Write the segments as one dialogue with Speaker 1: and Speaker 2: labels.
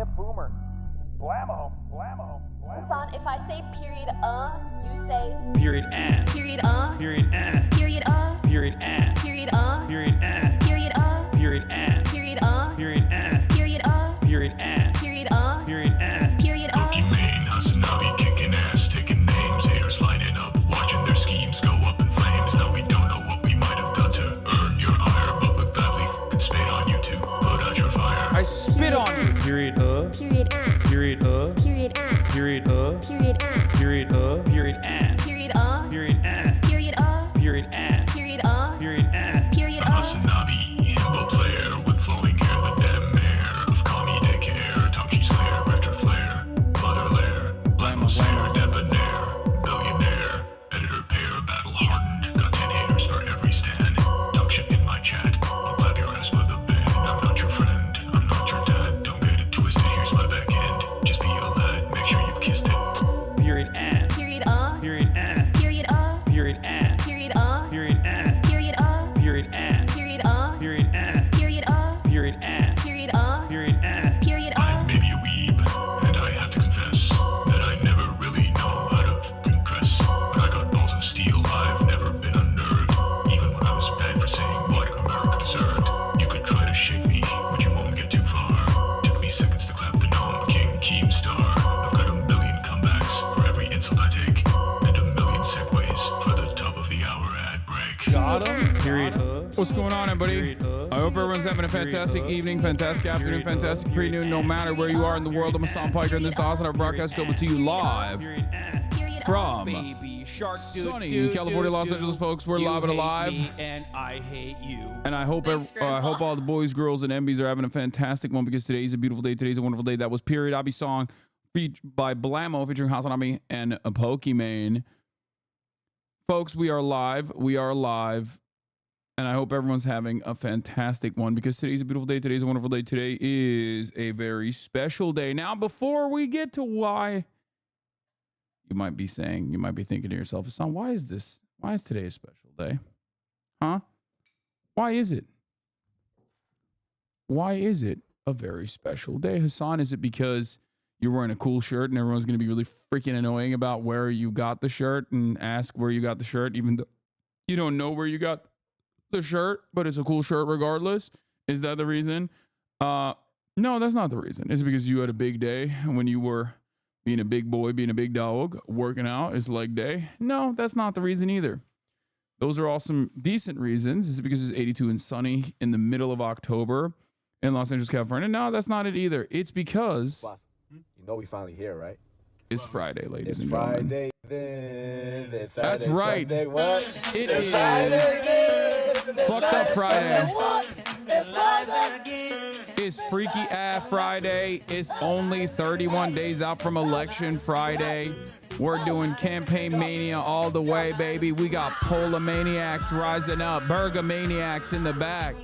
Speaker 1: boomer. Blammo, blammo, blammo.
Speaker 2: Hasan, if I say period, you say
Speaker 3: period,
Speaker 2: period,
Speaker 3: period,
Speaker 2: period,
Speaker 3: period,
Speaker 2: period,
Speaker 3: period,
Speaker 2: period,
Speaker 3: period,
Speaker 2: period,
Speaker 3: period,
Speaker 2: period,
Speaker 3: period,
Speaker 2: period,
Speaker 3: period,
Speaker 2: period, period,
Speaker 4: Bookie Maine, HasanAbi kicking ass, taking names, haters lining up, watching their schemes go up in flames. Now we don't know what we might have done to earn your ire, but look badly, fucking spit on you too, put out your fire.
Speaker 3: I spit on you. Period,
Speaker 2: period,
Speaker 3: period,
Speaker 2: period,
Speaker 3: period,
Speaker 2: period,
Speaker 3: period,
Speaker 2: period,
Speaker 3: period,
Speaker 2: period,
Speaker 3: period,
Speaker 2: period,
Speaker 3: period,
Speaker 2: period,
Speaker 3: period,
Speaker 2: period,
Speaker 4: HasanAbi, himbo player with flowing hair, the damn mayor of commie daycare, top G slayer, retro flare, mother lair, blammo slayer, debonair, billionaire, editor pair, battle hardened, got 10 haters for every stand. Talk shit in my chat, I'll clap your ass with a band. I'm not your friend, I'm not your dad, don't get it twisted, here's my back end. Just be a lad, make sure you've kissed it.
Speaker 3: period,
Speaker 2: period,
Speaker 3: period,
Speaker 2: period,
Speaker 3: period,
Speaker 2: period,
Speaker 3: period,
Speaker 2: period,
Speaker 3: period,
Speaker 2: period,
Speaker 3: period,
Speaker 2: period,
Speaker 3: period,
Speaker 2: period,
Speaker 3: period,
Speaker 2: period, period,
Speaker 4: I'm maybe a weeb, and I have to confess that I never really know how to compress. But I got balls of steel, I've never been unnerved. Even when I was bad for saying what America deserved. You could try to shake me, but you won't get too far. Took me seconds to clap the gnome king Keemstar. I've got a million comebacks for every insult I take, and a million segues for the top of the hour ad break.
Speaker 3: got him, period,
Speaker 5: What's going on, everybody? I hope everyone's having a fantastic evening, fantastic afternoon, fantastic pre-noon, no matter where you are in the world. I'm Hasan Piker, and this is the Hasan broadcast coming to you live from
Speaker 3: baby shark,
Speaker 5: sunny California, Los Angeles, folks. We're live and alive.
Speaker 3: And I hate you.
Speaker 5: And I hope I hope all the boys, girls, and MBs are having a fantastic one because today's a beautiful day. Today's a wonderful day. That was Period Abi song by Blammo featuring HasanAbi and a Pokimane. Folks, we are live. We are live. And I hope everyone's having a fantastic one because today's a beautiful day. Today's a wonderful day. Today is a very special day. Now, before we get to why, you might be thinking to yourself, Hasan, why is today a special day? Huh? Why is it? Why is it a very special day, Hasan? Is it because you're wearing a cool shirt and everyone's going to be really freaking annoying about where you got the shirt and ask where you got the shirt, even though you don't know where you got the shirt, but it's a cool shirt regardless? Is that the reason? No, that's not the reason. It's because you had a big day when you were being a big boy, being a big dog, working out. It's leg day. No, that's not the reason either. Those are all some decent reasons. Is it because it's 82 and sunny in the middle of October in Los Angeles, California? No, that's not it either. It's because
Speaker 6: You know we finally here, right?
Speaker 5: it's Friday, ladies
Speaker 6: It's
Speaker 5: and gentlemen.
Speaker 6: Friday, then it's
Speaker 5: That's
Speaker 6: Saturday,
Speaker 5: right.
Speaker 6: Sunday, what?
Speaker 5: It
Speaker 6: It's
Speaker 5: is
Speaker 6: Friday, then it's
Speaker 5: Fucked Up Friday.
Speaker 6: It's Friday.
Speaker 5: It's Freaky Ass Friday. It's only 31 days out from Election Friday. We're doing campaign mania all the way, baby. We got Polar Maniacs rising up, Burger Maniacs in the back.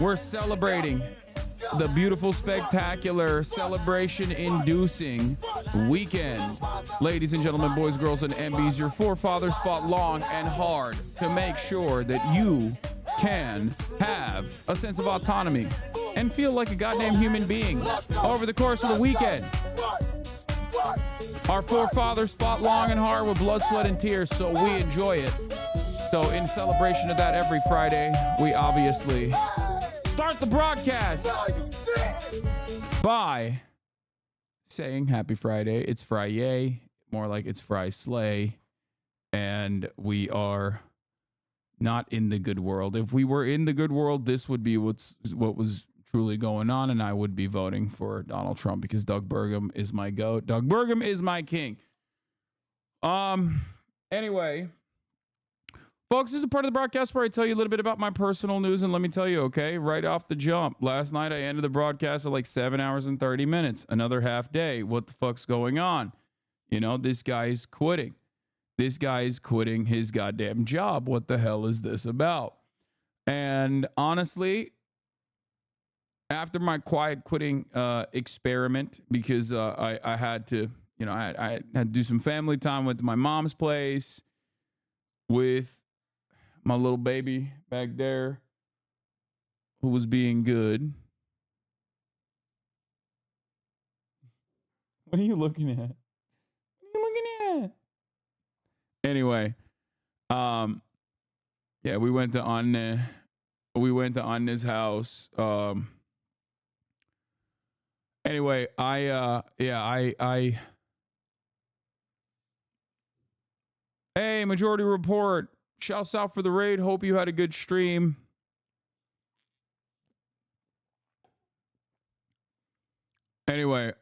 Speaker 5: We're celebrating the beautiful, spectacular, celebration-inducing weekend. Ladies and gentlemen, boys, girls, and MBs, your forefathers fought long and hard to make sure that you can have a sense of autonomy and feel like a goddamn human being over the course of the weekend. Our forefathers fought long and hard with blood, sweat, and tears, so we enjoy it. So in celebration of that, every Friday, we obviously start the broadcast by saying Happy Friday. It's Friday, more like it's Fry Slay, and we are not in the good world. If we were in the good world, this would be what was truly going on, and I would be voting for Donald Trump because Doug Burgum is my goat. Doug Burgum is my king. Anyway, folks, this is a part of the broadcast where I tell you a little bit about my personal news, and let me tell you, okay, right off the jump, last night I ended the broadcast at like 7 hours and 30 minutes, another half day. What the fuck's going on? You know, this guy's quitting. This guy is quitting his goddamn job. What the hell is this about? And honestly, after my quiet quitting experiment, because I had to, you know, I had to do some family time with my mom's place, with my little baby back there, who was being good. What are you looking at? What are you looking at? Anyway, yeah, we went to Anna's house. Anyway, hey, Majority Report. Shouts out for the raid. Hope you had a good stream. Anyway,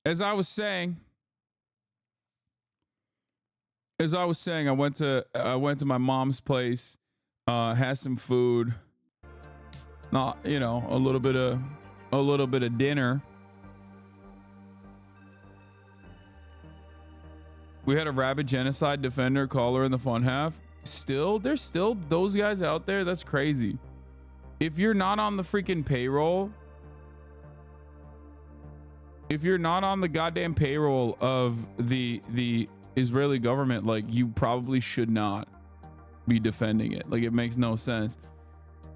Speaker 5: as I was saying, I went to my mom's place, had some food, not, you know, a little bit of dinner. We had a rabid genocide defender caller in the fun half. There's still those guys out there. That's crazy. If you're not on the freaking payroll, if you're not on the goddamn payroll of the Israeli government, like, you probably should not be defending it. Like, it makes no sense.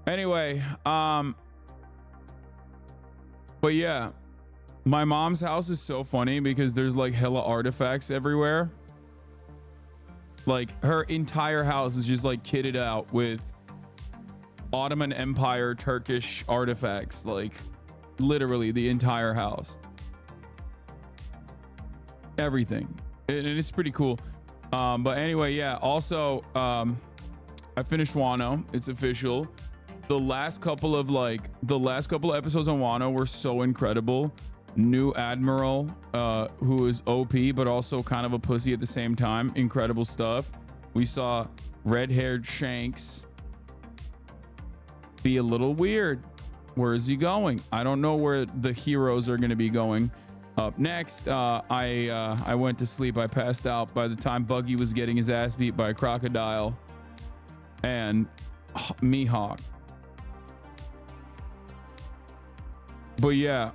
Speaker 5: Anyway, but yeah, my mom's house is so funny because there's like hella artifacts everywhere. Like, her entire house is just like kitted out with Ottoman Empire Turkish artifacts, like literally the entire house. Everything. And it's pretty cool. But anyway, yeah, also I finished Wano. It's official. The last couple of episodes on Wano were so incredible. New admiral, who is OP but also kind of a pussy at the same time. Incredible stuff. We saw red-haired Shanks be a little weird. Where is he going? I don't know where the heroes are going to be going. Up next, I went to sleep. I passed out by the time Buggy was getting his ass beat by a crocodile and Mihawk. But yeah,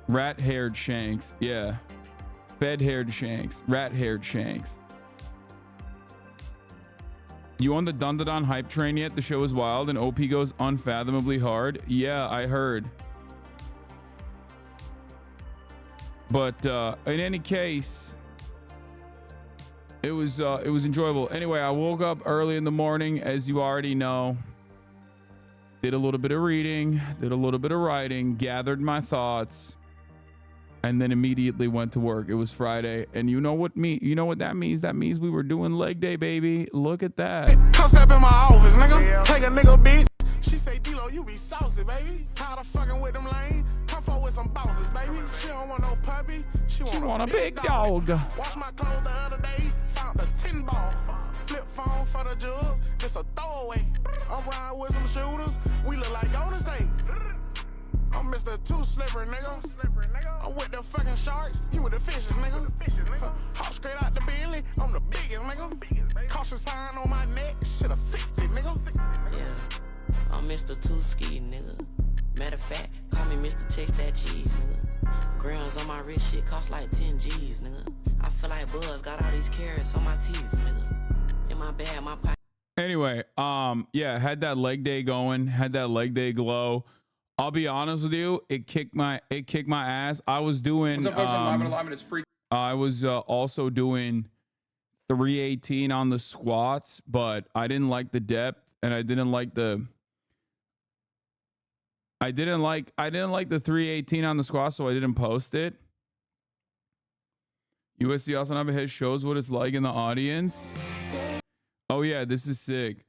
Speaker 5: rat-haired Shanks. Yeah, fed-haired Shanks. Rat-haired Shanks. You on the Dundadon hype train yet? The show is wild and OP goes unfathomably hard. Yeah, I heard. But in any case, it was enjoyable. Anyway, I woke up early in the morning, as you already know. Did a little bit of reading, did a little bit of writing, gathered my thoughts, and then immediately went to work. It was Friday, and you know what that means? That means we were doing leg day, baby. Look at that.
Speaker 7: Come step in my office, nigga. Take a nigga, bitch. She say, D-Lo, you be saucy, baby. Tired of fucking with them lame. Come forward with some bosses, baby. She don't want no puppy. She want a big dog. Wash my clothes the other day. Found a 10 ball. Flip phone for the judge. It's a throwaway. I'm riding with some shooters. We look like Golden State. I'm Mr. Too Slippery, nigga. I'm with the fucking sharks. You with the fishes, nigga. Hop straight out the Bentley. I'm the biggest, nigga. Caution sign on my neck. Shit a 60, nigga.
Speaker 8: Yeah. I'm Mr. Too Ski, nigga. Matter of fact, call me Mr. Chase That Cheese, nigga. Grams on my wrist, shit cost like 10 G's, nigga. I feel like Buzz got all these carrots on my teeth, nigga. In my bag, my pocket.
Speaker 5: Anyway, yeah, had that leg day going, had that leg day glow. I'll be honest with you, it kicked my ass. I was doing
Speaker 9: What's up, folks? I'm live and alive, and it's free.
Speaker 5: I was also doing 318 on the squats, but I didn't like the depth, and I didn't like the 318 on the squats, so I didn't post it. USC HasanAbi head shows what it's like in the audience. Oh yeah, this is sick.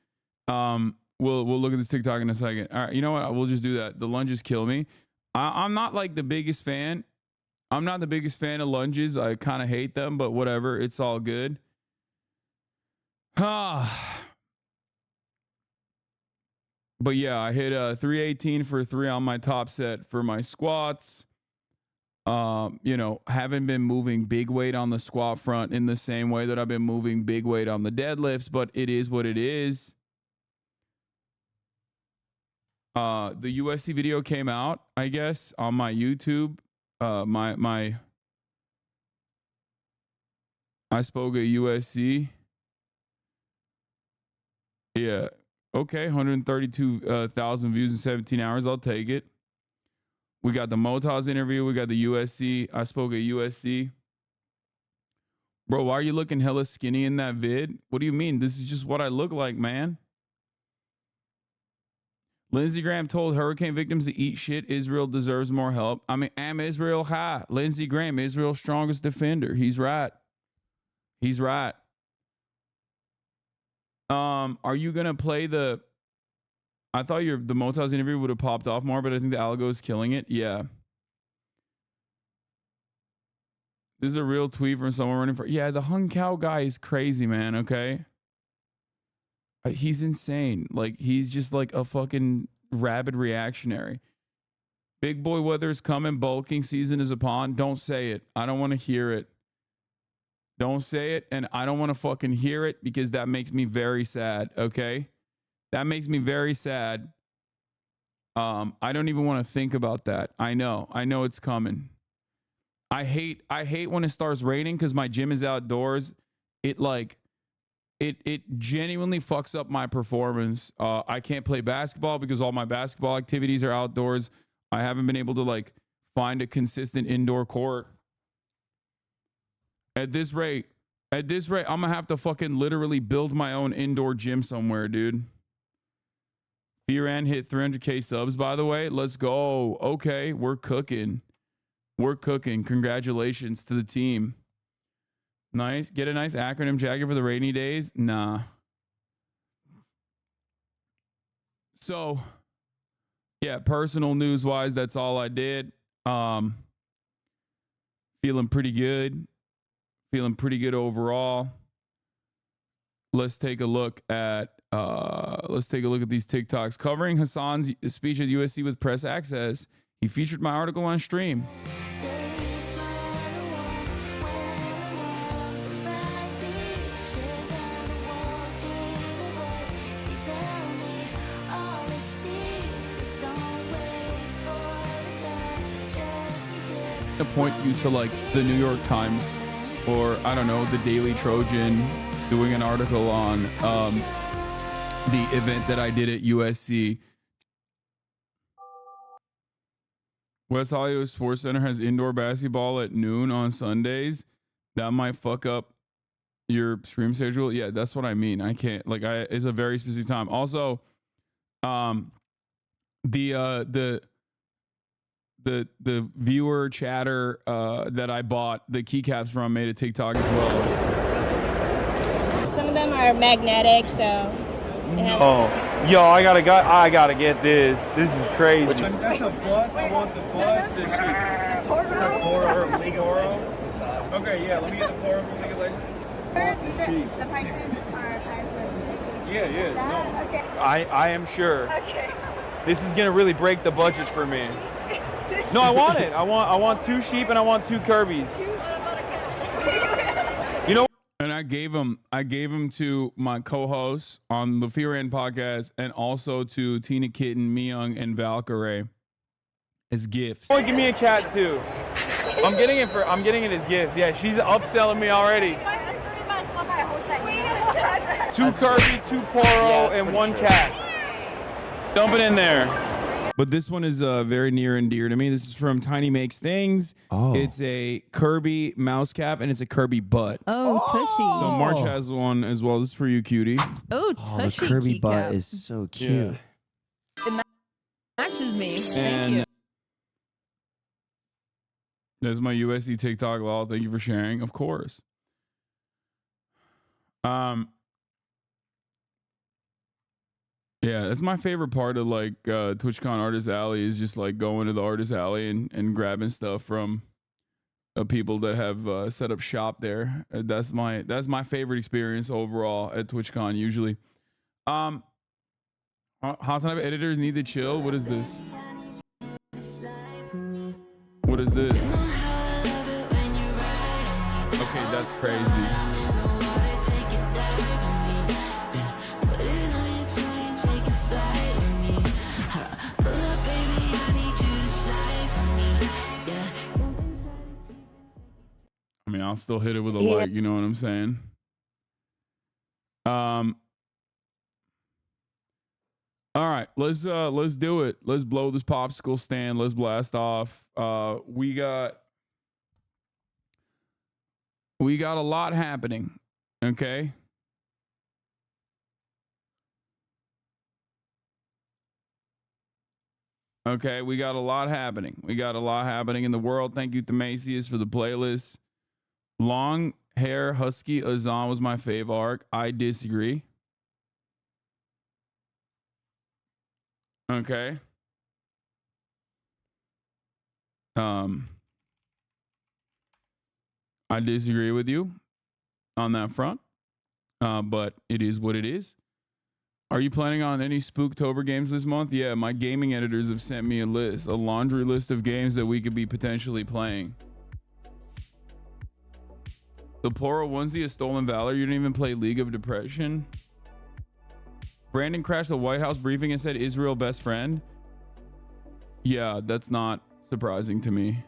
Speaker 5: We'll look at this TikTok in a second. All right, you know what? We'll just do that. The lunges kill me. I'm not like the biggest fan. I'm not the biggest fan of lunges. I kind of hate them, but whatever. It's all good. But yeah, I hit 318 for 3 on my top set for my squats. You know, haven't been moving big weight on the squat front in the same way that I've been moving big weight on the deadlifts, but it is what it is. The USC video came out, I guess, on my YouTube. I spoke at USC. Yeah. Okay. 132,000 views in 17 hours. I'll take it. We got the Motaz interview. We got the USC. I spoke at USC. Bro, why are you looking hella skinny in that vid? What do you mean? This is just what I look like, man. Lindsey Graham told hurricane victims to eat shit. Israel deserves more help. I mean, am Israel high? Lindsey Graham, Israel's strongest defender. He's right. He's right. Are you gonna play the? I thought the Motaz interview would have popped off more, but I think the algo is killing it. Yeah. This is a real tweet from someone running for. Yeah, the hung cow guy is crazy, man. Okay. He's insane. Like, he's just like a fucking rabid reactionary. Big boy weather is coming. Bulking season is upon. Don't say it. I don't want to hear it. Don't say it. And I don't want to fucking hear it because that makes me very sad. Okay. That makes me very sad. I don't even want to think about that. I know it's coming. I hate when it starts raining because my gym is outdoors. It genuinely fucks up my performance. I can't play basketball because all my basketball activities are outdoors. I haven't been able to like find a consistent indoor court. At this rate, I'm gonna have to fucking literally build my own indoor gym somewhere, dude. Iran hit 300K subs, by the way. Let's go. Okay, we're cooking. We're cooking. Congratulations to the team. Nice. Get a nice acronym jacket for the rainy days. Nah. So, yeah, personal news wise, that's all I did. Feeling pretty good. Feeling pretty good overall. Let's take a look at these TikToks covering Hasan's speech at USC with press access. He featured my article on stream. To point you to like the New York Times or I don't know, the Daily Trojan doing an article on the event that I did at USC. West Hollywood Sports Center has indoor basketball at noon on Sundays. That might fuck up your stream schedule. Yeah, that's what I mean. I can't it's a very specific time. Also, the viewer chatter that I bought the keycaps from made a TikTok as well.
Speaker 9: Some of them are magnetic, so.
Speaker 10: Yo, I gotta get this. This is crazy.
Speaker 11: That's a butt. I want the butt. The sheep. Poro. Okay, yeah. Let me get the Poro from League of Legends.
Speaker 9: The prices are highest listed.
Speaker 11: Yeah. No.
Speaker 9: Okay.
Speaker 10: I am sure.
Speaker 9: Okay.
Speaker 10: This is gonna really break the budget for me. No, I want it. I want 2 sheep and I want 2 Kirby's. You know.
Speaker 5: And I gave them to my co-hosts on the Firan podcast and also to Tina Kitten, Myung, and Valkyrie as gifts.
Speaker 10: Oh, give me a cat too. I'm getting it as gifts. Yeah, she's upselling me already. 2 Kirby, 2 Poro, and 1 cat. Dump it in there.
Speaker 5: But this one is very near and dear to me. This is from Tiny Makes Things. Oh. It's a Kirby mouse cap and it's a Kirby butt.
Speaker 2: Oh, tushy.
Speaker 5: So March has one as well. This is for you, cutie.
Speaker 2: Oh, tushy.
Speaker 12: The Kirby butt
Speaker 2: cap.
Speaker 12: is so cute.
Speaker 2: Yeah. It matches me.
Speaker 5: And
Speaker 2: Thank you.
Speaker 5: There's my USC TikTok law. Thank you for sharing. Of course. Yeah, that's my favorite part of like TwitchCon Artist Alley is just like going to the Artist Alley and grabbing stuff from people that have set up shop there. That's my favorite experience overall at TwitchCon usually. HasanAbi editors need to chill. What is this? What is this? Okay, that's crazy. I mean, I'll still hit it with a like, you know what I'm saying? All right, let's do it. Let's blow this popsicle stand. Let's blast off. We got a lot happening. Okay. Okay, we got a lot happening. We got a lot happening in the world. Thank you, Themasius, for the playlist. Long hair husky Hasan was my fave arc. I disagree. Okay. I disagree with you on that front. But it is what it is. Are you planning on any Spooktober games this month? Yeah, my gaming editors have sent me a laundry list of games that we could be potentially playing. The plural onesie is Stolen Valor. You didn't even play League of Depression. Brandon crashed the White House briefing and said Israel best friend. Yeah, that's not surprising to me.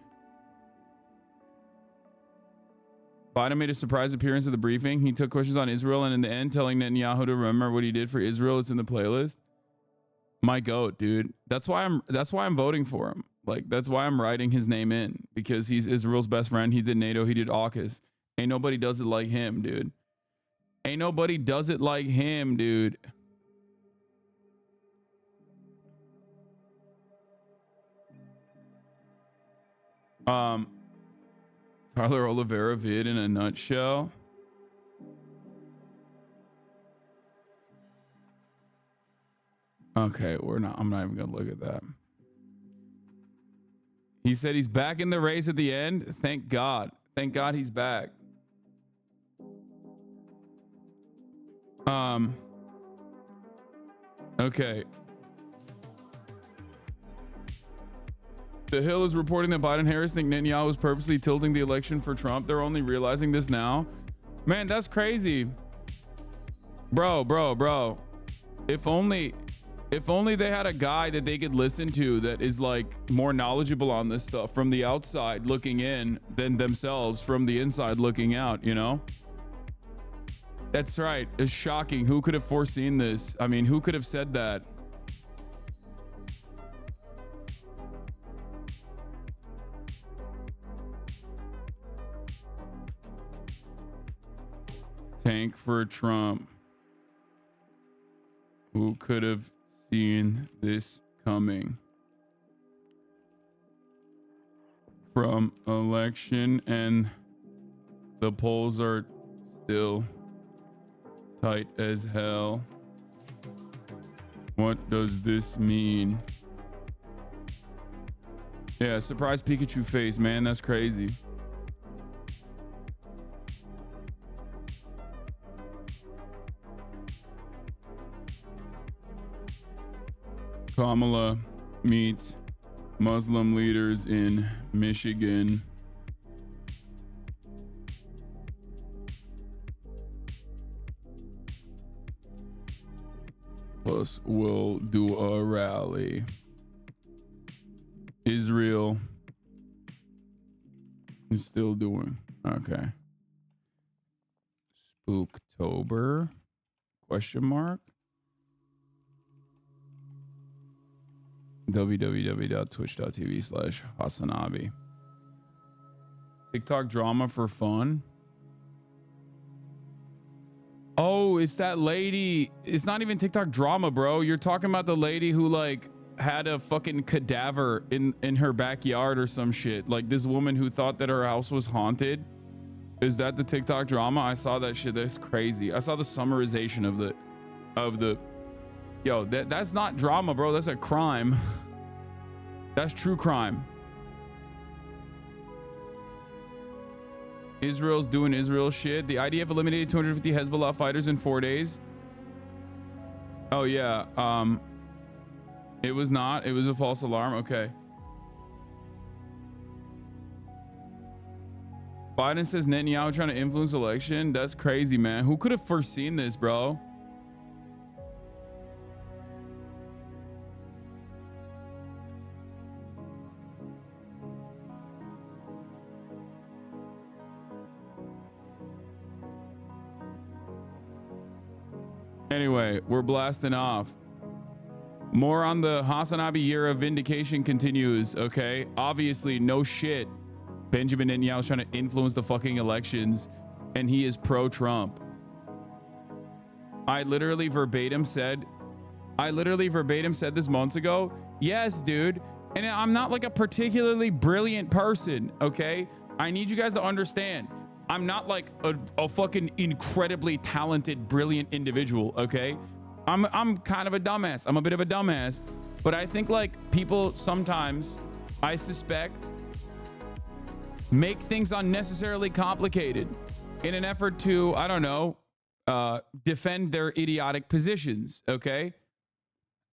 Speaker 5: Biden made a surprise appearance at the briefing. He took questions on Israel and in the end telling Netanyahu to remember what he did for Israel. It's in the playlist. My goat, dude. That's why I'm voting for him. Like, that's why I'm writing his name in, because he's Israel's best friend. He did NATO. He did AUKUS. Ain't nobody does it like him, dude. Ain't nobody does it like him, dude. Tyler Oliveira vid in a nutshell. Okay, I'm not even gonna look at that. He said he's back in the race at the end. Thank God. Thank God he's back. Okay. The Hill is reporting that Biden and Harris think Netanyahu was purposely tilting the election for Trump. They're only realizing this now. Man, that's crazy. Bro. If only they had a guy that they could listen to that is like more knowledgeable on this stuff from the outside looking in than themselves from the inside looking out, you know? That's right. It's shocking. Who could have foreseen this? I mean, who could have said that? Tank for Trump. Who could have seen this coming? From election, and the polls are still tight as hell. What does this mean? Yeah, surprise Pikachu face, man. That's crazy. Kamala meets Muslim leaders in Michigan. Plus, we'll do a rally. Israel is still doing. Okay. Spooktober? Question mark? www.twitch.tv/HasanAbi. TikTok drama for fun. Oh, it's that lady. It's not even TikTok drama, bro. You're talking about the lady who like had a fucking cadaver in her backyard or some shit. Like this woman who thought that her house was haunted. Is that the TikTok drama? I saw that shit. That's crazy. I saw the summarization of the yo, that's not drama, bro. That's a crime. That's true crime. Israel's doing Israel shit. The IDF eliminated 250 Hezbollah fighters in 4 days. Oh yeah. It was not. It was a false alarm. Okay. Biden says Netanyahu trying to influence election. That's crazy, man. Who could have foreseen this, bro? Anyway, we're blasting off. More on the HasanAbi year of vindication continues, okay? Obviously, no shit. Benjamin Netanyahu is trying to influence the fucking elections, and he is pro-Trump. I literally verbatim said this months ago. Yes, dude. And I'm not like a particularly brilliant person, okay? I need you guys to understand. I'm not like a fucking incredibly talented, brilliant individual, okay? I'm kind of a dumbass. I'm a bit of a dumbass. But I think like people sometimes, I suspect, make things unnecessarily complicated in an effort to, I don't know, defend their idiotic positions, okay?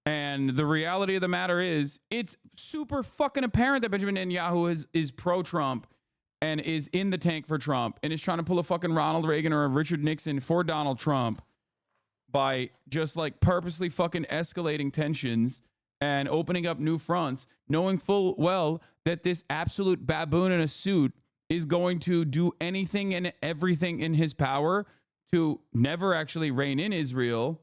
Speaker 5: And the reality of the matter is, it's super fucking apparent that Benjamin Netanyahu is pro-Trump and is in the tank for Trump and is trying to pull a fucking Ronald Reagan or a Richard Nixon for Donald Trump by just like purposely fucking escalating tensions and opening up new fronts, knowing full well that this absolute baboon in a suit is going to do anything and everything in his power to never actually reign in Israel.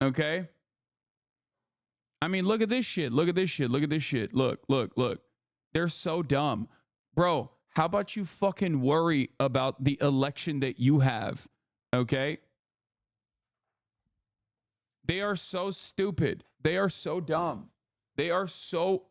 Speaker 5: Okay? I mean, look at this shit. Look at this shit. Look at this shit. Look. They're so dumb. Bro, how about you fucking worry about the election that you have? Okay? They are so stupid. They are so dumb. They are so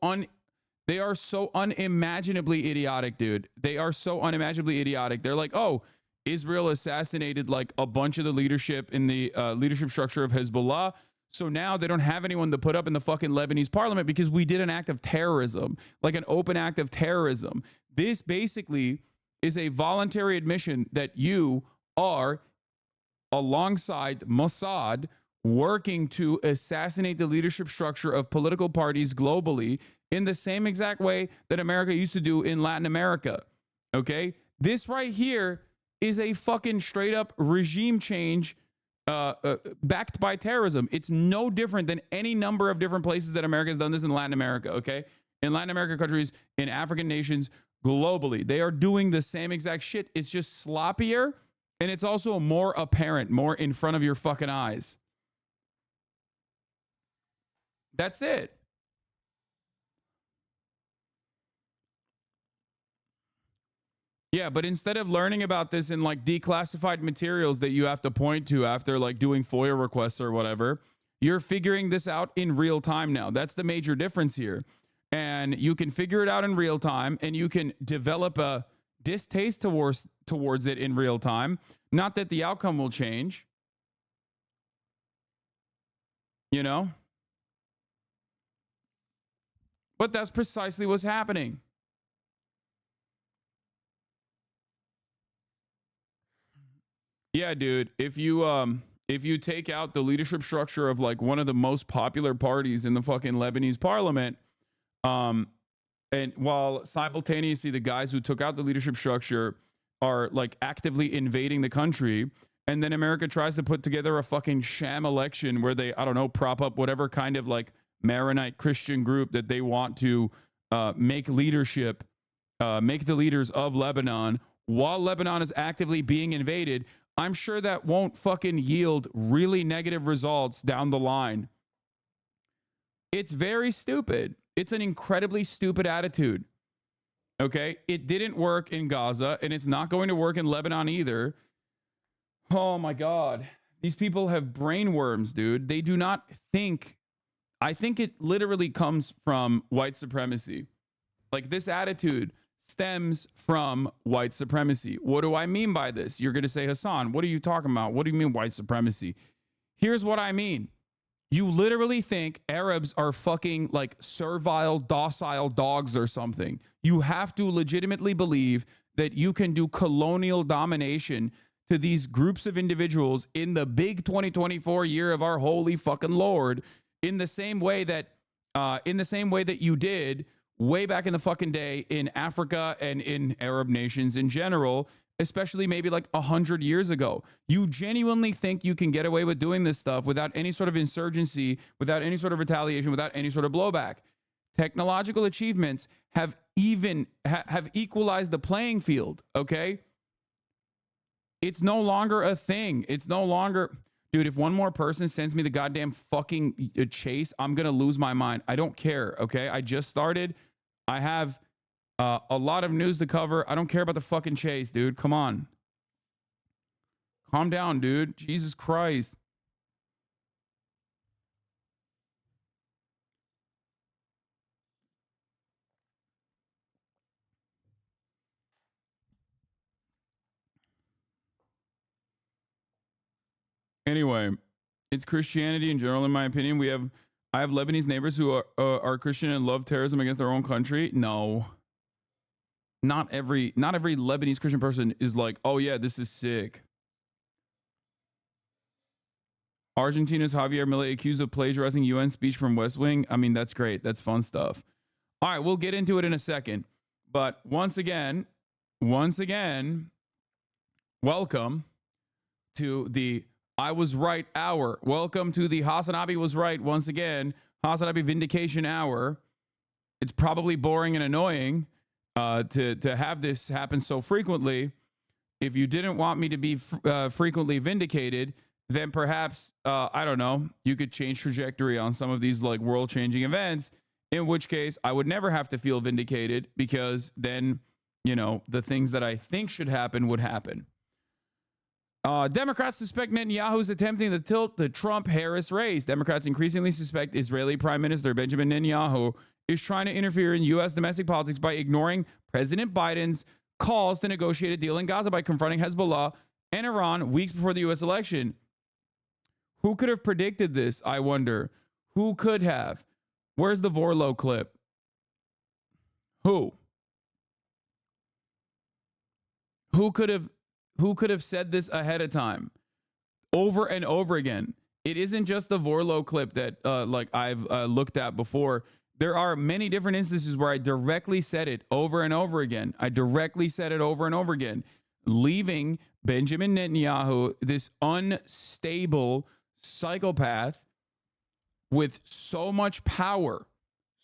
Speaker 5: unimaginably idiotic, dude. They are so unimaginably idiotic. They're like, oh, Israel assassinated like a bunch of the leadership in the leadership structure of Hezbollah. So now they don't have anyone to put up in the fucking Lebanese parliament because we did an act of terrorism, like an open act of terrorism. This basically is a voluntary admission that you are, alongside Mossad, working to assassinate the leadership structure of political parties globally in the same exact way that America used to do in Latin America. Okay? This right here is a fucking straight up regime change backed by terrorism. It's no different than any number of different places that America has done this in Latin America, okay? In Latin American countries, in African nations, globally. They are doing the same exact shit. It's just sloppier, and it's also more apparent, more in front of your fucking eyes. That's it. Yeah, but instead of learning about this in like declassified materials that you have to point to after like doing FOIA requests or whatever, you're figuring this out in real time now. That's the major difference here. And you can figure it out in real time, and you can develop a distaste towards it in real time. Not that the outcome will change. You know? But that's precisely what's happening. Yeah, dude, if you take out the leadership structure of like one of the most popular parties in the fucking Lebanese parliament, and while simultaneously the guys who took out the leadership structure are like actively invading the country, and then America tries to put together a fucking sham election where they, I don't know, prop up whatever kind of like Maronite Christian group that they want to make the leaders of Lebanon while Lebanon is actively being invaded. I'm sure that won't fucking yield really negative results down the line. It's very stupid. It's an incredibly stupid attitude. Okay? It didn't work in Gaza, and it's not going to work in Lebanon either. Oh my God. These people have brain worms, dude. They do not think. I think it literally comes from white supremacy. Like, this attitude stems from white supremacy. What do I mean by this? You're going to say, Hasan, what are you talking about? What do you mean white supremacy? Here's what I mean. You literally think Arabs are fucking like servile, docile dogs or something. You have to legitimately believe that you can do colonial domination to these groups of individuals in the big 2024 year of our holy fucking Lord, in the same way that you did way back in the fucking day in Africa and in Arab nations in general, especially maybe like 100 years ago. You genuinely think you can get away with doing this stuff without any sort of insurgency, without any sort of retaliation, without any sort of blowback. Technological achievements have equalized the playing field, okay? It's no longer a thing. It's no longer... Dude, if one more person sends me the goddamn fucking chase, I'm going to lose my mind. I don't care, okay? I just started. I have a lot of news to cover. I don't care about the fucking chase, dude. Come on. Calm down, dude. Jesus Christ. Anyway, it's Christianity in general, in my opinion. I have Lebanese neighbors who are Christian and love terrorism against their own country. No. Not every Lebanese Christian person is like, oh yeah, this is sick. Argentina's Javier Milei accused of plagiarizing UN speech from West Wing. I mean, that's great. That's fun stuff. All right, we'll get into it in a second. But once again, welcome to the I was right hour. Welcome to the HasanAbi was right once again. HasanAbi vindication hour. It's probably boring and annoying to have this happen so frequently. If you didn't want me to be frequently vindicated, then perhaps, I don't know, you could change trajectory on some of these like world-changing events, in which case I would never have to feel vindicated because then, you know, the things that I think should happen would happen. Democrats suspect Netanyahu is attempting to tilt the Trump-Harris race. Democrats increasingly suspect Israeli Prime Minister Benjamin Netanyahu is trying to interfere in U.S. domestic politics by ignoring President Biden's calls to negotiate a deal in Gaza by confronting Hezbollah and Iran weeks before the U.S. election. Who could have predicted this, I wonder? Who could have? Where's the Vorlo clip? Who could have said this ahead of time? Over and over again. It isn't just the Vorlo clip that like I've looked at before. There are many different instances where I directly said it over and over again. Leaving Benjamin Netanyahu, this unstable psychopath with so much power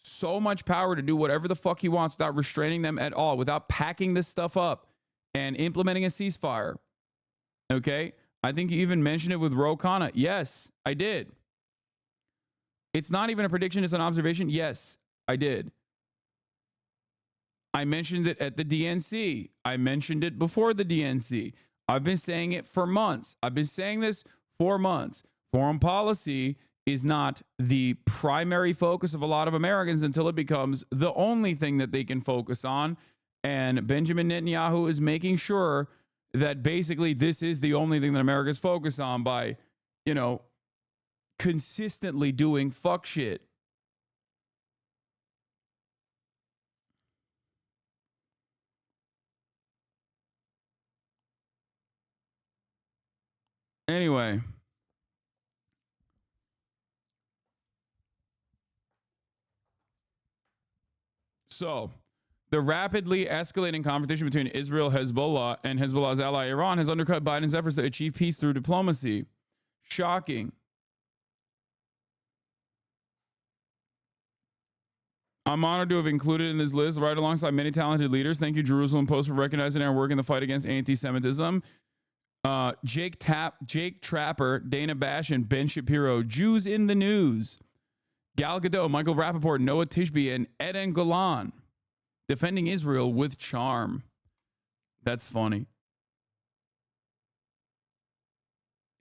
Speaker 5: to do whatever the fuck he wants without restraining them at all, without packing this stuff up and implementing a ceasefire. Okay? I think you even mentioned it with Ro Khanna. Yes, I did. It's not even a prediction, it's an observation. Yes, I did. I mentioned it at the DNC. I mentioned it before the DNC. I've been saying it for months. I've been saying this for months. Foreign policy is not the primary focus of a lot of Americans until it becomes the only thing that they can focus on. And Benjamin Netanyahu is making sure that basically this is the only thing that America's focused on by, you know, consistently doing fuck shit. Anyway. So, the rapidly escalating confrontation between Israel, Hezbollah, and Hezbollah's ally Iran has undercut Biden's efforts to achieve peace through diplomacy. Shocking. I'm honored to have included in this list right alongside many talented leaders. Thank you, Jerusalem Post, for recognizing our work in the fight against anti-Semitism. Jake Trapper, Dana Bash, and Ben Shapiro. Jews in the news. Gal Gadot, Michael Rappaport, Noah Tishby, and Eden Golan. Defending Israel with charm. That's funny.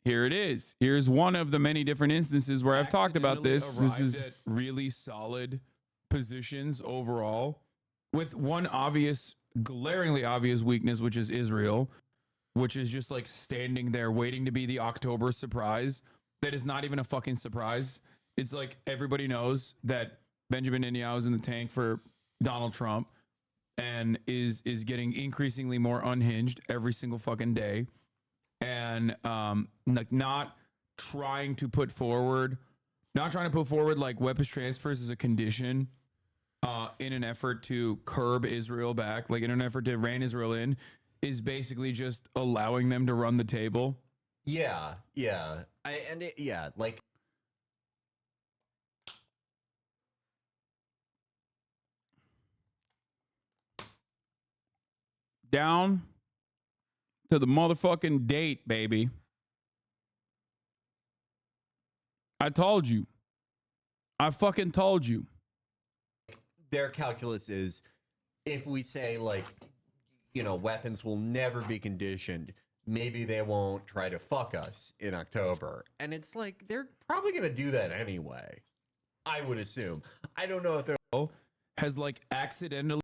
Speaker 5: Here it is. Here's one of the many different instances where I've talked about this. This is really solid positions overall, with one obvious, glaringly obvious weakness, which is Israel, which is just like standing there waiting to be the October surprise. That is not even a fucking surprise. It's like everybody knows that Benjamin Netanyahu is in the tank for Donald Trump and is getting increasingly more unhinged every single fucking day, and like not trying to put forward like weapons transfers as a condition in an effort to curb Israel back, like in an effort to rein Israel in, is basically just allowing them to run the table.
Speaker 12: Yeah. Like,
Speaker 5: down to the motherfucking date, baby. I told you. I fucking told you.
Speaker 12: Their calculus is if we say, like, you know, weapons will never be conditioned, maybe they won't try to fuck us in October. And it's like, they're probably going to do that anyway, I would assume. I don't know if they're...
Speaker 5: Has, like, accidentally...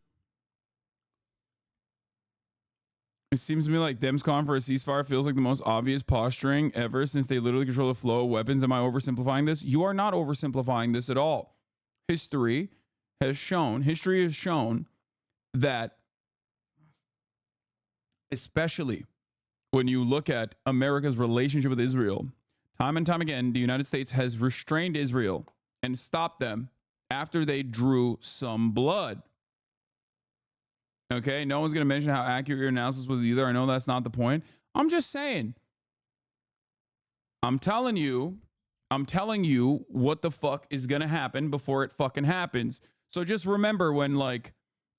Speaker 5: It seems to me like Dems calling for a ceasefire feels like the most obvious posturing ever since they literally control the flow of weapons. Am I oversimplifying this? You are not oversimplifying this at all. History has shown that, especially when you look at America's relationship with Israel, time and time again, the United States has restrained Israel and stopped them after they drew some blood. Okay, no one's going to mention how accurate your analysis was either. I know that's not the point. I'm just saying. I'm telling you what the fuck is going to happen before it fucking happens. So just remember when, like,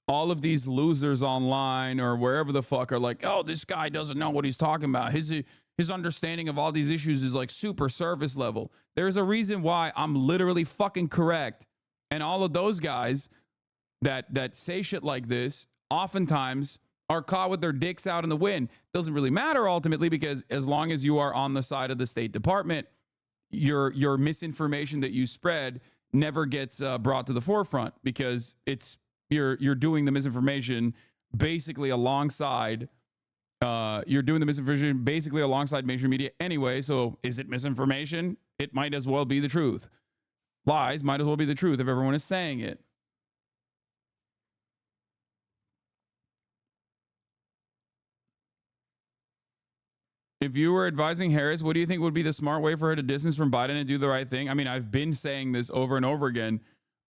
Speaker 5: all of these losers online or wherever the fuck are like, oh, this guy doesn't know what he's talking about. His understanding of all these issues is like super surface level. There's a reason why I'm literally fucking correct. And all of those guys that say shit like this oftentimes are caught with their dicks out in the wind. Doesn't really matter ultimately, because as long as you are on the side of the State Department, your misinformation that you spread never gets brought to the forefront, because you're doing the misinformation basically alongside mainstream media anyway. So is it misinformation? It might as well be the truth. Lies might as well be the truth if everyone is saying it. If you were advising Harris, what do you think would be the smart way for her to distance from Biden and do the right thing? I mean, I've been saying this over and over again.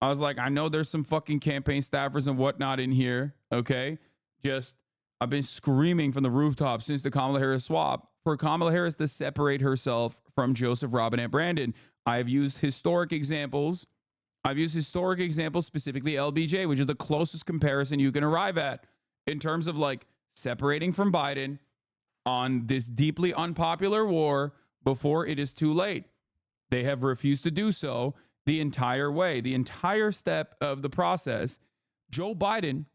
Speaker 5: I was like, I know there's some fucking campaign staffers and whatnot in here, okay? I've been screaming from the rooftop since the Kamala Harris swap for Kamala Harris to separate herself from Joseph Robinette Brandon. I've used historic examples. Specifically LBJ, which is the closest comparison you can arrive at in terms of, like, separating from Biden on this deeply unpopular war before it is too late. They have refused to do so the entire way, the entire step of the process. Joe Biden,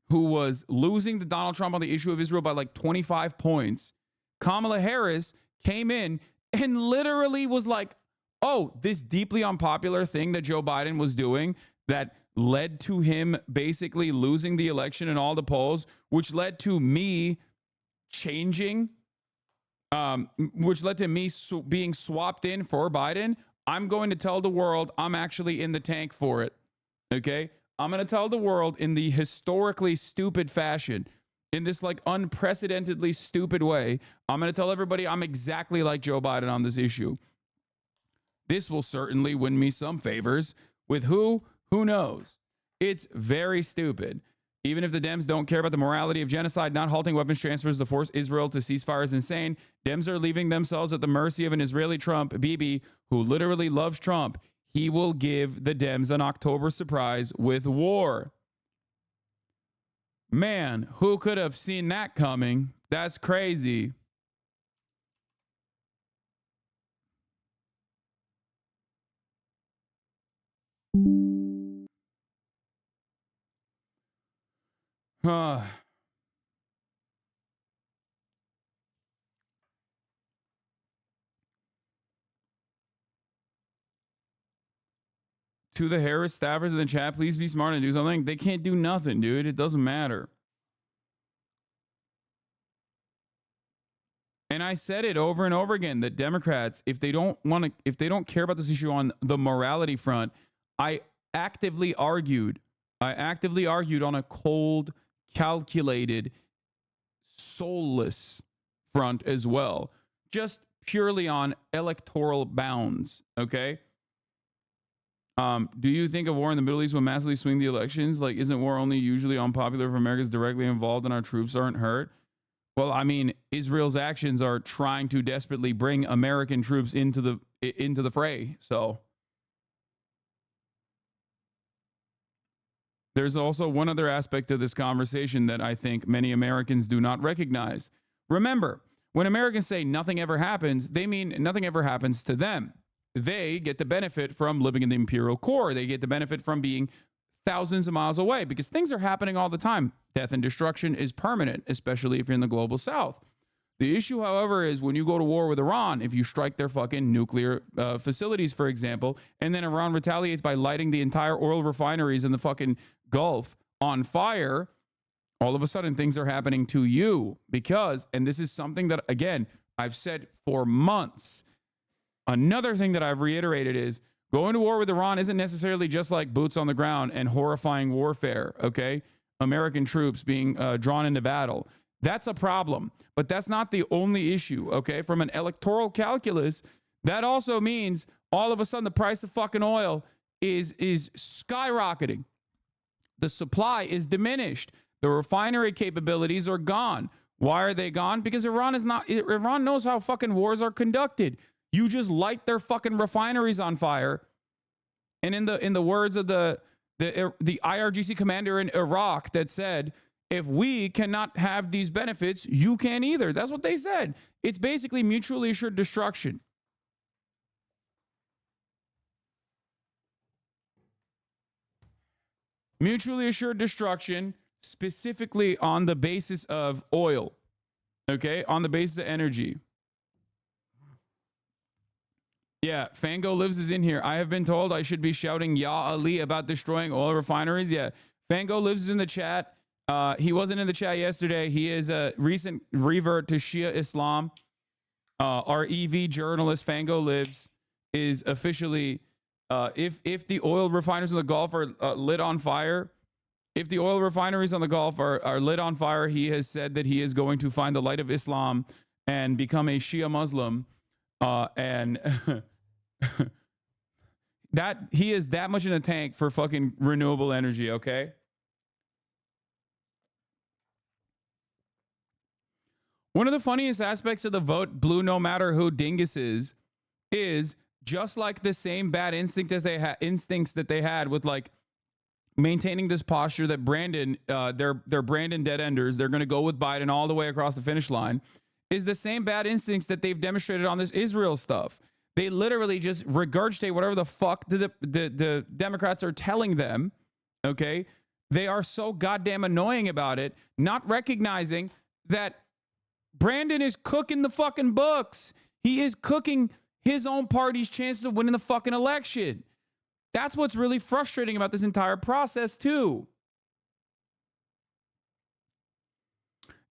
Speaker 5: who was losing to Donald Trump on the issue of Israel by like 25 points, Kamala Harris came in and literally was like, oh, this deeply unpopular thing that Joe Biden was doing that led to him basically losing the election in all the polls, which led to me changing, which led to me being swapped in for Biden. I'm going to tell the world I'm actually in the tank for it. Okay? I'm going to tell the world in the historically stupid fashion, in this like unprecedentedly stupid way, I'm going to tell everybody I'm exactly like Joe Biden on this issue. This will certainly win me some favors. With who? Who knows? It's very stupid. Even if the Dems don't care about the morality of genocide, not halting weapons transfers to force Israel to ceasefire is insane. Dems are leaving themselves at the mercy of an Israeli Trump, Bibi, who literally loves Trump. He will give the Dems an October surprise with war. Man, who could have seen that coming? That's crazy. To the Harris staffers in the chat, please be smart and do something. They can't do nothing, dude. It doesn't matter. And I said it over and over again that Democrats, if they don't care about this issue on the morality front, I actively argued on a cold, calculated, soulless front as well, just purely on electoral bounds. Okay. Do you think a war in the Middle East will massively swing the elections? Like, isn't war only usually unpopular if America's directly involved and our troops aren't hurt? Well, I mean, Israel's actions are trying to desperately bring American troops into the fray. So there's also one other aspect of this conversation that I think many Americans do not recognize. Remember, when Americans say nothing ever happens, they mean nothing ever happens to them. they get the benefit from living in the imperial core. They get the benefit from being thousands of miles away because things are happening all the time. Death and destruction is permanent, especially if you're in the global south. The issue, however, is when you go to war with Iran, if you strike their fucking nuclear facilities, for example, and then Iran retaliates by lighting the entire oil refineries in the fucking Gulf on fire, all of a sudden things are happening to you because, and this is something that, again, I've said for months. Another thing that I've reiterated is going to war with Iran isn't necessarily just like boots on the ground and horrifying warfare, okay? American troops being drawn into battle. That's a problem, but that's not the only issue, okay? From an electoral calculus, that also means all of a sudden the price of fucking oil is skyrocketing. The supply is diminished. The refinery capabilities are gone. Why are they gone? Because Iran knows how fucking wars are conducted. You just light their fucking refineries on fire. And in the words of the IRGC commander in Iraq that said, if we cannot have these benefits, you can't either. That's what they said. It's basically mutually assured destruction. Mutually assured destruction, specifically on the basis of oil, okay? On the basis of energy. Yeah, Fango Lives is in here. I have been told I should be shouting Ya Ali about destroying oil refineries. Yeah, Fango Lives is in the chat. He wasn't in the chat yesterday. He is a recent revert to Shia Islam. Our EV journalist, Fango Lives, is officially, if the oil refineries in the Gulf are lit on fire, if the oil refineries on the Gulf are lit on fire, he has said that he is going to find the light of Islam and become a Shia Muslim. And that he is that much in a tank for fucking renewable energy, okay? One of the funniest aspects of the vote blue no matter who dingus is just like the same bad instincts that they had with like maintaining this posture that Brandon, they're Brandon dead enders. They're going to go with Biden all the way across the finish line. Is the same bad instincts that they've demonstrated on this Israel stuff. They literally just regurgitate whatever the fuck the Democrats are telling them, okay? They are so goddamn annoying about it, not recognizing that Brandon is cooking the fucking books. He is cooking his own party's chances of winning the fucking election. That's what's really frustrating about this entire process, too.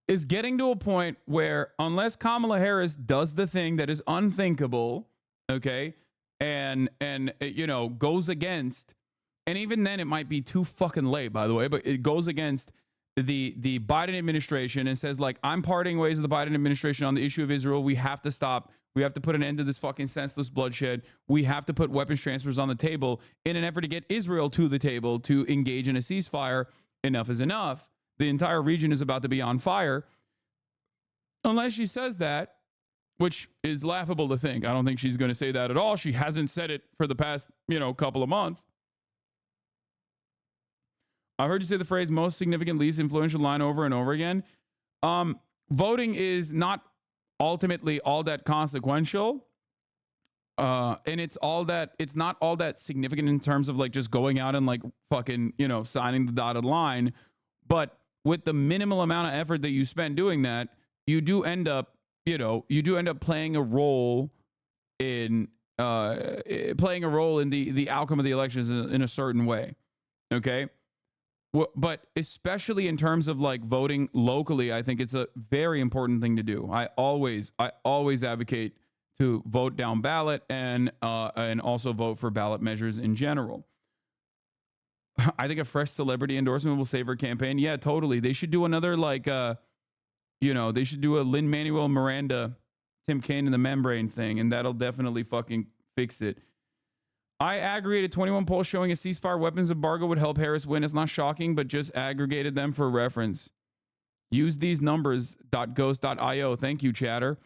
Speaker 5: Is getting to a point where unless Kamala Harris does the thing that is unthinkable, okay, and you know, goes against, and even then it might be too fucking late, by the way, but it goes against the Biden administration and says, like, I'm parting ways with the Biden administration on the issue of Israel. We have to stop. We have to put an end to this fucking senseless bloodshed. We have to put weapons transfers on the table in an effort to get Israel to the table to engage in a ceasefire. Enough is enough. The entire region is about to be on fire. Unless she says that, which is laughable to think. I don't think she's going to say that at all. She hasn't said it for the past, couple of months. I heard you say the phrase most significant, least influential line over and over again. Voting is not ultimately all that consequential. And it's not all that significant in terms of like just going out and like fucking, signing the dotted line. But with the minimal amount of effort that you spend doing that, you do end up playing a role in the outcome of the elections in a certain way. Okay. But especially in terms of like voting locally, I think it's a very important thing to do. I always advocate to vote down ballot and also vote for ballot measures in general. I think a fresh celebrity endorsement will save her campaign. Yeah, totally. They should do another they should do a Lin-Manuel Miranda, Tim Kaine and the membrane thing, and that'll definitely fucking fix it. I aggregated 21 polls showing a ceasefire weapons embargo would help Harris win. It's not shocking, but just aggregated them for reference. Use these numbers, .ghost.io. Thank you, chatter.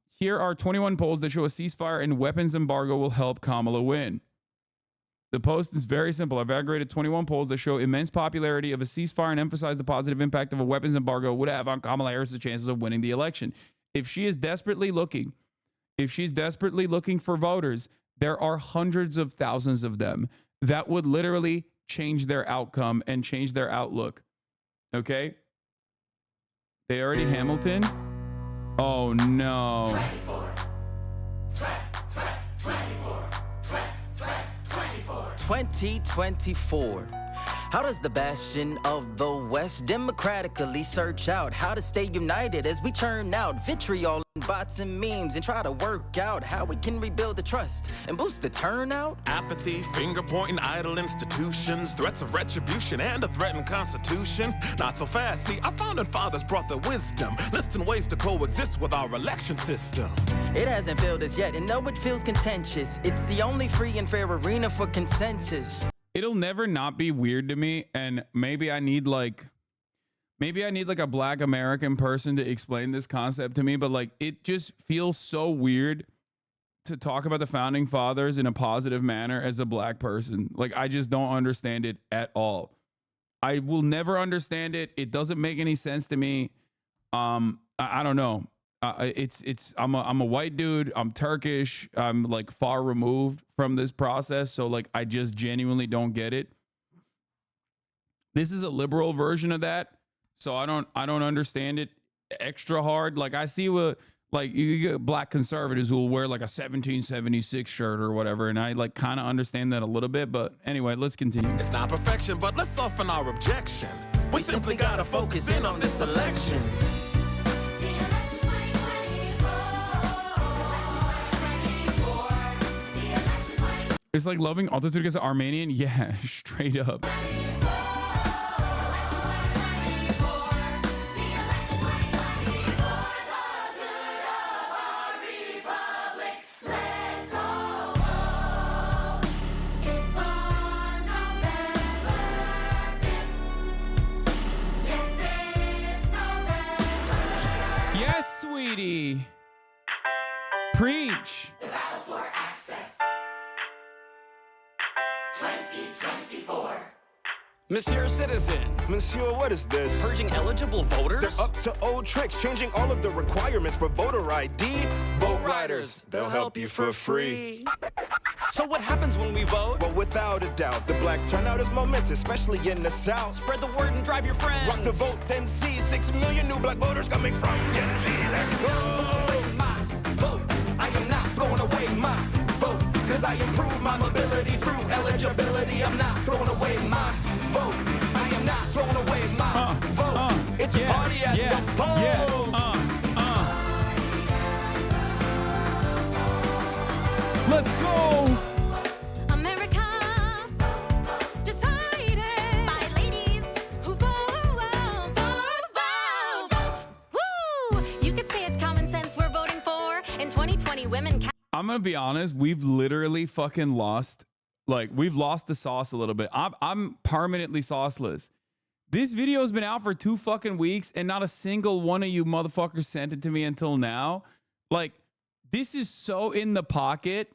Speaker 5: Here are 21 polls that show a ceasefire and weapons embargo will help Kamala win. The post is very simple. I've aggregated 21 polls that show immense popularity of a ceasefire and emphasize the positive impact of a weapons embargo would have on Kamala Harris's chances of winning the election. If she is desperately looking if she's desperately looking for voters, there are hundreds of thousands of them that would literally change their outcome and change their outlook. Okay? They already Hamilton? Oh no.
Speaker 13: 2024. How does the bastion of the West democratically search out how to stay united as we churn out vitriol and bots and memes and try to work out how we can rebuild the trust and boost the turnout?
Speaker 7: Apathy, finger-pointing idle institutions, threats of retribution and a threatened constitution. Not so fast, see, our founding fathers brought the wisdom, listing ways to coexist with our election system.
Speaker 13: It hasn't failed us yet, and though it feels contentious, it's the only free and fair arena for consensus.
Speaker 5: It'll never not be weird to me, and maybe I need like a black American person to explain this concept to me, but like it just feels so weird to talk about the founding fathers in a positive manner as a black person. Like I just don't understand it at all. I will never understand it. It doesn't make any sense to me. I don't know. I'm a white dude. I'm Turkish. I'm like far removed from this process. So like, I just genuinely don't get it. This is a liberal version of that. So I don't understand it extra hard. Like I see what, like you get black conservatives who will wear like a 1776 shirt or whatever. And I like kind of understand that a little bit, but anyway, let's continue.
Speaker 7: It's not perfection, but let's soften our objection. We simply gotta focus in on this election.
Speaker 5: It's like loving altitude against Armenian. Yeah, straight up. Yes, sweetie. Preach.
Speaker 6: The battle for access. 2024.
Speaker 14: Monsieur Citizen.
Speaker 15: Monsieur, what is this?
Speaker 14: Purging eligible voters?
Speaker 15: They're up to old tricks, changing all of the requirements for voter ID.
Speaker 14: Vote Riders, they'll help you for free. So what happens when we vote?
Speaker 15: Well, without a doubt, the black turnout is momentous, especially in the South.
Speaker 14: Spread the word and drive your friends.
Speaker 15: Rock the vote, then see 6 million new black voters coming from Gen Z. Let's go.
Speaker 14: My vote. I am not throwing away my vote, cause I improve my mobility through eligibility. I'm not throwing away my vote. I am not throwing away my vote. It's a party at the polls.
Speaker 5: Let's go.
Speaker 16: America decided by ladies who vote. Woo! You could say it's common sense we're voting for. In 2020, women.
Speaker 5: I'm gonna be honest. We've literally fucking lost. Like we've lost the sauce a little bit. I'm permanently sauceless. This video has been out for 2 fucking weeks, and not a single one of you motherfuckers sent it to me until now. Like this is so in the pocket.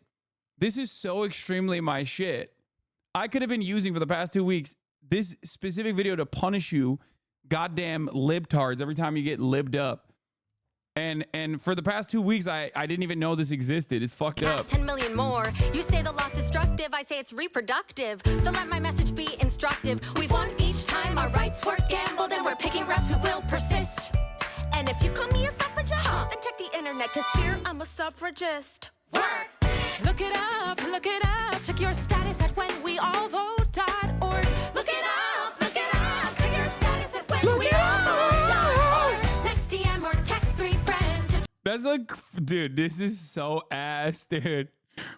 Speaker 5: This is so extremely my shit. I could have been using for the past 2 weeks this specific video to punish you, goddamn libtards, every time you get libbed up. And for the past 2 weeks, I didn't even know this existed. It's fucked up.
Speaker 16: 10 million more. You say the loss is destructive. I say it's reproductive. So let my message be instructive. We've won each time our rights were gambled, and we're picking reps who will persist. And if you call me a suffragist, then check the internet, cause here I'm a suffragist. Work! Look it up, check your status at whenweallvote.org. Look it up, check your status at whenweallvote.org. Next DM or text 3 friends.
Speaker 5: That's like, dude, this is so ass, dude.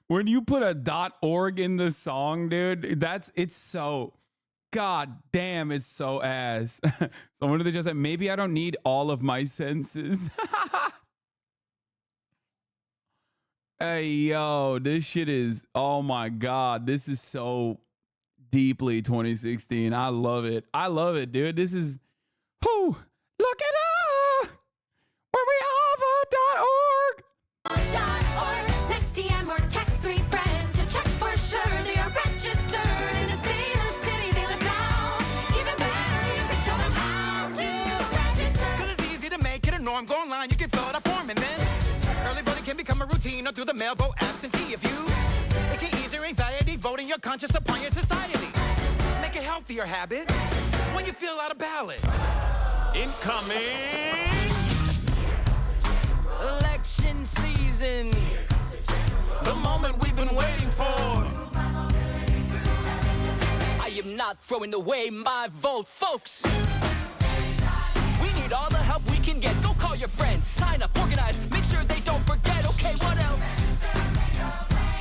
Speaker 5: When you put a .org in the song, dude, it's so, god damn, it's so ass. Someone in the chat said, maybe I don't need all of my senses. Hey, yo, this shit is, oh my God, this is so deeply 2016. I love it. I love it, dude. This is, whoo, look it up. Whenweallvote.org.
Speaker 16: Next DM or text 3 friends to check for sure they are registered in the state or city they live now. Even better, you can show them how to register.
Speaker 17: Cause it's easy to make it a norm. Go online, you can fill out a form and then early voting
Speaker 15: Voting can become a routine or through the mail vote absentee. If you it can ease your anxiety, voting your conscience upon your society. Make a healthier habit when you fill out a ballot. Incoming!
Speaker 13: Election season, the moment we've been waiting for.
Speaker 14: I am not throwing away my vote, folks. We need all the help we can get. Go call your friends, sign up, organize, make sure they don't forget. Okay, what else?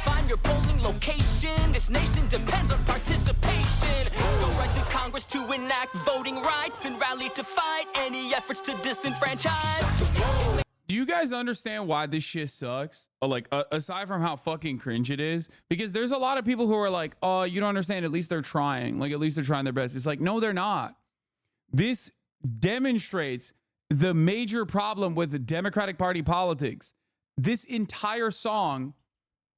Speaker 14: Find your polling location. This nation depends on participation. Go right to Congress to enact voting rights and rally to fight any efforts to disenfranchise.
Speaker 5: Do you guys understand why this shit sucks? Or like, aside from how fucking cringe it is, because there's a lot of people who are like, oh, you don't understand. At least they're trying. Like, at least they're trying their best. It's like, no, they're not. This demonstrates the major problem with the Democratic Party politics. This entire song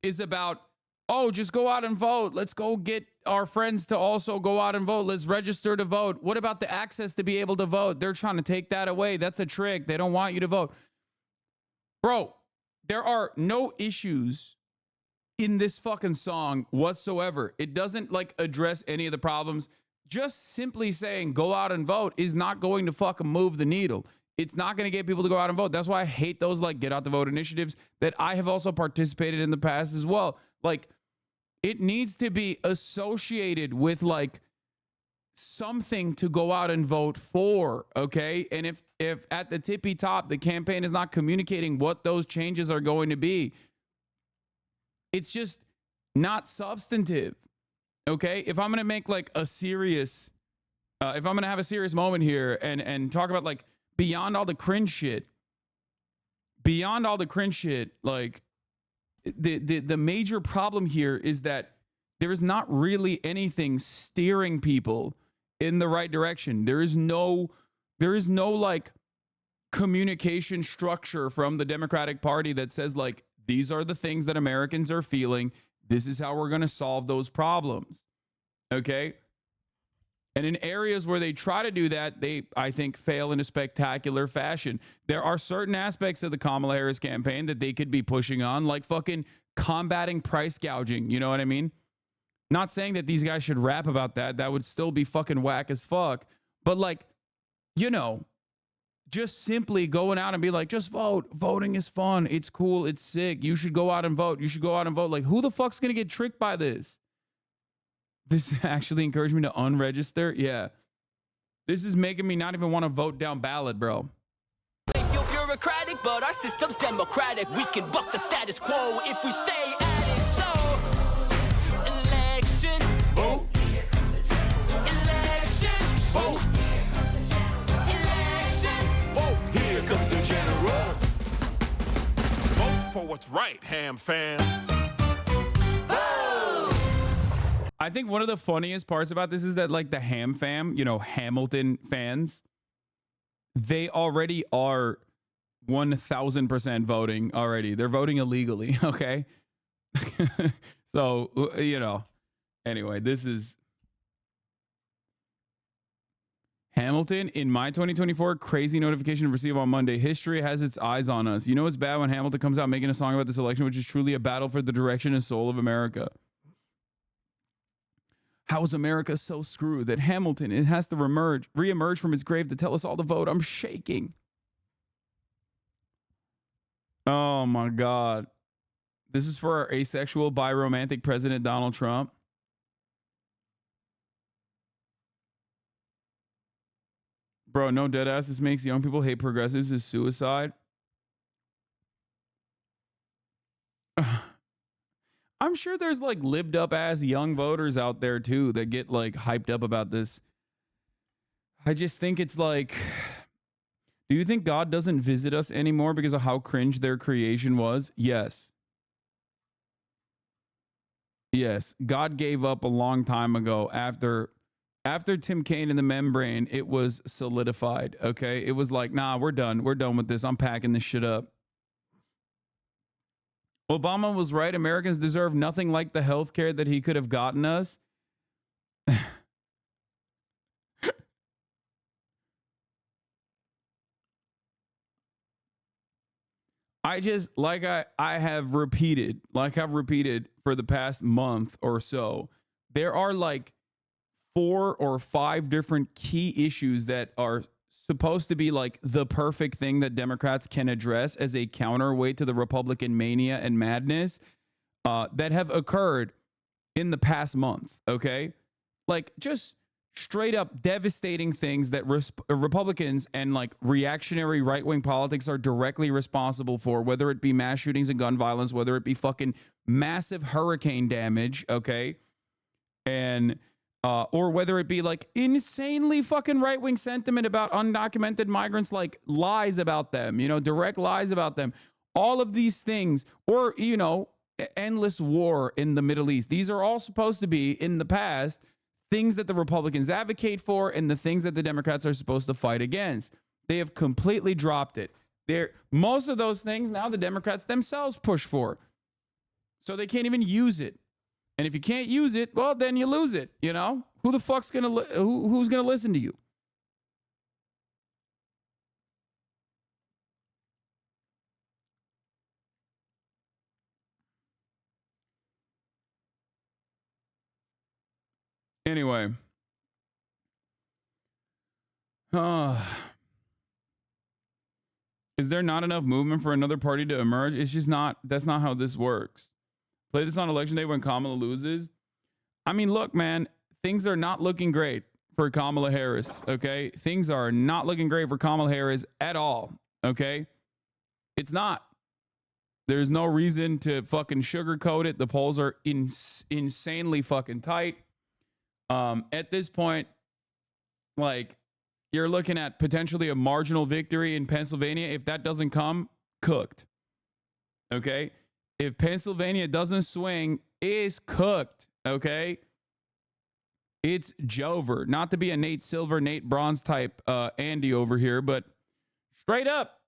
Speaker 5: is about, oh, just go out and vote. Let's go get our friends to also go out and vote. Let's register to vote. What about the access to be able to vote? They're trying to take that away. That's a trick. They don't want you to vote. Bro, there are no issues in this fucking song whatsoever. It doesn't like address any of the problems. Just simply saying go out and vote is not going to fucking move the needle. It's not going to get people to go out and vote. That's why I hate those like get out the vote initiatives that I have also participated in the past as well. Like, it needs to be associated with like something to go out and vote for, okay? And if at the tippy top the campaign is not communicating what those changes are going to be, it's just not substantive, okay? If I'm going to make like a serious if I'm going to have a serious moment here and talk about like beyond all the cringe shit, like the major problem here is that there is not really anything steering people in the right direction. There is no like communication structure from the Democratic Party that says like, these are the things that Americans are feeling. This is how we're going to solve those problems. Okay. And in areas where they try to do that, they, I think, fail in a spectacular fashion. There are certain aspects of the Kamala Harris campaign that they could be pushing on, like fucking combating price gouging. You know what I mean? Not saying that these guys should rap about that. That would still be fucking whack as fuck. But like, you know, just simply going out and be like, just vote. Voting is fun. It's cool. It's sick. You should go out and vote. You should go out and vote. Like, who the fuck's going to get tricked by this? This actually encouraged me to unregister. Yeah. This is making me not even want to vote down ballot, bro.
Speaker 14: They feel bureaucratic, but our system's democratic. We can buck the status quo if we stay at it. So, election,
Speaker 15: Vote.
Speaker 14: election,
Speaker 15: Vote.
Speaker 14: election.
Speaker 15: Vote. Here comes the general. Vote for what's right, ham fam.
Speaker 5: I think one of the funniest parts about this is that like the ham fam, you know, Hamilton fans, they already are 1000% voting already. They're voting illegally. Okay. So, you know, anyway, this is Hamilton. In my 2024 crazy notification received on Monday, history has its eyes on us. You know, it's bad when Hamilton comes out making a song about this election, which is truly a battle for the direction and soul of America. How is America so screwed that Hamilton, it has to reemerge from his grave to tell us all to vote? I'm shaking. Oh my God. This is for our asexual, biromantic President Donald Trump. Bro, no deadass. This makes young people hate progressives is suicide. I'm sure there's like libbed up ass young voters out there too that get like hyped up about this. I just think it's like, do you think God doesn't visit us anymore because of how cringe their creation was? Yes. Yes. God gave up a long time ago after Tim Kaine and the membrane. It was solidified. Okay. It was like, nah, we're done. We're done with this. I'm packing this shit up. Obama was right. Americans deserve nothing like the health care that he could have gotten us. I just like I've repeated for the past month or so, there are like 4 or 5 different key issues that are supposed to be like the perfect thing that Democrats can address as a counterweight to the Republican mania and madness that have occurred in the past month. Okay, like just straight up devastating things that Republicans and like reactionary right-wing politics are directly responsible for, whether it be mass shootings and gun violence, whether it be fucking massive hurricane damage, okay? And, or whether it be like insanely fucking right-wing sentiment about undocumented migrants, like lies about them, you know, direct lies about them, all of these things, or, you know, endless war in the Middle East. These are all supposed to be in the past things that the Republicans advocate for and the things that the Democrats are supposed to fight against. They have completely dropped it. Most of those things now the Democrats themselves push for. So they can't even use it. And if you can't use it, well, then you lose it, you know? Who the fuck's going to who's going to listen to you? Anyway, is there not enough movement for another party to emerge? It's just not. That's not how this works. Play this on election day when Kamala loses. I mean, look, man, things are not looking great for Kamala Harris. Okay, things are not looking great for Kamala Harris at all. Okay, it's not. There's no reason to fucking sugarcoat it. The polls are insanely fucking tight. At this point, like, you're looking at potentially a marginal victory in Pennsylvania. If that doesn't come, cooked. Okay? If Pennsylvania doesn't swing, it's cooked. Okay? It's Jover. Not to be a Nate Silver, Nate Bronze type Andy over here, but straight up.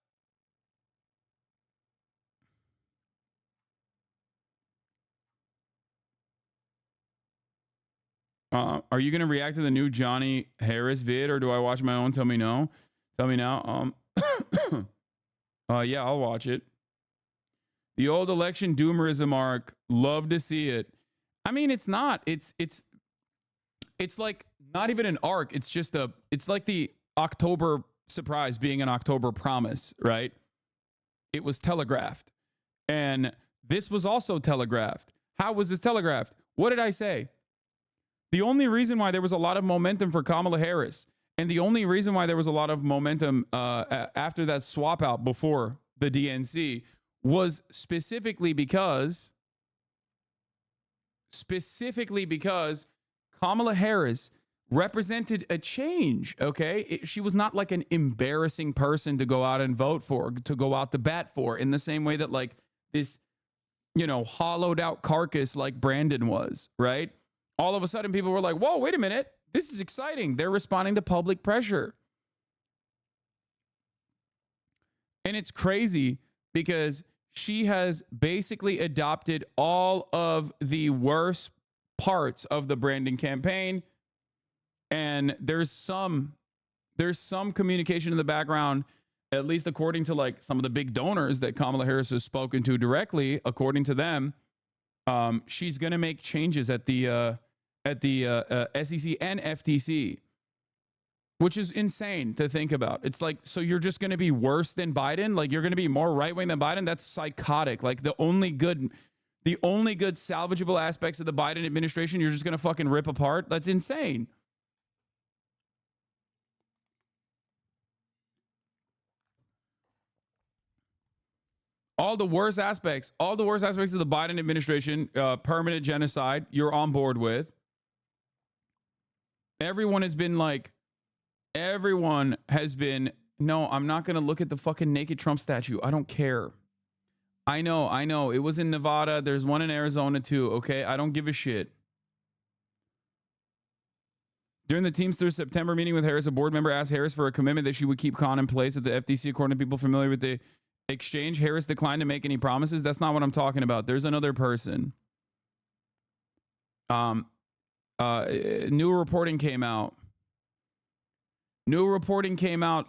Speaker 5: Are you going to react to the new Johnny Harris vid, or do I watch my own? Tell me no. Tell me now. Yeah, I'll watch it. The old election doomerism arc. Love to see it. I mean, it's not. It's like not even an arc. It's just it's like the October surprise being an October promise, right? It was telegraphed. And this was also telegraphed. How was this telegraphed? What did I say? The only reason why there was a lot of momentum for Kamala Harris, and the only reason why there was a lot of momentum after that swap out before the DNC, was specifically because Kamala Harris represented a change, okay? She was not like an embarrassing person to go out and vote for, to go out to bat for, in the same way that like this, you know, hollowed out carcass like Brandon was, right? All of a sudden, people were like, whoa, wait a minute. This is exciting. They're responding to public pressure. And it's crazy because she has basically adopted all of the worst parts of the Brandon campaign. And there's some communication in the background, at least according to like some of the big donors that Kamala Harris has spoken to directly, according to them. She's going to make changes at the SEC and FTC, which is insane to think about. It's like, so you're just going to be worse than Biden? Like, you're going to be more right-wing than Biden? That's psychotic. Like, the only good salvageable aspects of the Biden administration, you're just going to fucking rip apart? That's insane. All the worst aspects of the Biden administration, permanent genocide, you're on board with. Everyone has been, no, I'm not going to look at the fucking naked Trump statue. I don't care. I know. It was in Nevada. There's one in Arizona too, okay? I don't give a shit. During the Teamsters September meeting with Harris, a board member asked Harris for a commitment that she would keep cain in place at the FTC. According to people familiar with the exchange, Harris declined to make any promises. That's not what I'm talking about. There's another person. New reporting came out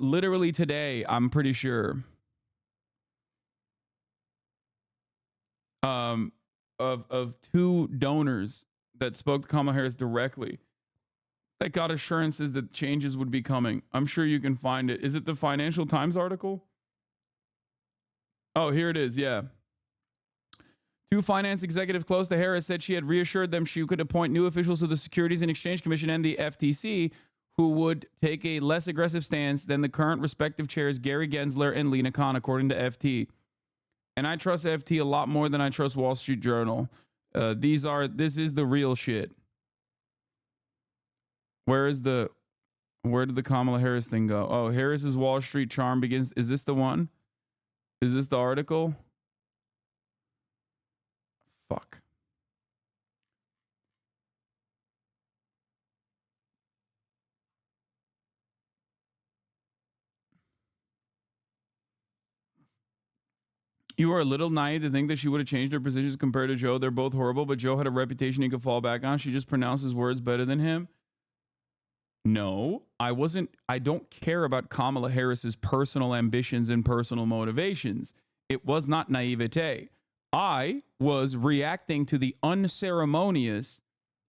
Speaker 5: literally today, I'm pretty sure. of two donors that spoke to Kamala Harris directly that got assurances that changes would be coming. I'm sure you can find it. Is it the Financial Times article? Oh, here it is. Yeah. Two finance executives close to Harris said she had reassured them she could appoint new officials to the Securities and Exchange Commission and the FTC who would take a less aggressive stance than the current respective chairs Gary Gensler and Lena Khan, according to FT. And I trust FT a lot more than I trust Wall Street Journal. This is the real shit. Where did the Kamala Harris thing go? Oh, Harris's Wall Street charm begins. Is this the one? Is this the article? Fuck. You are a little naive to think that she would have changed her positions compared to Joe. They're both horrible, but Joe had a reputation he could fall back on. She just pronounces words better than him. No, I don't care about Kamala Harris's personal ambitions and personal motivations. It was not naivete. I was reacting to the unceremonious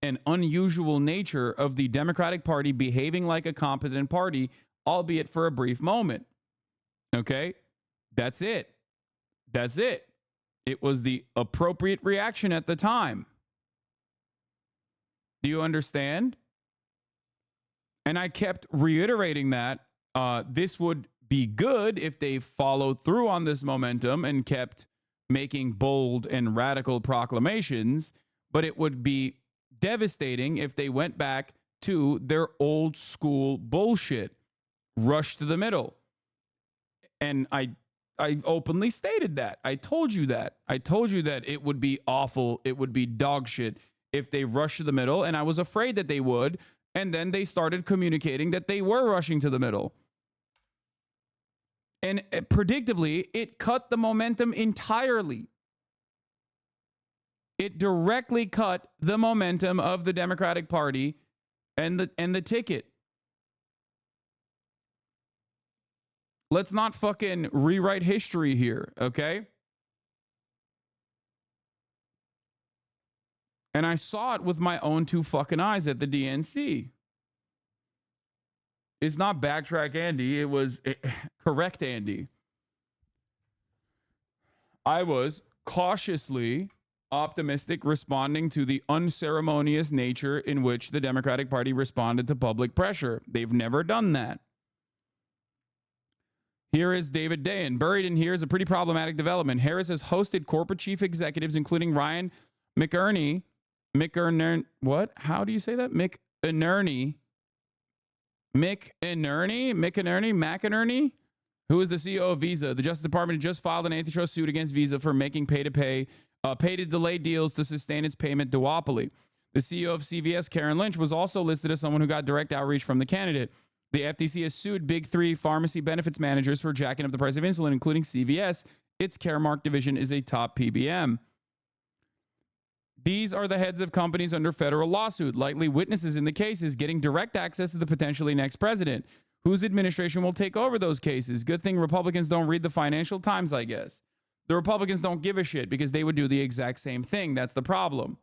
Speaker 5: and unusual nature of the Democratic Party behaving like a competent party, albeit for a brief moment. Okay? That's it. That's it. It was the appropriate reaction at the time. Do you understand? And I kept reiterating that this would be good if they followed through on this momentum and kept making bold and radical proclamations, but it would be devastating if they went back to their old school bullshit, rush to the middle. And I openly stated that. I told you that. I told you that it would be awful. It would be dog shit if they rushed to the middle, and I was afraid that they would. And then they started communicating that they were rushing to the middle. And predictably, it cut the momentum entirely. It directly cut the momentum of the Democratic Party and the ticket. Let's not fucking rewrite history here, okay? And I saw it with my own two fucking eyes at the DNC. It's not backtrack Andy. It was correct Andy. I was cautiously optimistic, responding to the unceremonious nature in which the Democratic Party responded to public pressure. They've never done that. Here is David Dayen. Buried in here is a pretty problematic development. Harris has hosted corporate chief executives, including Ryan McInerney. What? How do you say that? McInerney, who is the CEO of Visa. The Justice Department just filed an antitrust suit against Visa for making pay to delay deals to sustain its payment duopoly. The CEO of CVS, Karen Lynch, was also listed as someone who got direct outreach from the candidate. The FTC has sued big three pharmacy benefits managers for jacking up the price of insulin, including CVS. Its Caremark division is a top PBM. These are the heads of companies under federal lawsuit, likely witnesses in the cases, getting direct access to the potentially next president. Whose administration will take over those cases? Good thing Republicans don't read the Financial Times, I guess. The Republicans don't give a shit because they would do the exact same thing. That's the problem.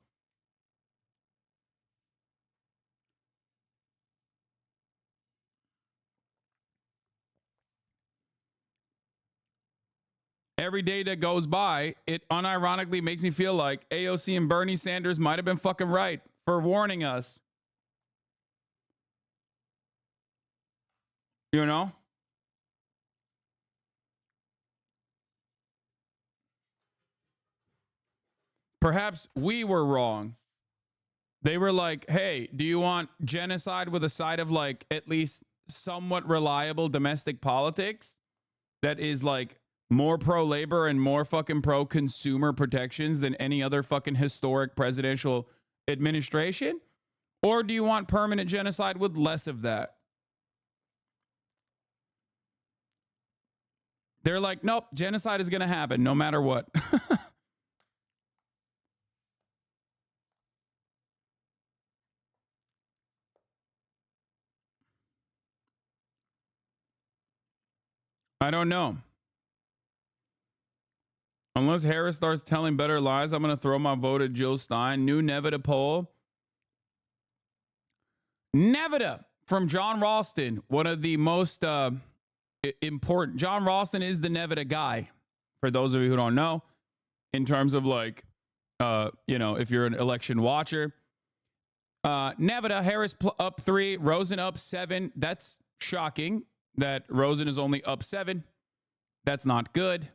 Speaker 5: Every day that goes by, it unironically makes me feel like AOC and Bernie Sanders might have been fucking right for warning us. You know? Perhaps we were wrong. They were like, hey, do you want genocide with a side of like at least somewhat reliable domestic politics that is like more pro-labor and more fucking pro-consumer protections than any other fucking historic presidential administration? Or do you want permanent genocide with less of that? They're like, nope, genocide is going to happen no matter what. I don't know. Unless Harris starts telling better lies, I'm going to throw my vote at Jill Stein. New Nevada poll. Nevada from John Ralston, one of the most important. John Ralston is the Nevada guy, for those of you who don't know, in terms of like, if you're an election watcher. Nevada, Harris up 3, Rosen up 7. That's shocking that Rosen is only up 7. That's not good.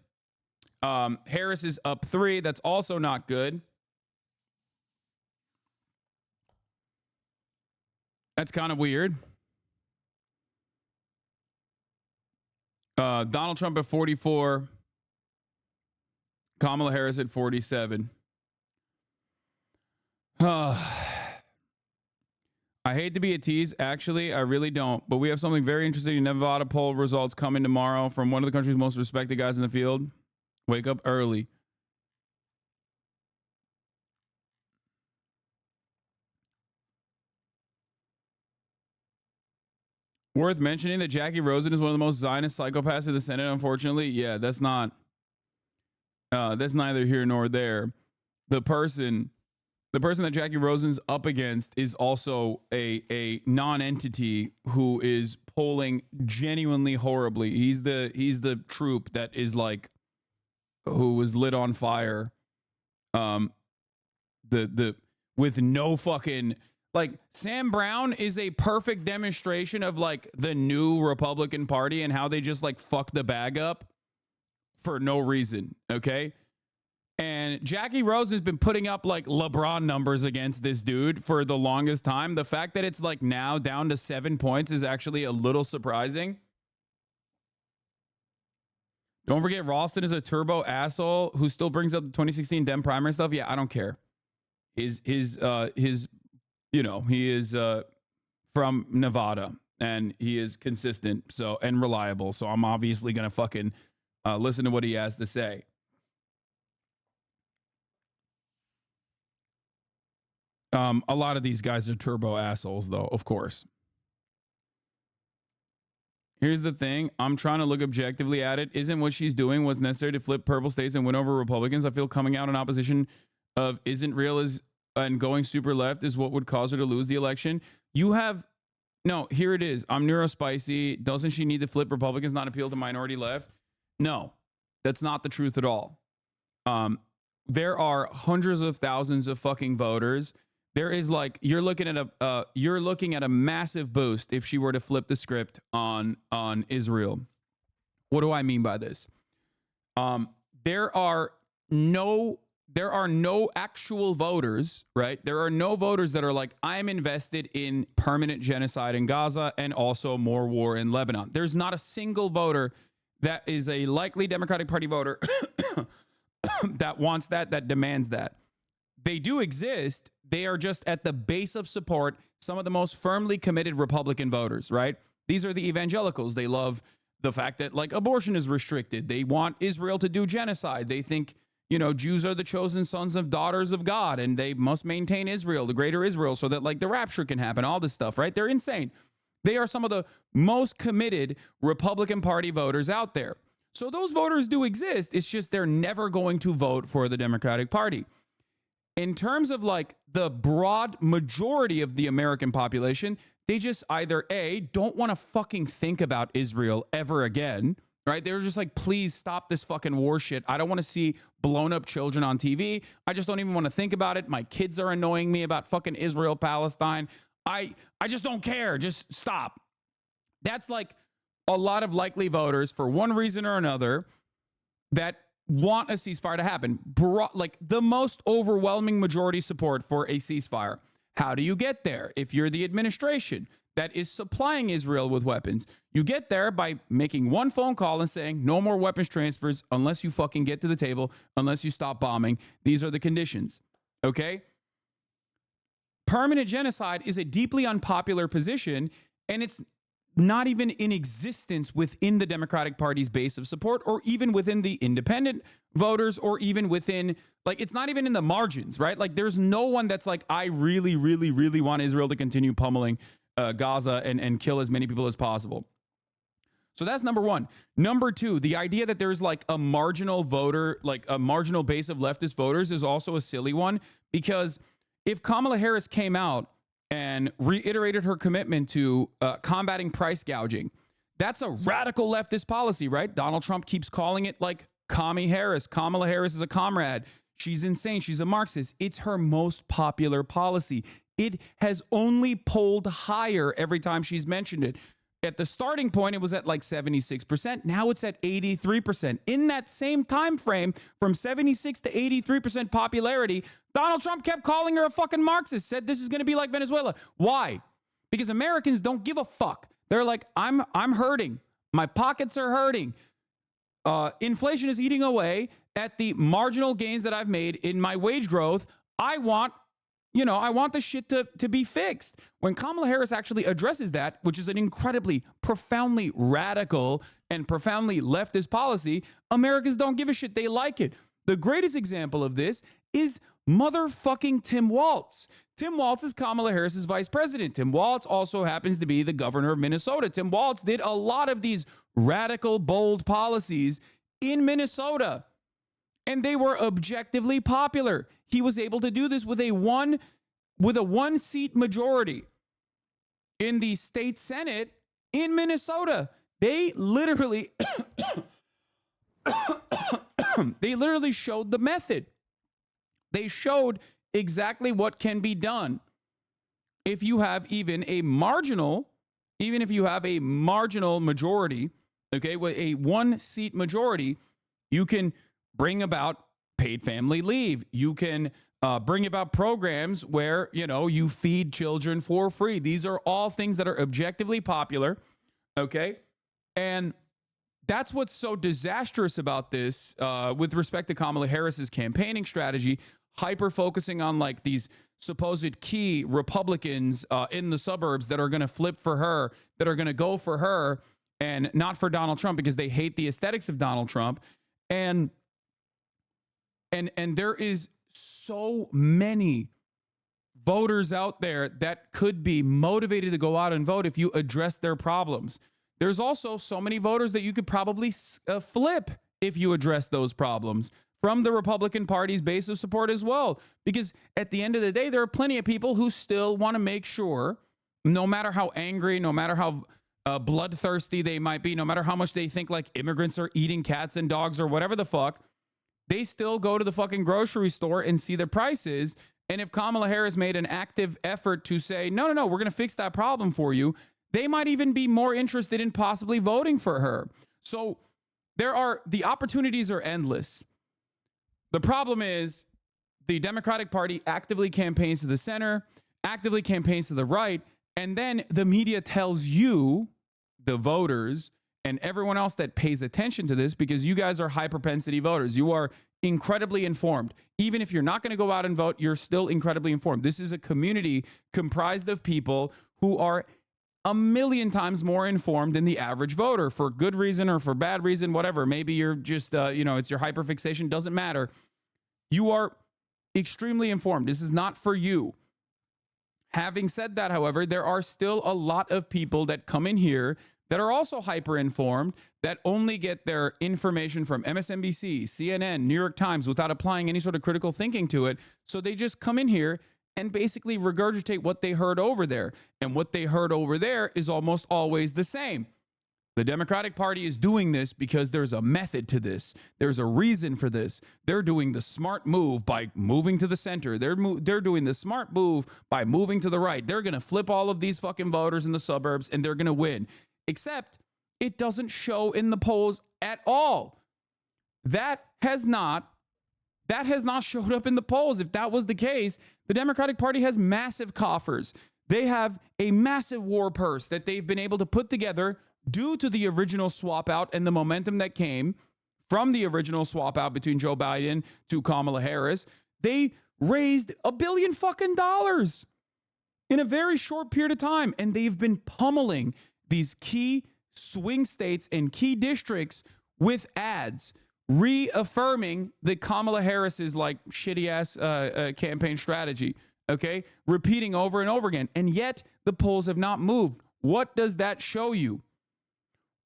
Speaker 5: Harris is up 3. That's also not good. That's kind of weird. Donald Trump at 44. Kamala Harris at 47. I hate to be a tease. Actually, I really don't. But we have something very interesting in Nevada poll results coming tomorrow from one of the country's most respected guys in the field. Wake up early. Worth mentioning that Jackie Rosen is one of the most Zionist psychopaths in the Senate, unfortunately. Yeah, that's neither here nor there. The person that Jackie Rosen's up against is also a non-entity who is polling genuinely horribly. He's the troop that is like, who was lit on fire. With no fucking, like, Sam Brown is a perfect demonstration of like the new Republican Party and how they just like fuck the bag up for no reason. Okay. And Jackie Rose has been putting up like LeBron numbers against this dude for the longest time. The fact that it's like now down to 7 points is actually a little surprising. Don't forget, Ralston is a turbo asshole who still brings up the 2016 Dem primary stuff. Yeah, I don't care. He is from Nevada and he is consistent and reliable. So I'm obviously gonna fucking listen to what he has to say. A lot of these guys are turbo assholes, though, of course. Here's the thing. I'm trying to look objectively at it. Isn't what she's doing what's necessary to flip purple states and win over Republicans? I feel coming out in opposition of isn't real and going super left is what would cause her to lose the election. Here it is. I'm neurospicy. Doesn't she need to flip Republicans, not appeal to minority left? No, that's not the truth at all. There are hundreds of thousands of fucking voters. There is like, you're looking at a massive boost if she were to flip the script on Israel. What do I mean by this? There are no actual voters, right? There are no voters that are like, I'm invested in permanent genocide in Gaza and also more war in Lebanon. There's not a single voter that is a likely Democratic Party voter that wants that demands that. They do exist. They are just at the base of support some of the most firmly committed Republican voters, right? These are the evangelicals. They love the fact that like abortion is restricted. They want Israel to do genocide. They think, Jews are the chosen sons of daughters of God and they must maintain Israel, the greater Israel, so that like the rapture can happen, all this stuff, right? They're insane. They are some of the most committed Republican Party voters out there. So those voters do exist. It's just they're never going to vote for the Democratic Party. In terms of like the broad majority of the American population, they just either A, don't want to fucking think about Israel ever again, right? They're just like, please stop this fucking war shit. I don't want to see blown up children on TV. I just don't even want to think about it. My kids are annoying me about fucking Israel, Palestine. I just don't care. Just stop. That's like a lot of likely voters for one reason or another that want a ceasefire to happen. Like the most overwhelming majority support for a ceasefire. How do you get there? If you're the administration that is supplying Israel with weapons, you get there by making one phone call and saying no more weapons transfers unless you fucking get to the table, unless you stop bombing. These are the conditions. Okay? Permanent genocide is a deeply unpopular position, and it's not even in existence within the Democratic Party's base of support, or even within the independent voters, or even within, like, it's not even in the margins, right? Like, there's no one that's like, I really, really, really want Israel to continue pummeling Gaza and kill as many people as possible. So that's number one. Number two, the idea that there's like a marginal voter, like a marginal base of leftist voters is also a silly one, because if Kamala Harris came out and reiterated her commitment to combating price gouging, that's a radical leftist policy, right? Donald Trump keeps calling it like Commie Harris. Kamala Harris is a comrade. She's insane. She's a Marxist. It's her most popular policy. It has only polled higher every time she's mentioned it. At the starting point, it was at like 76%. Now it's at 83%. In that same time frame, from 76 to 83% popularity, Donald Trump kept calling her a fucking Marxist, said this is going to be like Venezuela. Why? Because Americans don't give a fuck. They're like, I'm hurting. My pockets are hurting. Inflation is eating away at the marginal gains that I've made in my wage growth. I want the shit to be fixed. When Kamala Harris actually addresses that, which is an incredibly, profoundly radical and profoundly leftist policy, Americans don't give a shit. They like it. The greatest example of this is motherfucking Tim Walz. Tim Walz is Kamala Harris's vice president. Tim Walz also happens to be the governor of Minnesota. Tim Walz did a lot of these radical, bold policies in Minnesota, and they were objectively popular. He was able to do this with a one-seat majority in the state Senate in Minnesota. They literally showed the method. They showed exactly what can be done if you have even if you have a marginal majority, okay, with a one-seat majority, you can bring about paid family leave. You can bring about programs where, you feed children for free. These are all things that are objectively popular, okay? And that's what's so disastrous about this with respect to Kamala Harris's campaigning strategy, hyper-focusing on like these supposed key Republicans in the suburbs that are going to flip for her, that are going to go for her and not for Donald Trump because they hate the aesthetics of Donald Trump. And there is so many voters out there that could be motivated to go out and vote if you address their problems. There's also so many voters that you could probably flip if you address those problems from the Republican Party's base of support as well. Because at the end of the day, there are plenty of people who still want to make sure, no matter how angry, no matter how bloodthirsty they might be, no matter how much they think like immigrants are eating cats and dogs or whatever the fuck, they still go to the fucking grocery store and see the prices. And if Kamala Harris made an active effort to say, no, we're going to fix that problem for you, they might even be more interested in possibly voting for her. So the opportunities are endless. The problem is the Democratic Party actively campaigns to the center, actively campaigns to the right, and then the media tells you, the voters, and everyone else that pays attention to this, because you guys are high propensity voters. You are incredibly informed. Even if you're not going to go out and vote, you're still incredibly informed. This is a community comprised of people who are a million times more informed than the average voter, for good reason or for bad reason, whatever. Maybe you're just, it's your hyperfixation, doesn't matter. You are extremely informed. This is not for you. Having said that, however, there are still a lot of people that come in here that are also hyper-informed, that only get their information from MSNBC, CNN, New York Times without applying any sort of critical thinking to it. So they just come in here and basically regurgitate what they heard over there. And what they heard over there is almost always the same. The Democratic Party is doing this because there's a method to this. There's a reason for this. They're doing the smart move by moving to the center. They're doing the smart move by moving to the right. They're going to flip all of these fucking voters in the suburbs and they're going to win. Except it doesn't show in the polls at all. That has not showed up in the polls. If that was the case, the Democratic Party has massive coffers. They have a massive war purse that they've been able to put together due to the original swap out and the momentum that came from the original swap out between Joe Biden to Kamala Harris. They raised $1 billion fucking dollars in a very short period of time, and they've been pummeling these key swing states and key districts with ads, reaffirming the Kamala Harris's like shitty ass campaign strategy. Okay, repeating over and over again, and yet the polls have not moved. What does that show you?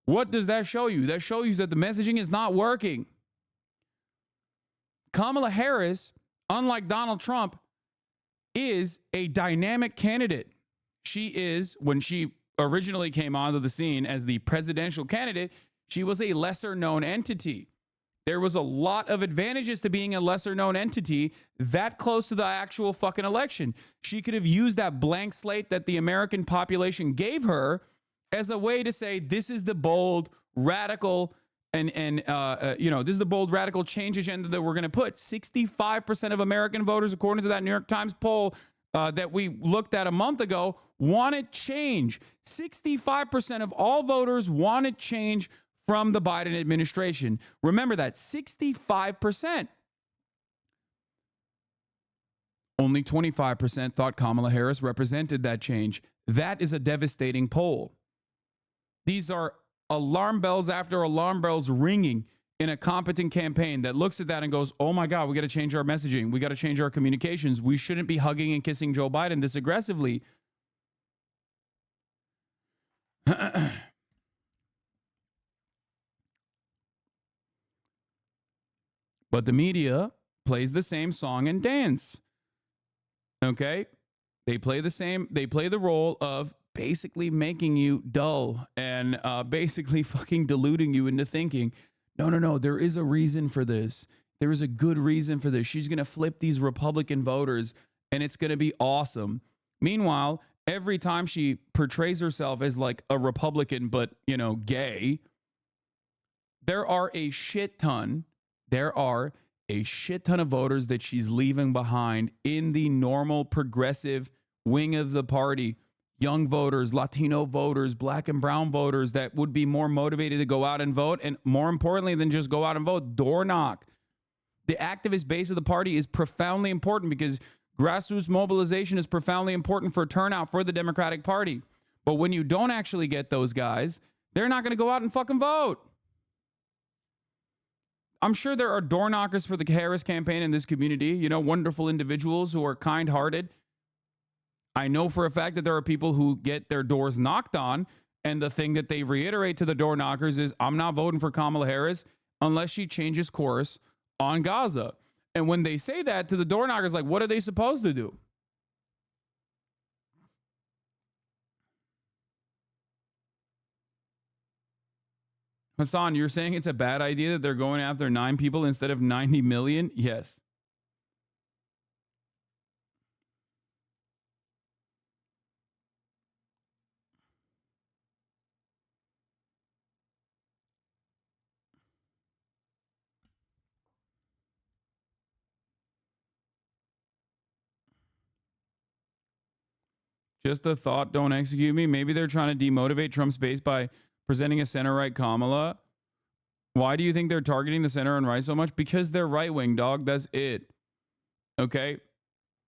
Speaker 5: What does that show you? That shows you that the messaging is not working. Kamala Harris, unlike Donald Trump, is a dynamic candidate. She is, when she originally came onto the scene as the presidential candidate, she was a lesser known entity. There was a lot of advantages to being a lesser known entity that close to the actual fucking election. She could have used that blank slate that the American population gave her as a way to say, this is the bold, radical, this is the bold, radical change agenda that we're going to put. 65% of American voters, according to that New York Times poll that we looked at a month ago, wanted change. 65% of all voters wanted change from the Biden administration. Remember that, 65%. Only 25% thought Kamala Harris represented that change. That is a devastating poll. These are alarm bells after alarm bells ringing in a competent campaign that looks at that and goes, oh my God, we got to change our messaging. We got to change our communications. We shouldn't be hugging and kissing Joe Biden this aggressively. But the media plays the same song and dance. Okay? They play the role of basically making you dull and basically fucking deluding you into thinking, no, there is a reason for this. There is a good reason for this. She's going to flip these Republican voters and it's going to be awesome. Meanwhile, every time she portrays herself as like a Republican, but, gay, there are a shit ton of voters that she's leaving behind in the normal progressive wing of the party. Young voters, Latino voters, black and brown voters that would be more motivated to go out and vote. And more importantly than just go out and vote, door knock. The activist base of the party is profoundly important because grassroots mobilization is profoundly important for turnout for the Democratic Party. But when you don't actually get those guys, they're not going to go out and fucking vote. I'm sure there are door knockers for the Harris campaign in this community, wonderful individuals who are kind-hearted. I know for a fact that there are people who get their doors knocked on, and the thing that they reiterate to the door knockers is, I'm not voting for Kamala Harris unless she changes course on Gaza. And when they say that to the door knockers, like, what are they supposed to do? Hasan, you're saying it's a bad idea that they're going after 9 people instead of 90 million? Yes. Just a thought, don't execute me. Maybe they're trying to demotivate Trump's base by presenting a center-right Kamala. Why do you think they're targeting the center and right so much? Because they're right-wing, dog. That's it. Okay?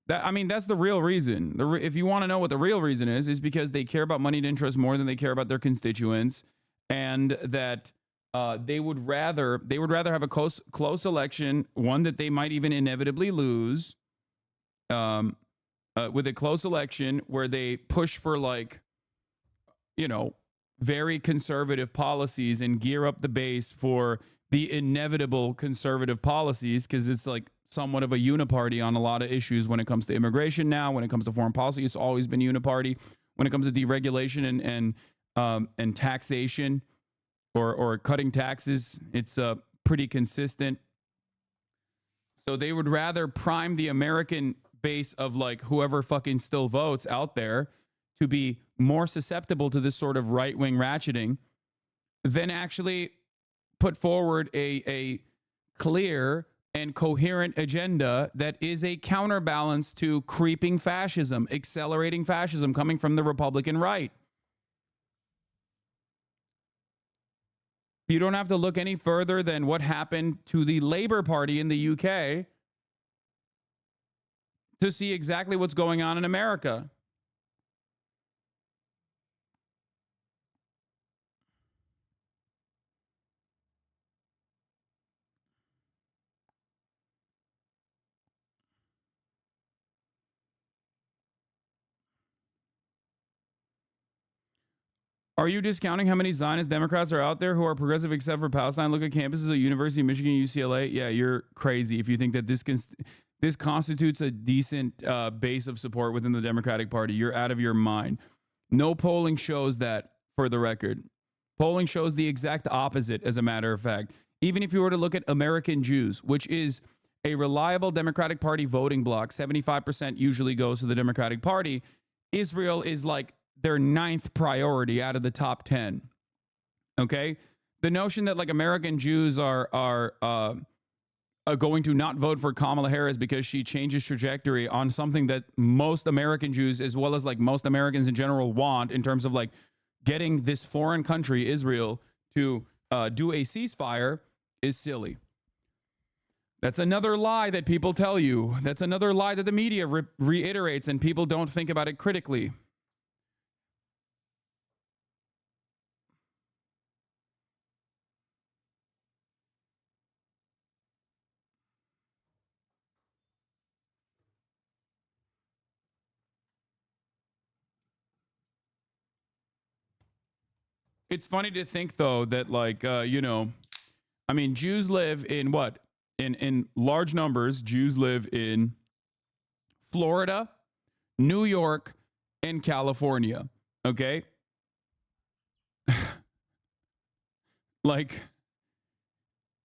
Speaker 5: That's the real reason. If you want to know what the real reason is because they care about moneyed interests more than they care about their constituents, and that they would rather have a close election, one that they might even inevitably lose, with a close election where they push for very conservative policies and gear up the base for the inevitable conservative policies, because it's like somewhat of a uniparty on a lot of issues when it comes to immigration now, when it comes to foreign policy, it's always been uniparty. When it comes to deregulation and taxation or cutting taxes, it's pretty consistent. So they would rather prime the American base of whoever fucking still votes out there to be more susceptible to this sort of right-wing ratcheting than actually put forward a clear and coherent agenda that is a counterbalance to creeping fascism, accelerating fascism coming from the Republican right. You don't have to look any further than what happened to the Labour Party in the UK to see exactly what's going on in America. Are you discounting how many Zionist Democrats are out there who are progressive except for Palestine? Look at campuses at University of Michigan, UCLA. Yeah, you're crazy if you think that this constitutes a decent base of support within the Democratic Party. You're out of your mind. No polling shows that, for the record. Polling shows the exact opposite, as a matter of fact. Even if you were to look at American Jews, which is a reliable Democratic Party voting bloc, 75% usually goes to the Democratic Party. Israel is like their 9th priority out of the top 10. Okay? The notion that like American Jews are going to not vote for Kamala Harris because she changes trajectory on something that most American Jews, as well as like most Americans in general, want in terms of like getting this foreign country, Israel, to do a ceasefire is silly. That's another lie that people tell you. That's another lie that the media reiterates and people don't think about it critically. It's funny to think, though, that like, I mean, Jews live in what? In large numbers, Jews live in Florida, New York, and California. Okay? Like,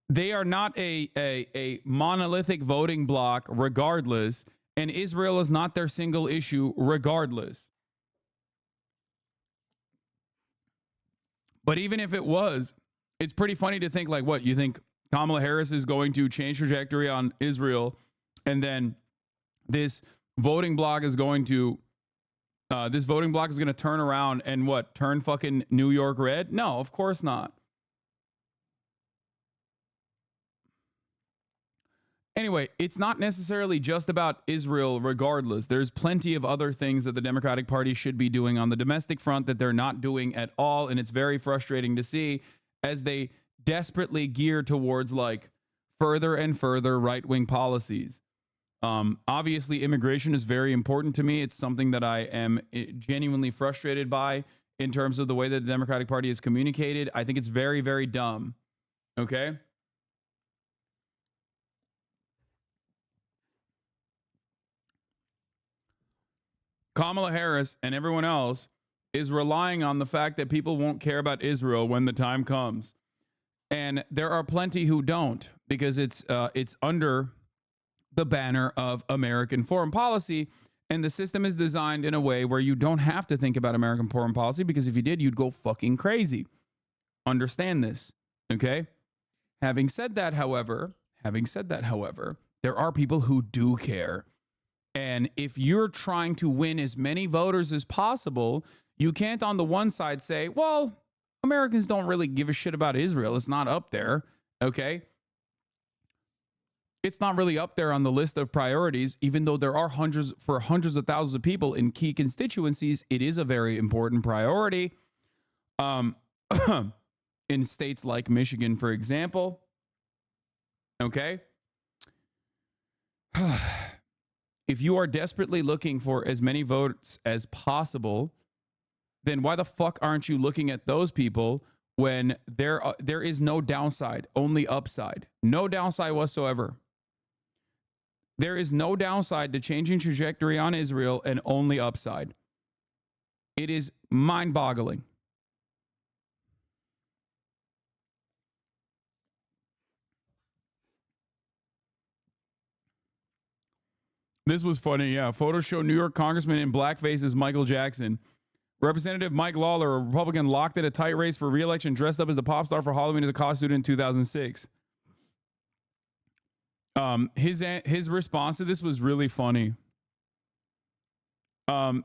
Speaker 5: they are not a monolithic voting bloc regardless, and Israel is not their single issue regardless. But even if it was, it's pretty funny to think like, what, you think Kamala Harris is going to change trajectory on Israel, and then this voting bloc is going to turn around and what, turn fucking New York red? No, of course not. Anyway, it's not necessarily just about Israel regardless. There's plenty of other things that the Democratic Party should be doing on the domestic front that they're not doing at all. And it's very frustrating to see as they desperately gear towards like further and further right-wing policies. Obviously, immigration is very important to me. It's something that I am genuinely frustrated by in terms of the way that the Democratic Party is communicated. I think it's very, very dumb. Okay? Kamala Harris and everyone else is relying on the fact that people won't care about Israel when the time comes. And there are plenty who don't, because it's under the banner of American foreign policy. And the system is designed in a way where you don't have to think about American foreign policy, because if you did, you'd go fucking crazy. Understand this, okay? Having said that, however, there are people who do care. And if you're trying to win as many voters as possible, you can't on the one side say, well, Americans don't really give a shit about Israel. It's not up there, okay? It's not really up there on the list of priorities, even though there are hundreds of thousands of people in key constituencies. It is a very important priority. In states like Michigan, for example, okay? If you are desperately looking for as many votes as possible, then why the fuck aren't you looking at those people when there is no downside, only upside? No downside whatsoever. There is no downside to changing trajectory on Israel and only upside. It is mind-boggling. This was funny, yeah. Photos show New York Congressman in blackface as Michael Jackson. Representative Mike Lawler, a Republican locked in a tight race for re-election, dressed up as the pop star for Halloween as a college student in 2006. His response to this was really funny.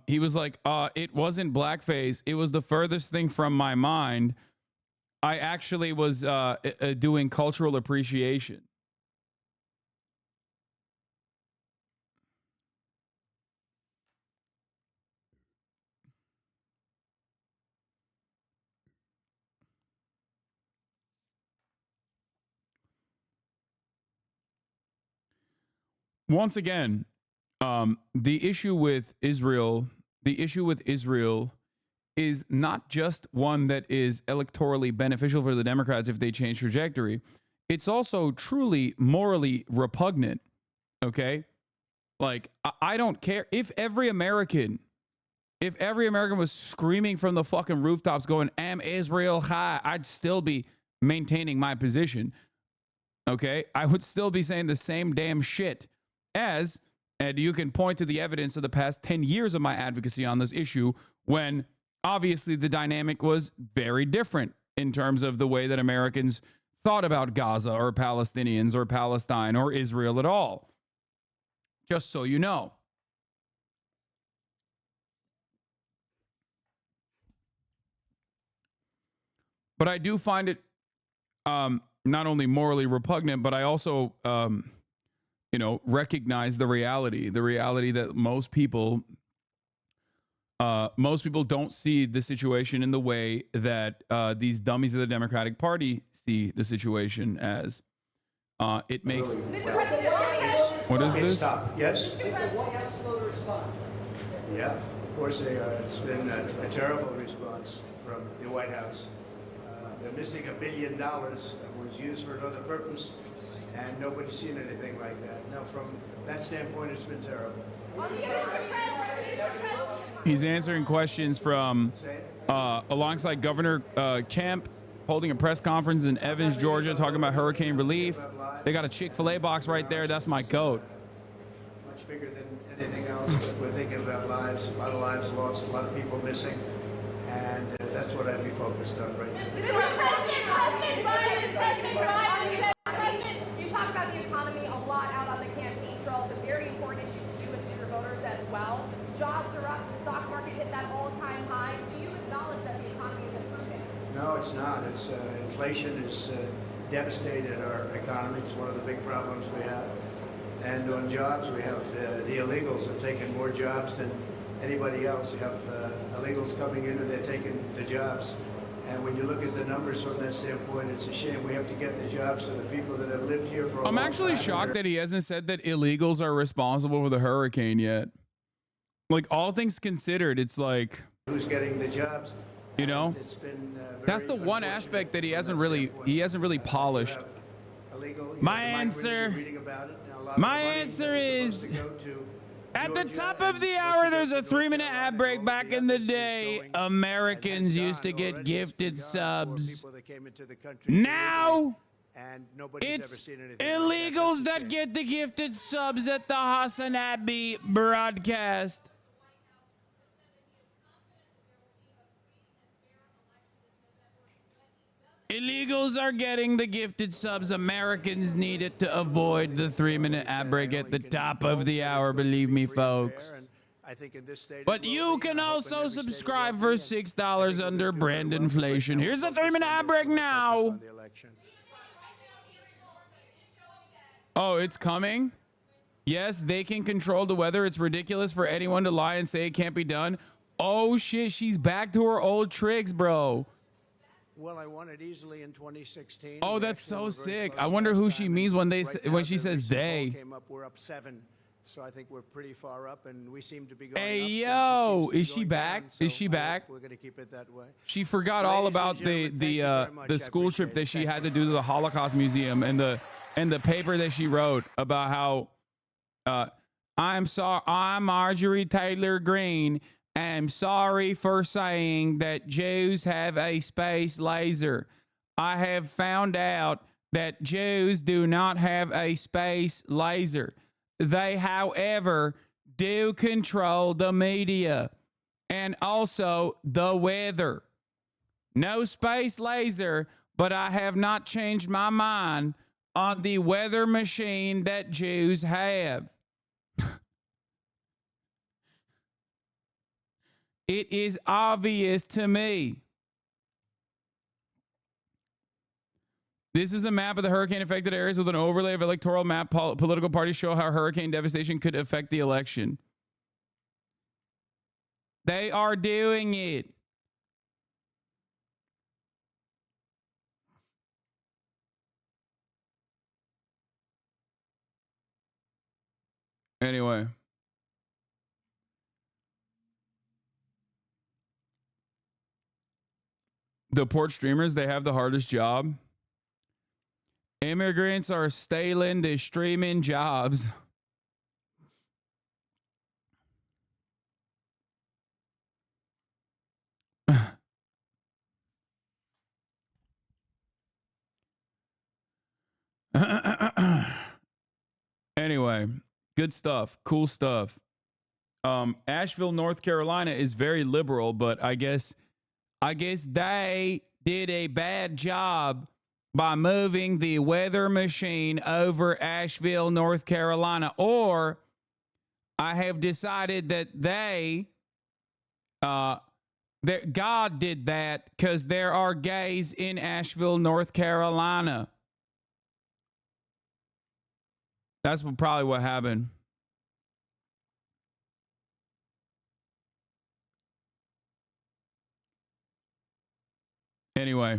Speaker 5: He was like, it wasn't blackface. It was the furthest thing from my mind. I actually was doing cultural appreciation. Once again, the issue with Israel is not just one that is electorally beneficial for the Democrats if they change trajectory. It's also truly morally repugnant. Okay? Like, I don't care if every American was screaming from the fucking rooftops going, "Am Israel high," I'd still be maintaining my position. Okay? I would still be saying the same damn shit as, and you can point to the evidence of the past 10 years of my advocacy on this issue when obviously the dynamic was very different in terms of the way that Americans thought about Gaza or Palestinians or Palestine or Israel at all. Just so you know. But I do find it not only morally repugnant, but I also, recognize the reality that most people don't see the situation in the way that these dummies of the Democratic Party see the situation as. It makes. What is this?
Speaker 17: Yes. Yeah, of course they are. It's been a terrible response from the White House. They're missing $1 billion that was used for another purpose, and nobody's seen anything like that. Now, from that standpoint, it's been terrible.
Speaker 5: He's answering questions from alongside Governor Kemp holding a press conference in Evans, Georgia, talking about hurricane relief. They got a Chick-fil-A box right there. That's my goat.
Speaker 17: Much bigger than anything else, but we're thinking about lives, a lot of lives lost, a lot of people missing, and that's what I'd be focused on right now.
Speaker 18: President, you talk about the economy a lot out on the campaign trail. It's a very important issue to you and to your voters as well. Jobs are up, the stock market hit that all-time high. Do you acknowledge that the economy is improving?
Speaker 17: No, it's not. It's inflation has devastated our economy. It's one of the big problems we have. And on jobs, we have the illegals have taken more jobs than anybody else. You have illegals coming in and they're taking the jobs. And when you look at the numbers from that standpoint, it's a shame. We have to get the jobs to the people that have lived here for a long time.
Speaker 5: I'm actually shocked that he hasn't said that illegals are responsible for the hurricane yet. Like, all things considered, it's like,
Speaker 17: who's getting the jobs?
Speaker 5: You know,
Speaker 17: it's been
Speaker 5: that's the one aspect that he hasn't really polished. My answer is, at the top of the hour, there's a 3-minute ad break. Back in the day, Americans used to get gifted subs. Now, it's illegals that get the gifted subs at the HasanAbi broadcast. Illegals are getting the gifted subs. Americans need it to avoid the 3-minute ad break at the top of the hour. Believe me, folks. But you can also subscribe for $6 under brand inflation. Here's the 3-minute ad break now. Oh, it's coming? Yes, they can control the weather. It's ridiculous for anyone to lie and say it can't be done. Oh, shit. She's back to her old tricks, bro.
Speaker 17: Well, I won it easily in 2016.
Speaker 5: Oh, that's so sick. I wonder who she means when she says they.
Speaker 17: Came up, we're up 7, so I think we're pretty far up, and we seem to be going
Speaker 5: Hey,
Speaker 17: up.
Speaker 5: Yo, is she back? Is she back?
Speaker 17: We're going to keep it that way.
Speaker 5: She forgot all about the school trip that she had to do to the Holocaust Museum and the paper that she wrote about how I'm Marjorie Taylor Greene. I'm sorry for saying that Jews have a space laser. I have found out that Jews do not have a space laser. They, however, do control the media and also the weather. No space laser, but I have not changed my mind on the weather machine that Jews have. It is obvious to me. This is a map of the hurricane-affected areas with an overlay of electoral map. Political parties show how hurricane devastation could affect the election. They are doing it. Anyway. the port streamers, they have the hardest job. Immigrants are stealing the streaming jobs. Anyway, good stuff. Cool stuff. Asheville, North Carolina is very liberal, but I guess they did a bad job by moving the weather machine over Asheville, North Carolina. Or I have decided that that God did that because there are gays in Asheville, North Carolina. That's probably what happened. Anyway.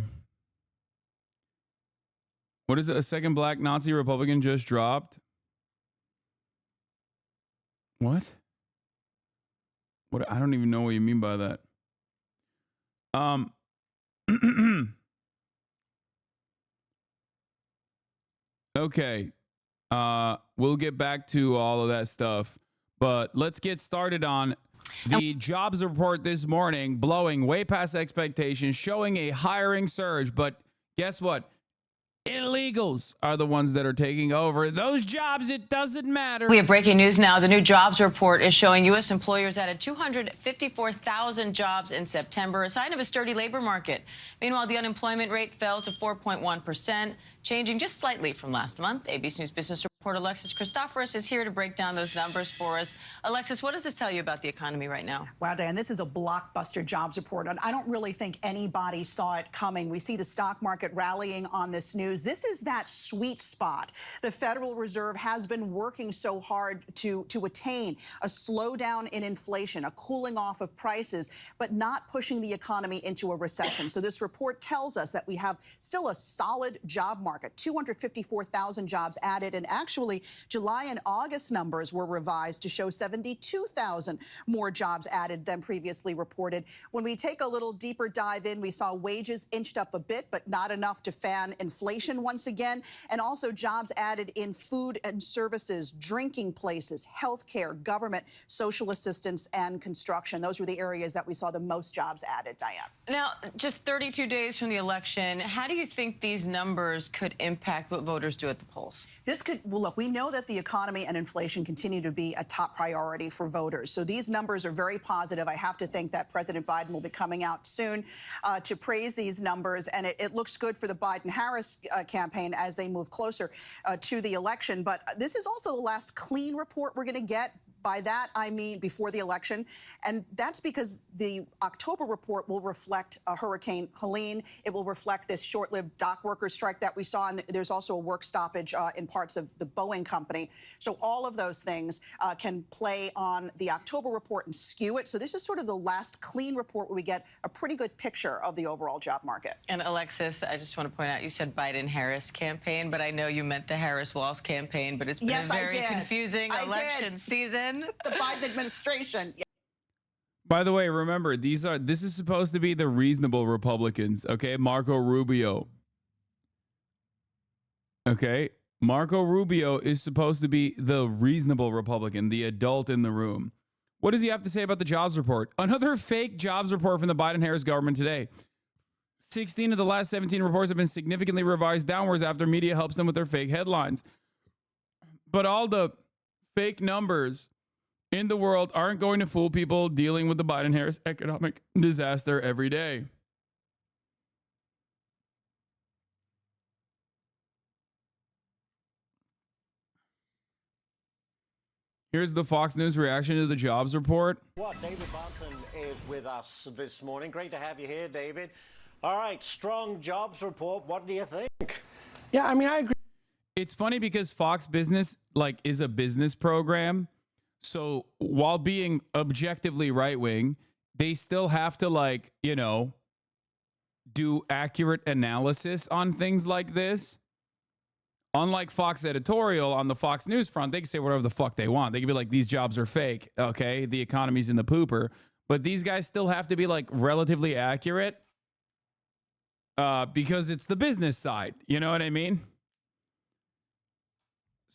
Speaker 5: What is it? A second black Nazi Republican just dropped? What? What? I don't even know what you mean by that. Okay. We'll get back to all of that stuff, but let's get started on the jobs report this morning, blowing way past expectations, showing a hiring surge. But guess what? Illegals are the ones that are taking over those jobs. It doesn't matter.
Speaker 19: We have breaking news now. The new jobs report is showing U.S. employers added 254,000 jobs in September, a sign of a sturdy labor market. Meanwhile, the unemployment rate fell to 4.1%, changing just slightly from last month. ABC News business reporter Alexis Christoforous is here to break down those numbers for us. Alexis, what does this tell you about the economy right now?
Speaker 20: Wow, Diane, this is a blockbuster jobs report, and I don't really think anybody saw it coming. We see the stock market rallying on this news. This is that sweet spot the Federal Reserve has been working so hard to attain, a slowdown in inflation, a cooling off of prices, but not pushing the economy into a recession. So this report tells us that we have still a solid job market, 254,000 jobs added, and actually July and August numbers were revised to show 72,000 more jobs added than previously reported. When we take a little deeper dive in, we saw wages inched up a bit, but not enough to fan inflation once again, and also jobs added in food and services, drinking places, healthcare, government, social assistance, and construction. Those were the areas that we saw the most jobs added, Diane.
Speaker 19: Now, just 32 days from the election, how do you think these numbers could impact what voters do at the polls?
Speaker 20: This could, well, look, we know that the economy and inflation continue to be a top priority for voters. So these numbers are very positive. I have to think that President Biden will be coming out soon to praise these numbers. And it looks good for the Biden-Harris campaign as they move closer to the election. But this is also the last clean report we're going to get. By that, I mean before the election. And that's because the October report will reflect Hurricane Helene. It will reflect this short-lived dock worker strike that we saw. And there's also a work stoppage in parts of the Boeing company. So all of those things can play on the October report and skew it. So this is sort of the last clean report where we get a pretty good picture of the overall job market.
Speaker 19: And Alexis, I just want to point out, you said Biden-Harris campaign, but I know you meant the Harris-Walz campaign, but it's been a very confusing election season.
Speaker 20: The Biden administration.
Speaker 5: By the way, remember, this is supposed to be the reasonable Republicans, okay? Marco Rubio. Okay? Marco Rubio is supposed to be the reasonable Republican, the adult in the room. What does he have to say about the jobs report? Another fake jobs report from the Biden-Harris government today. 16 of the last 17 reports have been significantly revised downwards after media helps them with their fake headlines. But all the fake numbers in the world aren't going to fool people dealing with the Biden-Harris economic disaster every day. Here's the Fox News reaction to the jobs report.
Speaker 21: What, David Barton is with us this morning. Great to have you here, David. All right, strong jobs report. What do you think?
Speaker 5: Yeah, I mean, I agree. It's funny because Fox Business is a business program. So while being objectively right-wing, they still have to do accurate analysis on things like this. Unlike Fox Editorial on the Fox News front, they can say whatever the fuck they want. They can be like, these jobs are fake. Okay, the economy's in the pooper. But these guys still have to be relatively accurate. because it's the business side. You know what I mean?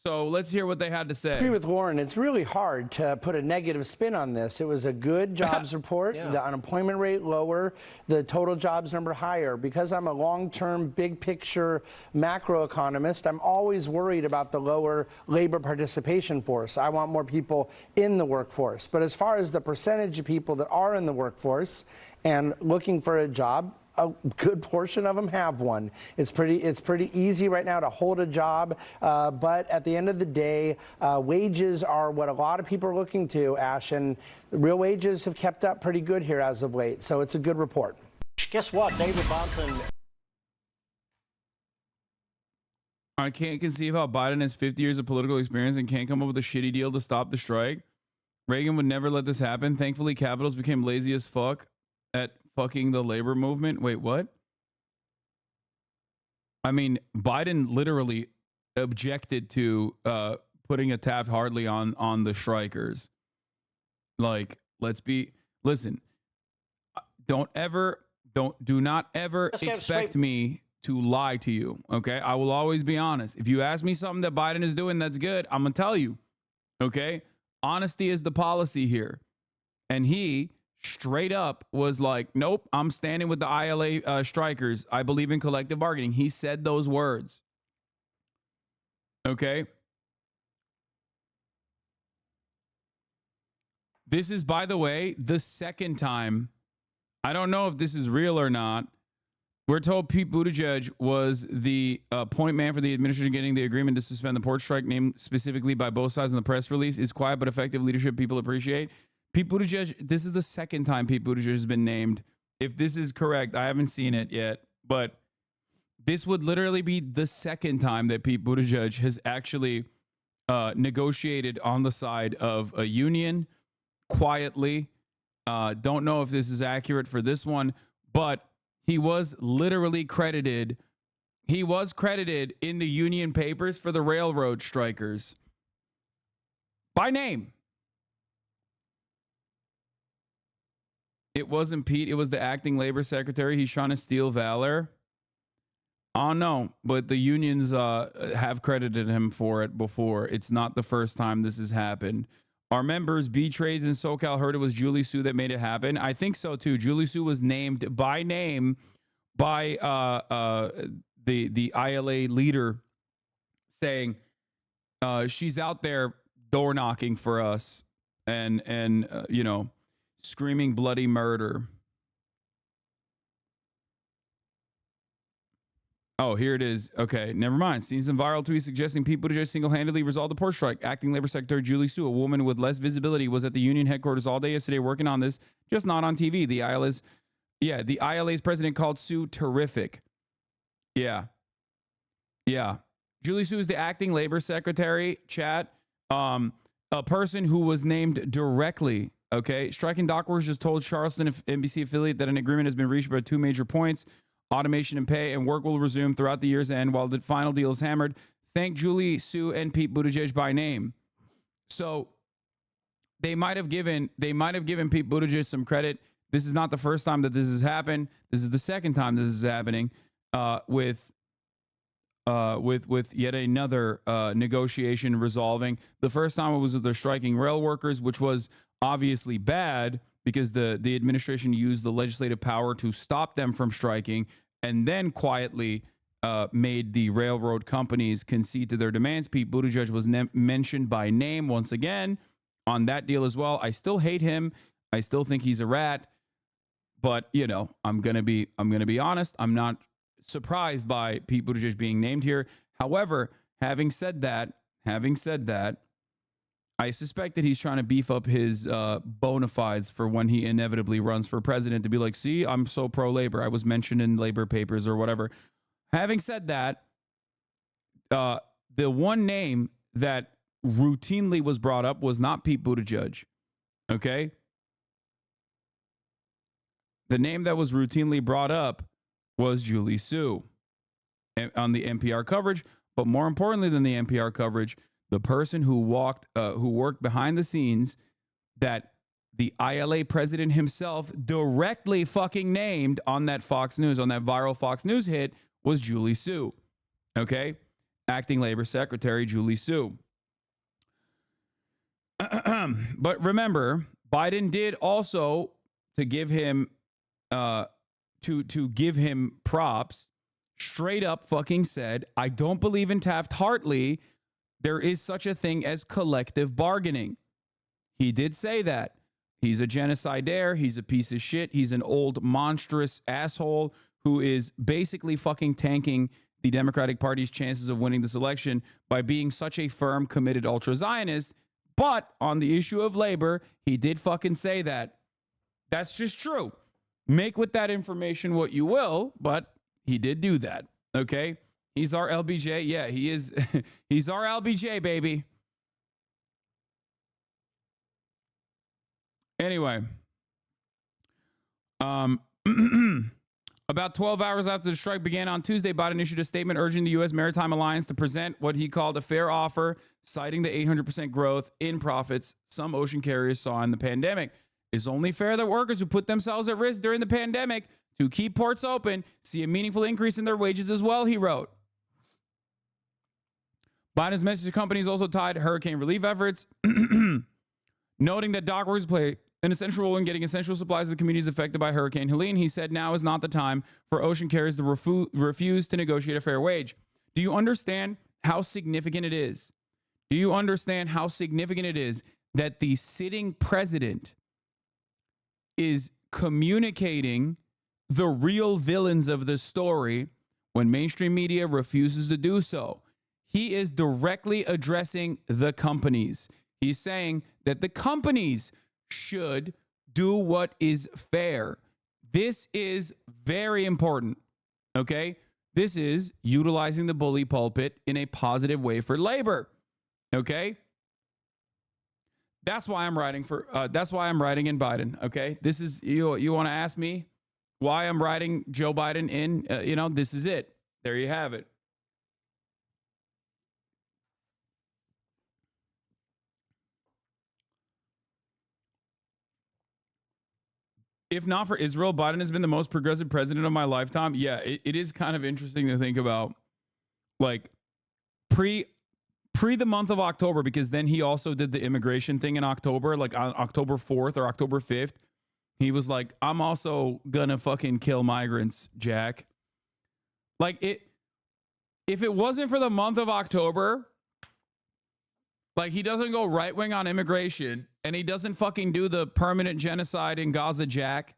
Speaker 5: So let's hear what they had to say.
Speaker 1: I agree with Warren. It's really hard to put a negative spin on this. It was a good jobs report.
Speaker 21: Yeah.
Speaker 1: The unemployment rate lower, the total jobs number higher. Because I'm a long-term, big picture macroeconomist, I'm always worried about the lower labor participation force. I want more people in the workforce. But as far as the percentage of people that are in the workforce and looking for a job, a good portion of them have one. It's pretty easy right now to hold a job, but at the end of the day, wages are what a lot of people are looking to, Ash, and real wages have kept up pretty good here as of late, so it's a good report.
Speaker 21: Guess what? David Bonson.
Speaker 5: I can't conceive how Biden has 50 years of political experience and can't come up with a shitty deal to stop the strike. Reagan would never let this happen. Thankfully, capitals became lazy as fuck at fucking the labor movement. Wait, what? I mean, Biden literally objected to putting a Taft-Hartley on the strikers. Like, listen, do not ever expect me to lie to you, okay? I will always be honest. If you ask me something that Biden is doing that's good, I'm gonna tell you, okay? Honesty is the policy here. And he straight up was like, nope, I'm standing with the ILA strikers. I believe in collective bargaining. He said those words. Okay. This is, by the way, the second time. I don't know if this is real or not. We're told Pete Buttigieg was the point man for the administration getting the agreement to suspend the port strike, named specifically by both sides in the press release. Is quiet but effective leadership people appreciate. Pete Buttigieg, this is the second time Pete Buttigieg has been named. If this is correct, I haven't seen it yet, but this would literally be the second time that Pete Buttigieg has actually negotiated on the side of a union quietly. Don't know if this is accurate for this one, but he was literally credited. He was credited in the union papers for the railroad strikers by name. It wasn't Pete. It was the acting labor secretary. He's trying to steal valor. Oh, no. But the unions have credited him for it before. It's not the first time this has happened. Our members, B-Trades and SoCal, heard it was Julie Su that made it happen. I think so, too. Julie Su was named by name by the ILA leader, saying she's out there door knocking for us and you know, screaming bloody murder. Oh, here it is. Okay, never mind. Seen some viral tweets suggesting Pete Buttigieg single-handedly resolved the port strike. Acting Labor Secretary Julie Su, a woman with less visibility, was at the union headquarters all day yesterday working on this, just not on TV. The ILA's president called Su terrific. Yeah. Julie Su is the acting labor secretary, chat. A person who was named directly. Okay, striking dock workers just told Charleston NBC affiliate that an agreement has been reached about two major points: automation and pay, and work will resume throughout the year's end while the final deal is hammered. Thank Julie Su and Pete Buttigieg by name. So they might have given Pete Buttigieg some credit. This is not the first time that this has happened. This is the second time this is happening with yet another negotiation resolving. The first time it was with the striking rail workers, which was obviously bad because the administration used the legislative power to stop them from striking, and then quietly made the railroad companies concede to their demands. Pete Buttigieg was mentioned by name once again on that deal as well. I still hate him. I still think he's a rat. But, you know, I'm gonna be honest. I'm not surprised by Pete Buttigieg being named here. However, having said that, I suspect that he's trying to beef up his bona fides for when he inevitably runs for president, to be like, see, I'm so pro-labor. I was mentioned in labor papers or whatever. Having said that, the one name that routinely was brought up was not Pete Buttigieg. Okay? The name that was routinely brought up was Julie Su on the NPR coverage. But more importantly than the NPR coverage, the person who worked behind the scenes that the ILA president himself, directly fucking named on that Fox News, on that viral Fox News hit, was Julie Su. Okay? Acting Labor Secretary Julie Su. But remember, Biden did also, to give him to give him props, straight up fucking said, I don't believe in Taft-Hartley. There is such a thing as collective bargaining. He did say that. He's a genocidaire. He's a piece of shit. He's an old monstrous asshole who is basically fucking tanking the Democratic Party's chances of winning this election by being such a firm, committed ultra-Zionist. But on the issue of labor, he did fucking say that. That's just true. Make with that information what you will, but he did do that. Okay? He's our LBJ. Yeah, he is. He's our LBJ, baby. Anyway, about 12 hours after the strike began on Tuesday, Biden issued a statement urging the U.S. Maritime Alliance to present what he called a fair offer, citing the 800% growth in profits some ocean carriers saw in the pandemic. It's only fair that workers who put themselves at risk during the pandemic to keep ports open see a meaningful increase in their wages as well, he wrote. Biden's message to companies also tied hurricane relief efforts, noting that dock workers play an essential role in getting essential supplies to the communities affected by Hurricane Helene. He said now is not the time for ocean carriers to refuse to negotiate a fair wage. Do you understand how significant it is? Do you understand how significant it is that the sitting president is communicating the real villains of the story when mainstream media refuses to do so? He is directly addressing the companies. He's saying that the companies should do what is fair. This is very important, okay? This is utilizing the bully pulpit in a positive way for labor, okay? That's why I'm writing for. That's why I'm writing in Biden, okay? This is you want to ask me why I'm writing Joe Biden in? This is it. There you have it. If not for Israel, Biden has been the most progressive president of my lifetime. Yeah, it is kind of interesting to think about, like, pre the month of October, because then he also did the immigration thing in October, like on October 4th or October 5th. He was like, I'm also gonna fucking kill migrants, Jack. Like, if it wasn't for the month of October, like, he doesn't go right wing on immigration and he doesn't fucking do the permanent genocide in Gaza, Jack.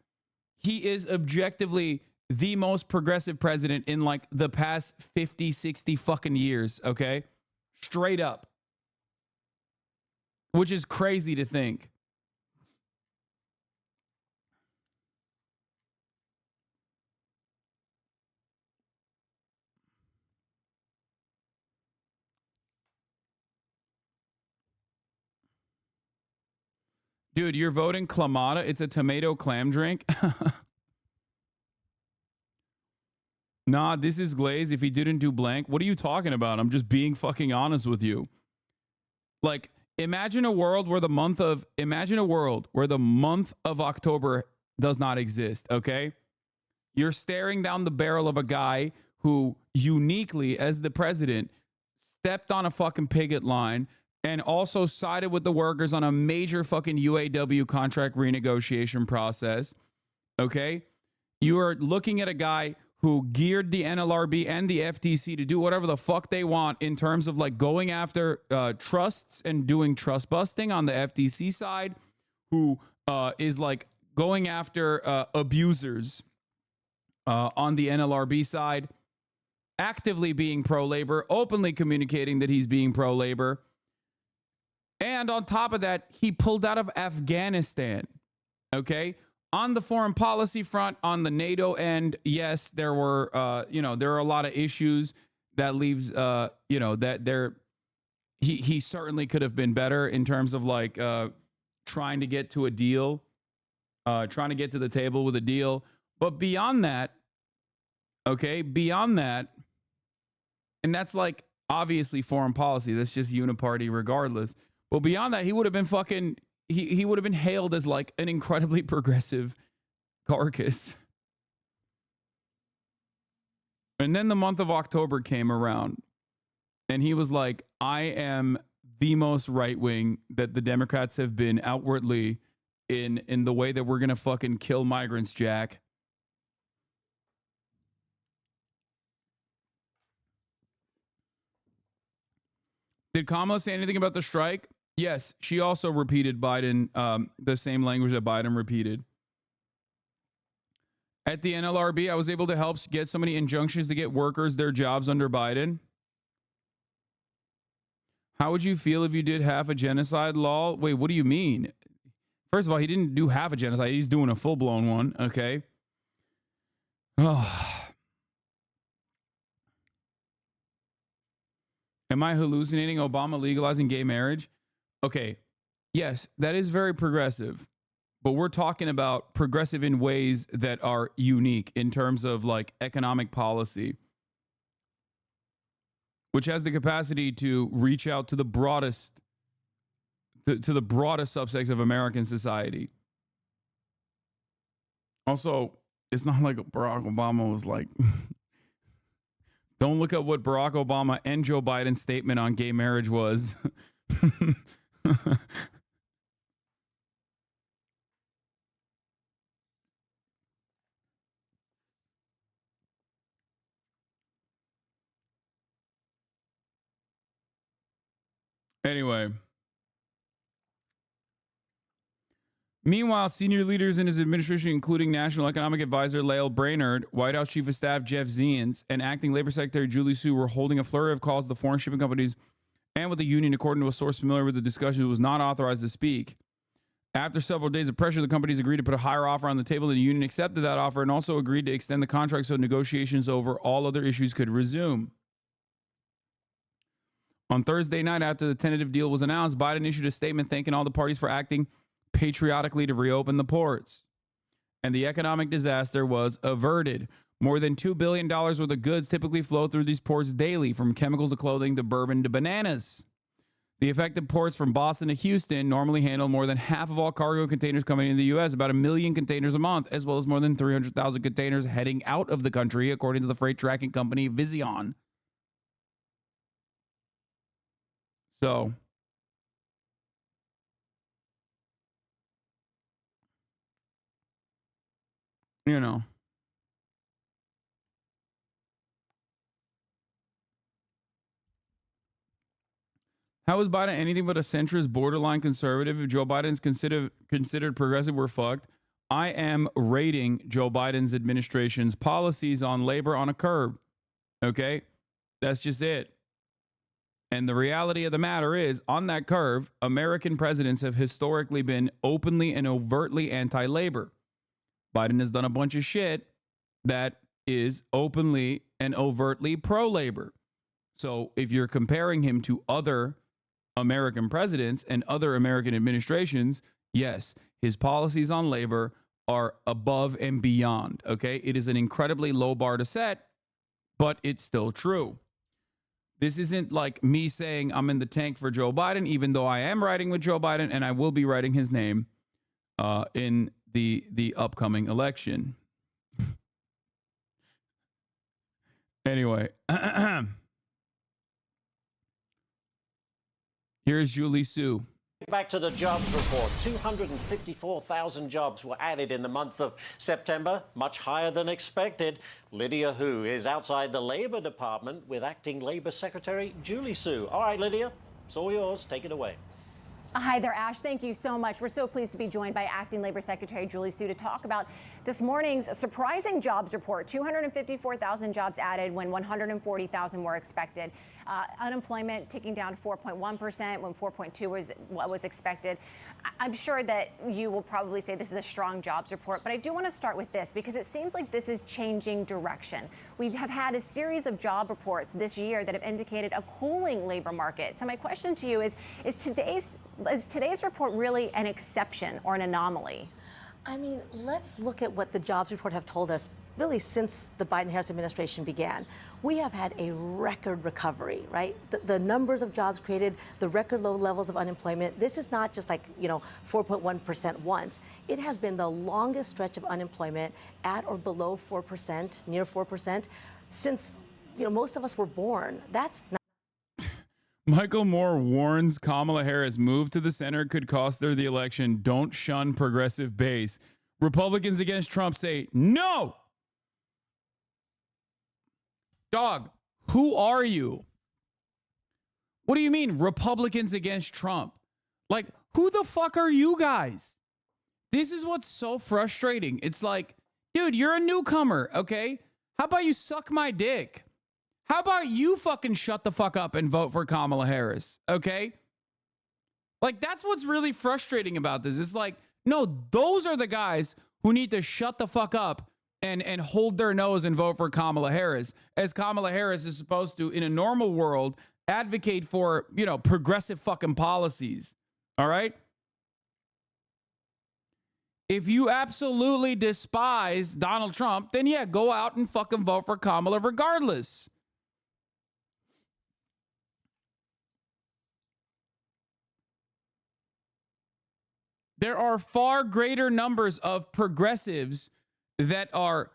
Speaker 5: He is objectively the most progressive president in like the past 50, 60 fucking years, okay? Straight up. Which is crazy to think. Dude, you're voting Clamato? It's a tomato clam drink? Nah, this is glaze. If he didn't do blank, what are you talking about? I'm just being fucking honest with you. Like, imagine a world where the month of October does not exist, okay? You're staring down the barrel of a guy who uniquely, as the president, stepped on a fucking picket line and also sided with the workers on a major fucking UAW contract renegotiation process, okay? You are looking at a guy who geared the NLRB and the FTC to do whatever the fuck they want in terms of like going after trusts and doing trust busting on the FTC side, who is like going after abusers on the NLRB side, actively being pro-labor, openly communicating that he's being pro-labor. And on top of that, he pulled out of Afghanistan, okay? On the foreign policy front, on the NATO end, yes, there were, there are a lot of issues that leaves, he certainly could have been better in terms of like trying to get to a deal, trying to get to the table with a deal. But beyond that, okay, and that's like obviously foreign policy. That's just uniparty regardless. But beyond that, he would have been fucking, he would have been hailed as like an incredibly progressive carcass. And then the month of October came around, and he was like, I am the most right-wing that the Democrats have been outwardly in the way that we're going to fucking kill migrants, Jack. Did Kamala say anything about the strike? Yes, she also repeated Biden, the same language that Biden repeated. At the NLRB, I was able to help get so many injunctions to get workers their jobs under Biden. How would you feel if you did half a genocide law? Wait, what do you mean? First of all, he didn't do half a genocide. He's doing a full-blown one, okay? Oh. Am I hallucinating Obama legalizing gay marriage? Okay, yes, that is very progressive. But we're talking about progressive in ways that are unique in terms of like economic policy, which has the capacity to reach out to the broadest, to the broadest subsects of American society. Also, it's not like Barack Obama was like, don't look at what Barack Obama and Joe Biden's statement on gay marriage was. Anyway. Meanwhile, senior leaders in his administration, including National Economic Advisor Lael Brainerd, White House Chief of Staff Jeff Zients, and Acting Labor Secretary Julie Su, were holding a flurry of calls to the foreign shipping companies and with the union, according to a source familiar with the discussion who was not authorized to speak. After several days of pressure, the companies agreed to put a higher offer on the table. The union accepted that offer and also agreed to extend the contract so negotiations over all other issues could resume. On Thursday night, after the tentative deal was announced, Biden issued a statement thanking all the parties for acting patriotically to reopen the ports. And the economic disaster was averted. More than $2 billion worth of goods typically flow through these ports daily, from chemicals to clothing to bourbon to bananas. The affected ports from Boston to Houston normally handle more than half of all cargo containers coming into the U.S., about 1 million containers a month, as well as more than 300,000 containers heading out of the country, according to the freight tracking company Vizion. So, you know. How is Biden anything but a centrist, borderline conservative? If Joe Biden's considered progressive, we're fucked. I am rating Joe Biden's administration's policies on labor on a curve. Okay? That's just it. And the reality of the matter is, on that curve, American presidents have historically been openly and overtly anti-labor. Biden has done a bunch of shit that is openly and overtly pro-labor. So if you're comparing him to other American presidents and other American administrations, yes, his policies on labor are above and beyond, okay? It is an incredibly low bar to set, but it's still true. This isn't like me saying I'm in the tank for Joe Biden, even though I am riding with Joe Biden and I will be writing his name in the upcoming election. Anyway, here's Julie Su.
Speaker 21: Back to the jobs report. 254,000 jobs were added in the month of September, much higher than expected. Lydia Hu is outside the Labor Department with Acting Labor Secretary Julie Su. All right, Lydia, it's all yours. Take it away.
Speaker 4: Hi there, Ash. Thank you so much. We're so pleased to be joined by Acting Labor Secretary Julie Su to talk about this morning's surprising jobs report. 254,000 jobs added when 140,000 were expected. Unemployment ticking down to 4.1% when 4.2 was what was expected. I'm sure that you will probably say this is a strong jobs report, but I do want to start with this because it seems like this is changing direction. We have had a series of job reports this year that have indicated a cooling labor market. So my question to you is today's report really an exception or an anomaly?
Speaker 22: I mean, let's look at what the jobs report have told us
Speaker 3: really since the Biden-Harris administration began, we have had a record recovery, right? The numbers of jobs created, the record low levels of unemployment. This is not just like, 4.1% once. It has been the longest stretch of unemployment at or below 4%, near 4%, since, most of us were born. That's not.
Speaker 5: Michael Moore warns Kamala Harris move to the center could cost her the election. Don't shun progressive base. Republicans against Trump say no. Dog, who are you? What do you mean Republicans against Trump? Like, who the fuck are you guys? This is what's so frustrating. It's like, dude, you're a newcomer, okay? How about you suck my dick? How about you fucking shut the fuck up and vote for Kamala Harris, okay? Like, that's what's really frustrating about this. It's like, no, those are the guys who need to shut the fuck up and hold their nose and vote for Kamala Harris, as Kamala Harris is supposed to, in a normal world, advocate for, progressive fucking policies, all right? If you absolutely despise Donald Trump, then yeah, go out and fucking vote for Kamala regardless. There are far greater numbers of progressives that are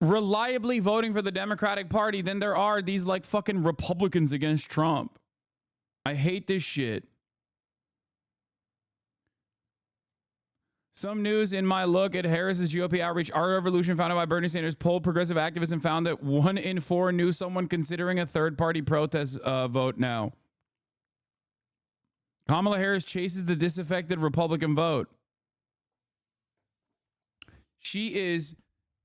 Speaker 5: reliably voting for the Democratic Party than there are these like fucking Republicans against Trump. I hate this shit. Some news in my look at Harris's GOP outreach. Our Revolution, founded by Bernie Sanders, polled progressive activists and found that 1 in 4 knew someone considering a third-party protest vote now. Kamala Harris chases the disaffected Republican vote. She is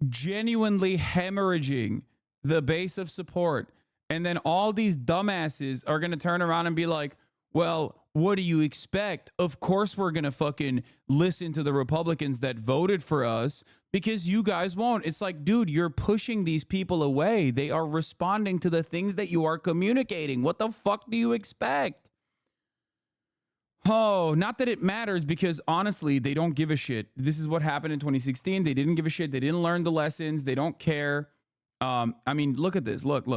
Speaker 5: genuinely hemorrhaging the base of support. And then all these dumbasses are going to turn around and be like, well, what do you expect? Of course we're going to fucking listen to the Republicans that voted for us because you guys won't. It's like, dude, you're pushing these people away. They are responding to the things that you are communicating. What the fuck do you expect? Oh, not that it matters, because honestly, they don't give a shit. This is what happened in 2016. They didn't give a shit. They didn't learn the lessons. They don't care. I mean, look at this. Look.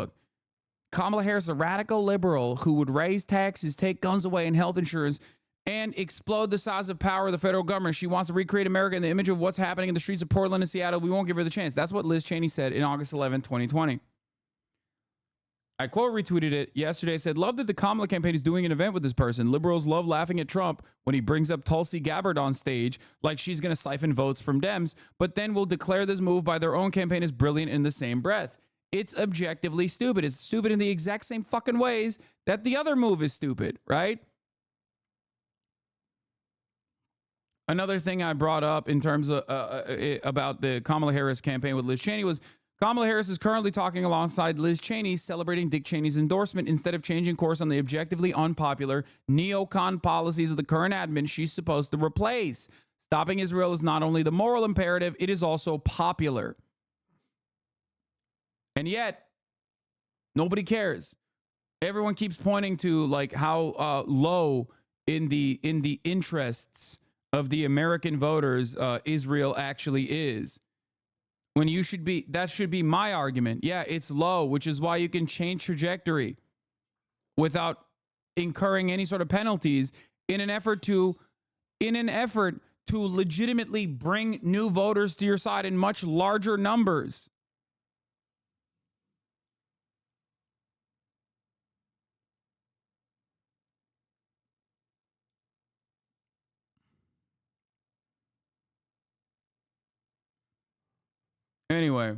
Speaker 5: Kamala Harris, a radical liberal who would raise taxes, take guns away and health insurance, and explode the size of power of the federal government. She wants to recreate America in the image of what's happening in the streets of Portland and Seattle. We won't give her the chance. That's what Liz Cheney said in August 11, 2020. I quote retweeted it yesterday. Said, love that the Kamala campaign is doing an event with this person. Liberals love laughing at Trump when he brings up Tulsi Gabbard on stage like she's going to siphon votes from Dems, but then will declare this move by their own campaign as brilliant in the same breath. It's objectively stupid. It's stupid in the exact same fucking ways that the other move is stupid, right? Another thing I brought up in terms of about the Kamala Harris campaign with Liz Cheney was Kamala Harris is currently talking alongside Liz Cheney, celebrating Dick Cheney's endorsement instead of changing course on the objectively unpopular neocon policies of the current admin she's supposed to replace. Stopping Israel is not only the moral imperative, it is also popular. And yet, nobody cares. Everyone keeps pointing to like how low in the interests of the American voters Israel actually is. When you should be, that should be my argument. Yeah, it's low, which is why you can change trajectory without incurring any sort of penalties in an effort to legitimately bring new voters to your side in much larger numbers. Anyway.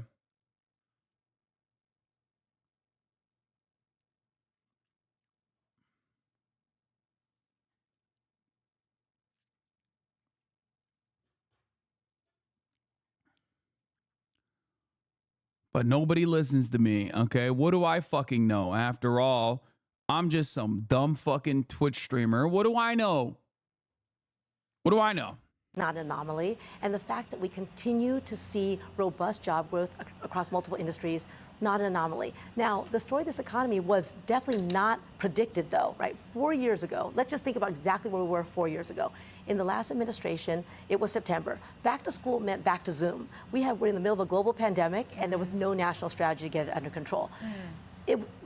Speaker 5: But nobody listens to me, okay? What do I fucking know? After all, I'm just some dumb fucking Twitch streamer. What do I know? What do I know?
Speaker 3: not an anomaly. And the fact that we continue to see robust job growth across multiple industries, not an anomaly. Now, the story of this economy was definitely not predicted, though, right? 4 years ago, let's just think about exactly where we were 4 years ago. In the last administration, it was September. Back to school meant back to Zoom. We're in the middle of a global pandemic, and there was no national strategy to get it under control.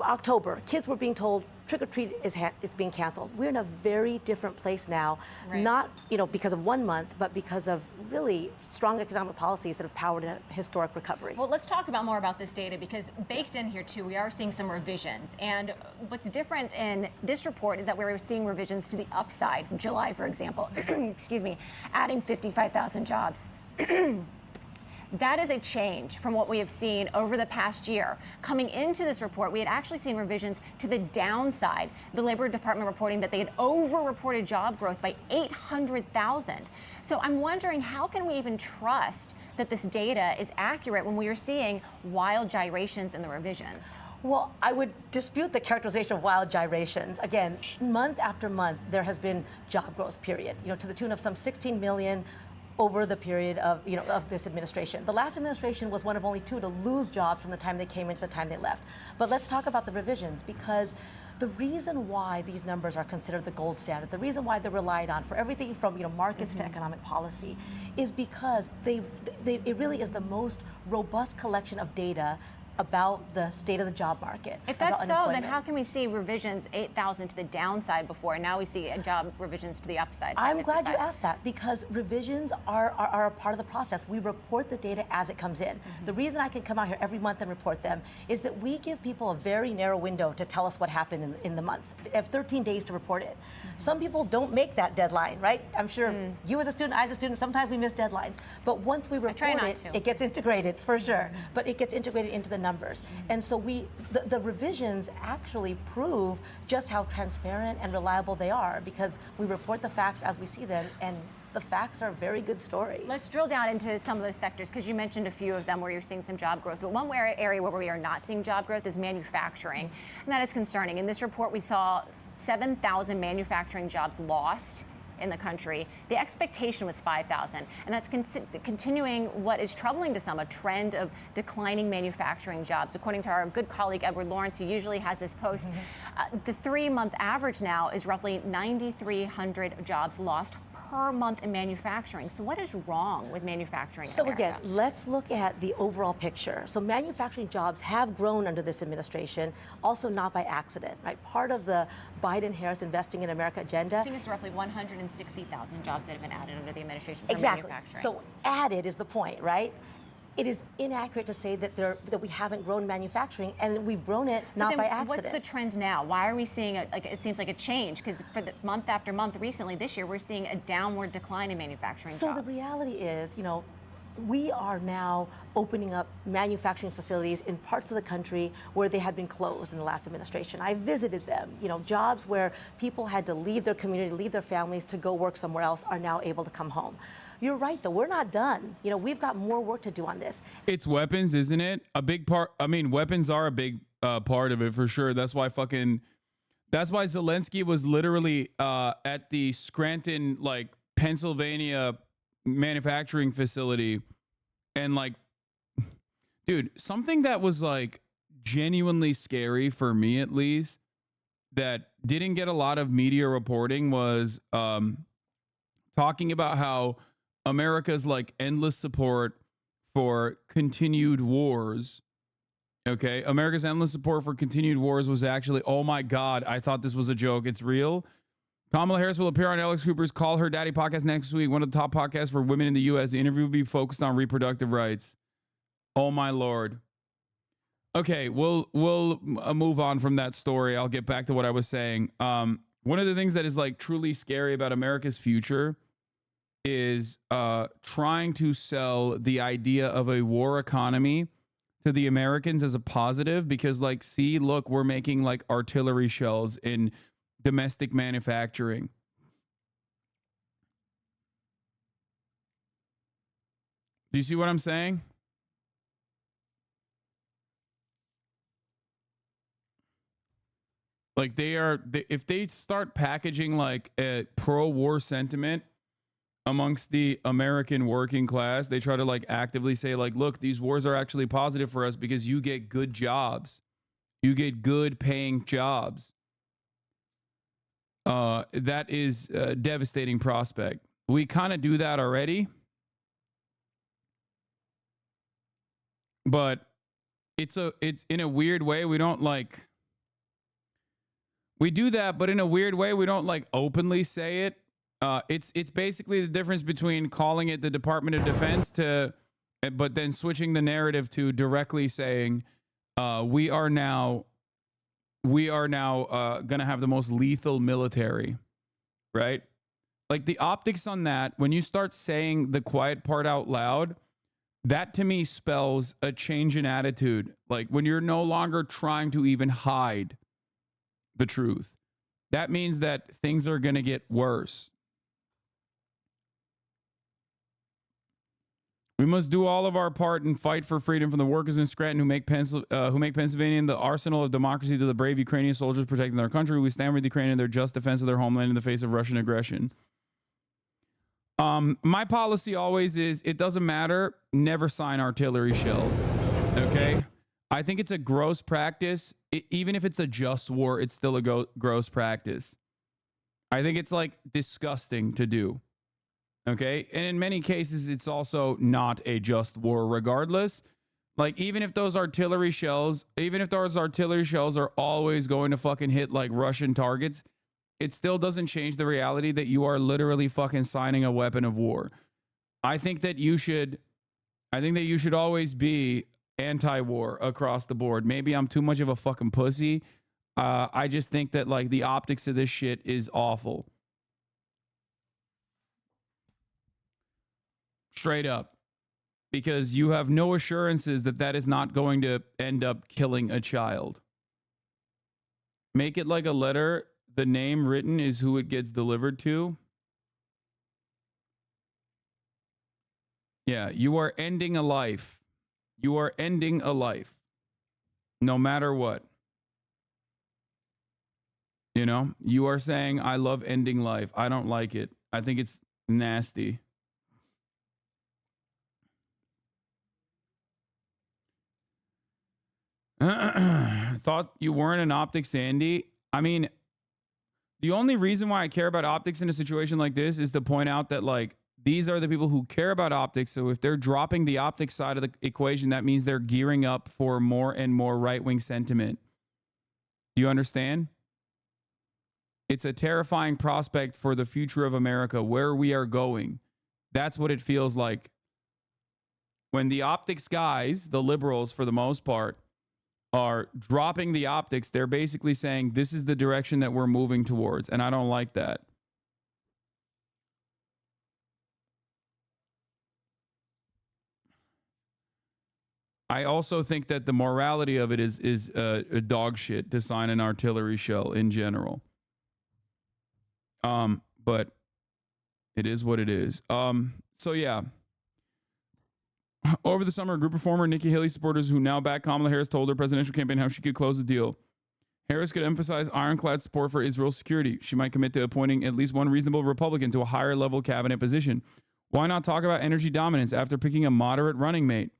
Speaker 3: October, kids were being told trick or treat is being canceled. We're in a very different place now, not because of 1 month, but because of really strong economic policies that have powered a historic recovery.
Speaker 4: Well, let's talk more about this data, because baked in here too, we are seeing some revisions. And what's different in this report is that we're seeing revisions to the upside. From July, for example, excuse me, adding 55,000 jobs. That is a change from what we have seen over the past year. Coming into this report, we had actually seen revisions to the downside. The Labor Department reporting that they had over-reported job growth by 800,000. So I'm wondering, how can we even trust that this data is accurate when we are seeing wild gyrations in the revisions?
Speaker 3: Well, I would dispute the characterization of wild gyrations. Again, month after month, there has been job growth, period, to the tune of some 16 million over the period of this administration. The last administration was one of only 2 to lose jobs from the time they came into the time they left. But let's talk about the revisions, because the reason why these numbers are considered the gold standard, the reason why they're relied on for everything from markets to economic policy, is because it really is the most robust collection of data about the state of the job market.
Speaker 4: If that's so, then how can we see revisions 8,000 to the downside before, and now we see job revisions to the upside?
Speaker 3: I'm glad you asked that, because revisions are a part of the process. We report the data as it comes in. The reason I can come out here every month and report them is that we give people a very narrow window to tell us what happened in the month. They have 13 days to report it. Some people don't make that deadline, right? I'm sure you as a student, I as a student, sometimes we miss deadlines. But once we report it, it gets integrated, for sure. But it gets integrated into the numbers. And so the revisions actually prove just how transparent and reliable they are, because we report the facts as we see them, and the facts are a very good story.
Speaker 4: Let's drill down into some of those sectors, because you mentioned a few of them where you're seeing some job growth. But one area where we are not seeing job growth is manufacturing, and that is concerning. In this report, we saw 7,000 manufacturing jobs lost in the country. The expectation was 5,000, and that's continuing what is troubling to some, a trend of declining manufacturing jobs. According to our good colleague Edward Lawrence, who usually has this post, the 3-month average now is roughly 9,300 jobs lost per month in manufacturing. So what is wrong with manufacturing in America?
Speaker 3: Again, let's look at the overall picture. So manufacturing jobs have grown under this administration, also not by accident, right? Part of the Biden-Harris Investing in America agenda.
Speaker 4: I think it's roughly 160,000 jobs that have been added under the administration for
Speaker 3: exactly.
Speaker 4: manufacturing.
Speaker 3: So added is the point, right? It is inaccurate to say that we haven't grown manufacturing, and we've grown it not by accident.
Speaker 4: What's the trend now? Why are we seeing it seems like a change? Because for the month after month recently this year, we're seeing a downward decline in manufacturing jobs.
Speaker 3: So the reality is, we are now opening up manufacturing facilities in parts of the country where they had been closed in the last administration. I visited them. Jobs where people had to leave their community, leave their families to go work somewhere else are now able to come home. You're right, though. We're not done. We've got more work to do on this.
Speaker 5: It's weapons, isn't it? A big part. I mean, weapons are a big part of it for sure. That's why Zelensky was literally at the Scranton, Pennsylvania manufacturing facility. And dude, something that was genuinely scary for me, at least, that didn't get a lot of media reporting was talking about how America's endless support for continued wars. Okay. America's endless support for continued wars was actually, oh my God, I thought this was a joke. It's real. Kamala Harris will appear on Alex Cooper's Call Her Daddy podcast next week, one of the top podcasts for women in the U.S. The interview will be focused on reproductive rights. Oh my Lord. Okay, we'll move on from that story. I'll get back to what I was saying. One of the things that is truly scary about America's future is trying to sell the idea of a war economy to the Americans as a positive, because see, look, we're making artillery shells in domestic manufacturing. Do you see what I'm saying? If they start packaging a pro-war sentiment amongst the American working class. They try to like actively say like, look, these wars are actually positive for us because you get good jobs. You get good paying jobs. That is a devastating prospect. We kind of do that already. But it's in a weird way. We don't like, we do that, but in a weird way, we don't like openly say it. It's basically the difference between calling it the Department of Defense but then switching the narrative to directly saying, we are now gonna have the most lethal military, right? Like the optics on that, when you start saying the quiet part out loud, that to me spells a change in attitude. Like when you're no longer trying to even hide the truth, that means that things are gonna get worse. We must do all of our part and fight for freedom from the workers in Scranton who make Pennsylvania the arsenal of democracy to the brave Ukrainian soldiers protecting their country. We stand with Ukraine in their just defense of their homeland in the face of Russian aggression. My policy always is, it doesn't matter, never sign artillery shells, okay? I think it's a gross practice. Even if it's a just war, it's still a gross practice. I think it's like disgusting to do. Okay. And in many cases, it's also not a just war regardless. Like, even if those artillery shells are always going to fucking hit like Russian targets, it still doesn't change the reality that you are literally fucking signing a weapon of war. I think that you should always be anti-war across the board. Maybe I'm too much of a fucking pussy. I just think that like the optics of this shit is awful. Straight up, because you have no assurances that that is not going to end up killing a child. Make it like a letter. The name written is who it gets delivered to. Yeah, you are ending a life. You are ending a life. No matter what. You know, you are saying, I love ending life. I don't like it. I think it's nasty. Thought you weren't an optics, Andy. I mean, the only reason why I care about optics in a situation like this is to point out that like these are the people who care about optics. So if they're dropping the optics side of the equation, that means they're gearing up for more and more right-wing sentiment. Do you understand? It's a terrifying prospect for the future of America, where we are going. That's what it feels like. When the optics guys, the liberals for the most part, are dropping the optics, they're basically saying this is the direction that we're moving towards, and I don't like that. I also think that the morality of it is a dog shit to sign an artillery shell in general. But it is what it is. So yeah. Over the summer, a group of former Nikki Haley supporters who now back Kamala Harris told her presidential campaign how she could close the deal. Harris could emphasize ironclad support for Israel's security. She might commit to appointing at least one reasonable Republican to a higher level cabinet position. Why not talk about energy dominance after picking a moderate running mate?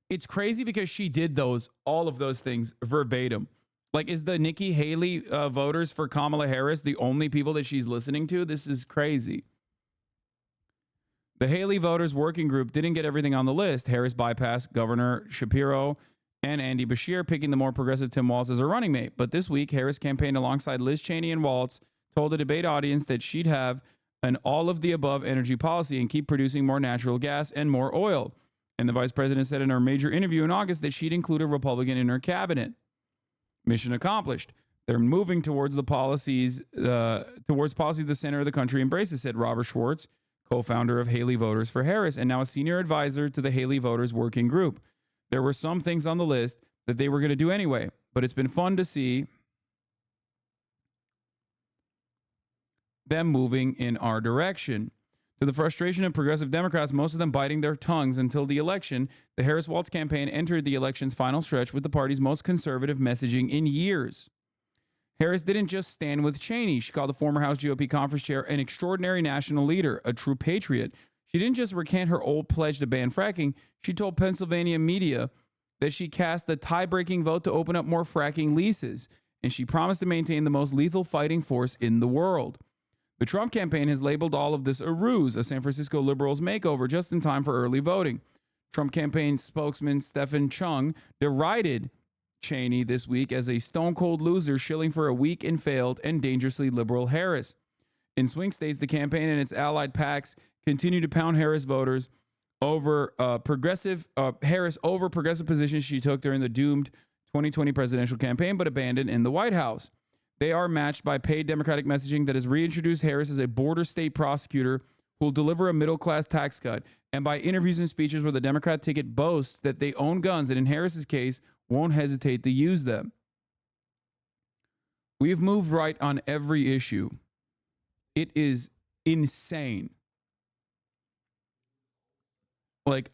Speaker 5: It's crazy because she did all of those things verbatim. Like, is the Nikki Haley voters for Kamala Harris the only people that she's listening to? This is crazy. The Haley voters working group didn't get everything on the list. Harris bypassed Governor Shapiro and Andy Beshear, picking the more progressive Tim Walz as her running mate. But this week, Harris campaigned alongside Liz Cheney and Walz, told a debate audience that she'd have an all-of-the-above energy policy and keep producing more natural gas and more oil. And the vice president said in her major interview in August that she'd include a Republican in her cabinet. Mission accomplished. They're moving towards the policies, the center of the country embraces, said Robert Schwartz, co-founder of Haley Voters for Harris, and now a senior advisor to the Haley Voters Working Group. There were some things on the list that they were going to do anyway, but it's been fun to see them moving in our direction. To the frustration of progressive Democrats, most of them biting their tongues until the election, the Harris-Walz campaign entered the election's final stretch with the party's most conservative messaging in years. Harris didn't just stand with Cheney. She called the former House GOP conference chair an extraordinary national leader, a true patriot. She didn't just recant her old pledge to ban fracking. She told Pennsylvania media that she cast the tie-breaking vote to open up more fracking leases, and she promised to maintain the most lethal fighting force in the world. The Trump campaign has labeled all of this a ruse, a San Francisco liberals' makeover, just in time for early voting. Trump campaign spokesman Stephen Chung derided Cheney this week as a stone-cold loser shilling for a weak and failed and dangerously liberal Harris. In swing states, the campaign and its allied PACs continue to pound Harris voters over progressive positions she took during the doomed 2020 presidential campaign but abandoned in the White House. They are matched by paid Democratic messaging that has reintroduced Harris as a border state prosecutor who will deliver a middle-class tax cut, and by interviews and speeches where the Democrat ticket boasts that they own guns and, in Harris's case, won't hesitate to use them. We've moved right on every issue. It is insane. Like,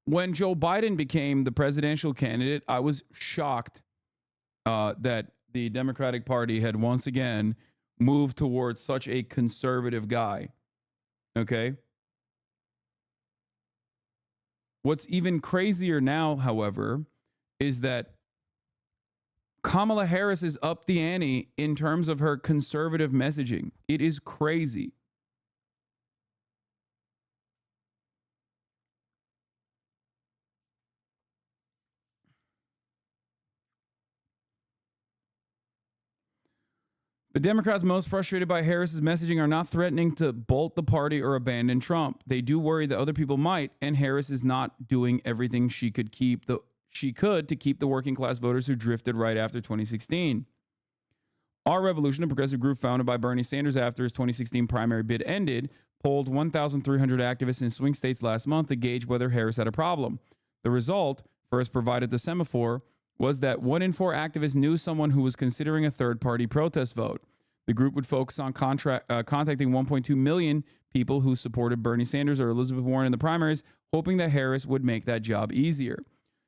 Speaker 5: when Joe Biden became the presidential candidate, I was shocked that the Democratic Party had once again moved towards such a conservative guy. Okay? What's even crazier now, however, is that Kamala Harris is up the ante in terms of her conservative messaging. It is crazy. The Democrats most frustrated by Harris's messaging are not threatening to bolt the party or abandon Trump. They do worry that other people might, and Harris is not doing everything she could to keep the working class voters who drifted right after 2016. Our Revolution, a progressive group founded by Bernie Sanders after his 2016 primary bid ended, polled 1,300 activists in swing states last month to gauge whether Harris had a problem. The result, first provided to Semaphore, was that 1 in 4 activists knew someone who was considering a third-party protest vote. The group would focus on contacting 1.2 million people who supported Bernie Sanders or Elizabeth Warren in the primaries, hoping that Harris would make that job easier.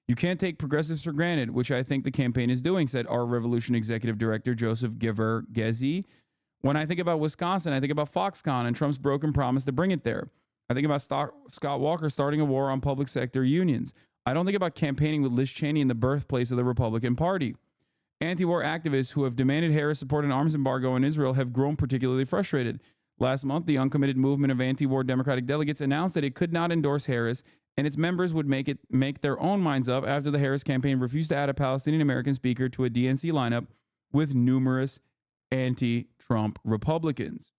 Speaker 5: You can't take progressives for granted, which I think the campaign is doing, said Our Revolution Executive Director Joseph Geverghezi. When I think about Wisconsin, I think about Foxconn and Trump's broken promise to bring it there. I think about Scott Walker starting a war on public sector unions. I don't think about campaigning with Liz Cheney in the birthplace of the Republican Party. Anti-war activists who have demanded Harris support an arms embargo in Israel have grown particularly frustrated. Last month, the uncommitted movement of anti-war Democratic delegates announced that it could not endorse Harris, and its members would make their own minds up after the Harris campaign refused to add a Palestinian-American speaker to a DNC lineup with numerous anti-Trump Republicans.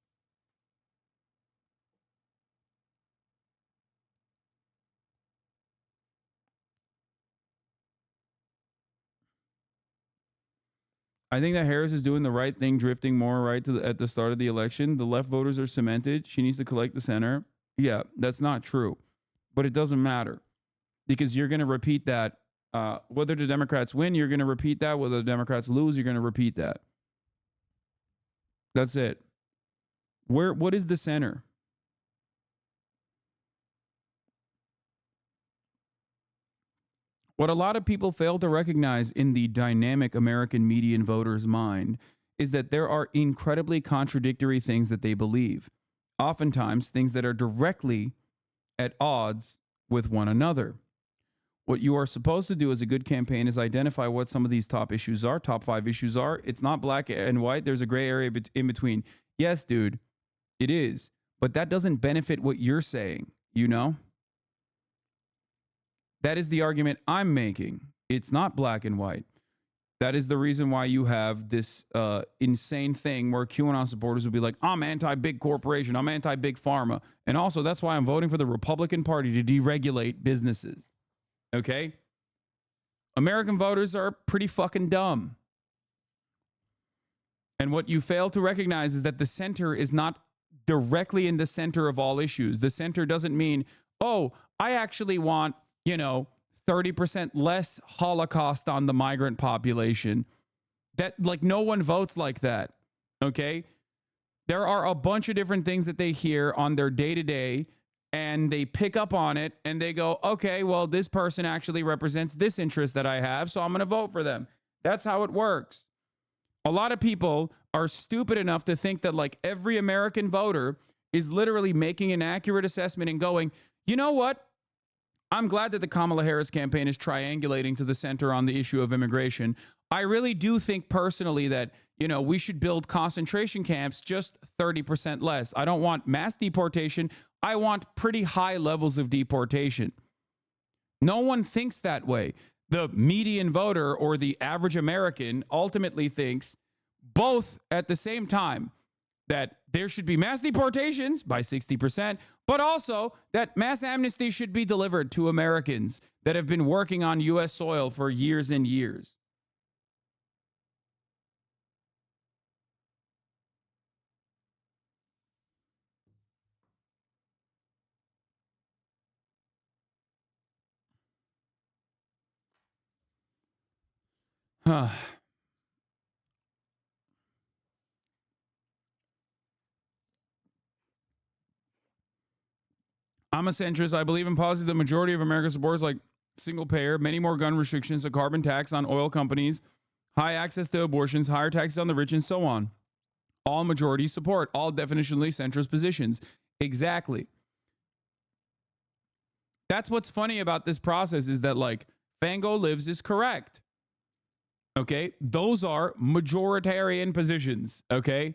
Speaker 5: I think that Harris is doing the right thing, drifting more right at the start of the election. The left voters are cemented. She needs to collect the center. Yeah, that's not true. But it doesn't matter because you're going to repeat that. Whether the Democrats win, you're going to repeat that. Whether the Democrats lose, you're going to repeat that. That's it. What is the center? What a lot of people fail to recognize in the dynamic American median voter's mind is that there are incredibly contradictory things that they believe. Oftentimes, things that are directly at odds with one another. What you are supposed to do as a good campaign is identify what some of these top issues are, top 5 issues are. It's not black and white. There's a gray area in between. Yes, dude, it is. But that doesn't benefit what you're saying, you know? That is the argument I'm making. It's not black and white. That is the reason why you have this insane thing where QAnon supporters will be like, I'm anti-big corporation, I'm anti-big pharma. And also, that's why I'm voting for the Republican Party to deregulate businesses. Okay? American voters are pretty fucking dumb. And what you fail to recognize is that the center is not directly in the center of all issues. The center doesn't mean, oh, I actually want 30% less Holocaust on the migrant population. That, like, no one votes like that. Okay? There are a bunch of different things that they hear on their day-to-day, and they pick up on it, and they go, okay, well, this person actually represents this interest that I have, so I'm going to vote for them. That's how it works. A lot of people are stupid enough to think that like every American voter is literally making an accurate assessment and going, you know what? I'm glad that the Kamala Harris campaign is triangulating to the center on the issue of immigration. I really do think personally that, you know, we should build concentration camps just 30% less. I don't want mass deportation. I want pretty high levels of deportation. No one thinks that way. The median voter or the average American ultimately thinks both at the same time that there should be mass deportations by 60%, but also that mass amnesty should be delivered to Americans that have been working on U.S. soil for years and years. I'm a centrist. I believe in policies the majority of America supports, like single payer, many more gun restrictions, a carbon tax on oil companies, high access to abortions, higher taxes on the rich, and so on. All majorities support, all definitionally centrist positions. Exactly. That's what's funny about this process is that, like, Fango Lives is correct. Okay? Those are majoritarian positions. Okay?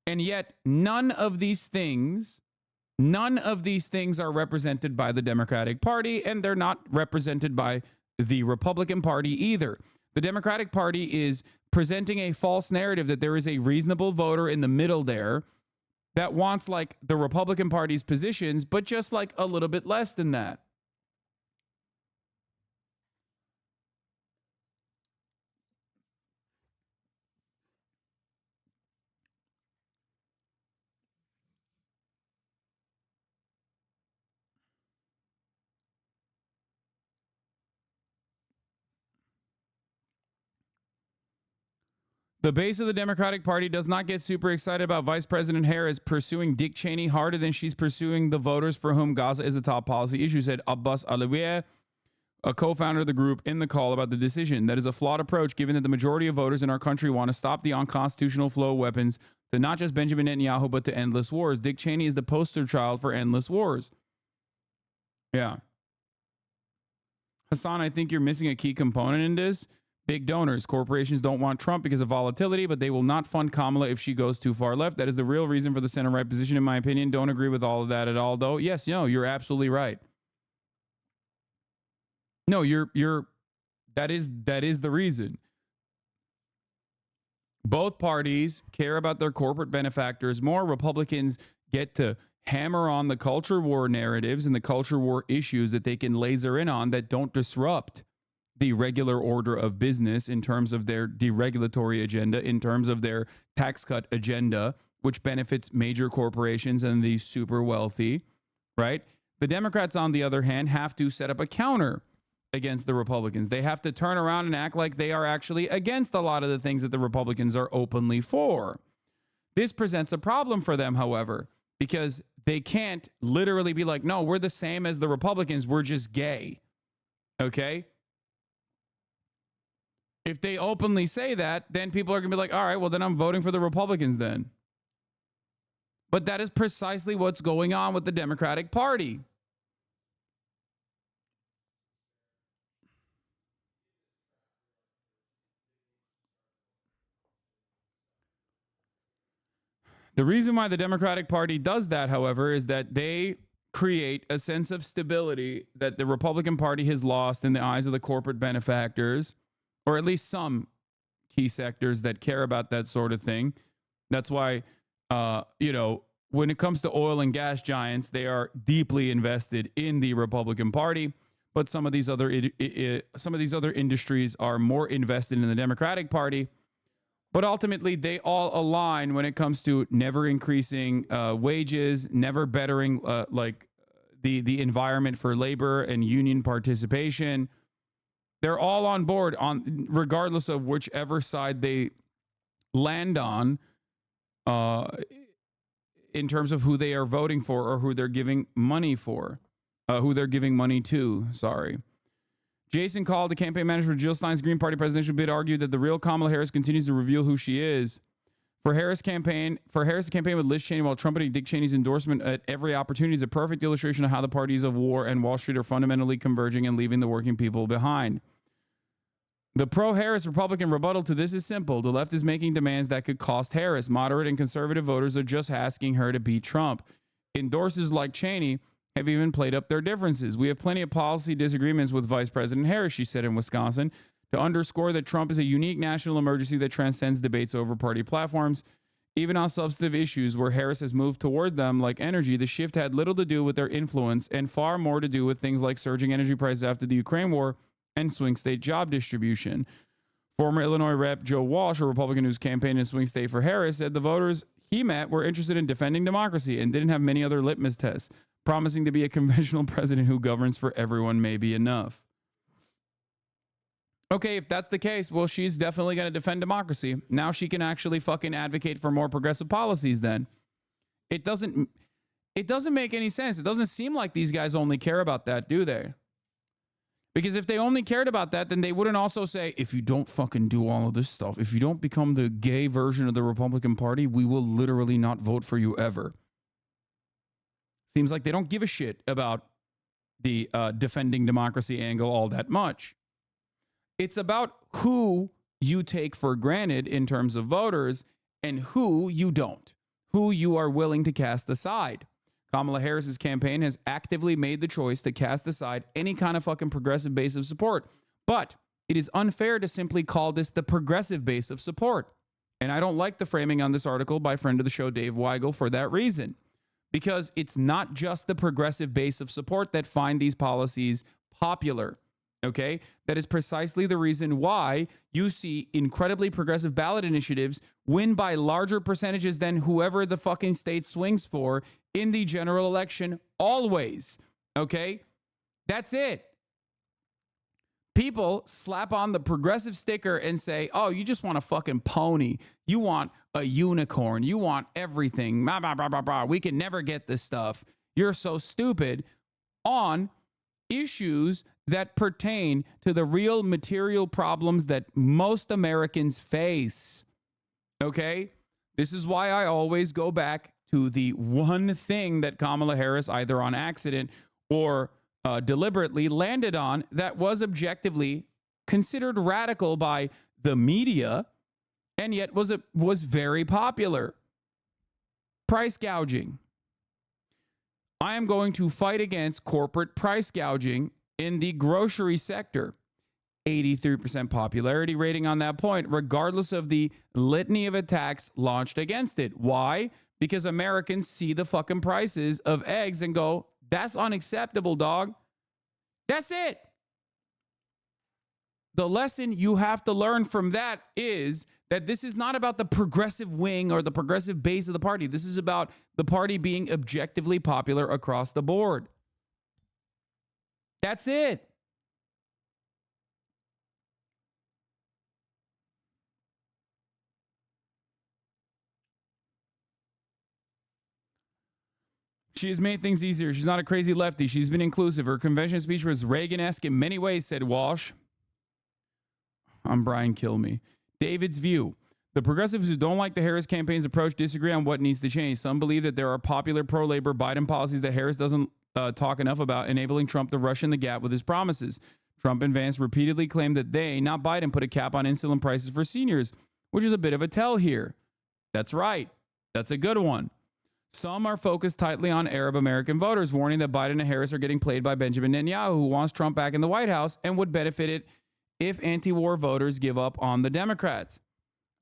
Speaker 5: And yet, none of these things are represented by the Democratic Party, and they're not represented by the Republican Party either. The Democratic Party is presenting a false narrative that there is a reasonable voter in the middle there that wants like the Republican Party's positions, but just like a little bit less than that. The base of the Democratic Party does not get super excited about Vice President Harris pursuing Dick Cheney harder than she's pursuing the voters for whom Gaza is a top policy issue, said Abbas Alawieh, a co-founder of the group, in the call about the decision. That is a flawed approach, given that the majority of voters in our country want to stop the unconstitutional flow of weapons to not just Benjamin Netanyahu, but to endless wars. Dick Cheney is the poster child for endless wars. Yeah. Hasan, I think you're missing a key component in this. Big donors. Corporations don't want Trump because of volatility, but they will not fund Kamala if she goes too far left. That is the real reason for the center-right position, in my opinion. Don't agree with all of that at all, though. Yes, no, you're absolutely right. No, that is the reason. Both parties care about their corporate benefactors more. Republicans get to hammer on the culture war narratives and the culture war issues that they can laser in on that don't disrupt the regular order of business in terms of their deregulatory agenda, in terms of their tax cut agenda, which benefits major corporations and the super wealthy, right? The Democrats, on the other hand, have to set up a counter against the Republicans. They have to turn around and act like they are actually against a lot of the things that the Republicans are openly for. This presents a problem for them, however, because they can't literally be like, no, we're the same as the Republicans, we're just gay. Okay? If they openly say that, then people are going to be like, all right, well, then I'm voting for the Republicans then. But that is precisely what's going on with the Democratic Party. The reason why the Democratic Party does that, however, is that they create a sense of stability that the Republican Party has lost in the eyes of the corporate benefactors, or at least some key sectors that care about that sort of thing. That's why, when it comes to oil and gas giants, they are deeply invested in the Republican Party. But some of these other industries are more invested in the Democratic Party. But ultimately, they all align when it comes to never increasing wages, never bettering the environment for labor and union participation. They're all on board regardless of whichever side they land on in terms of who they are voting for or who they're giving money for, who they're giving money to. Sorry. Jason called, the campaign manager for Jill Stein's Green Party presidential bid, argued that the real Kamala Harris continues to reveal who she is. For Harris to campaign with Liz Cheney while trumpeting Dick Cheney's endorsement at every opportunity is a perfect illustration of how the parties of war and Wall Street are fundamentally converging and leaving the working people behind. The pro-Harris Republican rebuttal to this is simple. The left is making demands that could cost Harris. Moderate and conservative voters are just asking her to beat Trump. Endorsers like Cheney have even played up their differences. We have plenty of policy disagreements with Vice President Harris, she said in Wisconsin, to underscore that Trump is a unique national emergency that transcends debates over party platforms. Even on substantive issues where Harris has moved toward them, like energy, the shift had little to do with their influence and far more to do with things like surging energy prices after the Ukraine war and swing state job distribution. Former Illinois Rep. Joe Walsh, a Republican who's campaigned in a swing state for Harris, said the voters he met were interested in defending democracy and didn't have many other litmus tests. Promising to be a conventional president who governs for everyone may be enough. Okay, if that's the case, well, she's definitely going to defend democracy. Now she can actually fucking advocate for more progressive policies then. It doesn't make any sense. It doesn't seem like these guys only care about that, do they? Because if they only cared about that, then they wouldn't also say, if you don't fucking do all of this stuff, if you don't become the gay version of the Republican Party, we will literally not vote for you ever. Seems like they don't give a shit about the defending democracy angle all that much. It's about who you take for granted in terms of voters and who you don't, who you are willing to cast aside. Kamala Harris's campaign has actively made the choice to cast aside any kind of fucking progressive base of support. But it is unfair to simply call this the progressive base of support. And I don't like the framing on this article by friend of the show, Dave Weigel, for that reason. Because it's not just the progressive base of support that find these policies popular. Okay? That is precisely the reason why you see incredibly progressive ballot initiatives win by larger percentages than whoever the fucking state swings for in the general election always. Okay? That's it. People slap on the progressive sticker and say, oh, you just want a fucking pony. You want a unicorn. You want everything. Blah, blah, blah, blah, blah. We can never get this stuff. You're so stupid on issues that pertain to the real material problems that most Americans face. Okay? This is why I always go back to the one thing that Kamala Harris, either on accident or deliberately landed on, that was objectively considered radical by the media and yet was very popular. Price gouging. I am going to fight against corporate price gouging in the grocery sector. 83% popularity rating on that point, regardless of the litany of attacks launched against it. Why? Because Americans see the fucking prices of eggs and go, that's unacceptable, dog. That's it. The lesson you have to learn from that is that this is not about the progressive wing or the progressive base of the party. This is about the party being objectively popular across the board. That's it. She has made things easier. She's not a crazy lefty. She's been inclusive. Her convention speech was Reagan-esque in many ways, said Walsh. I'm Brian Kilme. David's view. The progressives who don't like the Harris campaign's approach disagree on what needs to change. Some believe that there are popular pro-labor Biden policies that Harris doesn't talk enough about, enabling Trump to rush in the gap with his promises. Trump and Vance repeatedly claimed that they, not Biden, put a cap on insulin prices for seniors, which is a bit of a tell here. That's right. That's a good one. Some are focused tightly on Arab American voters, warning that Biden and Harris are getting played by Benjamin Netanyahu, who wants Trump back in the White House and would benefit it if anti-war voters give up on the Democrats.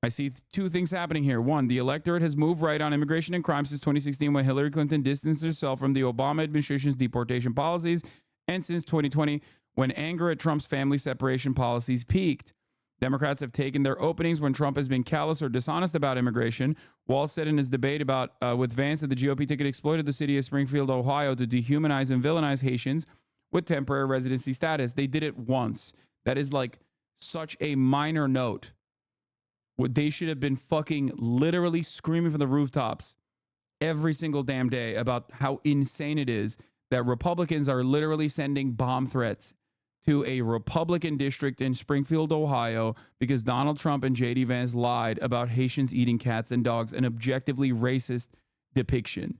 Speaker 5: I see two things happening here. One, the electorate has moved right on immigration and crime since 2016 when Hilary Clinton distanced herself from the Obama administration's deportation policies, and since 2020 when anger at Trump's family separation policies peaked. Democrats have taken their openings when Trump has been callous or dishonest about immigration. Walsh said in his debate with Vance that the GOP ticket exploited the city of Springfield, Ohio to dehumanize and villainize Haitians with temporary residency status. They did it once. That is like such a minor note. They should have been fucking literally screaming from the rooftops every single damn day about how insane it is that Republicans are literally sending bomb threats to a Republican district in Springfield, Ohio, because Donald Trump and J.D. Vance lied about Haitians eating cats and dogs, an objectively racist depiction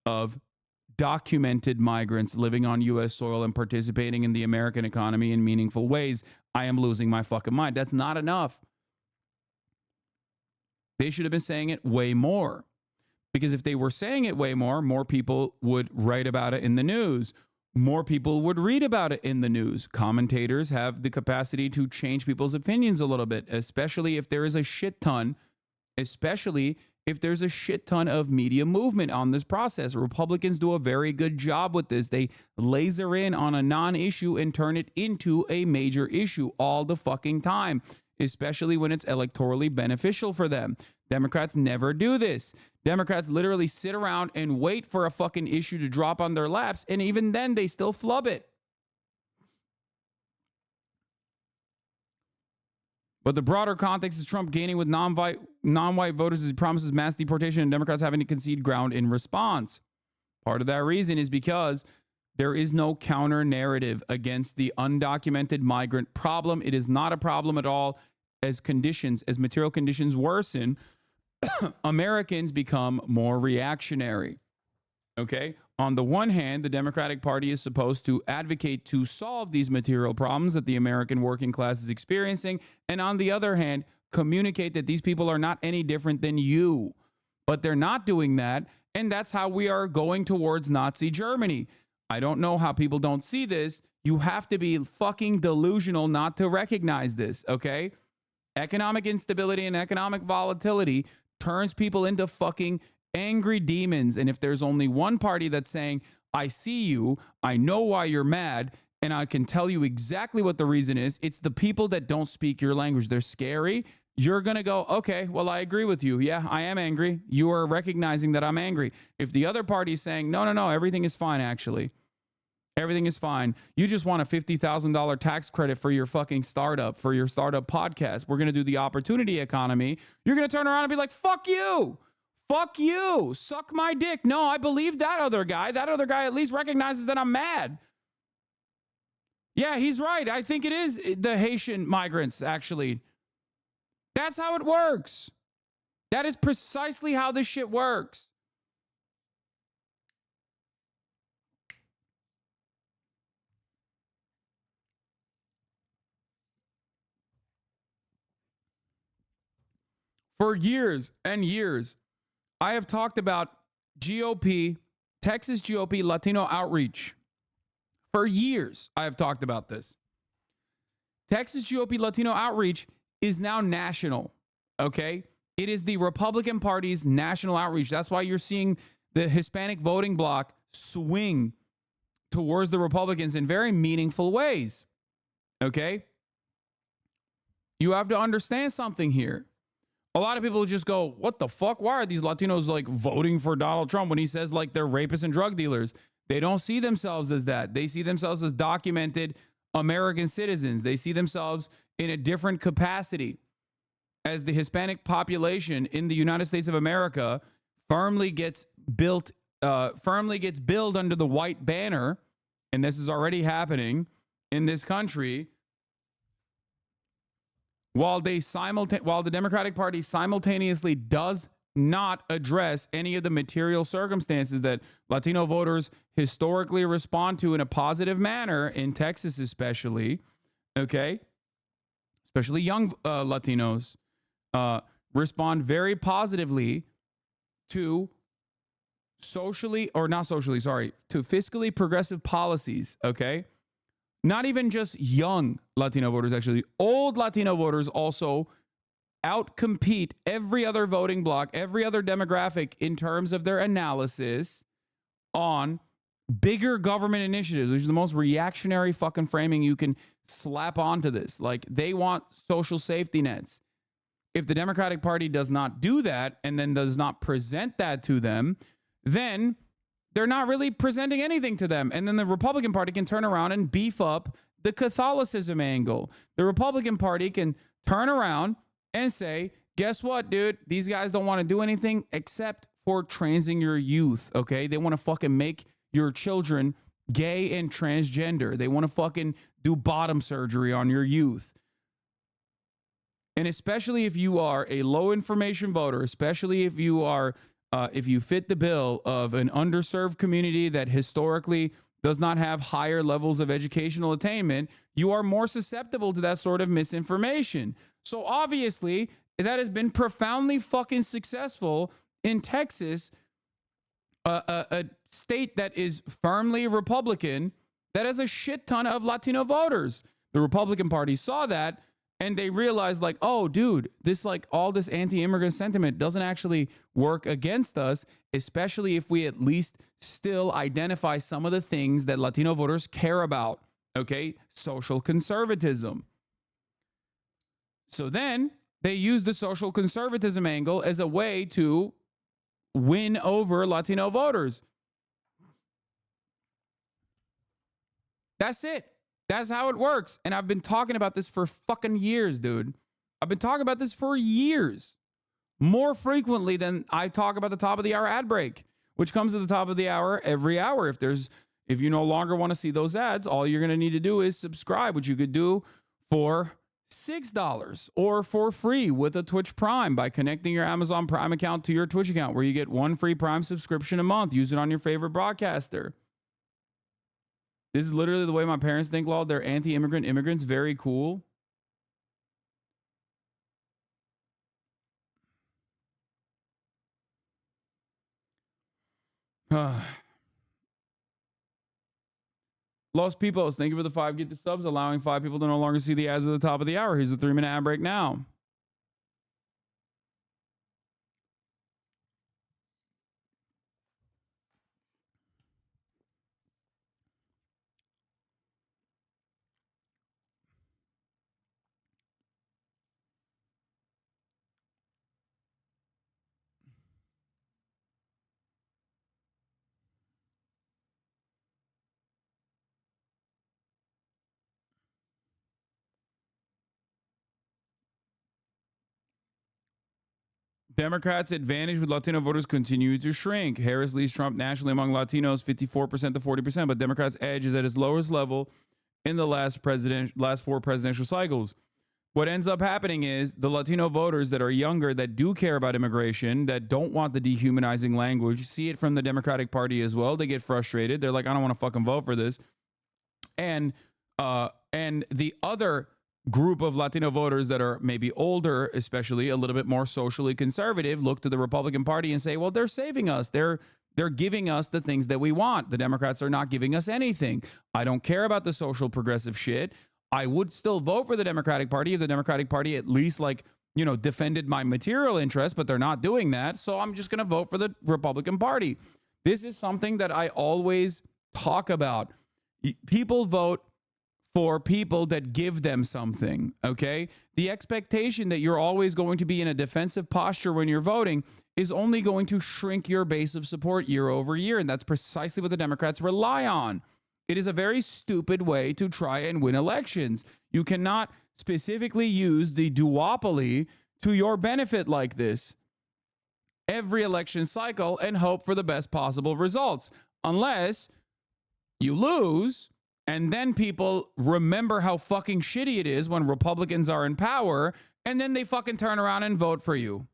Speaker 5: of documented migrants living on U.S. soil and participating in the American economy in meaningful ways. I am losing my fucking mind. That's not enough. They should have been saying it way more. Because if they were saying it way more, more people would write about it in the news. More people would read about it in the news. Commentators have the capacity to change people's opinions a little bit, especially if there is a shit ton, of media movement on this process. Republicans do a very good job with this. They laser in on a non-issue and turn it into a major issue all the fucking time, especially when it's electorally beneficial for them. Democrats never do this. Democrats literally sit around and wait for a fucking issue to drop on their laps, and even then they still flub it. But the broader context is Trump gaining with non-white voters as he promises mass deportation and Democrats having to concede ground in response. Part of that reason is because there is no counter narrative against the undocumented migrant problem. It is not a problem at all. As material conditions worsen, Americans become more reactionary. Okay? On the one hand, the Democratic Party is supposed to advocate to solve these material problems that the American working class is experiencing. And on the other hand, communicate that these people are not any different than you. But they're not doing that. And that's how we are going towards Nazi Germany. I don't know how people don't see this. You have to be fucking delusional not to recognize this, okay? Economic instability and economic volatility turns people into fucking angry demons. And if there's only one party that's saying, I see you, I know why you're mad, and I can tell you exactly what the reason is, it's the people that don't speak your language. They're scary. You're going to go, okay, well, I agree with you. Yeah, I am angry. You are recognizing that I'm angry. If the other party is saying, no, everything is fine, actually. Everything is fine. You just want a $50,000 tax credit for your fucking startup, for your startup podcast. We're going to do the opportunity economy. You're going to turn around and be like, fuck you. Fuck you. Suck my dick. No, I believe that other guy. That other guy at least recognizes that I'm mad. Yeah, he's right. I think it is the Haitian migrants, actually. That's how it works. That is precisely how this shit works. For years and years, I have talked about Texas GOP Latino outreach. For years, I have talked about this. Texas GOP Latino outreach is now national, okay? It is the Republican Party's national outreach. That's why you're seeing the Hispanic voting bloc swing towards the Republicans in very meaningful ways, okay? You have to understand something here. A lot of people just go, what the fuck? Why are these Latinos like voting for Donald Trump when he says like they're rapists and drug dealers? They don't see themselves as that. They see themselves as documented American citizens. They see themselves in a different capacity as the Hispanic population in the United States of America firmly gets billed under the white banner. And this is already happening in this country. While the Democratic Party simultaneously does not address any of the material circumstances that Latino voters historically respond to in a positive manner, in Texas especially, okay? Especially young Latinos respond very positively to to fiscally progressive policies, okay? Not even just young Latino voters, actually. Old Latino voters also outcompete every other voting bloc, every other demographic in terms of their analysis on bigger government initiatives, which is the most reactionary fucking framing you can slap onto this. Like, they want social safety nets. If the Democratic Party does not do that and then does not present that to them, then they're not really presenting anything to them. And then the Republican Party can turn around and beef up the Catholicism angle. The Republican Party can turn around and say, guess what, dude? These guys don't want to do anything except for transing your youth, okay? They want to fucking make your children gay and transgender. They want to fucking do bottom surgery on your youth. And especially if you are a low information voter, especially if you are, if you fit the bill of an underserved community that historically does not have higher levels of educational attainment, you are more susceptible to that sort of misinformation. So obviously, that has been profoundly fucking successful in Texas, a state that is firmly Republican, that has a shit ton of Latino voters. The Republican Party saw that, and they realized, like, oh, dude, this, like, all this anti-immigrant sentiment doesn't actually work against us, especially if we at least still identify some of the things that Latino voters care about. Okay? Social conservatism. So then they use the social conservatism angle as a way to win over Latino voters. That's it. That's how it works. And I've been talking about this for fucking years, dude. I've been talking about this for years. More frequently than I talk about the top of the hour ad break, which comes at the top of the hour every hour. If you no longer want to see those ads, all you're going to need to do is subscribe, which you could do for $6 or for free with a Twitch Prime by connecting your Amazon Prime account to your Twitch account, where you get one free Prime subscription a month. Use it on your favorite broadcaster. This is literally the way my parents think, Law. They're anti-immigrant immigrants. Very cool. Los Peoples, thank you for the 5 Get the Subs, allowing 5 people to no longer see the ads at the top of the hour. Here's a 3-minute ad break now. Democrats' advantage with Latino voters continue to shrink. Harris leads Trump nationally among Latinos 54% to 40%, but Democrats' edge is at its lowest level in the last 4 presidential cycles. What ends up happening is the Latino voters that are younger, that do care about immigration, that don't want the dehumanizing language, see it from the Democratic Party as well. They get frustrated. They're like, I don't want to fucking vote for this. And the other group of Latino voters that are maybe older, especially a little bit more socially conservative, look to the Republican Party and say, well, they're saving us. They're giving us the things that we want. The Democrats are not giving us anything. I don't care about the social progressive shit. I would still vote for the Democratic Party if the Democratic Party at least, like, you know, defended my material interests, but they're not doing that. So I'm just going to vote for the Republican Party. This is something that I always talk about. People vote for people that give them something, okay? The expectation that you're always going to be in a defensive posture when you're voting is only going to shrink your base of support year over year, and that's precisely what the Democrats rely on. It is a very stupid way to try and win elections. You cannot specifically use the duopoly to your benefit like this every election cycle and hope for the best possible results, unless you lose. And then people remember how fucking shitty it is when Republicans are in power, and then they fucking turn around and vote for you.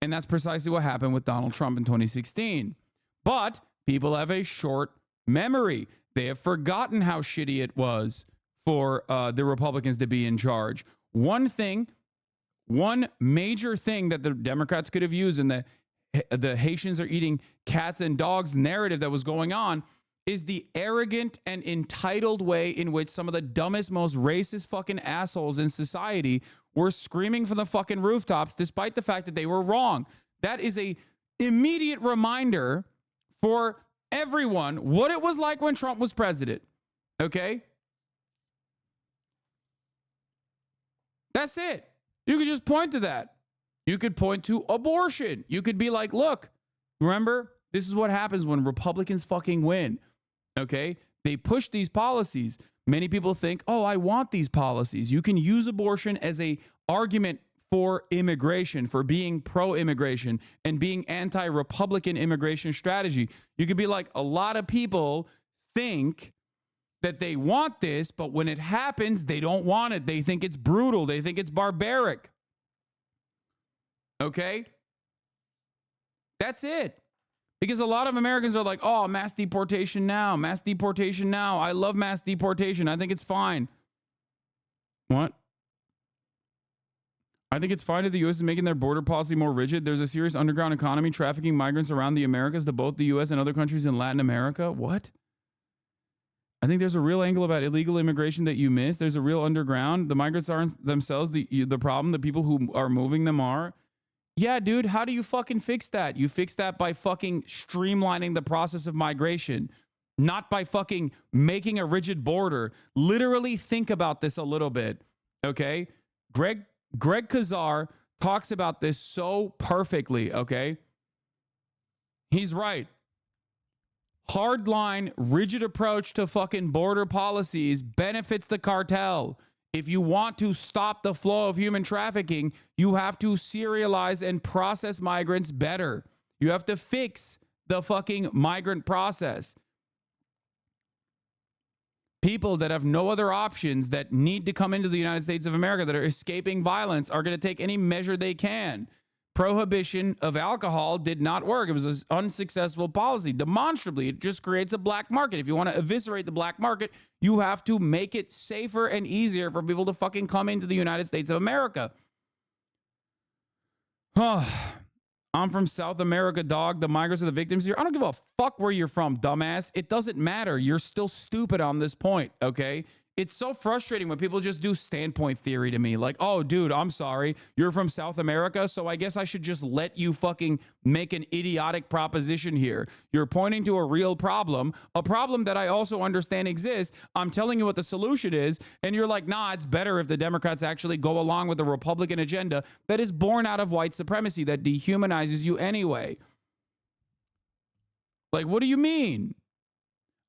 Speaker 5: And that's precisely what happened with Donald Trump in 2016. But people have a short memory. They have forgotten how shitty it was for the Republicans to be in charge. One major thing that the Democrats could have used in the Haitians are eating cats and dogs narrative that was going on is the arrogant and entitled way in which some of the dumbest, most racist fucking assholes in society were screaming from the fucking rooftops despite the fact that they were wrong. That is a immediate reminder for everyone what it was like when Trump was president. Okay? That's it. You could just point to that. You could point to abortion. You could be like, look, remember, this is what happens when Republicans fucking win. Okay? They push these policies. Many people think, oh, I want these policies. You can use abortion as a argument for immigration, for being pro-immigration and being anti-Republican immigration strategy. You could be like, a lot of people think that they want this, but when it happens, they don't want it. They think it's brutal. They think it's barbaric. Okay? That's it. Because a lot of Americans are like, oh, mass deportation now, mass deportation now. I love mass deportation. I think it's fine. What? I think it's fine if the U.S. is making their border policy more rigid. There's a serious underground economy trafficking migrants around the Americas to both the U.S. and other countries in Latin America. What? I think there's a real angle about illegal immigration that you miss. There's a real underground. The migrants aren't themselves the problem. The people who are moving them are. Yeah, dude, how do you fucking fix that? You fix that by fucking streamlining the process of migration, not by fucking making a rigid border. Literally think about this a little bit, okay? Greg Kazar talks about this so perfectly, okay? He's right. Hardline, rigid approach to fucking border policies benefits the cartel. If you want to stop the flow of human trafficking, you have to serialize and process migrants better. You have to fix the fucking migrant process. People that have no other options that need to come into the United States of America that are escaping violence are going to take any measure they can. Prohibition of alcohol did not work. It was an unsuccessful policy. Demonstrably, it just creates a black market. If you want to eviscerate the black market, you have to make it safer and easier for people to fucking come into the United States of America. I'm from South America, dog. The migrants are the victims here. I don't give a fuck where you're from, dumbass. It doesn't matter. You're still stupid on this point, okay? It's so frustrating when people just do standpoint theory to me. Like, oh, dude, I'm sorry. You're from South America, so I guess I should just let you fucking make an idiotic proposition here. You're pointing to a real problem, a problem that I also understand exists. I'm telling you what the solution is, and you're like, nah, it's better if the Democrats actually go along with the Republican agenda that is born out of white supremacy, that dehumanizes you anyway. Like, what do you mean?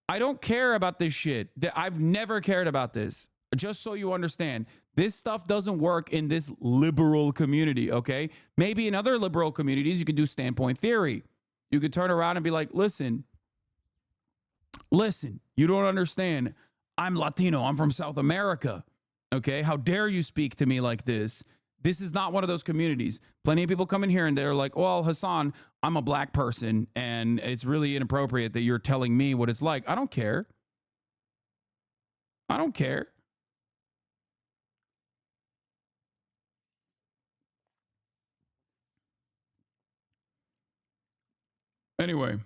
Speaker 5: I don't care about this shit. I've never cared about this. Just so you understand, this stuff doesn't work in this liberal community, okay? Maybe in other liberal communities, you could do standpoint theory. You could turn around and be like, listen, you don't understand. I'm Latino. I'm from South America, okay? How dare you speak to me like this? This is not one of those communities. Plenty of people come in here and they're like, well, Hasan, I'm a black person and it's really inappropriate that you're telling me what it's like. I don't care. I don't care. Anyway,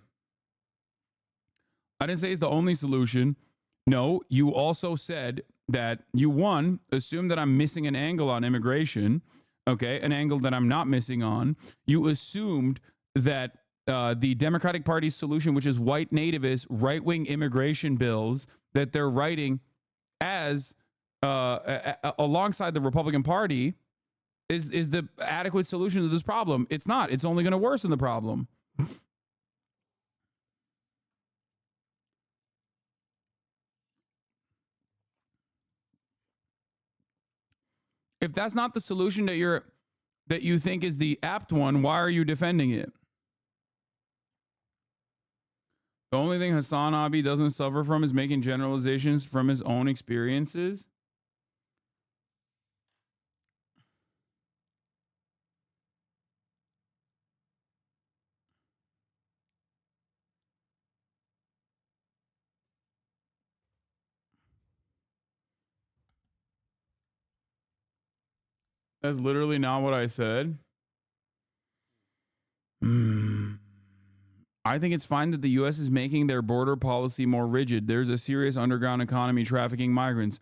Speaker 5: I didn't say it's the only solution. No, you also said that you, one, assume that I'm missing an angle on immigration, okay, an angle that I'm not missing on. You assumed that the Democratic Party's solution, which is white nativist, right-wing immigration bills that they're writing as alongside the Republican Party is the adequate solution to this problem. It's not. It's only going to worsen the problem. If that's not the solution that you think is the apt one, why are you defending it? The only thing HasanAbi doesn't suffer from is making generalizations from his own experiences. That's literally not what I said. I think it's fine that the U.S. is making their border policy more rigid. There's a serious underground economy trafficking migrants.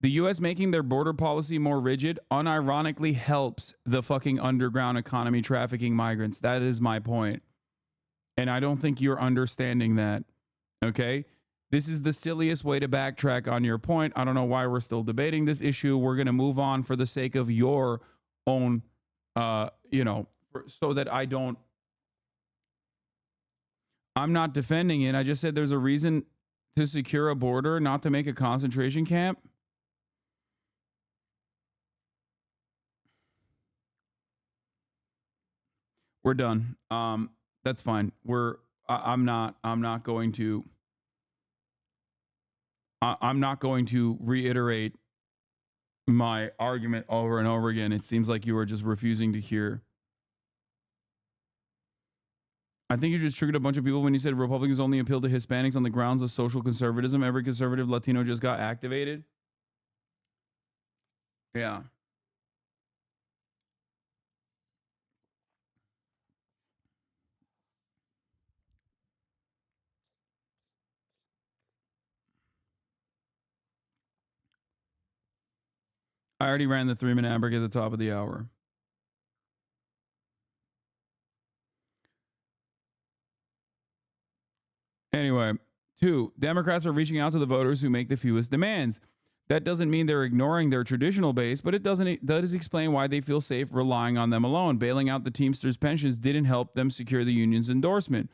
Speaker 5: The U.S. making their border policy more rigid unironically helps the fucking underground economy trafficking migrants. That is my point. And I don't think you're understanding that. Okay? This is the silliest way to backtrack on your point. I don't know why we're still debating this issue. We're going to move on for the sake of your own, so that I'm not defending it. I just said there's a reason to secure a border, not to make a concentration camp. We're done. That's fine. I'm not going to I'm not going to reiterate my argument over and over again. It seems like you are just refusing to hear. I think you just triggered a bunch of people when you said Republicans only appeal to Hispanics on the grounds of social conservatism. Every conservative Latino just got activated. Yeah. I already ran the 3-minute ad break at the top of the hour. Anyway, 2, Democrats are reaching out to the voters who make the fewest demands. That doesn't mean they're ignoring their traditional base, but it does explain why they feel safe relying on them alone. Bailing out the Teamsters' pensions didn't help them secure the union's endorsement.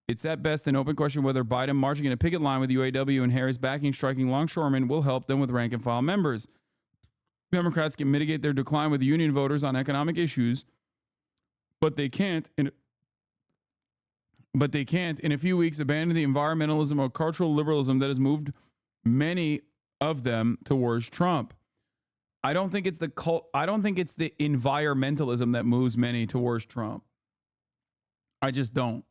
Speaker 5: It's at best an open question whether Biden marching in a picket line with UAW and Harris backing striking longshoremen will help them with rank-and-file members. Democrats can mitigate their decline with union voters on economic issues, but they can't in a few weeks abandon the environmentalism or cultural liberalism that has moved many of them towards Trump. I don't think it's the environmentalism that moves many towards Trump. I just don't.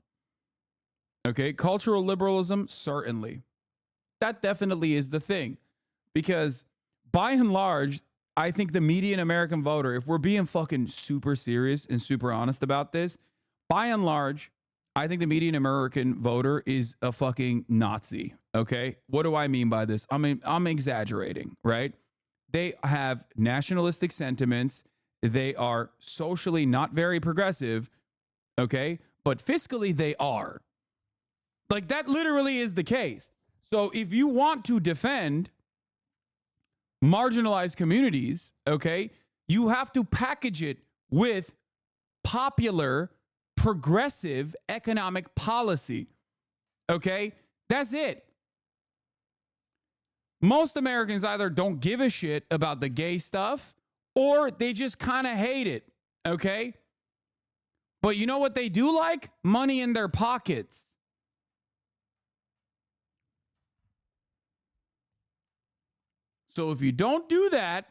Speaker 5: Okay, cultural liberalism, certainly. That definitely is the thing. Because by and large, I think the median American voter, if we're being fucking super serious and super honest about this, by and large, I think the median American voter is a fucking Nazi. Okay, what do I mean by this? I mean, I'm exaggerating, right? They have nationalistic sentiments. They are socially not very progressive, okay? But fiscally, they are. Like, that literally is the case. So if you want to defend marginalized communities, okay, you have to package it with popular, progressive economic policy, okay? That's it. Most Americans either don't give a shit about the gay stuff or they just kind of hate it, okay? But you know what they do like? Money in their pockets. So if you don't do that,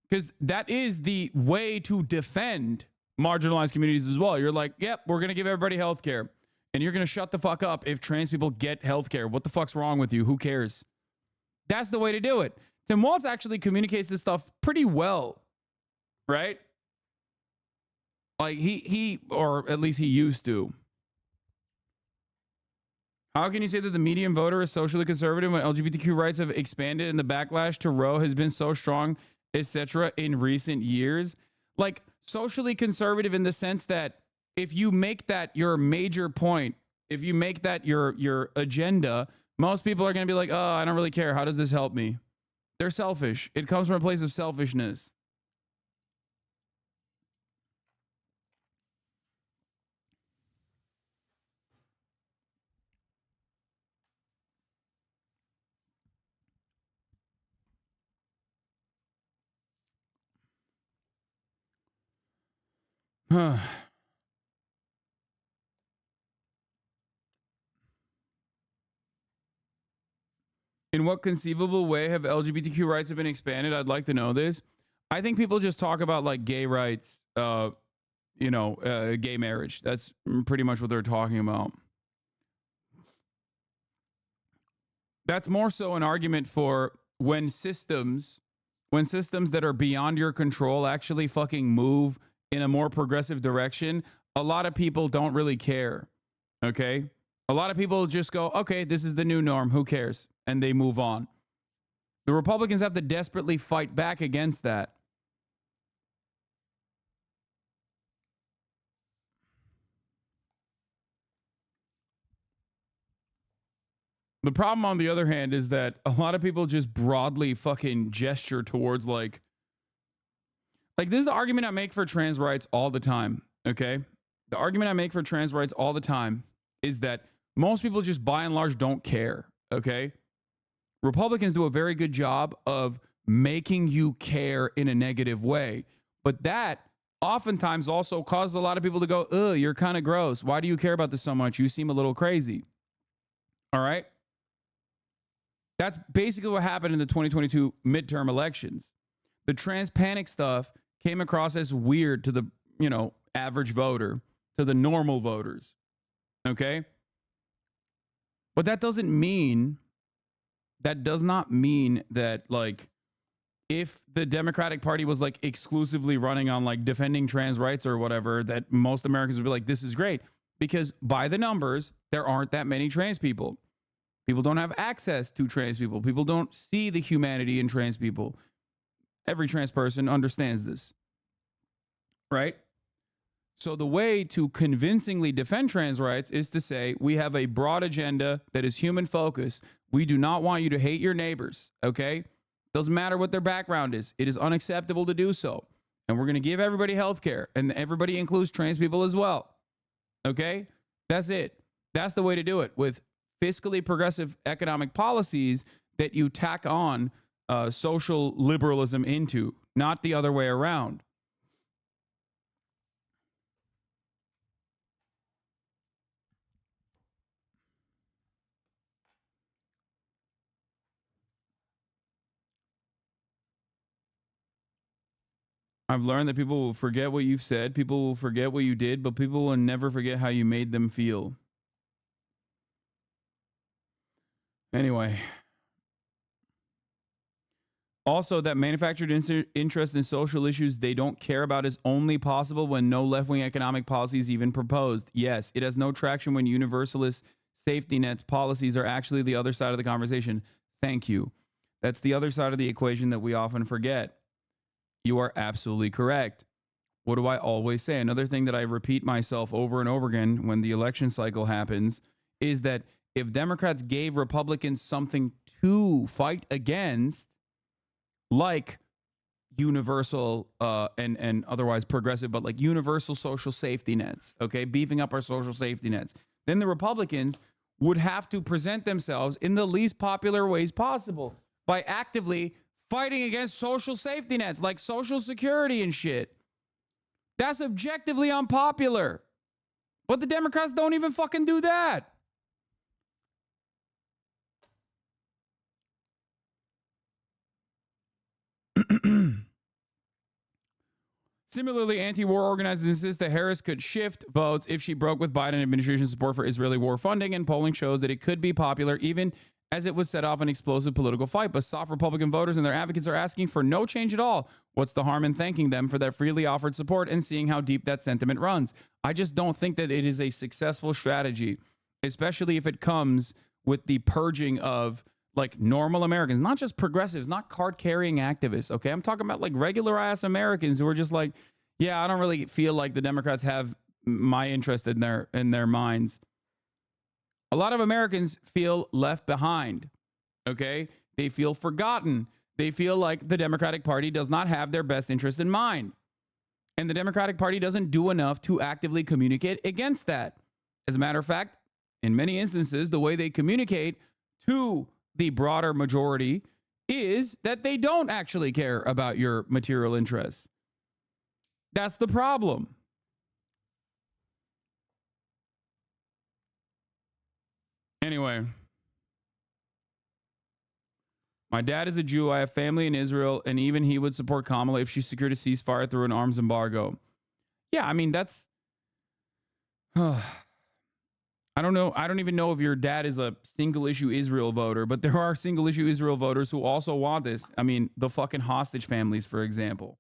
Speaker 5: because that is the way to defend marginalized communities as well. You're like, yep, we're going to give everybody health care. And you're going to shut the fuck up if trans people get health care. What the fuck's wrong with you? Who cares? That's the way to do it. Tim Walz actually communicates this stuff pretty well, right? Like he, or at least he used to. How can you say that the median voter is socially conservative when LGBTQ rights have expanded and the backlash to Roe has been so strong, etc., in recent years? Like, socially conservative in the sense that if you make that your major point, if you make that your agenda, most people are going to be like, oh, I don't really care. How does this help me? They're selfish. It comes from a place of selfishness. In what conceivable way have LGBTQ rights have been expanded? I'd like to know this. I think people just talk about like gay rights, gay marriage. That's pretty much what they're talking about. That's more so an argument for when systems that are beyond your control actually fucking move in a more progressive direction. A lot of people don't really care. Okay? A lot of people just go, okay, this is the new norm. Who cares? And they move on. The Republicans have to desperately fight back against that. The problem, on the other hand, is that a lot of people just broadly fucking gesture towards like this is the argument I make for trans rights all the time, okay? The argument I make for trans rights all the time is that most people just by and large don't care, okay? Republicans do a very good job of making you care in a negative way, but that oftentimes also causes a lot of people to go, ugh, you're kind of gross. Why do you care about this so much? You seem a little crazy. All right? That's basically what happened in the 2022 midterm elections. The trans panic stuff came across as weird to the, average voter, to the normal voters. Okay? But that does not mean that, like, if the Democratic Party was, like, exclusively running on, like, defending trans rights or whatever, that most Americans would be like, this is great. Because by the numbers, there aren't that many trans people. People don't have access to trans people. People don't see the humanity in trans people. Every trans person understands this, right? So the way to convincingly defend trans rights is to say, we have a broad agenda that is human focused. We do not want you to hate your neighbors, okay? Doesn't matter what their background is. It is unacceptable to do so. And we're going to give everybody health care, and everybody includes trans people as well, okay? That's it. That's the way to do it, with fiscally progressive economic policies that you tack on social liberalism into, not the other way around. I've learned that people will forget what you've said, people will forget what you did, but people will never forget how you made them feel. Anyway. Also, that manufactured interest in social issues they don't care about is only possible when no left-wing economic policy is even proposed. Yes, it has no traction when universalist safety nets policies are actually the other side of the conversation. Thank you. That's the other side of the equation that we often forget. You are absolutely correct. What do I always say? Another thing that I repeat myself over and over again when the election cycle happens is that if Democrats gave Republicans something to fight against, like universal and otherwise progressive, but like universal social safety nets, okay, beefing up our social safety nets, then the Republicans would have to present themselves in the least popular ways possible by actively fighting against social safety nets like Social Security and shit. That's objectively unpopular. But the Democrats don't even fucking do that. Similarly, anti-war organizers insist that Harris could shift votes if she broke with Biden administration support for Israeli war funding, and polling shows that it could be popular even as it would set off an explosive political fight. But soft Republican voters and their advocates are asking for no change at all. What's the harm in thanking them for their freely offered support and seeing how deep that sentiment runs? I just don't think that it is a successful strategy, especially if it comes with the purging of like normal Americans, not just progressives, not card-carrying activists, okay? I'm talking about like regular-ass Americans who are just like, yeah, I don't really feel like the Democrats have my interest in their minds. A lot of Americans feel left behind, okay? They feel forgotten. They feel like the Democratic Party does not have their best interest in mind. And the Democratic Party doesn't do enough to actively communicate against that. As a matter of fact, in many instances, the way they communicate to the broader majority is that they don't actually care about your material interests. That's the problem. Anyway, my dad is a Jew. I have family in Israel, and even he would support Kamala if she secured a ceasefire through an arms embargo. Yeah, I mean, that's... I don't know. I don't even know if your dad is a single issue Israel voter, but there are single issue Israel voters who also want this. I mean, the fucking hostage families, for example.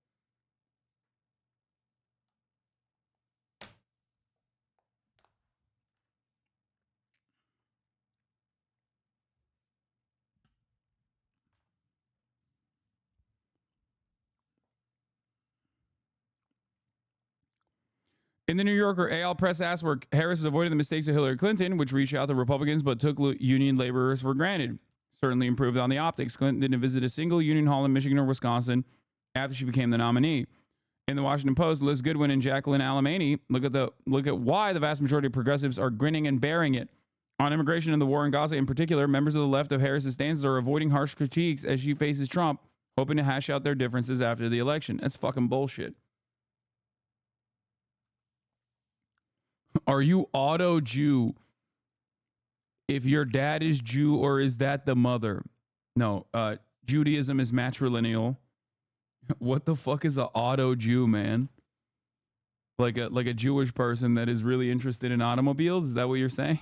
Speaker 5: In the New Yorker, AL Press asked where Harris has avoided the mistakes of Hilary Clinton, which reached out to Republicans but took union laborers for granted. Certainly improved on the optics. Clinton didn't visit a single union hall in Michigan or Wisconsin after she became the nominee. In the Washington Post, Liz Goodwin and Jacqueline Alamany look at why the vast majority of progressives are grinning and bearing it. On immigration and the war in Gaza in particular, members of the left of Harris's stances are avoiding harsh critiques as she faces Trump, hoping to hash out their differences after the election. That's fucking bullshit. Are you auto Jew if your dad is Jew, or is that the mother? No, Judaism is matrilineal. What the fuck is an auto Jew, man? Like a Jewish person that is really interested in automobiles? Is that what you're saying?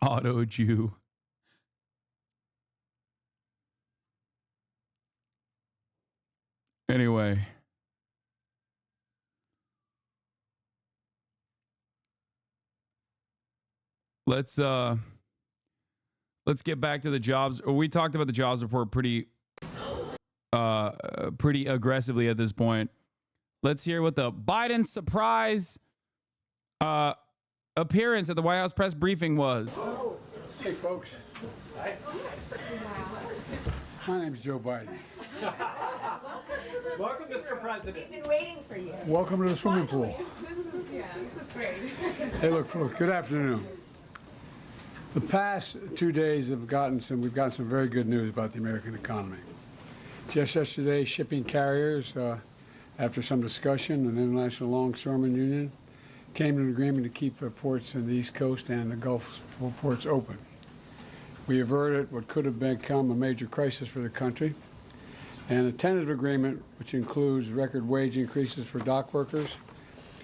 Speaker 5: Auto Jew. Anyway. Let's get back to the jobs. We talked about the jobs report pretty aggressively at this point. Let's hear what the Biden surprise appearance at the White House press briefing was.
Speaker 8: Hey, folks. My name's Joe Biden.
Speaker 22: Welcome, Mr. President.
Speaker 9: We've been waiting for you.
Speaker 8: Welcome to the swimming pool.
Speaker 9: This is great.
Speaker 8: Hey, look, folks, good afternoon. The past 2 days we've gotten some very good news about the American economy. Just yesterday, shipping carriers, after some discussion, an International Longshoremen Union came to an agreement to keep ports in the East Coast and the Gulf ports open. We averted what could have become a major crisis for the country, and a tentative agreement which includes record wage increases for dock workers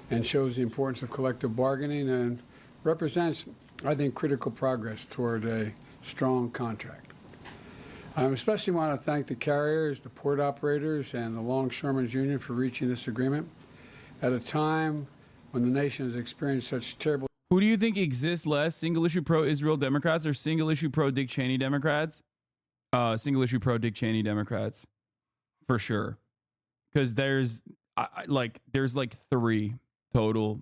Speaker 8: and shows the importance of collective bargaining and represents, I think, critical progress toward a strong contract. I especially want to thank the carriers, the port operators, and the Longshoremen's Union for reaching this agreement at a time when the nation has experienced such terrible...
Speaker 5: Who do you think exists less, single-issue pro-Israel Democrats or single-issue pro-Dick Cheney Democrats? Single-issue pro-Dick Cheney Democrats, for sure. Because there's like 3 total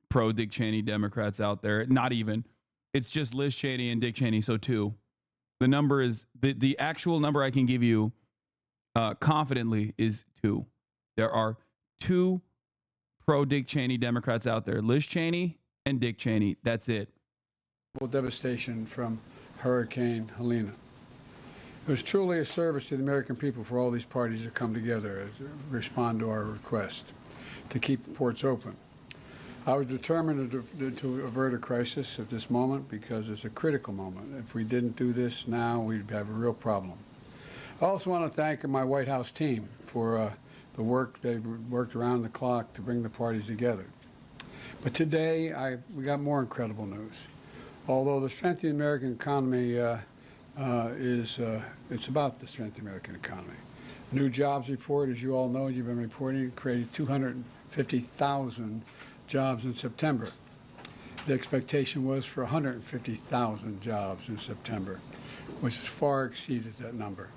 Speaker 5: pro-Dick Cheney Democrats out there. Not even. It's just Liz Cheney and Dick Cheney, so 2. The number is, the actual number I can give you confidently is 2. There are 2 pro-Dick Cheney Democrats out there. Liz Cheney and Dick Cheney. That's it.
Speaker 8: Devastation from Hurricane Helene. It was truly a service to the American people for all these parties to come together to respond to our request to keep the ports open. I was determined to avert a crisis at this moment because it's a critical moment. If we didn't do this now, we'd have a real problem. I also want to thank my White House team for the work. They worked around the clock to bring the parties together. But today, we got more incredible news. Although the strength of the American economy it's about the strength of the American economy. New jobs report, as you all know, you've been reporting, created 250,000 jobs in September. The expectation was for 150,000 jobs in September, which has far exceeded that number.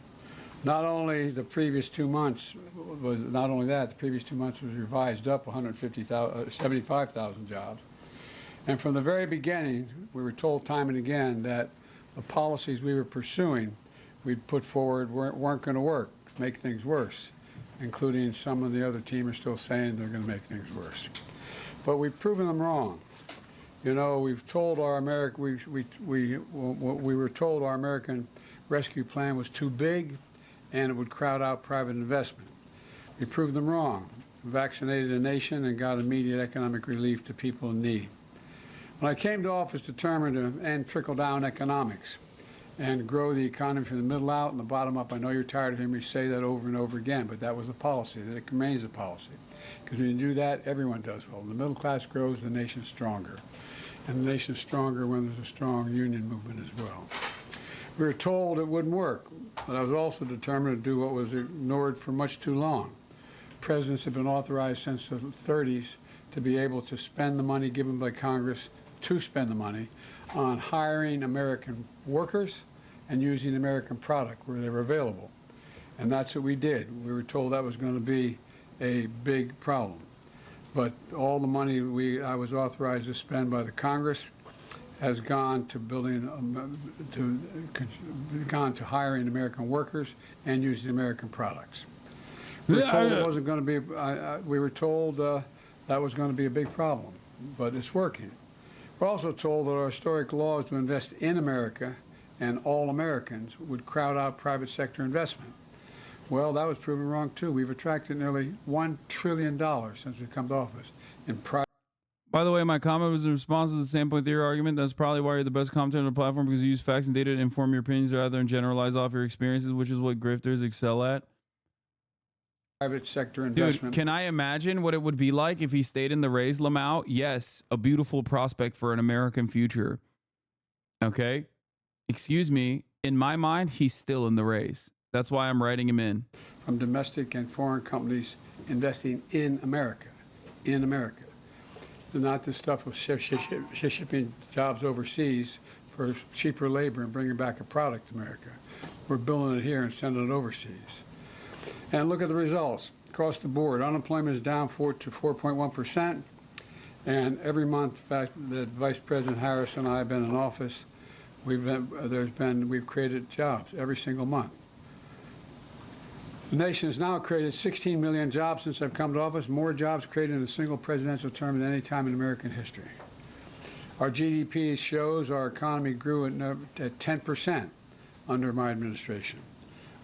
Speaker 8: Not only the previous 2 months was the previous 2 months was revised up 75,000 jobs. And from the very beginning, we were told time and again that the policies we were pursuing, we'd put forward weren't going to work, make things worse, including some of the other team are still saying they're going to make things worse. But we've proven them wrong. You know, we've told our we were told our American rescue plan was too big and it would crowd out private investment. We proved them wrong. We vaccinated a nation and got immediate economic relief to people in need. When I came to office determined to end trickle-down economics and grow the economy from the middle out and the bottom up, I know you're tired of hearing me say that over and over again, but that was the policy, that it remains the policy. Because when you do that, everyone does well. When the middle class grows, the nation's stronger. And the nation's stronger when there's a strong union movement as well. We were told it wouldn't work, but I was also determined to do what was ignored for much too long. Presidents have been authorized since the 30s to be able to spend the money given by Congress to spend the money on hiring American workers and using American product where they were available. And that's what we did. We were told that was going to be a big problem. But all the money I was authorized to spend by the Congress has gone to hiring American workers and using American products. We were told it wasn't going to be. We were told that was going to be a big problem, but it's working. We're also told that our historic laws to invest in America and all Americans would crowd out private sector investment. Well, that was proven wrong too. We've attracted nearly $1 trillion since we've come to office in private.
Speaker 5: By the way, my comment was in response to the standpoint theory argument. That's probably why you're the best commentator on the platform, because you use facts and data to inform your opinions rather than generalize off your experiences, which is what grifters excel at.
Speaker 8: Private sector investment.
Speaker 5: Dude, can I imagine what it would be like if he stayed in the race, Lamau? Yes, a beautiful prospect for an American future. Okay? Excuse me. In my mind, he's still in the race. That's why I'm writing him in.
Speaker 8: From domestic and foreign companies investing in America. In America. Not this stuff of shipping jobs overseas for cheaper labor and bringing back a product to America. We're building it here and sending it overseas. And look at the results. Across the board, unemployment is down 4 to 4.1%. And every month, in fact, that Vice President Harris and I have been in office, we've created jobs every single month. The nation has now created 16 million jobs since I've come to office, more jobs created in a single presidential term than any time in American history. Our GDP shows our economy grew at 10% under my administration.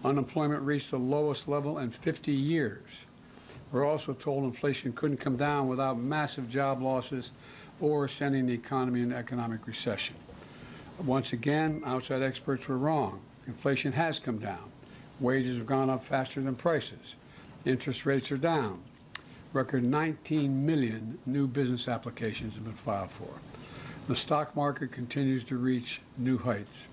Speaker 8: Unemployment reached the lowest level in 50 years. We're also told inflation couldn't come down without massive job losses or sending the economy into economic recession. Once again, outside experts were wrong. Inflation has come down. Wages have gone up faster than prices. Interest rates are down. Record 19 million new business applications have been filed for. The stock market continues to reach new heights.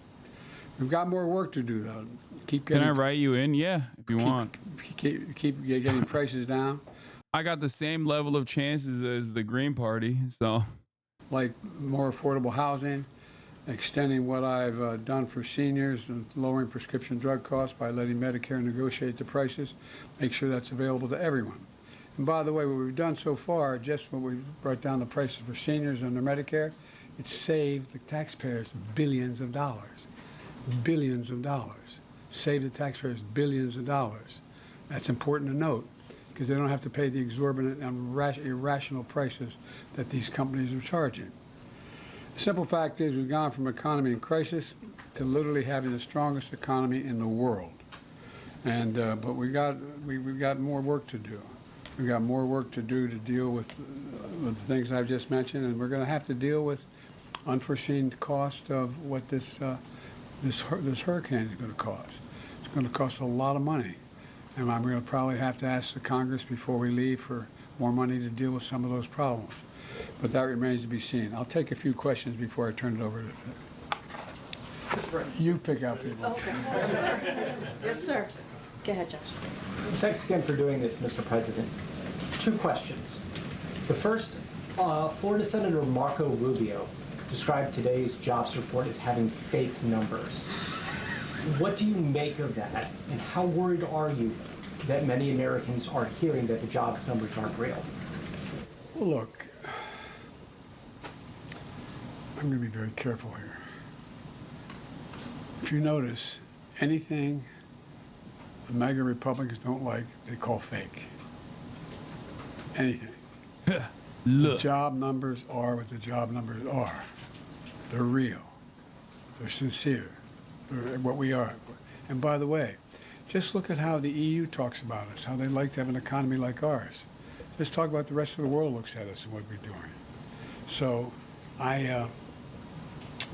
Speaker 8: We've got more work to do, though.
Speaker 5: Can I write you in? Yeah, if you want.
Speaker 8: Keep getting prices down.
Speaker 5: I got the same level of chances as the Green Party, so.
Speaker 8: Like more affordable housing, extending what I've done for seniors, and lowering prescription drug costs by letting Medicare negotiate the prices, make sure that's available to everyone. And by the way, what we've done so far, just when we brought down the prices for seniors under Medicare, it's saved the taxpayers billions of dollars. Billions of dollars. Save the taxpayers billions of dollars. That's important to note, because they don't have to pay the exorbitant and irrational prices that these companies are charging. The simple fact is we've gone from economy in crisis to literally having the strongest economy in the world. And but we've got more work to do. We've got more work to do to deal with the things I've just mentioned, and we're going to have to deal with unforeseen cost of what this hurricane is going to cost. It's going to cost a lot of money. And I'm going to probably have to ask the Congress before we leave for more money to deal with some of those problems. But that remains to be seen. I'll take a few questions before I turn it over to you. Pick out people.
Speaker 11: Okay. Yes, sir. Yes, sir. Go ahead, Josh.
Speaker 22: Thanks again for doing this, Mr. President. 2 questions. The first, Florida Senator Marco Rubio described today's jobs report as having fake numbers. What do you make of that, and how worried are you that many Americans are hearing that the jobs numbers aren't real?
Speaker 8: Well, look, I'm going to be very careful here. If you notice, anything the MAGA Republicans don't like, they call fake. Anything. The job numbers are what the job numbers are. They're real. They're sincere. They're what we are. And by the way, just look at how the EU talks about us, how they like to have an economy like ours. Let's talk about the rest of the world looks at us and what we're doing. So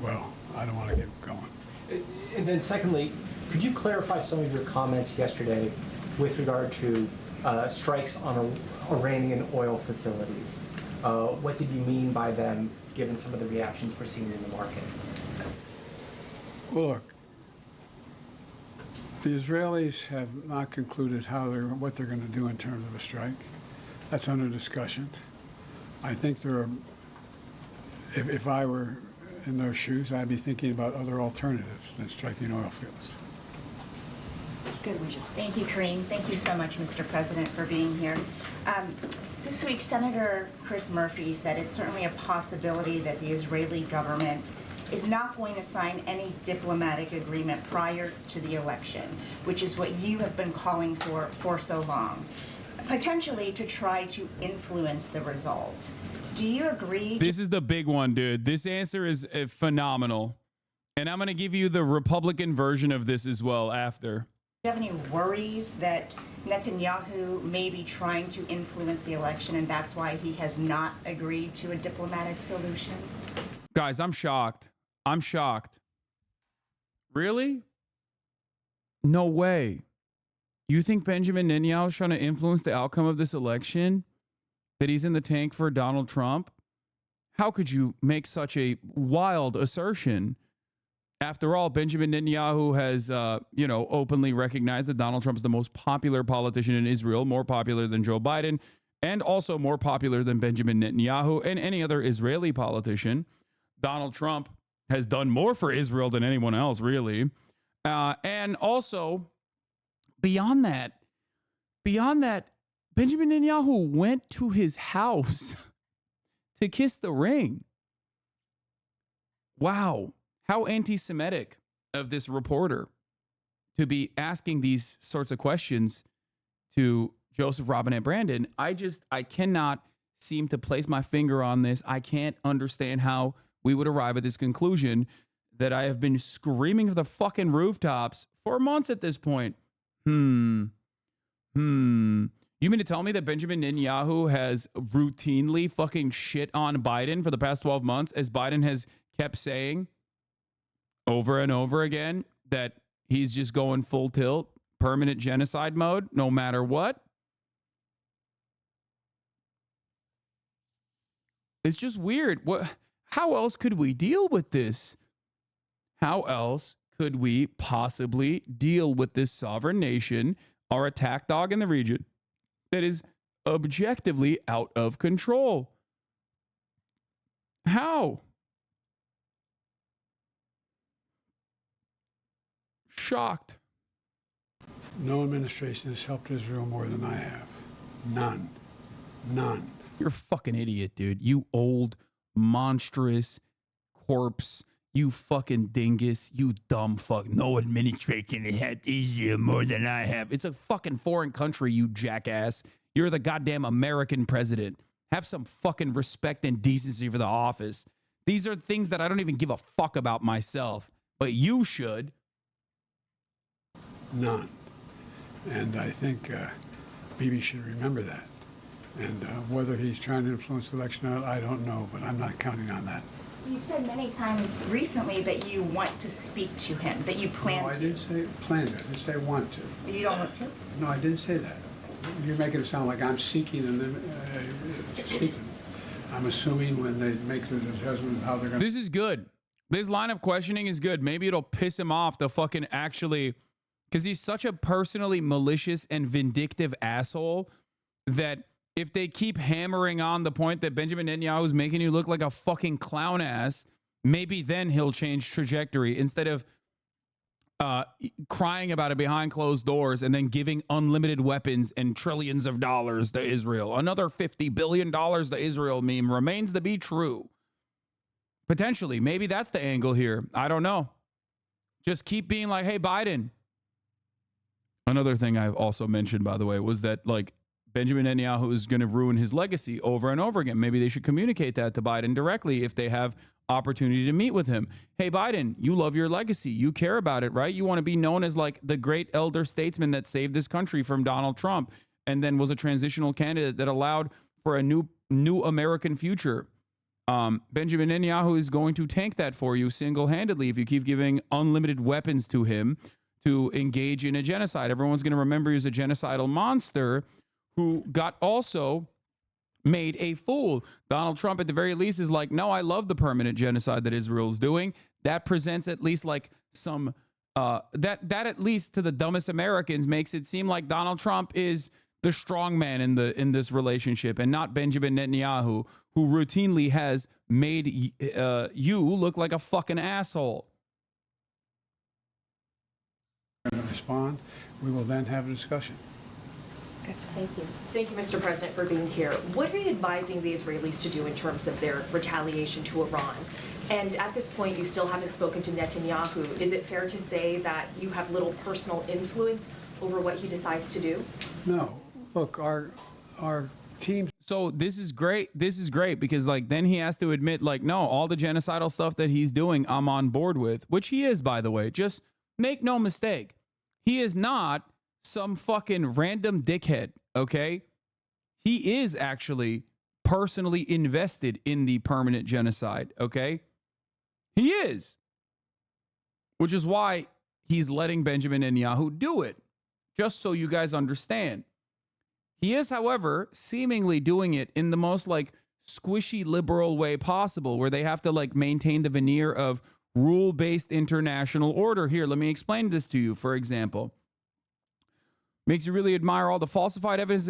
Speaker 8: well, I don't want to get going.
Speaker 22: And then secondly, could you clarify some of your comments yesterday with regard to strikes on Iranian oil facilities? What did you mean by them, given some of the reactions we're seeing in the market?
Speaker 8: Well, look, the Israelis have not concluded what they're going to do in terms of a strike. That's under discussion. I think if I were in their shoes, I'd be thinking about other alternatives than striking oil fields.
Speaker 11: Good, Wisha.
Speaker 23: Thank you, Kareem. Thank you so much, Mr. President, for being here. This week, Senator Chris Murphy said it's certainly a possibility that the Israeli government is not going to sign any diplomatic agreement prior to the election, which is what you have been calling for so long, potentially to try to influence the result. Do you agree?
Speaker 5: This is the big one, dude. This answer is phenomenal. And I'm going to give you the Republican version of this as well after.
Speaker 23: Do you have any worries that Netanyahu may be trying to influence the election and that's why he has not agreed to a diplomatic solution?
Speaker 5: Guys, I'm shocked. I'm shocked. Really? No way. You think Benjamin Netanyahu is trying to influence the outcome of this election? That he's in the tank for Donald Trump? How could you make such a wild assertion? After all, Benjamin Netanyahu has, openly recognized that Donald Trump is the most popular politician in Israel, more popular than Joe Biden, and also more popular than Benjamin Netanyahu and any other Israeli politician. Donald Trump has done more for Israel than anyone else, really. And also, beyond that, Benjamin Netanyahu went to his house to kiss the ring. Wow. How anti-Semitic of this reporter to be asking these sorts of questions to Joseph Robinette Brandon. I cannot seem to place my finger on this. I can't understand how we would arrive at this conclusion that I have been screaming of the fucking rooftops for months at this point. You mean to tell me that Benjamin Netanyahu has routinely fucking shit on Biden for the past 12 months, as Biden has kept saying over and over again that he's just going full tilt, permanent genocide mode, no matter what? It's just weird. How else could we deal with this? How else could we possibly deal with this sovereign nation, our attack dog in the region, that is objectively out of control? How? Shocked.
Speaker 8: No administration has helped Israel more than I have. None. None.
Speaker 5: You're a fucking idiot, dude. You old, monstrous corpse. You fucking dingus. You dumb fuck. No administration has helped Israel more than I have. It's a fucking foreign country, you jackass. You're the goddamn American president. Have some fucking respect and decency for the office. These are things that I don't even give a fuck about myself. But you should.
Speaker 8: None. And I think Bibi should remember that. And whether he's trying to influence the election or not, I don't know, but I'm not counting on that.
Speaker 23: You've said many times recently that you want to speak to him, that you plan to.
Speaker 8: No, I didn't say plan to. I didn't say want to.
Speaker 23: You don't want to?
Speaker 8: No, I didn't say that. You're making it sound like I'm seeking and then speaking. I'm assuming when they make the judgment of how they're going to...
Speaker 5: This is good. This line of questioning is good. Maybe it'll piss him off to fucking actually... Because he's such a personally malicious and vindictive asshole that if they keep hammering on the point that Benjamin Netanyahu is making you look like a fucking clown ass, maybe then he'll change trajectory instead of crying about it behind closed doors and then giving unlimited weapons and trillions of dollars to Israel. Another $50 billion to Israel meme remains to be true. Potentially, maybe that's the angle here. I don't know. Just keep being like, hey, Biden. Another thing I've also mentioned, by the way, was that like Benjamin Netanyahu is going to ruin his legacy over and over again. Maybe they should communicate that to Biden directly if they have opportunity to meet with him. Hey, Biden, you love your legacy. You care about it, right? You want to be known as like the great elder statesman that saved this country from Donald Trump and then was a transitional candidate that allowed for a new American future. Benjamin Netanyahu is going to tank that for you single-handedly if you keep giving unlimited weapons to him to engage in a genocide. Everyone's going to remember he's a genocidal monster who got also made a fool. Donald Trump, at the very least, is like, no, I love the permanent genocide that Israel is doing. That presents at least like some, that at least to the dumbest Americans makes it seem like Donald Trump is the strong man in this relationship and not Benjamin Netanyahu, who routinely has made you look like a fucking asshole.
Speaker 8: Going to respond. We will then have a discussion.
Speaker 11: Thank you. Thank you, Mr. President, for being here. What are you advising the Israelis to do in terms of their retaliation to Iran?
Speaker 2: And at this point, you still haven't spoken to Netanyahu. Is it fair to say that you have little personal influence over what he decides to do?
Speaker 8: No. Look, our team.
Speaker 5: So this is great. This is great because like then he has to admit like, no, all the genocidal stuff that he's doing, I'm on board with, which he is, by the way. Just make no mistake. He is not some fucking random dickhead. Okay. He is actually personally invested in the permanent genocide. Okay. He is. Which is why he's letting Benjamin Netanyahu do it. Just so you guys understand. He is, however, seemingly doing it in the most like squishy liberal way possible, where they have to like maintain the veneer of rule-based international order. Here, let me explain this to you. For example, makes you really admire all the falsified evidence,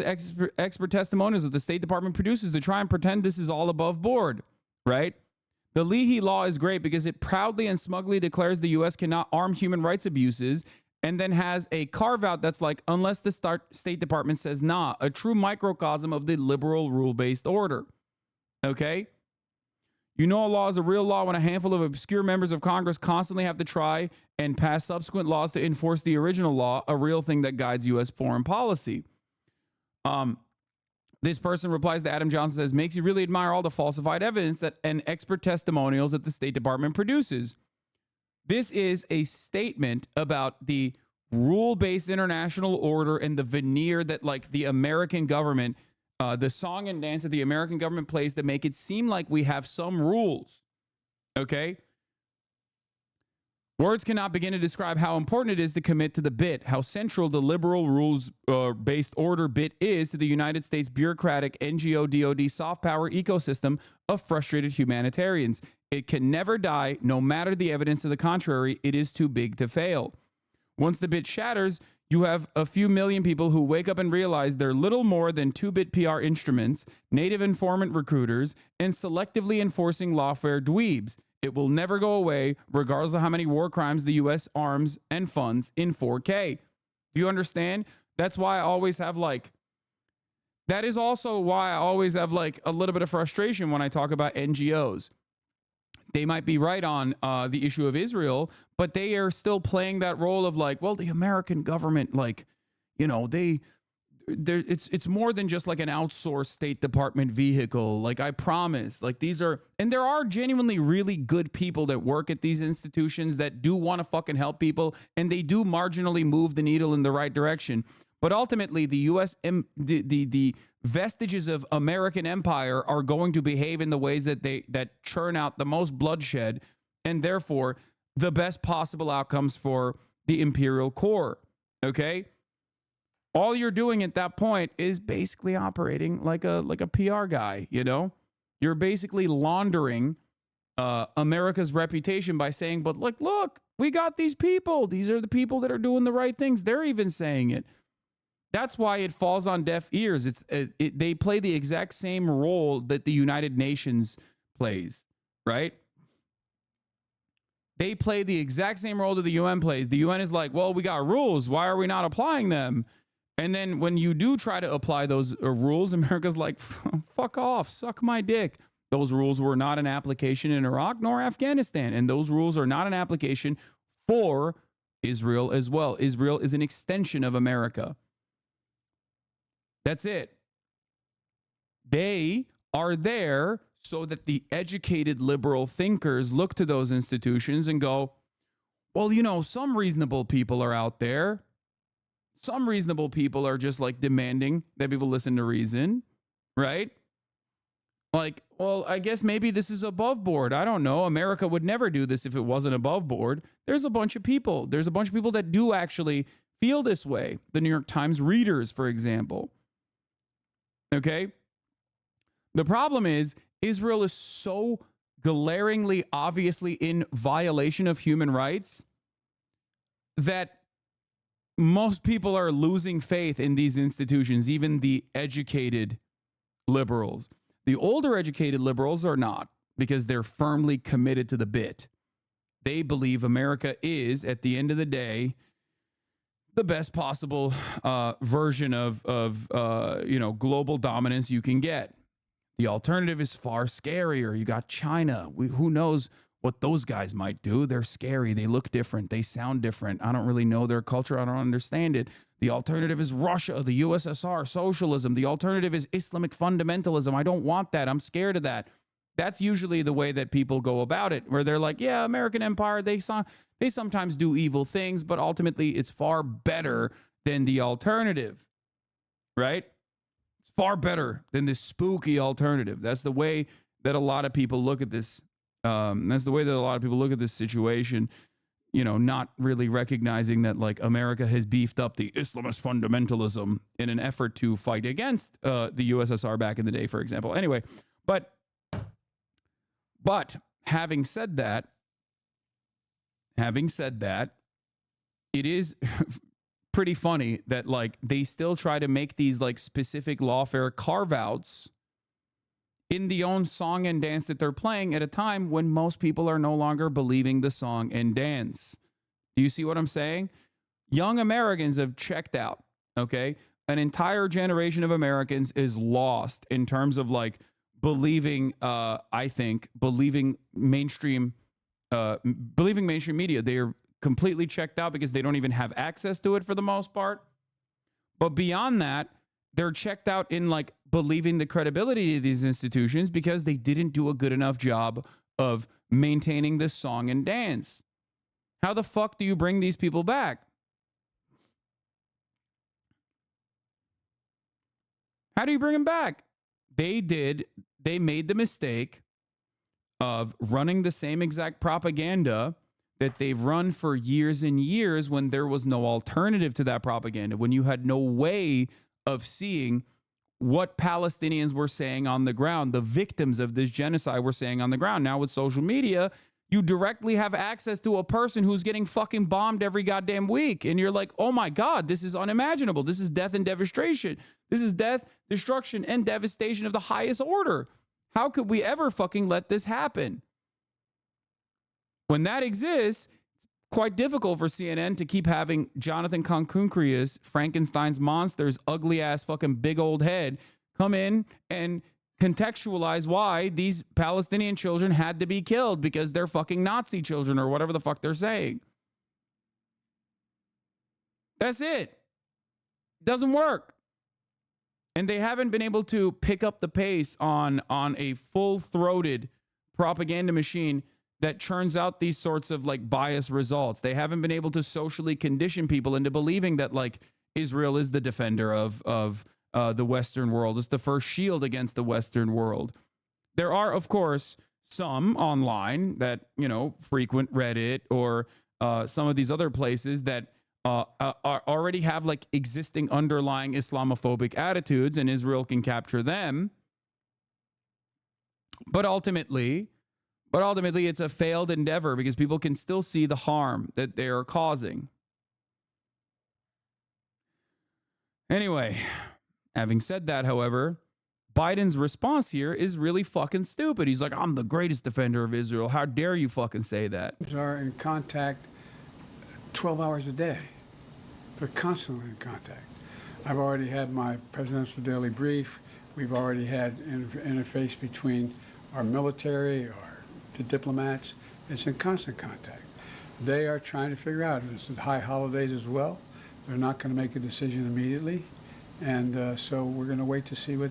Speaker 5: expert testimonials that the State Department produces to try and pretend this is all above board, right? The Leahy Law is great because it proudly and smugly declares the U.S. cannot arm human rights abuses, and then has a carve-out that's like, unless the State Department says nah, a true microcosm of the liberal rule-based order. Okay? You know a law is a real law when a handful of obscure members of Congress constantly have to try and pass subsequent laws to enforce the original law, a real thing that guides U.S. foreign policy. This person replies to Adam Johnson, says, makes you really admire all the falsified evidence that and expert testimonials that the State Department produces. This is a statement about the rule-based international order and the veneer that like the American government, the song and dance that the American government plays to make it seem like we have some rules. Okay? Words cannot begin to describe how important it is to commit to the bit, how central the liberal rules-based order bit is to the United States bureaucratic NGO DoD soft power ecosystem of frustrated humanitarians. It can never die, no matter the evidence to the contrary. It is too big to fail. Once the bit shatters, you have a few million people who wake up and realize they're little more than 2-bit PR instruments, native informant recruiters, and selectively enforcing lawfare dweebs. It will never go away, regardless of how many war crimes the U.S. arms and funds in 4K. Do you understand? That's why I always have like, that is also why I always have like a little bit of frustration when I talk about NGOs. They might be right on the issue of Israel, but they are still playing that role of like, well, the American government, like, you know, it's more than just like an outsourced State Department vehicle. Like, I promise, like these are, and there are genuinely really good people that work at these institutions that do want to fucking help people, and they do marginally move the needle in the right direction. But ultimately, the U.S. the vestiges of American empire are going to behave in the ways that churn out the most bloodshed, and therefore the best possible outcomes for the imperial core. Okay, all you're doing at that point is basically operating like a PR guy. You know, you're basically laundering America's reputation by saying, "But look, we got these people. These are the people that are doing the right things." They're even saying it. That's why it falls on deaf ears. They play the exact same role that the United Nations plays, right? They play the exact same role that the UN plays. The UN is like, well, we got rules. Why are we not applying them? And then when you do try to apply those rules, America's like, fuck off, suck my dick. Those rules were not an application in Iraq nor Afghanistan. And those rules are not an application for Israel as well. Israel is an extension of America. That's it. They are there so that the educated liberal thinkers look to those institutions and go, well, you know, some reasonable people are out there. Some reasonable people are just like demanding that people listen to reason, right? Like, well, I guess maybe this is above board. I don't know. America would never do this if it wasn't above board. There's a bunch of people. There's a bunch of people that do actually feel this way. The New York Times readers, for example. Okay? The problem is Israel is so glaringly, obviously in violation of human rights that most people are losing faith in these institutions, even the educated liberals. The older educated liberals are not, because they're firmly committed to the bit. They believe America is, at the end of the day, the best possible version of global dominance you can get. The alternative is far scarier. You got China. Who knows what those guys might do. They're scary. They look different. They sound different. I don't really know their culture. I don't understand it. The alternative is Russia, the USSR, socialism. The alternative is Islamic fundamentalism. I don't want that. I'm scared of that. That's usually the way that people go about it, where they're like, yeah, American empire, they sometimes do evil things, but ultimately it's far better than the alternative, right? It's far better than this spooky alternative. That's the way that a lot of people look at this. That's the way that a lot of people look at this situation, you know, not really recognizing that, like, America has beefed up the Islamist fundamentalism in an effort to fight against the USSR back in the day, for example. Anyway, but having said that, it is pretty funny that, like, they still try to make these, like, specific lawfare carve-outs in the own song and dance that they're playing at a time when most people are no longer believing the song and dance. Do you see what I'm saying? Young Americans have checked out, okay? An entire generation of Americans is lost in terms of, like, believing mainstream media. They are completely checked out because they don't even have access to it for the most part. But beyond that, they're checked out in, like, believing the credibility of these institutions because they didn't do a good enough job of maintaining this song and dance. How the fuck do you bring these people back? How do you bring them back? They made the mistake of running the same exact propaganda that they've run for years and years when there was no alternative to that propaganda, when you had no way of seeing what Palestinians were saying on the ground, the victims of this genocide were saying on the ground. Now with social media, you directly have access to a person who's getting fucking bombed every goddamn week. And you're like, oh my God, this is unimaginable. This is death and devastation. This is death, destruction, and devastation of the highest order. How could we ever fucking let this happen? When that exists, quite difficult for CNN to keep having Jonathan Concuncrius, Frankenstein's monster's ugly ass fucking big old head, come in and contextualize why these Palestinian children had to be killed because they're fucking Nazi children or whatever the fuck they're saying. That's it. Doesn't work. And they haven't been able to pick up the pace on a full-throated propaganda machine that churns out these sorts of, like, biased results. They haven't been able to socially condition people into believing that, like, Israel is the defender of the Western world. It's the first shield against the Western world. There are, of course, some online that, you know, frequent Reddit or some of these other places that already have, like, existing underlying Islamophobic attitudes, and Israel can capture them. But ultimately, it's a failed endeavor because people can still see the harm that they are causing. Anyway, having said that, however, Biden's response here is really fucking stupid. He's like, I'm the greatest defender of Israel. How dare you fucking say that?
Speaker 8: Are in contact 12 hours a day. They're constantly in contact. I've already had my presidential daily brief. We've already had interface between our military, the diplomats. It's in constant contact. They are trying to figure out, it's the high holidays as well. They're not going to make a decision immediately. And so we're going to wait to see when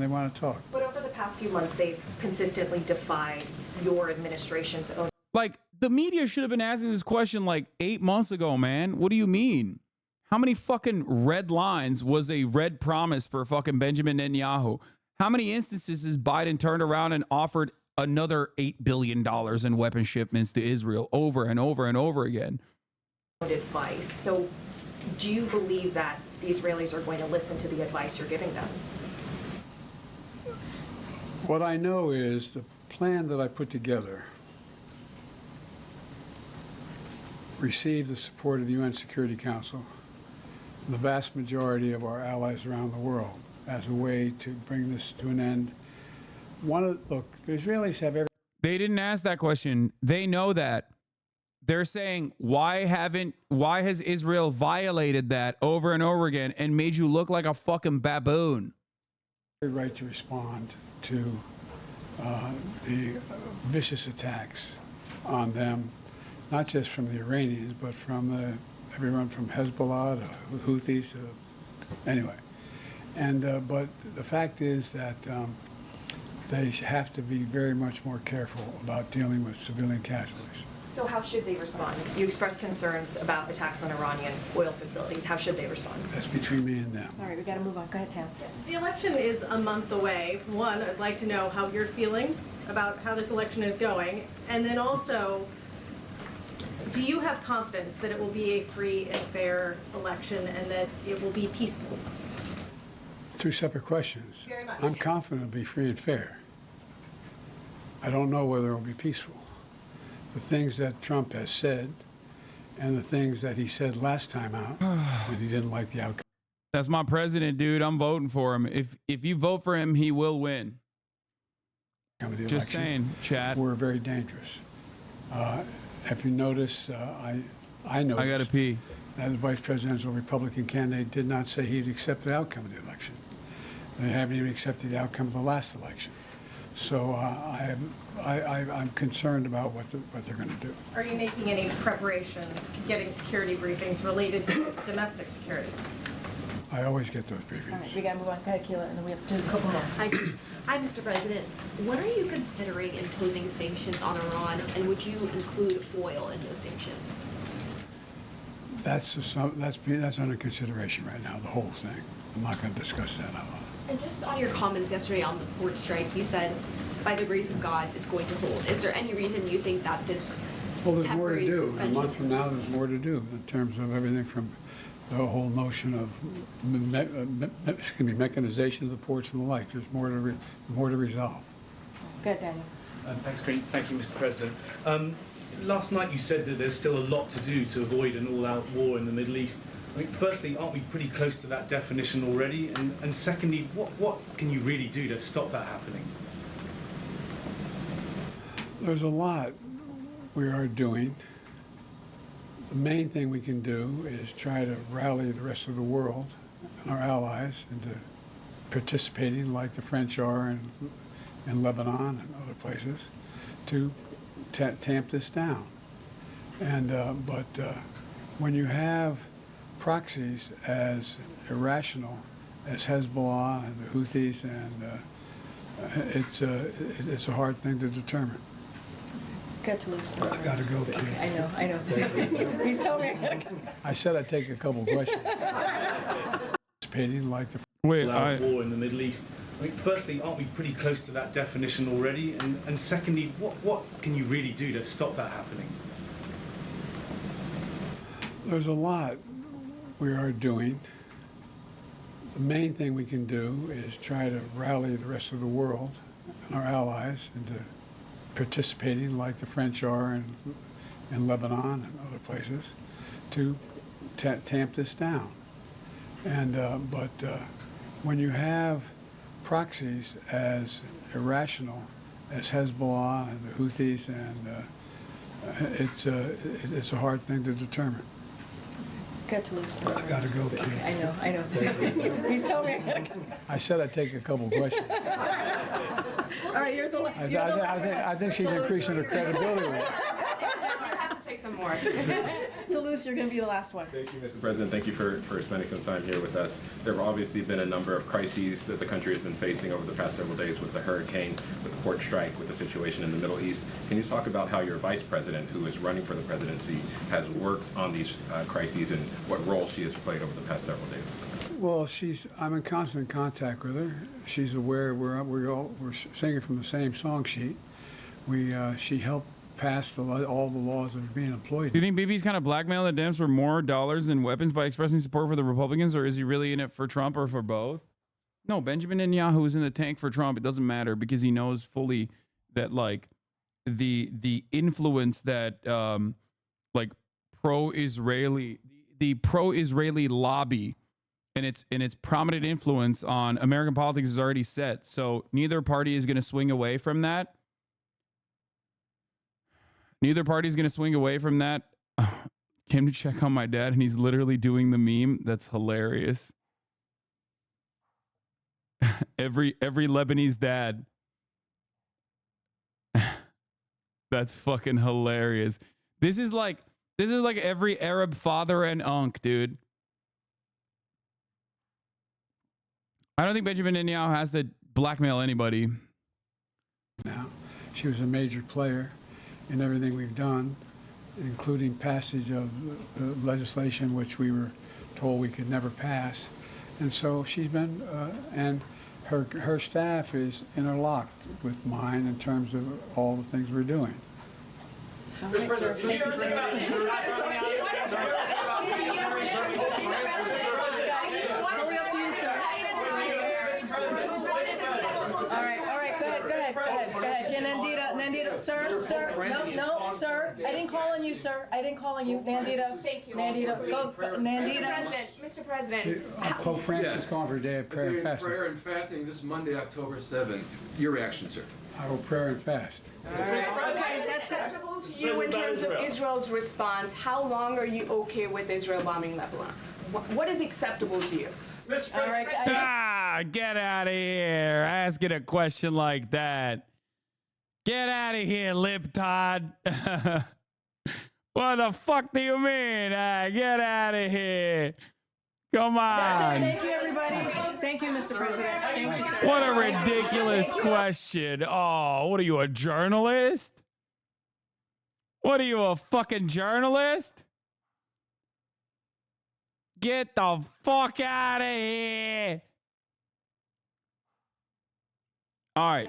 Speaker 8: they want to talk.
Speaker 2: But over the past few months, they've consistently defied your administration's own.
Speaker 5: Like, the media should have been asking this question like 8 months ago, man. What do you mean? How many fucking red lines was a red promise for fucking Benjamin Netanyahu? How many instances has Biden turned around and offered another $8 billion in weapon shipments to Israel over and over and over again?
Speaker 2: Advice. So do you believe that the Israelis are going to listen to the advice you're giving them?
Speaker 8: What I know is the plan that I put together received the support of the UN Security Council, the vast majority of our allies around the world, as a way to bring this to an end. Look, the Israelis have every...
Speaker 5: They didn't ask that question. They know that. They're saying, why has Israel violated that over and over again and made you look like a fucking baboon?
Speaker 8: Right to respond to the vicious attacks on them, not just from the Iranians, but from everyone from Hezbollah to Houthis to anyway. And but the fact is that they have to be very much more careful about dealing with civilian casualties.
Speaker 2: So how should they respond? You expressed concerns about attacks on Iranian oil facilities. How should they respond?
Speaker 8: That's between me and them.
Speaker 11: All right, we got to move on. Go ahead, Tam.
Speaker 9: The election is a month away. One, I'd like to know how you're feeling about how this election is going. And then also, do you have confidence that it will be a free and fair election and that it will be peaceful?
Speaker 8: Two separate questions.
Speaker 9: Very much.
Speaker 8: I'm confident it'll be free and fair. I don't know whether it'll be peaceful. The things that Trump has said and the things that he said last time out when he didn't like the outcome.
Speaker 5: That's my president, dude. I'm voting for him. If you vote for him, he will win. Just saying, chat.
Speaker 8: We're very dangerous. If you notice, I noticed.
Speaker 5: I gotta pee.
Speaker 8: That the vice presidential Republican candidate did not say he'd accept the outcome of the election. They haven't even accepted the outcome of the last election. So I'm concerned about what they're going to do.
Speaker 9: Are you making any preparations, getting security briefings related to domestic security?
Speaker 8: I always get those briefings.
Speaker 11: All right, we got to move on. Go ahead, Keila, and then we have to do a couple more.
Speaker 7: Hi, Mr. President. When are you considering imposing sanctions on Iran, and would you include oil in those sanctions?
Speaker 8: That's under consideration right now, the whole thing. I'm not going to discuss that out loud.
Speaker 7: And just on your comments yesterday on the port strike, you said, by the grace of God, it's going to hold. Is there any reason you think that this
Speaker 8: Well, there's more to
Speaker 7: temporary
Speaker 8: do.
Speaker 7: suspension?
Speaker 8: A month from now, there's more to do in terms of everything from the whole notion of mechanization of the ports and the like. There's more to resolve.
Speaker 11: Go ahead, Daniel.
Speaker 10: Thanks, Green. Thank you, Mr. President. Last night you said that there's still a lot to do to avoid an all-out war in the Middle East. I mean, firstly, aren't we pretty close to that definition already? And secondly, what can you really do to stop that happening?
Speaker 8: There's a lot we are doing. The main thing we can do is try to rally the rest of the world and our allies into participating like the French are in Lebanon and other places to tamp this down. And but when you have proxies as irrational as Hezbollah and the Houthis, and it's a hard thing to determine.
Speaker 11: Got to lose.
Speaker 8: I gotta go, kid.
Speaker 11: Okay, I know. Please tell me.
Speaker 8: I said I'd take a couple questions. Participating like the
Speaker 10: all-out war in the Middle East. I mean, firstly, aren't we pretty close to that definition already? And secondly, what can you really do to stop that happening?
Speaker 8: There's a lot we are doing. The main thing we can do is try to rally the rest of the world and our allies into participating like the French are in Lebanon and other places to tamp this down. And but when you have proxies as irrational as Hezbollah and the Houthis, and it's a hard thing to determine.
Speaker 11: Got to lose.
Speaker 8: I gotta go, kid.
Speaker 11: Okay, I know. Please tell me.
Speaker 8: I said I'd take a couple questions.
Speaker 11: All right, you're the last.
Speaker 8: I think she's increasing her credibility with it.
Speaker 11: You have to take some more. Toulouse, you're going to be the last one.
Speaker 12: Thank you, Mr. President. Thank you for spending some time here with us. There have obviously been a number of crises that the country has been facing over the past several days with the hurricane, with the port strike, with the situation in the Middle East. Can you talk about how your vice president, who is running for the presidency, has worked on these crises and what role she has played over the past several days?
Speaker 8: Well, I'm in constant contact with her. She's aware we're singing from the same song sheet. She helped pass all the laws that are being employed.
Speaker 5: Do you think Bibi's kind of blackmailing the Dems for more dollars and weapons by expressing support for the Republicans, or is he really in it for Trump or for both? No, Benjamin Netanyahu is in the tank for Trump. It doesn't matter because he knows fully that like the influence that like the pro-Israeli lobby and its prominent influence on American politics is already set. So neither party is going to swing away from that. Neither party is going to swing away from that. Came to check on my dad, and he's literally doing the meme. That's hilarious. every Lebanese dad. That's fucking hilarious. This is like every Arab father and unc, dude. I don't think Benjamin Netanyahu has to blackmail anybody.
Speaker 8: Now, she was a major player in everything we've done, including passage of legislation which we were told we could never pass. And so she's been, and her staff is interlocked with mine in terms of all the things we're doing.
Speaker 14: Mr. President, did you ever think about
Speaker 11: Totally up to you, sir. All right, go ahead. Yeah, Nandita, sir, no, sir. I didn't call on you, sir. I didn't call on you, Nandita.
Speaker 2: Thank you.
Speaker 11: Nandita, go, Nandita.
Speaker 2: Mr. President.
Speaker 8: Pope Francis going for a day of prayer and fasting.
Speaker 6: Prayer and fasting this Monday, October 7th. Your reaction, sir?
Speaker 8: I will prayer and fast.
Speaker 2: Okay, that's acceptable to you in terms of Israel's response. How long are you okay with Israel bombing Lebanon? What is acceptable to you?
Speaker 11: All right,
Speaker 5: Get out of here. Asking a question like that. Get out of here, libtard. What the fuck do you mean? Get out of here. Come on.
Speaker 11: That's it. Thank you, everybody. Thank you, Mr. President. Thank you, sir.
Speaker 5: What a ridiculous question. Oh, what are you, a journalist? What are you, a fucking journalist? Get the fuck out of here. All right.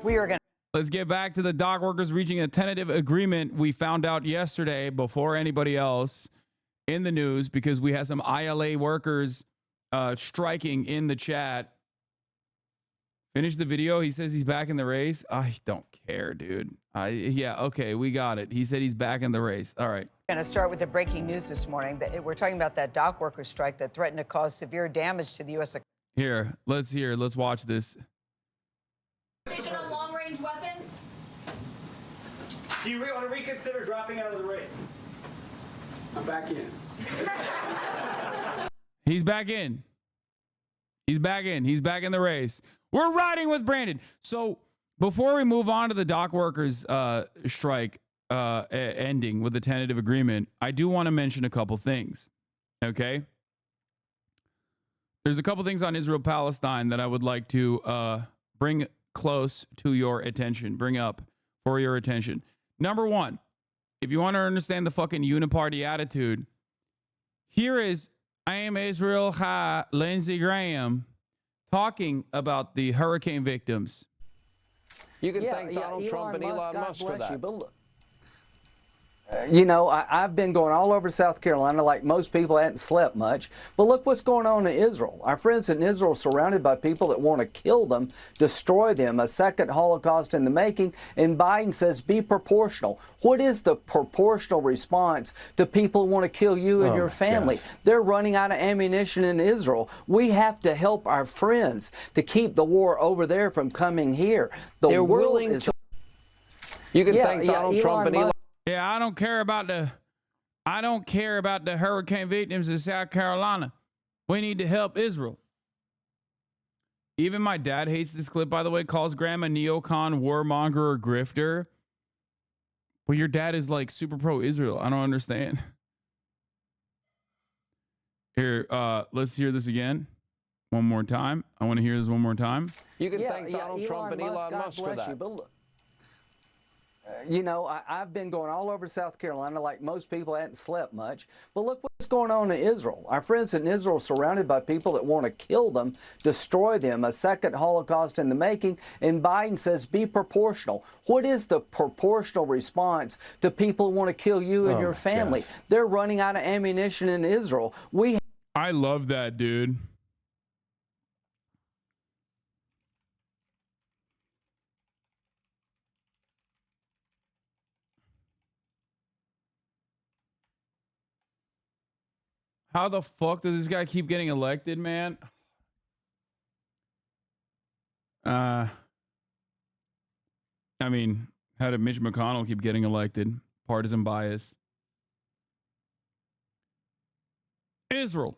Speaker 5: Let's get back to the dock workers reaching a tentative agreement we found out yesterday before anybody else in the news because we had some ILA workers striking in the chat. Finish the video. He says he's back in the race. I don't care, dude. Yeah, okay, we got it. He said he's back in the race. All right.
Speaker 13: We're going to start with the breaking news this morning. We're talking about that dock workers strike that threatened to cause severe damage to the U.S.
Speaker 5: Here, let's watch this.
Speaker 18: Decision on long-range weapons?
Speaker 16: Do you want to reconsider dropping out of the race?
Speaker 8: I'm back in.
Speaker 5: He's back in. He's back in. He's back in the race. We're riding with Brandon. So before we move on to the dock workers strike ending with the tentative agreement, I do want to mention a couple things. Okay? There's a couple things on Israel-Palestine that I would like to bring close to your attention, bring up for your attention. Number one, if you want to understand the fucking uniparty attitude, here is I am Israel Ha Lindsey Graham talking about the hurricane victims.
Speaker 24: You can thank Donald Trump and Elon Musk for that.
Speaker 25: You know, I've been going all over South Carolina like most people. I hadn't slept much. But look what's going on in Israel. Our friends in Israel are surrounded by people that want to kill them, destroy them, a second Holocaust in the making. And Biden says be proportional. What is the proportional response to people who want to kill you and your family? They're running out of ammunition in Israel. We have to help our friends to keep the war over there from coming here. They're willing to.
Speaker 24: You can thank Donald Trump and Elon.
Speaker 5: Yeah, I don't care about the hurricane victims in South Carolina. We need to help Israel. Even my dad hates this clip, by the way, calls Graham a neocon, warmonger, or grifter. Well, your dad is like super pro-Israel. I don't understand. Here, let's hear this again. One more time. I want to hear this one more time.
Speaker 24: You can thank Donald Trump and Elon Musk for that.
Speaker 25: You know, I've been going all over South Carolina like most people. I hadn't slept much. But look what's going on in Israel. Our friends in Israel are surrounded by people that want to kill them, destroy them, a second Holocaust in the making. And Biden says be proportional. What is the proportional response to people who want to kill you and your family? They're running out of ammunition in Israel.
Speaker 5: I love that, dude. How the fuck does this guy keep getting elected, man? I mean, how did Mitch McConnell keep getting elected? Partisan bias. Israel.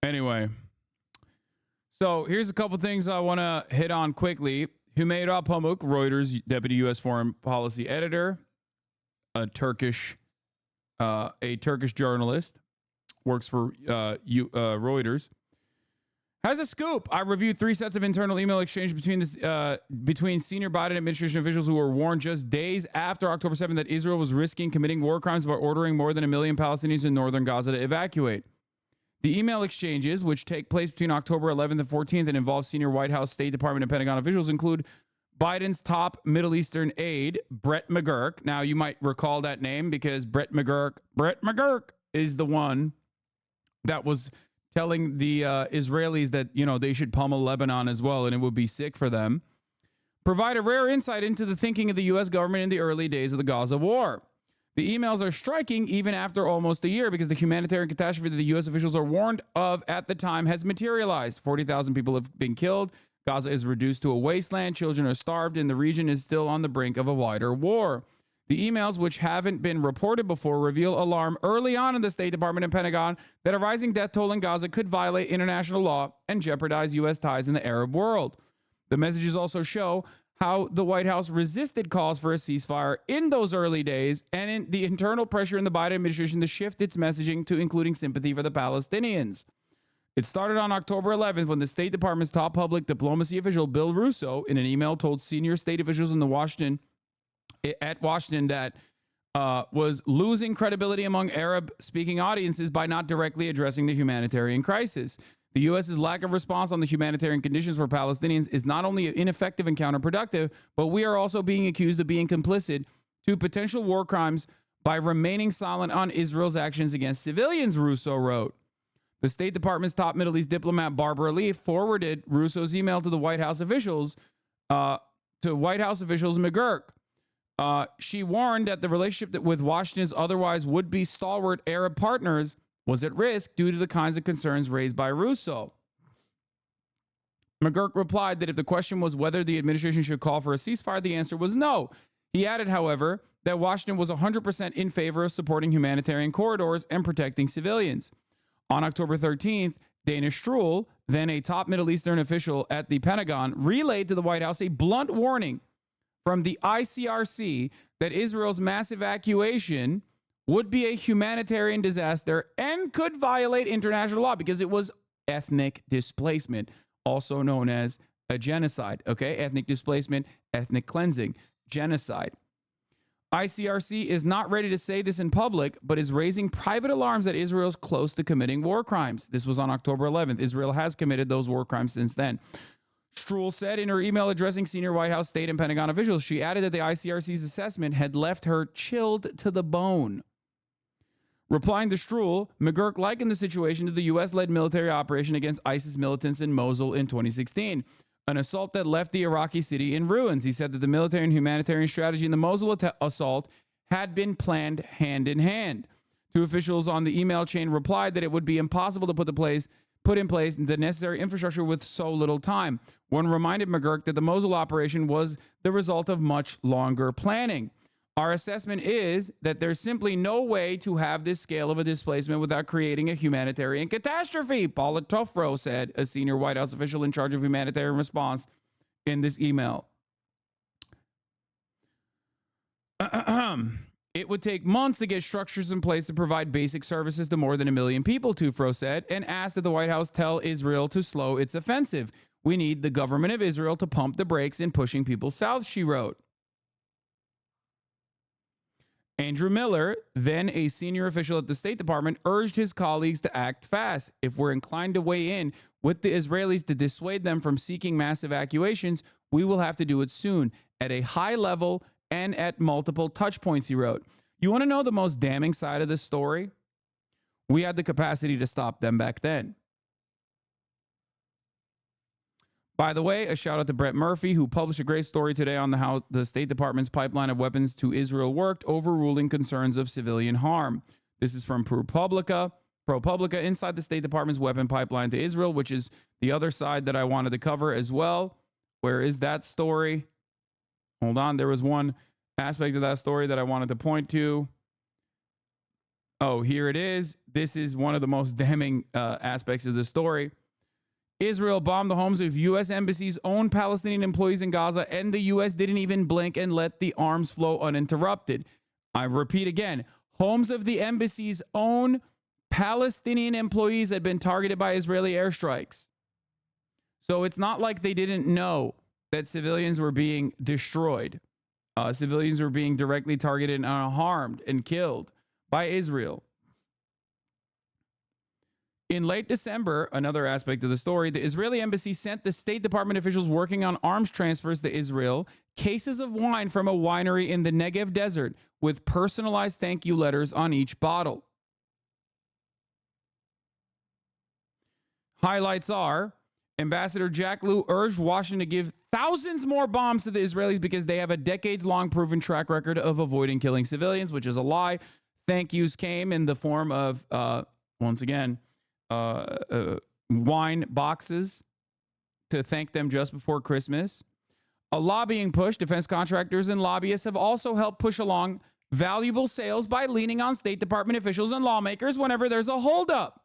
Speaker 5: Anyway, So here's a couple things I want to hit on quickly. Hümeyra Pamuk, Reuters deputy U.S. foreign policy editor, a Turkish journalist, works for Reuters, has a scoop. I reviewed 3 sets of internal email exchange between senior Biden administration officials who were warned just days after October 7th that Israel was risking committing war crimes by ordering more than 1 million Palestinians in northern Gaza to evacuate. The email exchanges, which take place between October 11th and 14th and involve senior White House, State Department, and Pentagon officials, include Biden's top Middle Eastern aide, Brett McGurk. Now, you might recall that name because Brett McGurk is the one that was telling the Israelis that, they should pummel Lebanon as well, and it would be sick for them. Provide a rare insight into the thinking of the U.S. government in the early days of the Gaza war. The emails are striking even after almost a year because the humanitarian catastrophe that the U.S. officials are warned of at the time has materialized. 40,000 people have been killed. Gaza is reduced to a wasteland. Children are starved, and the region is still on the brink of a wider war. The emails, which haven't been reported before, reveal alarm early on in the State Department and Pentagon that a rising death toll in Gaza could violate international law and jeopardize U.S. ties in the Arab world. The messages also show how the White House resisted calls for a ceasefire in those early days and in the internal pressure in the Biden administration to shift its messaging to including sympathy for the Palestinians. It started on October 11th when the State Department's top public diplomacy official, Bill Russo, in an email told senior state officials in Washington that was losing credibility among Arab-speaking audiences by not directly addressing the humanitarian crisis. The U.S.'s lack of response on the humanitarian conditions for Palestinians is not only ineffective and counterproductive, but we are also being accused of being complicit to potential war crimes by remaining silent on Israel's actions against civilians, Russo wrote. The State Department's top Middle East diplomat, Barbara Leaf, forwarded Russo's email to the White House officials, McGurk. She warned that the relationship with Washington's otherwise would-be stalwart Arab partners was at risk due to the kinds of concerns raised by Russo. McGurk replied that if the question was whether the administration should call for a ceasefire, the answer was no. He added, however, that Washington was 100% in favor of supporting humanitarian corridors and protecting civilians. On October 13th, Dana Stroul, then a top Middle Eastern official at the Pentagon, relayed to the White House a blunt warning from the ICRC that Israel's mass evacuation would be a humanitarian disaster and could violate international law because it was ethnic displacement, also known as a genocide. Okay, ethnic displacement, ethnic cleansing, genocide. ICRC is not ready to say this in public, but is raising private alarms that Israel's close to committing war crimes. This was on October 11th. Israel has committed those war crimes since then. Stroul said in her email addressing senior White House, State, and Pentagon officials, she added that the ICRC's assessment had left her chilled to the bone. Replying to Stroul, McGurk likened the situation to the U.S.-led military operation against ISIS militants in Mosul in 2016, an assault that left the Iraqi city in ruins. He said that the military and humanitarian strategy in the Mosul assault had been planned hand in hand. Two officials on the email chain replied that it would be impossible to put in place the necessary infrastructure with so little time. One reminded McGurk that the Mosul operation was the result of much longer planning. Our assessment is that there's simply no way to have this scale of a displacement without creating a humanitarian catastrophe, Paula Tofro said, a senior White House official in charge of humanitarian response in this email. It would take months to get structures in place to provide basic services to more than 1 million people, Tufro said, and asked that the White House tell Israel to slow its offensive. We need the government of Israel to pump the brakes in pushing people south, she wrote. Andrew Miller, then a senior official at the State Department, urged his colleagues to act fast. If we're inclined to weigh in with the Israelis to dissuade them from seeking mass evacuations, we will have to do it soon, at a high level and at multiple touch points, he wrote. You want to know the most damning side of this story? We had the capacity to stop them back then. By the way, a shout out to Brett Murphy, who published a great story today on how the State Department's pipeline of weapons to Israel worked, overruling concerns of civilian harm. This is from ProPublica inside the State Department's weapon pipeline to Israel, which is the other side that I wanted to cover as well. Where is that story? Hold on. There was one aspect of that story that I wanted to point to. Oh, here it is. This is one of the most damning aspects of the story. Israel bombed the homes of U.S. Embassy's own Palestinian employees in Gaza, and the U.S. didn't even blink and let the arms flow uninterrupted. I repeat again, homes of the embassy's own Palestinian employees had been targeted by Israeli airstrikes. So it's not like they didn't know that civilians were being destroyed. Civilians were being directly targeted and harmed and killed by Israel. In late December, another aspect of the story, the Israeli embassy sent the State Department officials working on arms transfers to Israel cases of wine from a winery in the Negev desert with personalized thank you letters on each bottle. Highlights are Ambassador Jack Lew urged Washington to give thousands more bombs to the Israelis because they have a decades-long proven track record of avoiding killing civilians, which is a lie. Thank yous came in the form of, once again, wine boxes to thank them just before Christmas. A lobbying push. Defense contractors and lobbyists have also helped push along valuable sales by leaning on State Department officials and lawmakers whenever there's a holdup.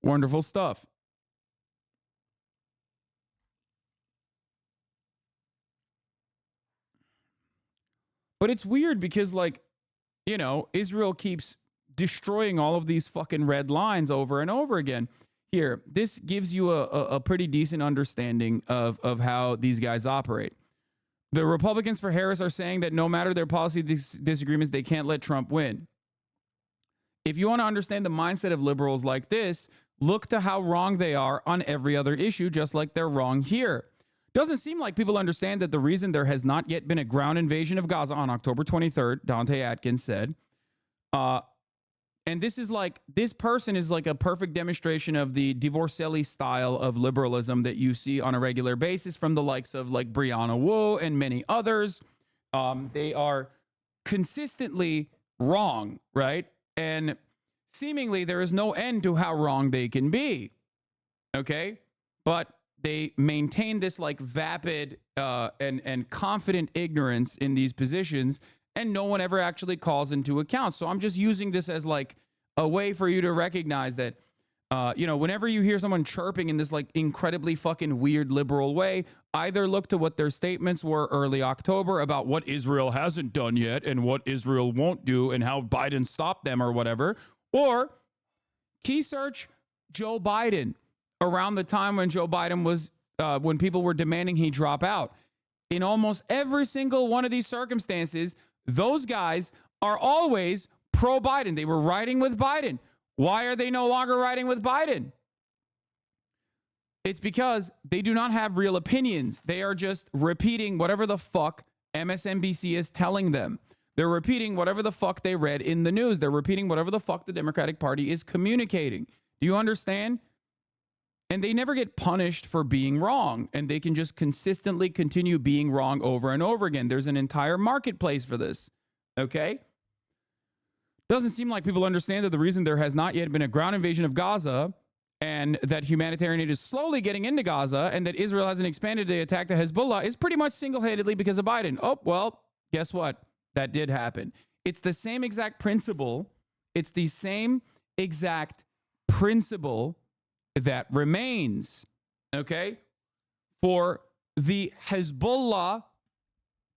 Speaker 5: Wonderful stuff. But it's weird because, like, you know, Israel keeps destroying all of these fucking red lines over and over again. Here, this gives you a pretty decent understanding of how these guys operate. The Republicans for Harris are saying that no matter their policy disagreements, they can't let Trump win. If you want to understand the mindset of liberals like this, look to how wrong they are on every other issue, just like they're wrong here. Doesn't seem like people understand that the reason there has not yet been a ground invasion of Gaza on October 23rd, Dante Atkins said, and this is like, this person is like a perfect demonstration of the Divorcelli style of liberalism that you see on a regular basis from the likes of like Brianna Wu and many others. They are consistently wrong, right? And seemingly there is no end to how wrong they can be. Okay? But they maintain this like vapid and confident ignorance in these positions, and no one ever actually calls into account. So I'm just using this as like a way for you to recognize that, you know, whenever you hear someone chirping in this like incredibly fucking weird liberal way, either look to what their statements were early October about what Israel hasn't done yet and what Israel won't do and how Biden stopped them or whatever, or key search Joe Biden around the time when Joe Biden was, when people were demanding he drop out. In almost every single one of these circumstances, those guys are always pro-Biden. They were riding with Biden. Why are they no longer riding with Biden? It's because they do not have real opinions. They are just repeating whatever the fuck MSNBC is telling them. They're repeating whatever the fuck they read in the news. They're repeating whatever the fuck the Democratic Party is communicating. Do you understand? And they never get punished for being wrong. And they can just consistently continue being wrong over and over again. There's an entire marketplace for this. Okay? Doesn't seem like people understand that the reason there has not yet been a ground invasion of Gaza and that humanitarian aid is slowly getting into Gaza and that Israel hasn't expanded the attack to Hezbollah is pretty much single-handedly because of Biden. Oh, well, guess what? That did happen. It's the same exact principle. It's the same exact principle that remains, okay, for the Hezbollah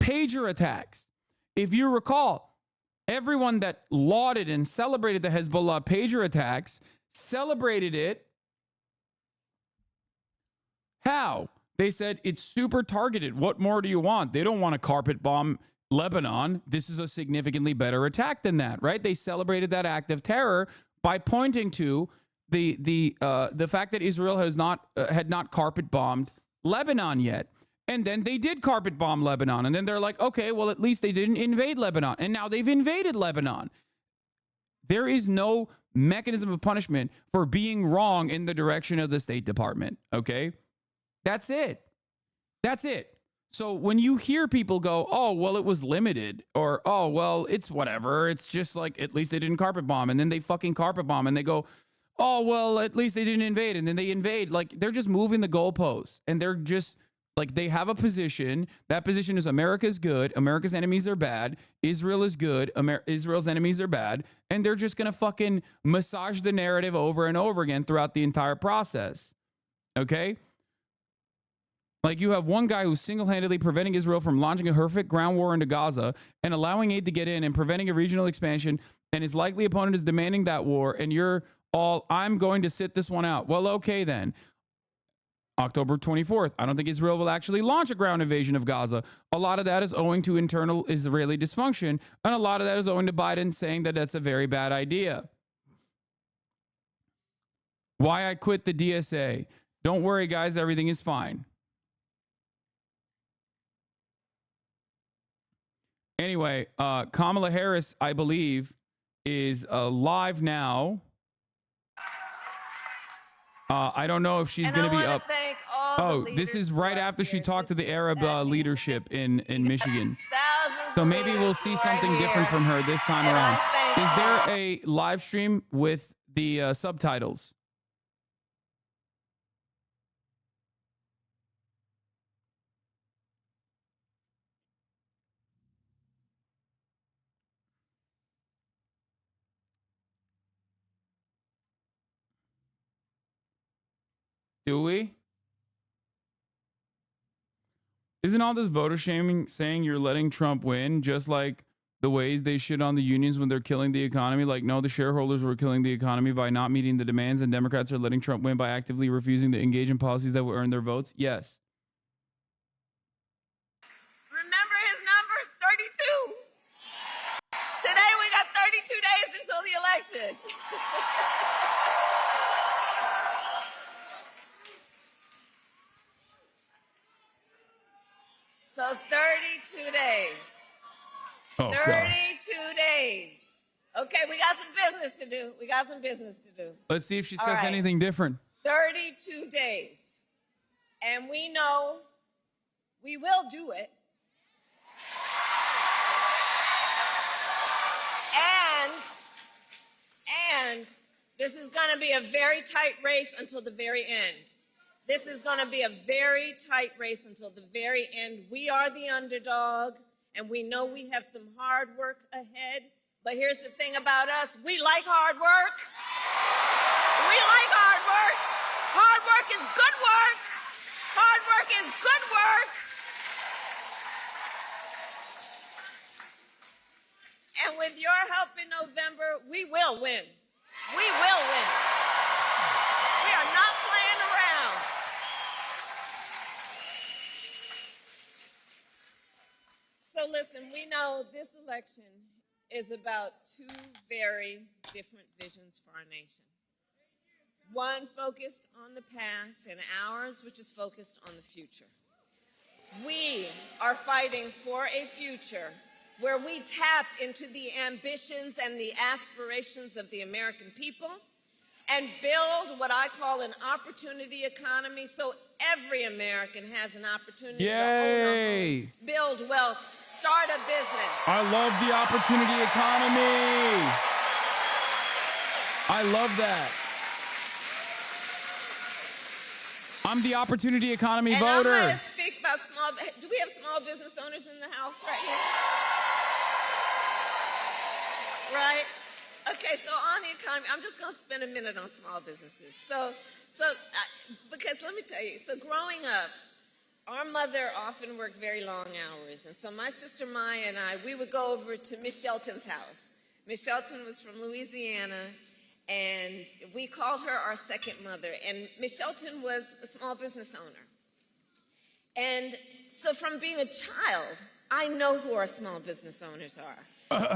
Speaker 5: pager attacks. If you recall, everyone that lauded and celebrated the Hezbollah pager attacks celebrated it. How? They said it's super targeted. What more do you want? They don't want to carpet bomb Lebanon. This is a significantly better attack than that, right? They celebrated that act of terror by pointing to the fact that Israel had not carpet bombed Lebanon yet. And then they did carpet bomb Lebanon. And then they're like, okay, well, at least they didn't invade Lebanon. And now they've invaded Lebanon. There is no mechanism of punishment for being wrong in the direction of the State Department. Okay? That's it. That's it. So when you hear people go, oh, well, it was limited, or, oh, well, it's whatever. It's just like, at least they didn't carpet bomb. And then they fucking carpet bomb and they go, oh, well, at least they didn't invade. And then they invade. Like, they're just moving the goalposts and they're just Like, they have a position. That position is America's good. America's enemies are bad. Israel is good. Israel's enemies are bad. And they're just going to fucking massage the narrative over and over again throughout the entire process. Okay? Like, you have one guy who's single-handedly preventing Israel from launching a horrific ground war into Gaza and allowing aid to get in and preventing a regional expansion, and his likely opponent is demanding that war, and you're all, I'm going to sit this one out. Well, okay then. October 24th, I don't think Israel will actually launch a ground invasion of Gaza. A lot of that is owing to internal Israeli dysfunction, and a lot of that is owing to Biden saying that that's a very bad idea. Why I quit the DSA. Don't worry, guys, everything is fine. Anyway, Kamala Harris, I believe, is live now. I don't know if she's going to be up. Oh, this is right after she talked to the Arab leadership in Michigan. So maybe we'll see something different from her this time around. Is there a live stream with the subtitles? Do we? Isn't all this voter shaming saying you're letting Trump win, just like the ways they shit on the unions when they're killing the economy? Like, no, the shareholders were killing the economy by not meeting the demands, and Democrats are letting Trump win by actively refusing to engage in policies that will earn their votes? Yes.
Speaker 1: Remember his number? 32. Today we got 32 days until the election. So 32 days.
Speaker 5: Oh,
Speaker 1: 32 days. Okay, we got some business to do. We got some business to do.
Speaker 5: Let's see if she
Speaker 1: All
Speaker 5: says
Speaker 1: right.
Speaker 5: anything different.
Speaker 1: 32 days. And we know we will do it. And this is going to be a very tight race until the very end. This is going to be a very tight race until the very end. We are the underdog, and we know we have some hard work ahead. But here's the thing about us. We like hard work. We like hard work. Hard work is good work. Hard work is good work. And with your help in November, we will win. We will win. We are not playing around. So listen, we know this election is about two very different visions for our nation. One focused on the past, and ours, which is focused on the future. We are fighting for a future where we tap into the ambitions and the aspirations of the American people and build what I call an opportunity economy, so every American has an opportunity to own a home, build wealth, start a business.
Speaker 5: I love the opportunity economy. I love that. I'm the opportunity economy voter.
Speaker 1: I'm going to speak about do we have small business owners in the house right here? Right? Okay, so on the economy, I'm just going to spend a minute on small businesses. Because let me tell you, so growing up, our mother often worked very long hours. And so my sister Maya and I, we would go over to Miss Shelton's house. Miss Shelton was from Louisiana, and we called her our second mother. And Miss Shelton was a small business owner. And so from being a child, I know who our small business owners are.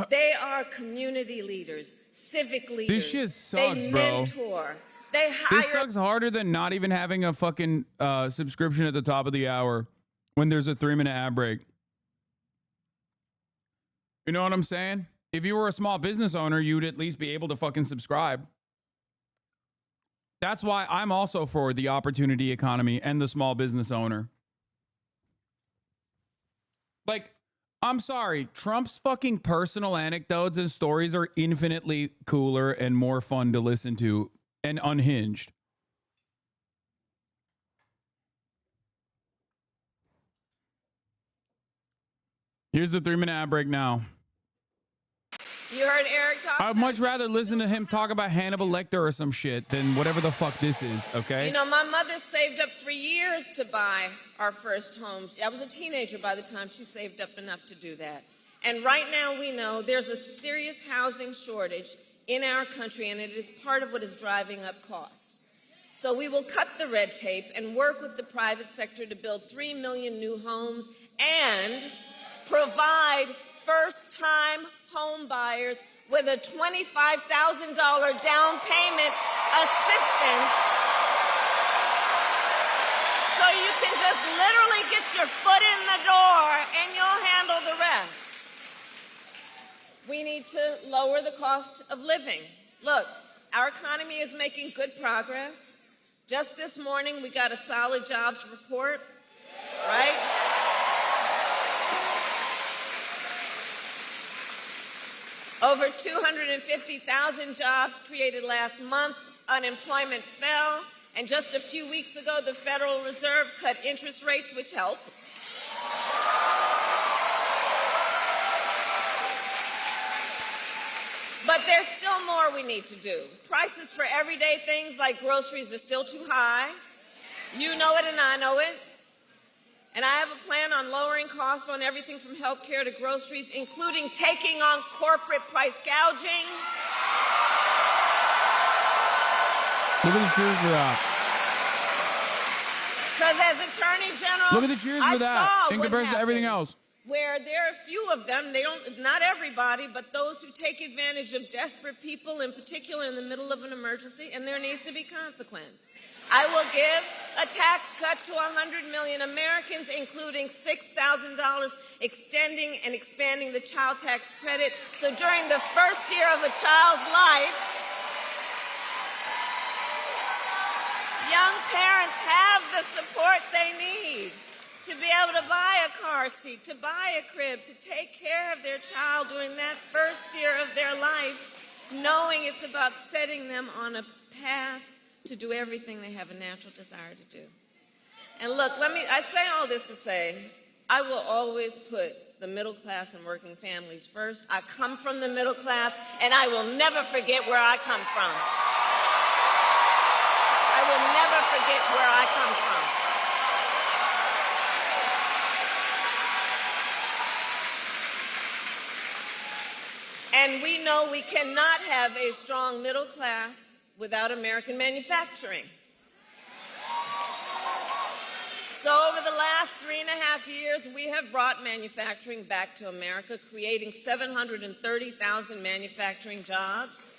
Speaker 1: They are community leaders, civic leaders.
Speaker 5: This shit sucks,
Speaker 1: they
Speaker 5: bro.
Speaker 1: Mentor. They hire.
Speaker 5: This sucks harder than not even having a fucking subscription at the top of the hour when there's a 3-minute ad break. You know what I'm saying? If you were a small business owner, you'd at least be able to fucking subscribe. That's why I'm also for the opportunity economy and the small business owner. Like, I'm sorry, Trump's fucking personal anecdotes and stories are infinitely cooler and more fun to listen to and unhinged. Here's the 3-minute ad break now.
Speaker 1: You heard Eric talk.
Speaker 5: I'd much rather listen to him talk about Hannibal Lecter or some shit than whatever the fuck this is, okay?
Speaker 1: You know, my mother saved up for years to buy our first home. I was a teenager by the time she saved up enough to do that. And right now we know there's a serious housing shortage in our country, and it is part of what is driving up costs. So we will cut the red tape and work with the private sector to build 3 million new homes and provide first-time home buyers with a $25,000 down payment assistance so you can just literally get your foot in the door and you'll handle the rest. We need to lower the cost of living. Look, our economy is making good progress. Just this morning, we got a solid jobs report, right? Over 250,000 jobs created last month. Unemployment fell. And just a few weeks ago, the Federal Reserve cut interest rates, which helps. But there's still more we need to do. Prices for everyday things like groceries are still too high. You know it and I know it. And I have a plan on lowering costs on everything from health care to groceries, including taking on corporate price gouging.
Speaker 5: Look at the cheers for that.
Speaker 1: Because as Attorney General,
Speaker 5: Look at the cheers for that in comparison to everything else.
Speaker 1: Where there are a few of them, not everybody, but those who take advantage of desperate people, in particular in the middle of an emergency, and there needs to be consequence. I will give a tax cut to 100 million Americans, including $6,000, extending and expanding the child tax credit. So during the first year of a child's life, young parents have the support they need to be able to buy a car seat, to buy a crib, to take care of their child during that first year of their life, knowing it's about setting them on a path to do everything they have a natural desire to do. And look, I say all this to say, I will always put the middle class and working families first. I come from the middle class, and I will never forget where I come from. I will never forget where I come from. And we know we cannot have a strong middle class without American manufacturing. So over the last 3.5 years, we have brought manufacturing back to America, creating 730,000 manufacturing jobs.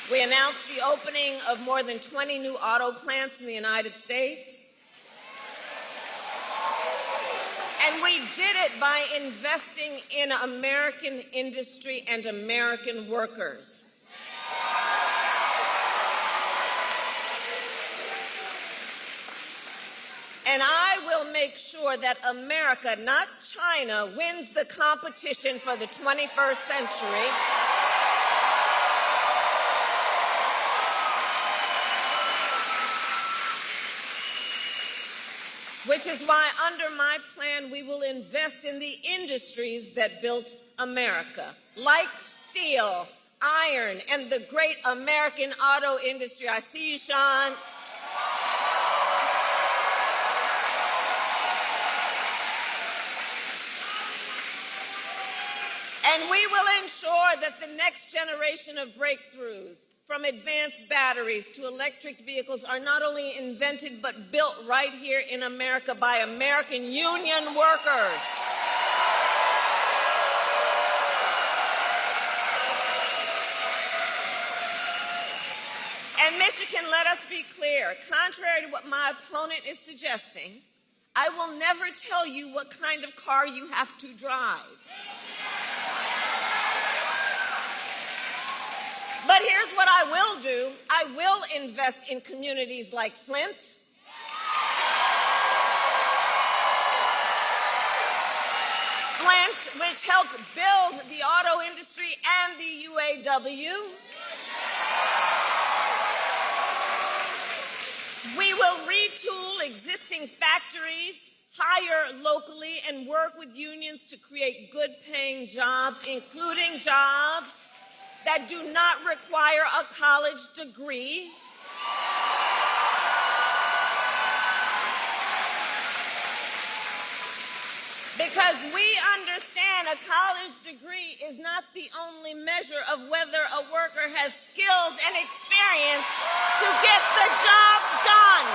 Speaker 1: We announced the opening of more than 20 new auto plants in the United States. And we did it by investing in American industry and American workers. And I will make sure that America, not China, wins the competition for the 21st century. Which is why, under my plan, we will invest in the industries that built America, like steel, iron, and the great American auto industry. I see you, Sean. And we will ensure that the next generation of breakthroughs, from advanced batteries to electric vehicles, are not only invented but built right here in America by American union workers. And Michigan, let us be clear, contrary to what my opponent is suggesting, I will never tell you what kind of car you have to drive. But here's what I will do. I will invest in communities like Flint. Flint, which helped build the auto industry and the UAW. We will will retool existing factories, hire locally, and work with unions to create good-paying jobs, including jobs that do not require a college degree. Because we understand a college degree is not the only measure of whether a worker has skills and experience to get the job done.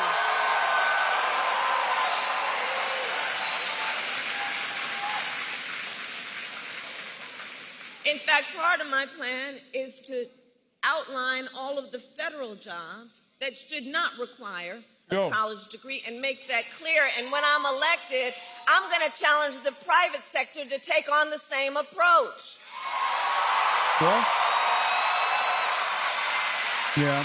Speaker 1: In fact, part of my plan is to outline all of the federal jobs that should not require a college degree and make that clear. And when I'm elected, I'm going to challenge the private sector to take on the same approach.
Speaker 5: Well, yeah.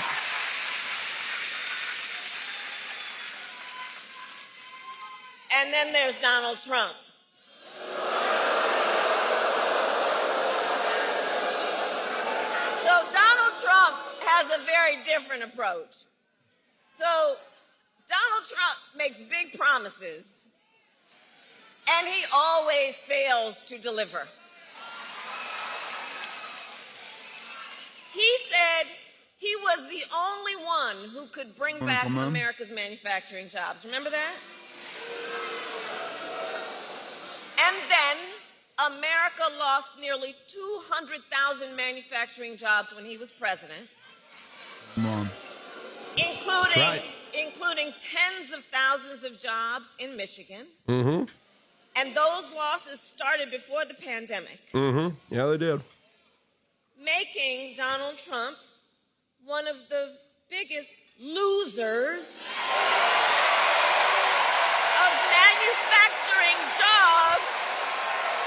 Speaker 1: And then there's Donald Trump. So Donald Trump has a very different approach. So Donald Trump makes big promises, and he always fails to deliver. He said he was the only one who could bring back America's manufacturing jobs. Remember that? And then America lost nearly 200,000 manufacturing jobs when he was president, including tens of thousands of jobs in Michigan.
Speaker 15: Mm-hmm.
Speaker 1: And those losses started before the pandemic.
Speaker 15: Mm-hmm. Yeah, they did.
Speaker 1: Making Donald Trump one of the biggest losers of manufacturing jobs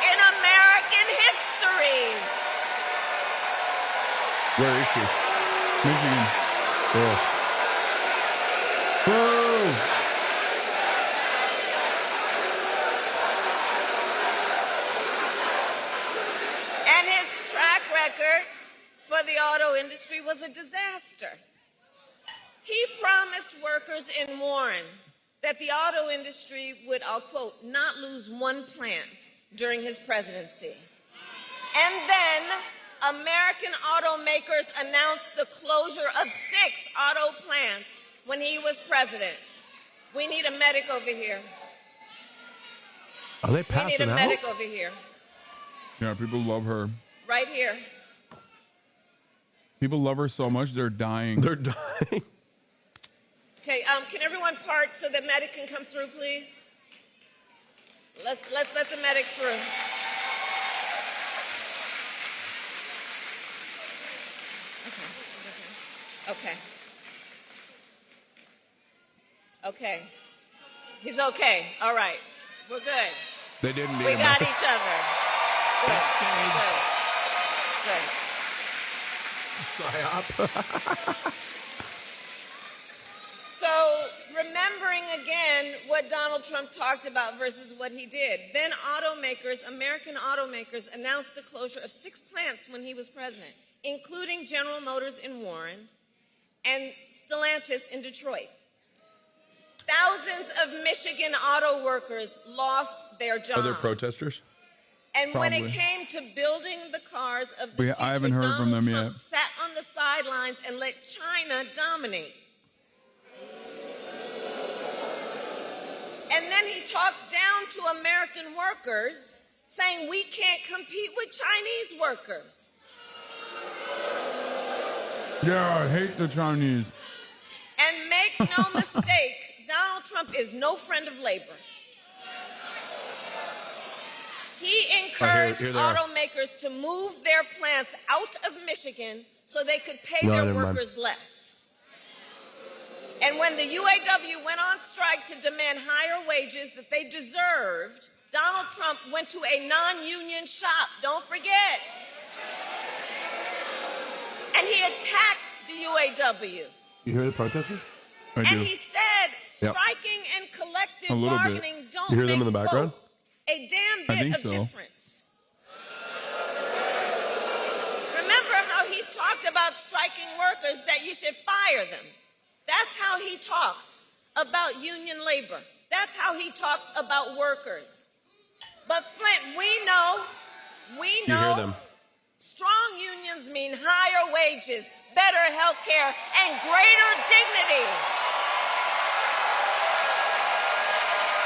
Speaker 1: in American history.
Speaker 15: Where is she?
Speaker 5: Michigan.
Speaker 15: Oh.
Speaker 1: And his track record for the auto industry was a disaster. He promised workers in Warren that the auto industry would, I'll quote, not lose one plant during his presidency. And then American automakers announced the closure of 6 auto plants when he was president. We need a medic over here.
Speaker 15: Are they passing out?
Speaker 1: We need a medic over here.
Speaker 5: Yeah, people love her.
Speaker 1: Right here.
Speaker 5: People love her so much, they're dying.
Speaker 15: They're dying.
Speaker 1: Okay, can everyone part so the medic can come through, please? Let's let the medic through. Okay. Okay. He's okay. All right. We're good.
Speaker 15: They didn't need
Speaker 1: We
Speaker 15: him.
Speaker 1: got each other. Good. Good.
Speaker 15: Psyop.
Speaker 1: So, remembering again what Donald Trump talked about versus what he did, then American automakers announced the closure of 6 plants when he was president, including General Motors in Warren and Stellantis in Detroit. Thousands of Michigan auto workers lost their jobs.
Speaker 15: Are there protesters?
Speaker 1: And when it
Speaker 5: Probably.
Speaker 1: came to building the cars of the future,
Speaker 5: I haven't heard from them
Speaker 1: Trump
Speaker 5: yet.
Speaker 1: sat on the sidelines and let China dominate. And then he talks down to American workers, saying we can't compete with Chinese workers.
Speaker 5: Yeah, I hate the Chinese.
Speaker 1: And make no mistake, Donald Trump is no friend of labor. He encouraged
Speaker 15: here they are.
Speaker 1: automakers to move their plants out of Michigan so they could pay
Speaker 15: No,
Speaker 1: their
Speaker 15: never mind.
Speaker 1: workers less. And when the UAW went on strike to demand higher wages that they deserved, Donald Trump went to a non-union shop, don't forget. And he attacked the UAW.
Speaker 15: You hear the protesters?
Speaker 5: I
Speaker 1: And
Speaker 5: do.
Speaker 1: he said
Speaker 15: Yep.
Speaker 1: striking and collective
Speaker 5: A little bit.
Speaker 1: bargaining don't
Speaker 15: You hear them
Speaker 1: make,
Speaker 15: in the background?
Speaker 1: quote, a damn
Speaker 5: I
Speaker 1: bit
Speaker 5: think
Speaker 1: of
Speaker 5: so.
Speaker 1: difference. Remember how he's talked about striking workers, that you should fire them. That's how he talks about union labor. That's how he talks about workers. But Flint, we know
Speaker 15: You hear them.
Speaker 1: strong unions mean higher wages, better health care, and greater dignity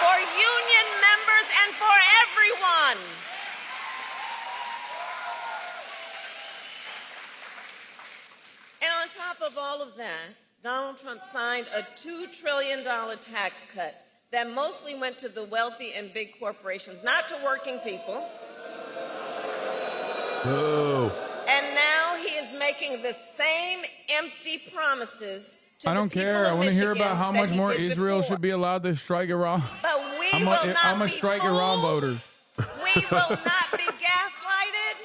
Speaker 1: for union members and for everyone. And on top of all of that, Donald Trump signed a $2 trillion tax cut that mostly went to the wealthy and big corporations, not to working people.
Speaker 15: Boo.
Speaker 1: And now he is making the same empty promises to
Speaker 5: I don't care. I want to hear about how much more Israel should be allowed to strike Iran.
Speaker 1: But
Speaker 5: I'm a strike Iran voter.
Speaker 1: We will not be gaslighted.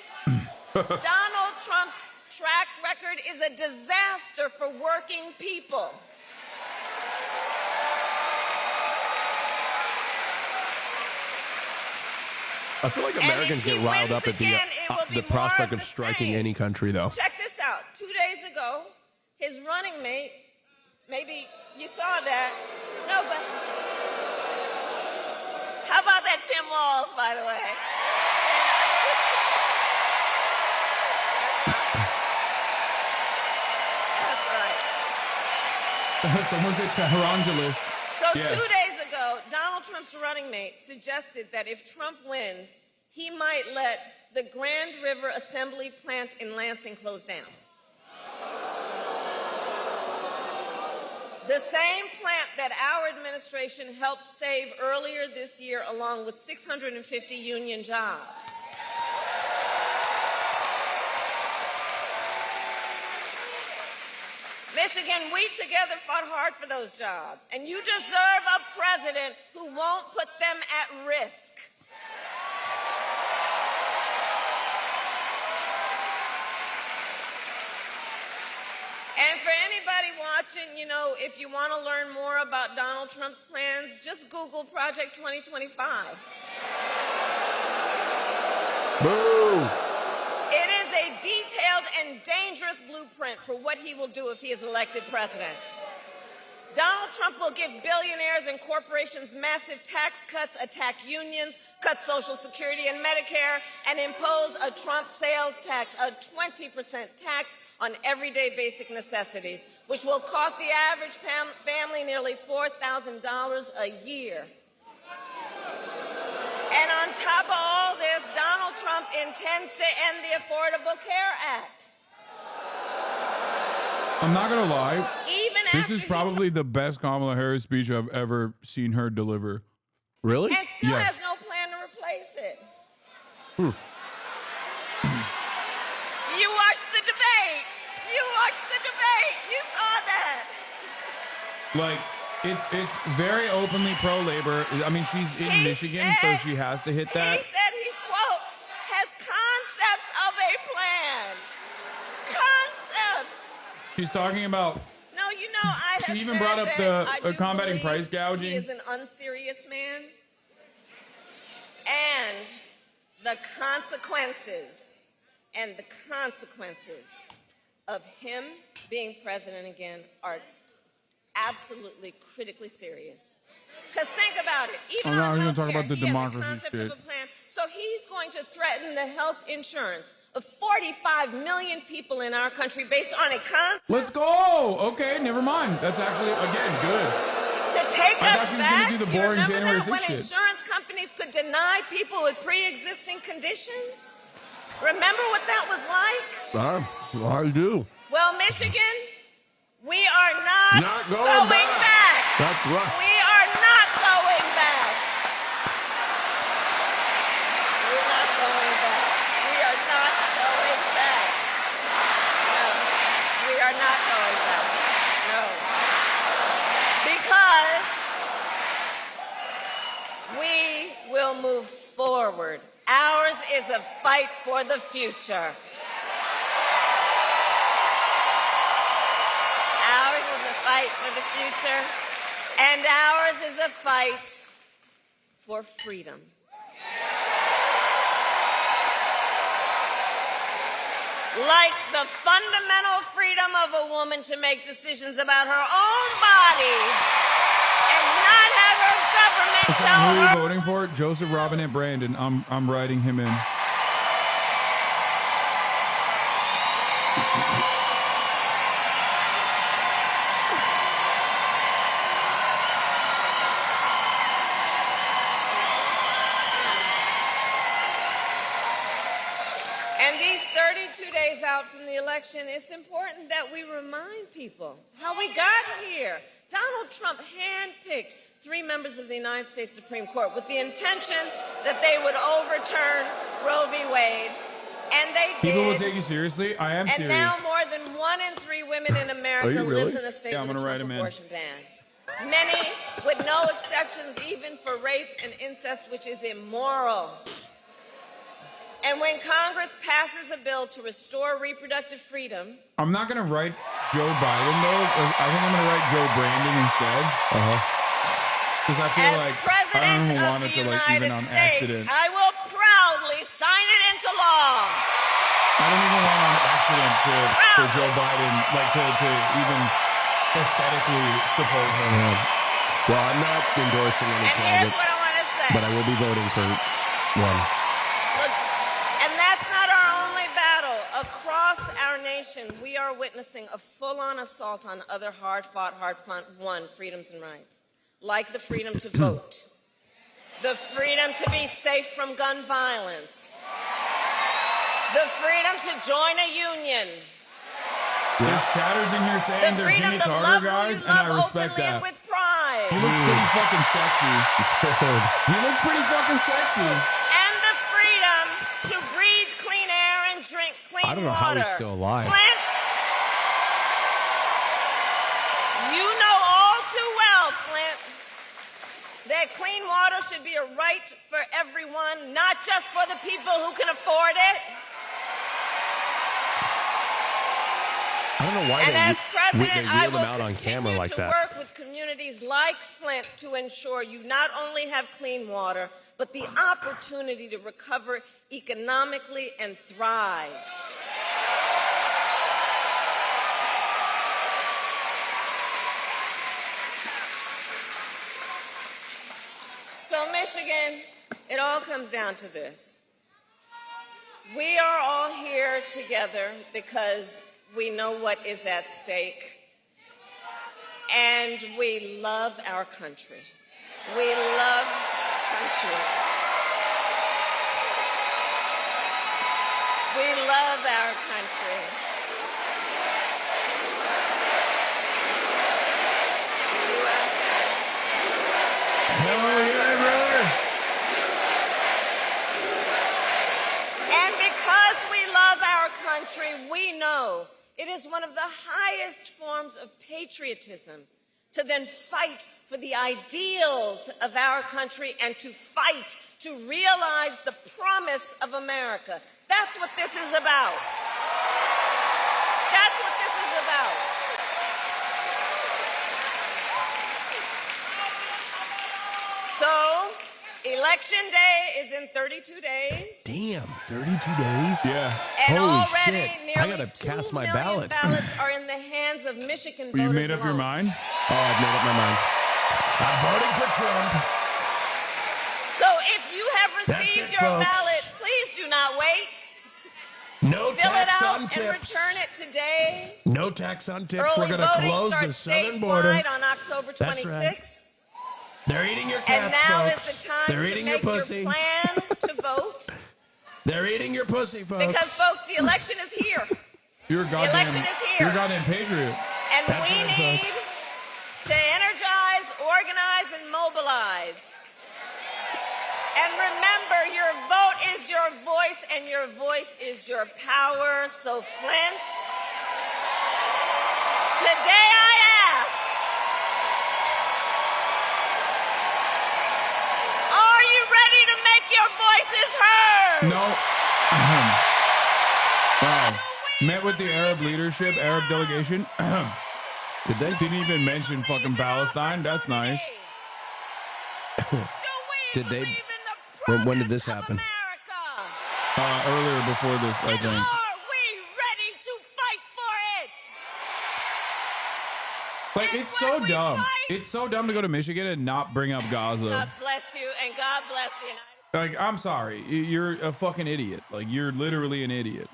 Speaker 1: Donald Trump's track record is a disaster for working people.
Speaker 15: I feel like Americans get riled up at the prospect of striking any country, though.
Speaker 1: Check this out. 2 days ago, his running mate, maybe you saw that. No, but how about that Tim Walz, by the way? That's right.
Speaker 5: Someone said Tehrangelis.
Speaker 1: So
Speaker 5: Yes.
Speaker 1: 2 days ago, Donald Trump's running mate suggested that if Trump wins, he might let the Grand River Assembly plant in Lansing close down. The same plant that our administration helped save earlier this year, along with 650 union jobs. Michigan, we together fought hard for those jobs, and you deserve a president who won't put them at risk. And for anybody watching, you know, if you want to learn more about Donald Trump's plans, just Google Project 2025.
Speaker 15: Boo!
Speaker 1: It is a detailed and dangerous blueprint for what he will do if he is elected president. Donald Trump will give billionaires and corporations massive tax cuts, attack unions, cut Social Security and Medicare, and impose a Trump sales tax, a 20% tax on everyday basic necessities, which will cost the average family nearly $4,000 a year. And on top of all this, Donald Trump intends to end the Affordable Care Act.
Speaker 5: I'm not going to lie.
Speaker 1: Even
Speaker 5: This is probably the best Kamala Harris speech I've ever seen her deliver.
Speaker 15: Really?
Speaker 1: And still
Speaker 5: Yes.
Speaker 1: has no plan to replace it. You watched the debate. You watched the debate. You saw that.
Speaker 5: Like, it's very openly pro-labor. I mean, she's in Michigan, so she has to hit that.
Speaker 1: He said he, quote, has concepts of a plan. Concepts.
Speaker 5: She's talking about.
Speaker 1: No, you know, I
Speaker 5: She
Speaker 1: have
Speaker 5: even
Speaker 1: said
Speaker 5: brought up
Speaker 1: that I
Speaker 5: the
Speaker 1: do
Speaker 5: combating
Speaker 1: believe
Speaker 5: price gouging.
Speaker 1: He is an unserious man. And the consequences of him being president again are absolutely critically serious. Because think about it. Even
Speaker 5: I'm not
Speaker 1: on
Speaker 5: going to talk
Speaker 1: healthcare,
Speaker 5: about the
Speaker 1: he has a
Speaker 5: democracy
Speaker 1: concept
Speaker 5: shit.
Speaker 1: of a plan. So he's going to threaten the health insurance of 45 million people in our country based on a concept.
Speaker 5: Let's go. Okay, never mind. That's actually, again, good.
Speaker 1: To take
Speaker 5: I thought
Speaker 1: us
Speaker 5: she was
Speaker 1: back,
Speaker 5: gonna do the
Speaker 1: you
Speaker 5: boring
Speaker 1: remember
Speaker 5: January
Speaker 1: that when
Speaker 5: 6th shit.
Speaker 1: insurance companies could deny people with pre-existing conditions? Remember what that was like?
Speaker 15: I do.
Speaker 1: Well, Michigan, we are not
Speaker 15: going
Speaker 1: back.
Speaker 15: That's right.
Speaker 1: We are not going back. We're not going back. We are not going back. No, we are not going back. No. Because we will move forward. Ours is a fight for the future. Ours is a fight for the future, and ours is a fight for freedom. Like the fundamental freedom of a woman to make decisions about her own body
Speaker 5: Who are you voting for? Joseph Robinette Brandon. I'm writing him in.
Speaker 1: And these 32 days out from the election, it's important that we remind people how we got here. Donald Trump handpicked 3 members of the United States Supreme Court with the intention that they would overturn Roe v. Wade, and they did.
Speaker 5: People will take you seriously. I am
Speaker 1: and
Speaker 5: serious.
Speaker 1: now more than 1 in 3 women in America
Speaker 5: Are you really?
Speaker 1: lives in a state
Speaker 5: Yeah, I'm
Speaker 1: with a
Speaker 5: gonna write
Speaker 1: Trump
Speaker 5: him in.
Speaker 1: abortion ban. Many with no exceptions, even for rape and incest, which is immoral. And when Congress passes a bill to restore reproductive freedom,
Speaker 5: I'm not going to write Joe Biden, though. I think I'm going to write Joe Brandon instead. Because I feel like I don't even want it to, like, even on accident.
Speaker 1: I will proudly sign it into law.
Speaker 5: I don't even want on accident for Joe Biden, like, to even aesthetically support him.
Speaker 15: Yeah. Well, I'm not endorsing any
Speaker 1: And
Speaker 15: candidate,
Speaker 1: here's what I want to say.
Speaker 15: but I will be voting for one.
Speaker 1: Look, and that's not our only battle. Across our nation, we are witnessing a full-on assault on other hard-fought, hard-won freedoms and rights, like the freedom to vote, the freedom to be safe from gun violence, the freedom to join a union.
Speaker 5: There's chatters in here saying they're Jimmy Carter guys, and I respect that.
Speaker 1: With pride.
Speaker 5: He looked pretty fucking sexy. He looked pretty fucking sexy.
Speaker 1: And the freedom to breathe clean air and drink clean water.
Speaker 15: I don't know how he's still alive.
Speaker 1: Flint, you know all too well, Flint, that clean water should be a right for everyone, not just for the people who can afford it.
Speaker 15: I don't know why
Speaker 1: And as
Speaker 15: they
Speaker 1: president, I
Speaker 15: wheel
Speaker 1: will
Speaker 15: him out on camera like
Speaker 1: to
Speaker 15: that.
Speaker 1: work with communities like Flint to ensure you not only have clean water, but the opportunity to recover economically and thrive. So, Michigan, it all comes down to this. We are all here together because we know what is at stake, and we love our country. We love country. We love our country.
Speaker 5: Hell yeah, brother.
Speaker 1: And because we love our country, we know it is one of the highest forms of patriotism to then fight for the ideals of our country and to fight to realize the promise of America. That's what this is about. That's what this is about. So, Election Day is in 32 days.
Speaker 15: Damn, 32 days?
Speaker 5: Yeah.
Speaker 1: And
Speaker 15: Holy
Speaker 1: already
Speaker 15: shit. I gotta cast my ballot.
Speaker 1: ballots are in the hands of Michigan voters.
Speaker 5: You made up your
Speaker 1: alone.
Speaker 5: mind?
Speaker 15: Oh, I've made up my mind. I'm voting for Trump.
Speaker 1: So if you have
Speaker 15: That's
Speaker 1: received
Speaker 15: it,
Speaker 1: your
Speaker 15: folks.
Speaker 1: ballot, please do not wait.
Speaker 15: No
Speaker 1: Fill it
Speaker 15: tax
Speaker 1: out
Speaker 15: on
Speaker 1: and
Speaker 15: tips.
Speaker 1: return it today.
Speaker 15: No tax on tips.
Speaker 1: Early
Speaker 15: We're going to
Speaker 1: voting
Speaker 15: close the
Speaker 1: starts
Speaker 15: southern border.
Speaker 1: statewide on October 26th.
Speaker 15: That's right. They're eating your
Speaker 1: And
Speaker 15: cats,
Speaker 1: now
Speaker 15: folks.
Speaker 1: is the time
Speaker 15: They're
Speaker 1: to
Speaker 15: eating
Speaker 1: make
Speaker 15: your
Speaker 1: your
Speaker 15: pussy.
Speaker 1: plan to vote.
Speaker 15: They're eating your pussy, folks.
Speaker 1: Because, folks, the election is here.
Speaker 5: You're a
Speaker 1: The election
Speaker 5: goddamn,
Speaker 1: is here.
Speaker 5: you're a goddamn patriot.
Speaker 1: And
Speaker 15: That's
Speaker 1: we
Speaker 15: right,
Speaker 1: need
Speaker 15: folks.
Speaker 1: to energize, organize, and mobilize. And remember, your vote is your voice, and your voice is your power. So, Flint, today I ask, are you ready to make your voices heard?
Speaker 5: No. Wow. Met with the Arab leadership, Arab delegation.
Speaker 15: Did they?
Speaker 5: Didn't even mention fucking Palestine. That's nice.
Speaker 15: Did they? When did this happen?
Speaker 5: Earlier before this, I think.
Speaker 1: Are we ready to fight for it?
Speaker 5: Like, it's so dumb. It's so dumb to go to Michigan and not bring up Gaza.
Speaker 1: God bless you, And God bless the United States.
Speaker 5: Like, I'm sorry. You're a fucking idiot. Like, you're literally an idiot.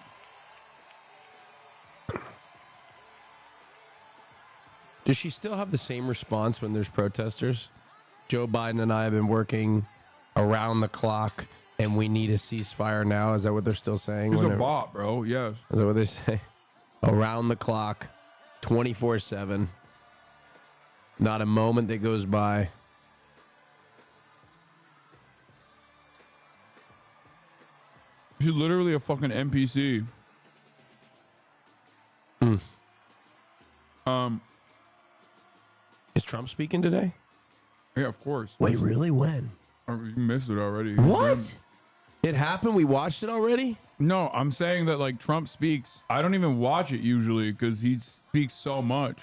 Speaker 15: Does she still have the same response when there's protesters? Joe Biden and I have been working around the clock, and we need a ceasefire now. Is that what they're still saying?
Speaker 5: He's a bot, bro. Yes.
Speaker 15: Is that what they say? Around the clock, 24/7. Not a moment that goes by.
Speaker 5: She's literally a fucking NPC.
Speaker 15: Is Trump speaking today?
Speaker 5: Yeah, of course.
Speaker 15: Wait, really? When?
Speaker 5: You missed it already.
Speaker 15: What? It happened? We watched it already?
Speaker 5: No, I'm saying that, like, Trump speaks. I don't even watch it usually because he speaks so much.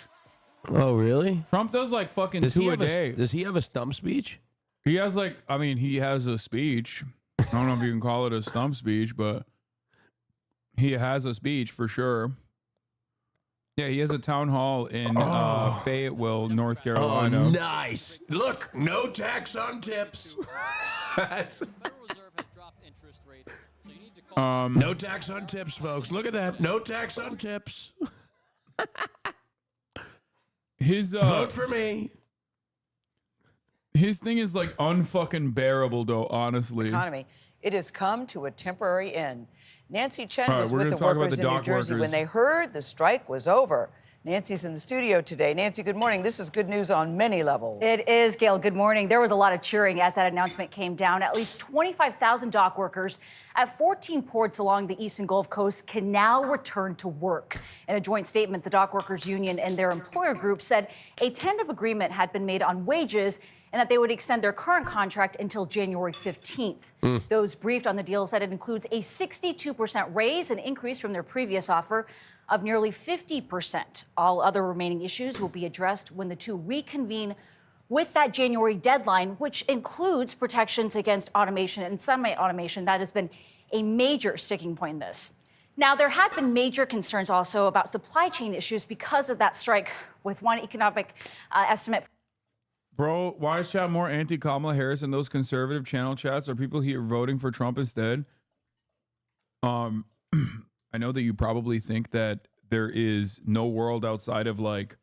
Speaker 15: Oh, really?
Speaker 5: Trump does like fucking two a day.
Speaker 15: Does he have a stump speech?
Speaker 5: He has like, I mean, he has a speech. I don't know if you can call it a stump speech, but he has a speech for sure. Yeah, he has a town hall in Fayetteville, North Carolina.
Speaker 15: Oh, nice. Look, no tax on tips. No tax on tips, folks. Look at that. No tax on tips.
Speaker 5: His
Speaker 15: vote for me.
Speaker 5: His thing is like unfucking bearable, though. Honestly,
Speaker 13: economy. It has come to a temporary end. Nancy Chen was
Speaker 5: we're
Speaker 13: with
Speaker 5: gonna
Speaker 13: the
Speaker 5: talk about
Speaker 13: workers
Speaker 5: the
Speaker 13: in New
Speaker 5: dock
Speaker 13: Jersey
Speaker 5: workers.
Speaker 13: when they heard the strike was over. Nancy's in the studio today. Nancy, good morning. This is good news on many levels.
Speaker 4: It is, Gail. Good morning. There was a lot of cheering as that announcement came down. At least 25,000 dock workers at 14 ports along the eastern Gulf Coast can now return to work. In a joint statement, the dock workers union and their employer group said a tentative agreement had been made on wages and that they would extend their current contract until January 15th. Those briefed on the deal said it includes a 62% raise, an increase from their previous offer of nearly 50%. All other remaining issues will be addressed when the two reconvene with that January deadline, which includes protections against automation and semi-automation. That has been a major sticking point in this. Now, there have been major concerns also about supply chain issues because of that strike, with one economic estimate.
Speaker 5: bro, why is chat more anti-Kamala Harris in those conservative channel chats? Are people here voting for Trump instead? I know that you probably think that there is no world outside of like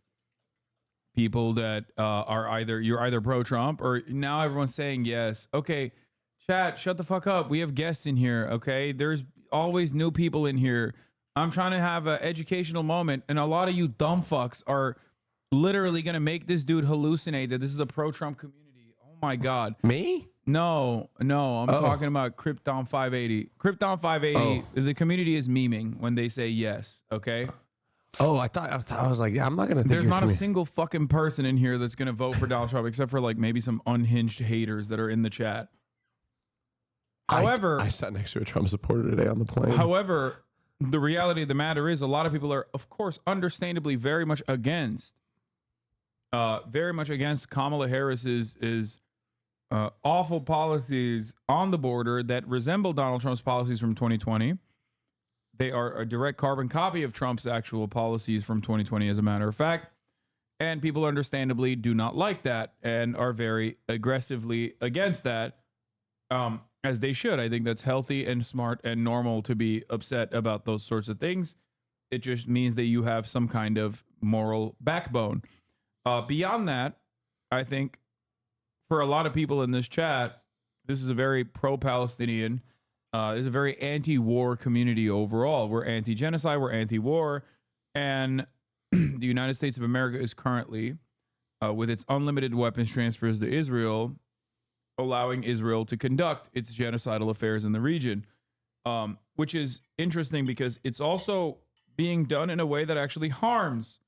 Speaker 5: people that are you're either pro-Trump or now everyone's saying yes. Okay, chat, shut the fuck up. We have guests in here, okay? There's always new people in here. I'm trying to have an educational moment, and a lot of you dumb fucks are literally going to make this dude hallucinate that this is a pro-Trump community. Oh my God.
Speaker 15: Me?
Speaker 5: No, I'm talking about Krypton 580. Krypton 580, the community is memeing when they say yes, okay?
Speaker 15: Oh, I thought I was like, yeah, I'm not going to think
Speaker 5: There's not a single fucking person in here that's going to vote for Donald Trump except for like maybe some unhinged haters that are in the chat. However,
Speaker 15: I sat next to a Trump supporter today on the plane.
Speaker 5: However, the reality of the matter is a lot of people are, of course, understandably very much against Kamala Harris's awful policies on the border that resemble Donald Trump's policies from 2020. They are a direct carbon copy of Trump's actual policies from 2020, as a matter of fact. And people understandably do not like that and are very aggressively against that, as they should. I think that's healthy and smart and normal to be upset about those sorts of things. It just means that you have some kind of moral backbone. Beyond that, I think for a lot of people in this chat, this is a very pro-Palestinian, is a very anti-war community overall. We're anti-genocide, we're anti-war, and the United States of America is currently, with its unlimited weapons transfers to Israel, allowing Israel to conduct its genocidal affairs in the region, which is interesting because it's also being done in a way that actually harms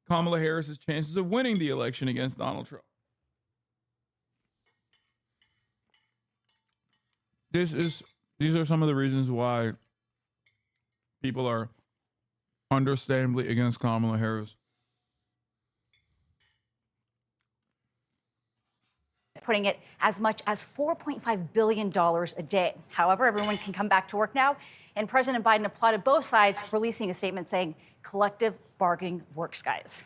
Speaker 5: Kamala Harris's chances of winning the election against Donald Trump. These are some of the reasons why people are understandably against Kamala Harris.
Speaker 4: Putting it as much as $4.5 billion a day. However, everyone can come back to work now, and President Biden applauded both sides, releasing a statement saying collective bargaining works, guys.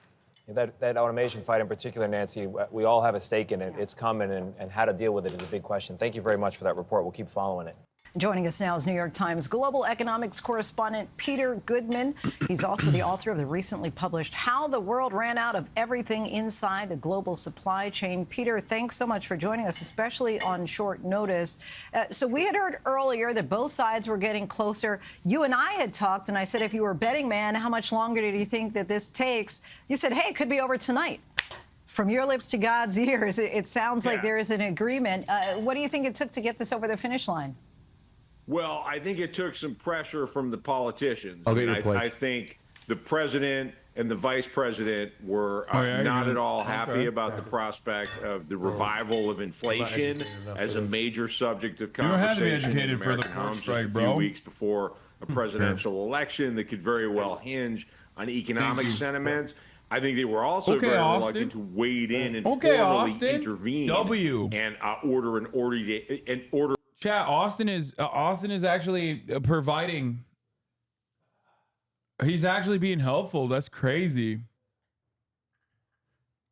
Speaker 3: That automation fight in particular, Nancy, we all have a stake in it. It's coming, and how to deal with it is a big question. Thank you very much for that report. We'll keep following it.
Speaker 11: Joining us now is New York Times global economics correspondent Peter Goodman. He's also the author of the recently published How the World Ran Out of Everything Inside the Global Supply Chain. Peter, thanks so much for joining us, especially on short notice. So we had heard earlier that both sides were getting closer. You and I had talked, and I said, if you were a betting man, how much longer do you think that this takes? You said, hey, it could be over tonight. From your lips to God's ears, it sounds like there is an agreement. What do you think it took to get this over the finish line?
Speaker 17: Well, I think it took some pressure from the politicians.
Speaker 15: I
Speaker 17: think the president and the vice president were not at all happy about the prospect of the revival of inflation as a major subject of conversation.
Speaker 5: You don't have to be educated
Speaker 17: in
Speaker 5: for the
Speaker 17: American
Speaker 5: port
Speaker 17: homes
Speaker 5: strike,
Speaker 17: just a
Speaker 5: bro.
Speaker 17: few weeks before a presidential election that could very well hinge on economic sentiments. I think they were also very reluctant to wade in and formally intervene and order an order.
Speaker 5: Chat, Austin is actually providing. He's actually being helpful. That's crazy.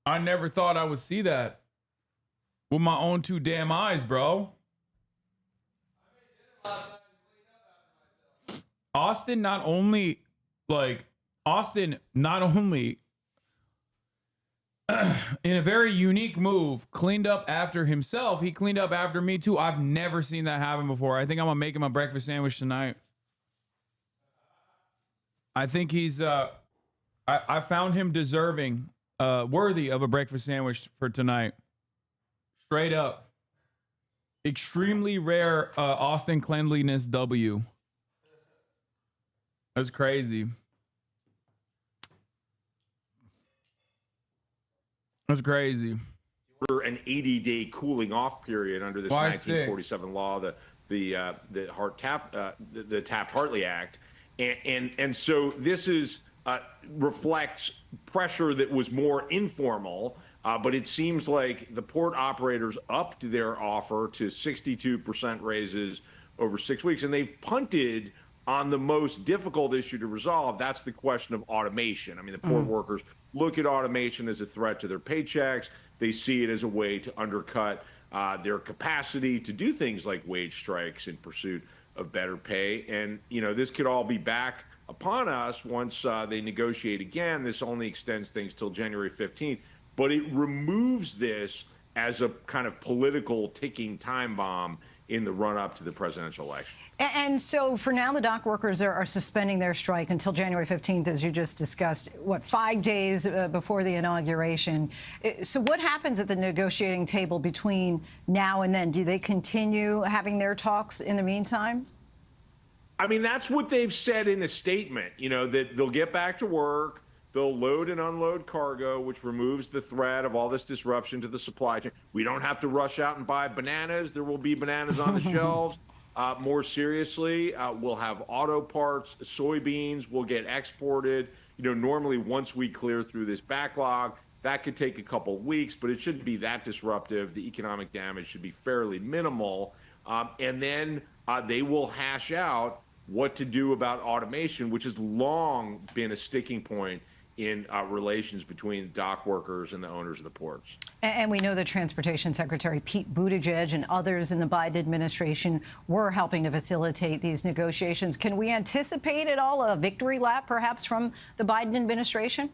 Speaker 5: I never thought I would see that with my own two damn eyes, bro. Austin not only in a very unique move, cleaned up after himself. He cleaned up after me too. I've never seen that happen before. I think I'm gonna make him a breakfast sandwich tonight. I think he's I found him deserving, worthy of a breakfast sandwich for tonight. Straight up. Extremely rare Austin cleanliness W. That's crazy. That's crazy.
Speaker 17: An 80-day cooling off period under this 1947 law, the Taft-Hartley Act, and so this is reflects pressure that was more informal, but it seems like the port operators upped their offer to 62% raises over 6 weeks, and they've punted on the most difficult issue to resolve. That's the question of automation. I mean, the port workers look at automation as a threat to their paychecks. They see it as a way to undercut their capacity to do things like wage strikes in pursuit of better pay. And, this could all be back upon us once they negotiate again. This only extends things till January 15th, but it removes this as a kind of political ticking time bomb in the run-up to the presidential election.
Speaker 11: And so for now, the dock workers are suspending their strike until January 15th, as you just discussed, 5 days before the inauguration. So what happens at the negotiating table between now and then? Do they continue having their talks in the meantime?
Speaker 17: I mean, that's what they've said in a statement, that they'll get back to work. They'll load and unload cargo, which removes the threat of all this disruption to the supply chain. We don't have to rush out and buy bananas. There will be bananas on the shelves. More seriously, we'll have auto parts, soybeans will get exported. Normally once we clear through this backlog, that could take a couple of weeks, but it shouldn't be that disruptive. The economic damage should be fairly minimal. And then they will hash out what to do about automation, which has long been a sticking point in relations between dock workers and the owners of the ports.
Speaker 11: And we know that Transportation Secretary Pete Buttigieg and others in the Biden administration were helping to facilitate these negotiations. Can we anticipate at all a victory lap, perhaps, from the Biden administration?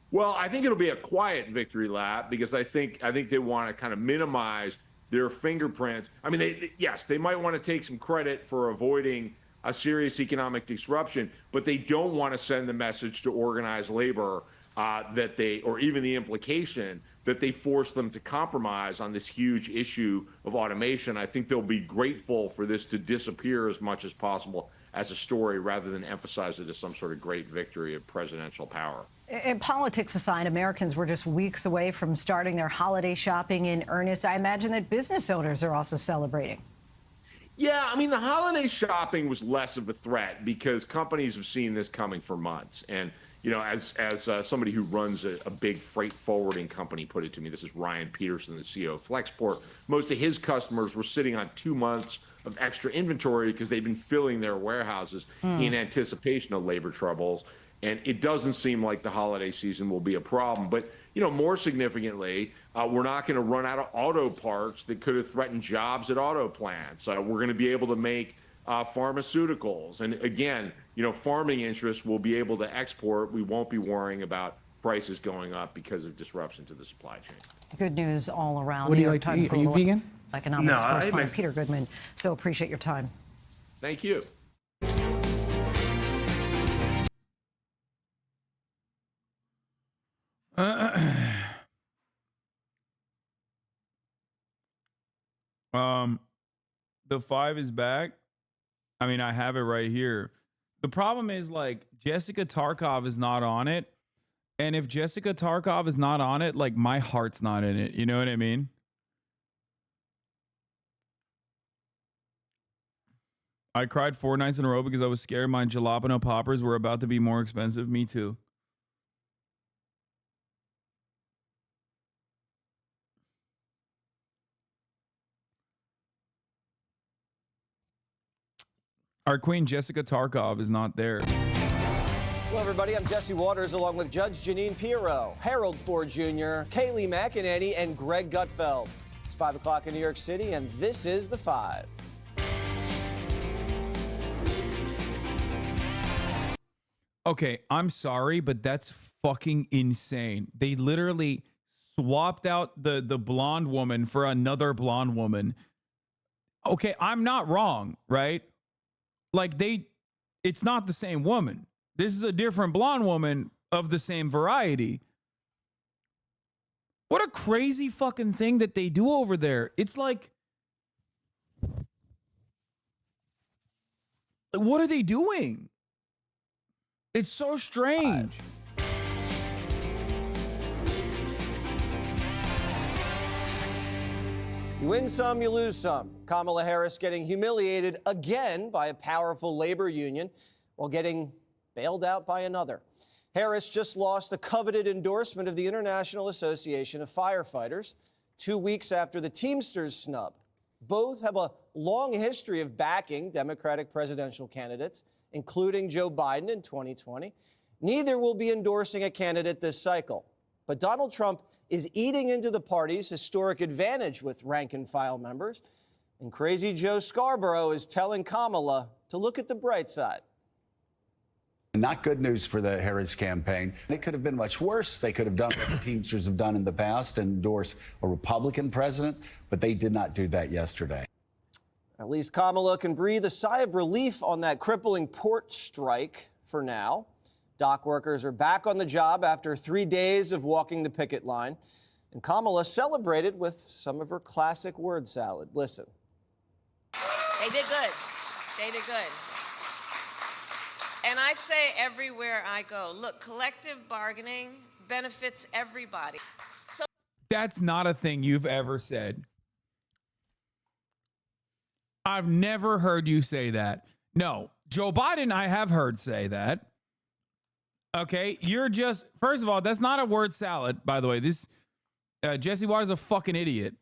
Speaker 17: Well, I think it'll be a quiet victory lap because I think they want to kind of minimize their fingerprints. I mean, they might want to take some credit for avoiding a serious economic disruption, but they don't want to send the message to organized labor that they, or even the implication that they force them to compromise on this huge issue of automation. I think they'll be grateful for this to disappear as much as possible as a story rather than emphasize it as some sort of great victory of presidential power.
Speaker 11: And politics aside, Americans were just weeks away from starting their holiday shopping in earnest. I imagine that business owners are also celebrating.
Speaker 17: Yeah, I mean, the holiday shopping was less of a threat because companies have seen this coming for months. And, as somebody who runs a big freight forwarding company put it to me, this is Ryan Peterson, the CEO of Flexport, most of his customers were sitting on 2 months of extra inventory because they've been filling their warehouses in anticipation of labor troubles. And it doesn't seem like the holiday season will be a problem. But, more significantly, we're not going to run out of auto parts that could have threatened jobs at auto plants. We're going to be able to make pharmaceuticals. And again, farming interests will be able to export. We won't be worrying about prices going up because of disruption to the supply chain.
Speaker 11: Good news all around.
Speaker 5: What do
Speaker 11: New
Speaker 5: you
Speaker 11: York
Speaker 5: like to
Speaker 11: Times
Speaker 5: eat? Are you
Speaker 11: global
Speaker 5: vegan?
Speaker 11: Economics
Speaker 5: No,
Speaker 11: correspondent Peter Goodman. So appreciate your time.
Speaker 17: Thank you.
Speaker 5: The 5 is back. I mean, I have it right here. The problem is, like, Jessica Tarkov is not on it. And if Jessica Tarkov is not on it, like, my heart's not in it. You know what I mean? I cried 4 nights in a row because I was scared my jalapeno poppers were about to be more expensive. Me too. Our queen Jessica Tarkov is not there.
Speaker 19: Hello, everybody. I'm Jesse Waters, along with Judge Janine Pirro, Harold Ford Jr., Kayleigh McEnany, and Greg Gutfeld. It's 5 o'clock in New York City, and this is The 5.
Speaker 5: Okay, I'm sorry, but that's fucking insane. They literally swapped out the blonde woman for another blonde woman. Okay, I'm not wrong, right? Like, it's not the same woman. This is a different blonde woman of the same variety. What a crazy fucking thing that they do over there. It's like, what are they doing? It's so strange.
Speaker 19: You win some, you lose some. Kamala Harris getting humiliated again by a powerful labor union while getting bailed out by another. Harris just lost the coveted endorsement of the International Association of Firefighters 2 weeks after the Teamsters snub. Both have a long history of backing Democratic presidential candidates, including Joe Biden in 2020. Neither will be endorsing a candidate this cycle. But Donald Trump is eating into the party's historic advantage with rank-and-file members. And crazy Joe Scarborough is telling Kamala to look at the bright side.
Speaker 20: Not good news for the Harris campaign. It could have been much worse. They could have done what the Teamsters have done in the past and endorse a Republican president, but they did not do that yesterday.
Speaker 19: At least Kamala can breathe a sigh of relief on that crippling port strike for now. Dock workers are back on the job after 3 days of walking the picket line. And Kamala celebrated with some of her classic word salad. Listen.
Speaker 1: They did good. They did good. And I say everywhere I go, look, collective bargaining benefits everybody. So
Speaker 5: That's not a thing you've ever said. I've never heard you say that. No, Joe Biden, I have heard say that. Okay, you're just, first of all, that's not a word salad, by the way. This, Jesse Waters is a fucking idiot.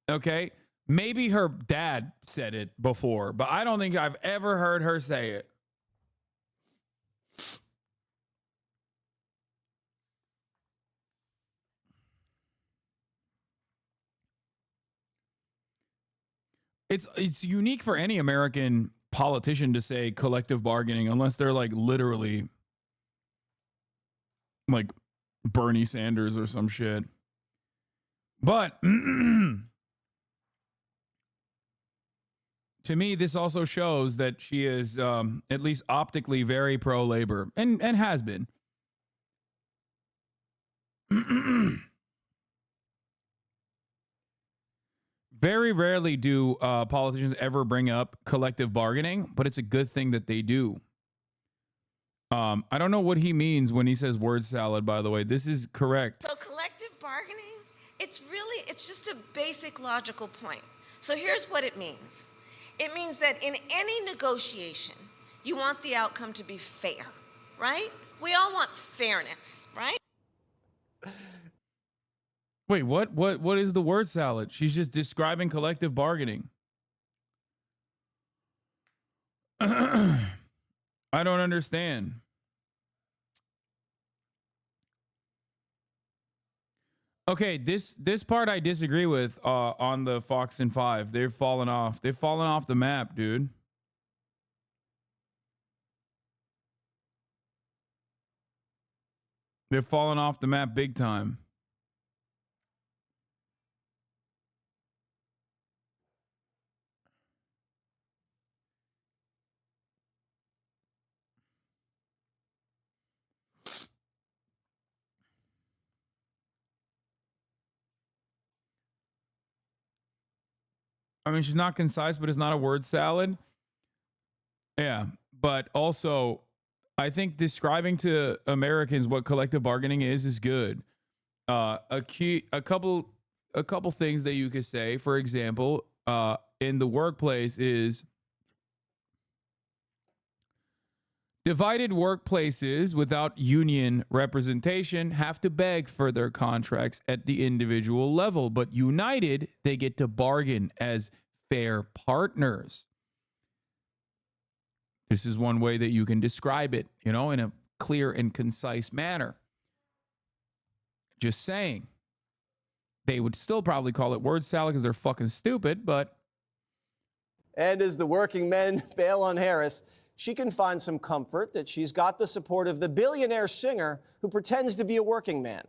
Speaker 5: Okay, maybe her dad said it before, but I don't think I've ever heard her say it. It's unique for any American politician to say collective bargaining unless they're like literally like Bernie Sanders or some shit. But to me, this also shows that she is at least optically very pro-labor and has been. Very rarely do politicians ever bring up collective bargaining, but it's a good thing that they do. I don't know what he means when he says word salad, by the way. This is correct.
Speaker 1: So collective bargaining, it's just a basic logical point. So here's what it means. It means that in any negotiation, you want the outcome to be fair, right? We all want fairness, right?
Speaker 5: Wait, what is the word salad? She's just describing collective bargaining. I don't understand. Okay, this part I disagree with on the Fox and 5. They've fallen off. They've fallen off the map, dude. They've fallen off the map big time. I mean, she's not concise, but it's not a word salad. Yeah, but also, I think describing to Americans what collective bargaining is good. A couple things that you could say, for example, in the workplace is divided workplaces without union representation have to beg for their contracts at the individual level, but united, they get to bargain as fair partners. This is one way that you can describe it, in a clear and concise manner. Just saying. They would still probably call it word salad because they're fucking stupid, but.
Speaker 19: And as the working men bail on Harris, she can find some comfort that she's got the support of the billionaire singer who pretends to be a working man.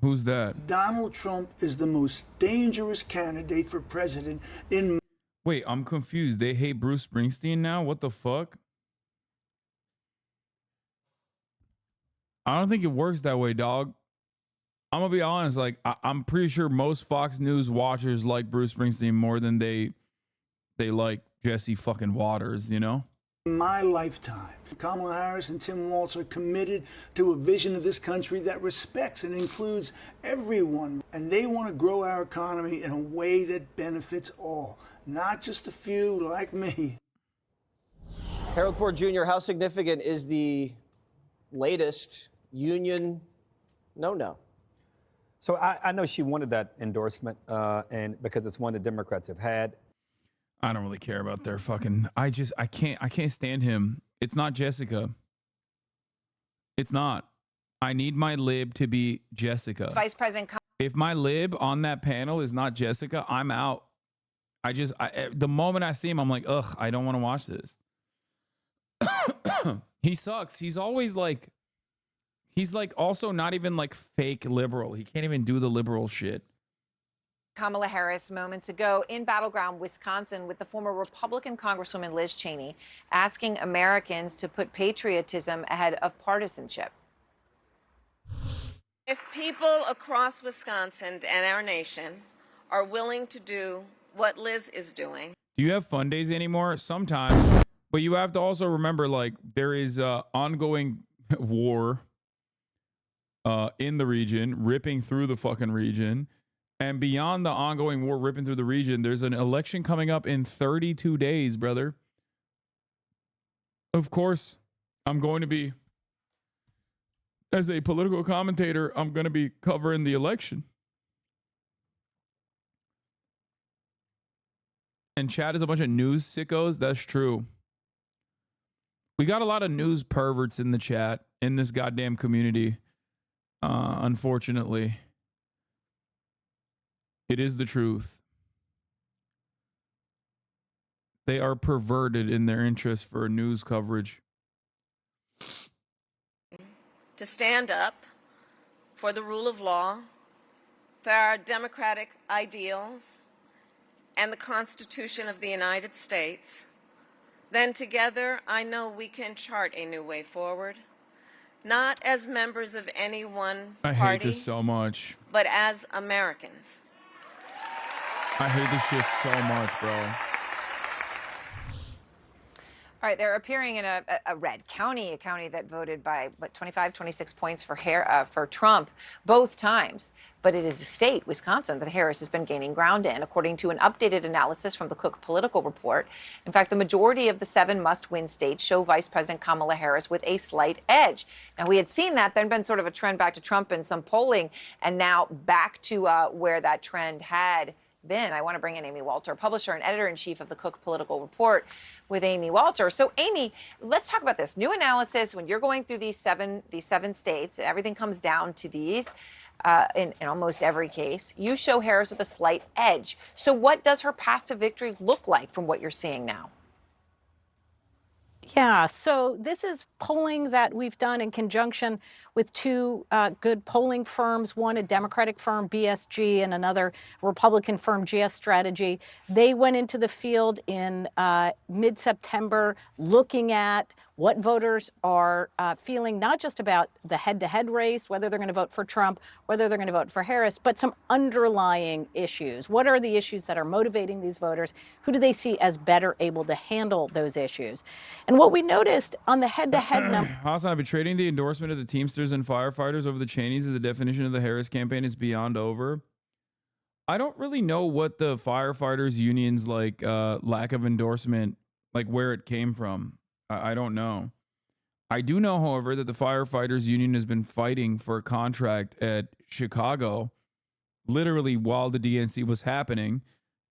Speaker 5: Who's that?
Speaker 7: Donald Trump is the most dangerous candidate for president in...
Speaker 5: Wait, I'm confused. They hate Bruce Springsteen now? What the fuck? I don't think it works that way, dog. I'm gonna be honest. Like, I'm pretty sure most Fox News watchers like Bruce Springsteen more than they like Jesse fucking Waters,
Speaker 7: my lifetime. Kamala Harris and Tim Walz are committed to a vision of this country that respects and includes everyone. And they want to grow our economy in a way that benefits all, not just a few like me.
Speaker 19: Harold Ford Jr., how significant is the latest union no-no?
Speaker 9: So I know she wanted that endorsement, and because it's one the Democrats have had.
Speaker 5: I don't really care about their fucking. I can't stand him. It's not Jessica. It's not. I need my lib to be Jessica.
Speaker 21: Vice President.
Speaker 5: If my lib on that panel is not Jessica, I'm out. The moment I see him, I'm like, ugh, I don't want to watch this. He sucks. He's always like, also not even like fake liberal. He can't even do the liberal shit.
Speaker 21: Kamala Harris moments ago in battleground Wisconsin with the former Republican Congresswoman Liz Cheney asking Americans to put patriotism ahead of partisanship.
Speaker 1: If people across Wisconsin and our nation are willing to do what Liz is doing.
Speaker 5: Do you have fun days anymore? Sometimes. But you have to also remember, like, there is ongoing war in the region, ripping through the fucking region. And beyond the ongoing war ripping through the region, there's an election coming up in 32 days, brother. Of course, I'm going to be, as a political commentator, I'm going to be covering the election. And Chad is a bunch of news sickos. That's true. We got a lot of news perverts in the chat, in this goddamn community, unfortunately. It is the truth. They are perverted in their interest for news coverage.
Speaker 1: To stand up for the rule of law, for our democratic ideals, and the Constitution of the United States, then together I know we can chart a new way forward, not as members of any one party,
Speaker 5: I hate this so much.
Speaker 1: But as Americans.
Speaker 5: I hate this shit so much, bro.
Speaker 21: All right, they're appearing in a red county, a county that voted by, 26 points for Trump both times. But it is a state, Wisconsin, that Harris has been gaining ground in, according to an updated analysis from the Cook Political Report. In fact, the majority of the 7 must-win states show Vice President Kamala Harris with a slight edge. Now, we had seen that. There'd been sort of a trend back to Trump in some polling, and now back to where that trend had been. I want to bring in Amy Walter, publisher and editor-in-chief of the Cook Political Report, with Amy Walter. So, Amy, let's talk about this new analysis. When you're going through these seven states, and everything comes down to these, in almost every case. You show Harris with a slight edge. So what does her path to victory look like from what you're seeing now?
Speaker 10: Yeah, so this is polling that we've done in conjunction with two good polling firms, one a Democratic firm, BSG, and another Republican firm, GS Strategy. They went into the field in mid-September looking at what voters are feeling, not just about the head-to-head race, whether they're going to vote for Trump, whether they're going to vote for Harris, but some underlying issues. What are the issues that are motivating these voters? Who do they see as better able to handle those issues? And what we noticed on the head-to-head number...
Speaker 5: HasanAbi, trading the endorsement of the Teamsters and firefighters over the Cheneys as the definition of the Harris campaign is beyond over. I don't really know what the firefighters union's like lack of endorsement, like where it came from. I don't know. I do know, however, that the firefighters union has been fighting for a contract at Chicago literally while the DNC was happening.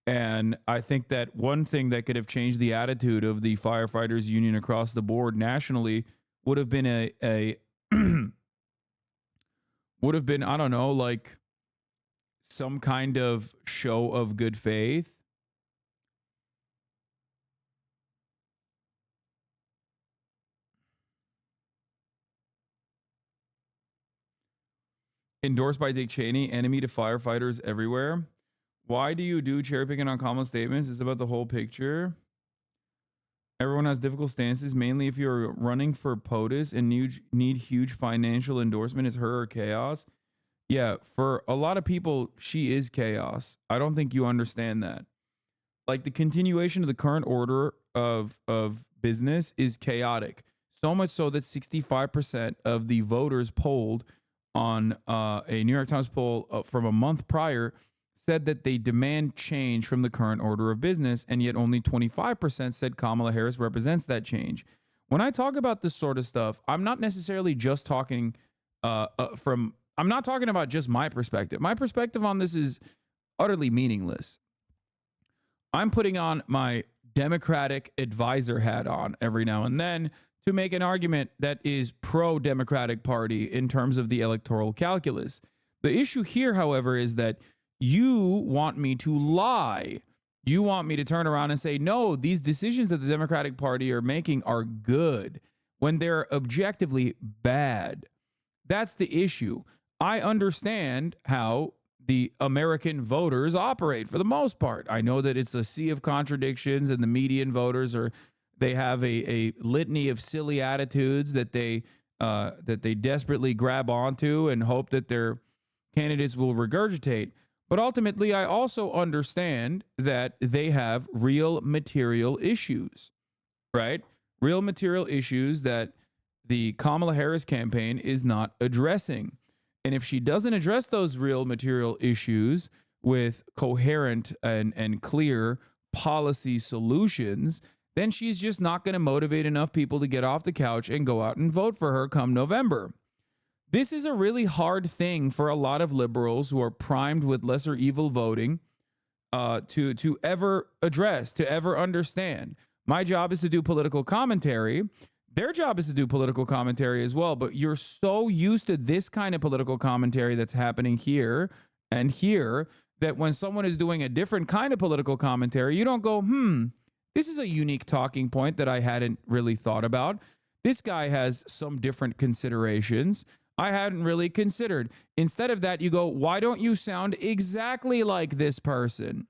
Speaker 5: And I think that one thing that could have changed the attitude of the firefighters union across the board nationally would have been I don't know, like some kind of show of good faith. Endorsed by Dick Cheney, enemy to firefighters everywhere. Why do you do cherry picking on Kamala's statements? It's about the whole picture. Everyone has difficult stances, mainly if you're running for POTUS and need huge financial endorsement. Is her or chaos? Yeah, for a lot of people, she is chaos. I don't think you understand that. Like the continuation of the current order of business is chaotic. So much so that 65% of the voters polled on a New York Times poll from a month prior said that they demand change from the current order of business, and yet only 25% said Kamala Harris represents that change. When I talk about this sort of stuff, I'm not necessarily just talking I'm not talking about just my perspective. My perspective on this is utterly meaningless. I'm putting on my Democratic advisor hat on every now and then to make an argument that is pro-Democratic Party in terms of the electoral calculus. The issue here, however, is that you want me to lie. You want me to turn around and say, no, these decisions that the Democratic Party are making are good when they're objectively bad. That's the issue. I understand how the American voters operate for the most part. I know that it's a sea of contradictions, and the median voters they have a litany of silly attitudes that they desperately grab onto and hope that their candidates will regurgitate. But ultimately, I also understand that they have real material issues, right? Real material issues that the Kamala Harris campaign is not addressing. And if she doesn't address those real material issues with coherent and clear policy solutions, then she's just not going to motivate enough people to get off the couch and go out and vote for her come November. This is a really hard thing for a lot of liberals who are primed with lesser evil voting to ever address, to ever understand. My job is to do political commentary. Their job is to do political commentary as well, but you're so used to this kind of political commentary that's happening here and here that when someone is doing a different kind of political commentary, you don't go, this is a unique talking point that I hadn't really thought about. This guy has some different considerations I hadn't really considered. Instead of that, you go, why don't you sound exactly like this person?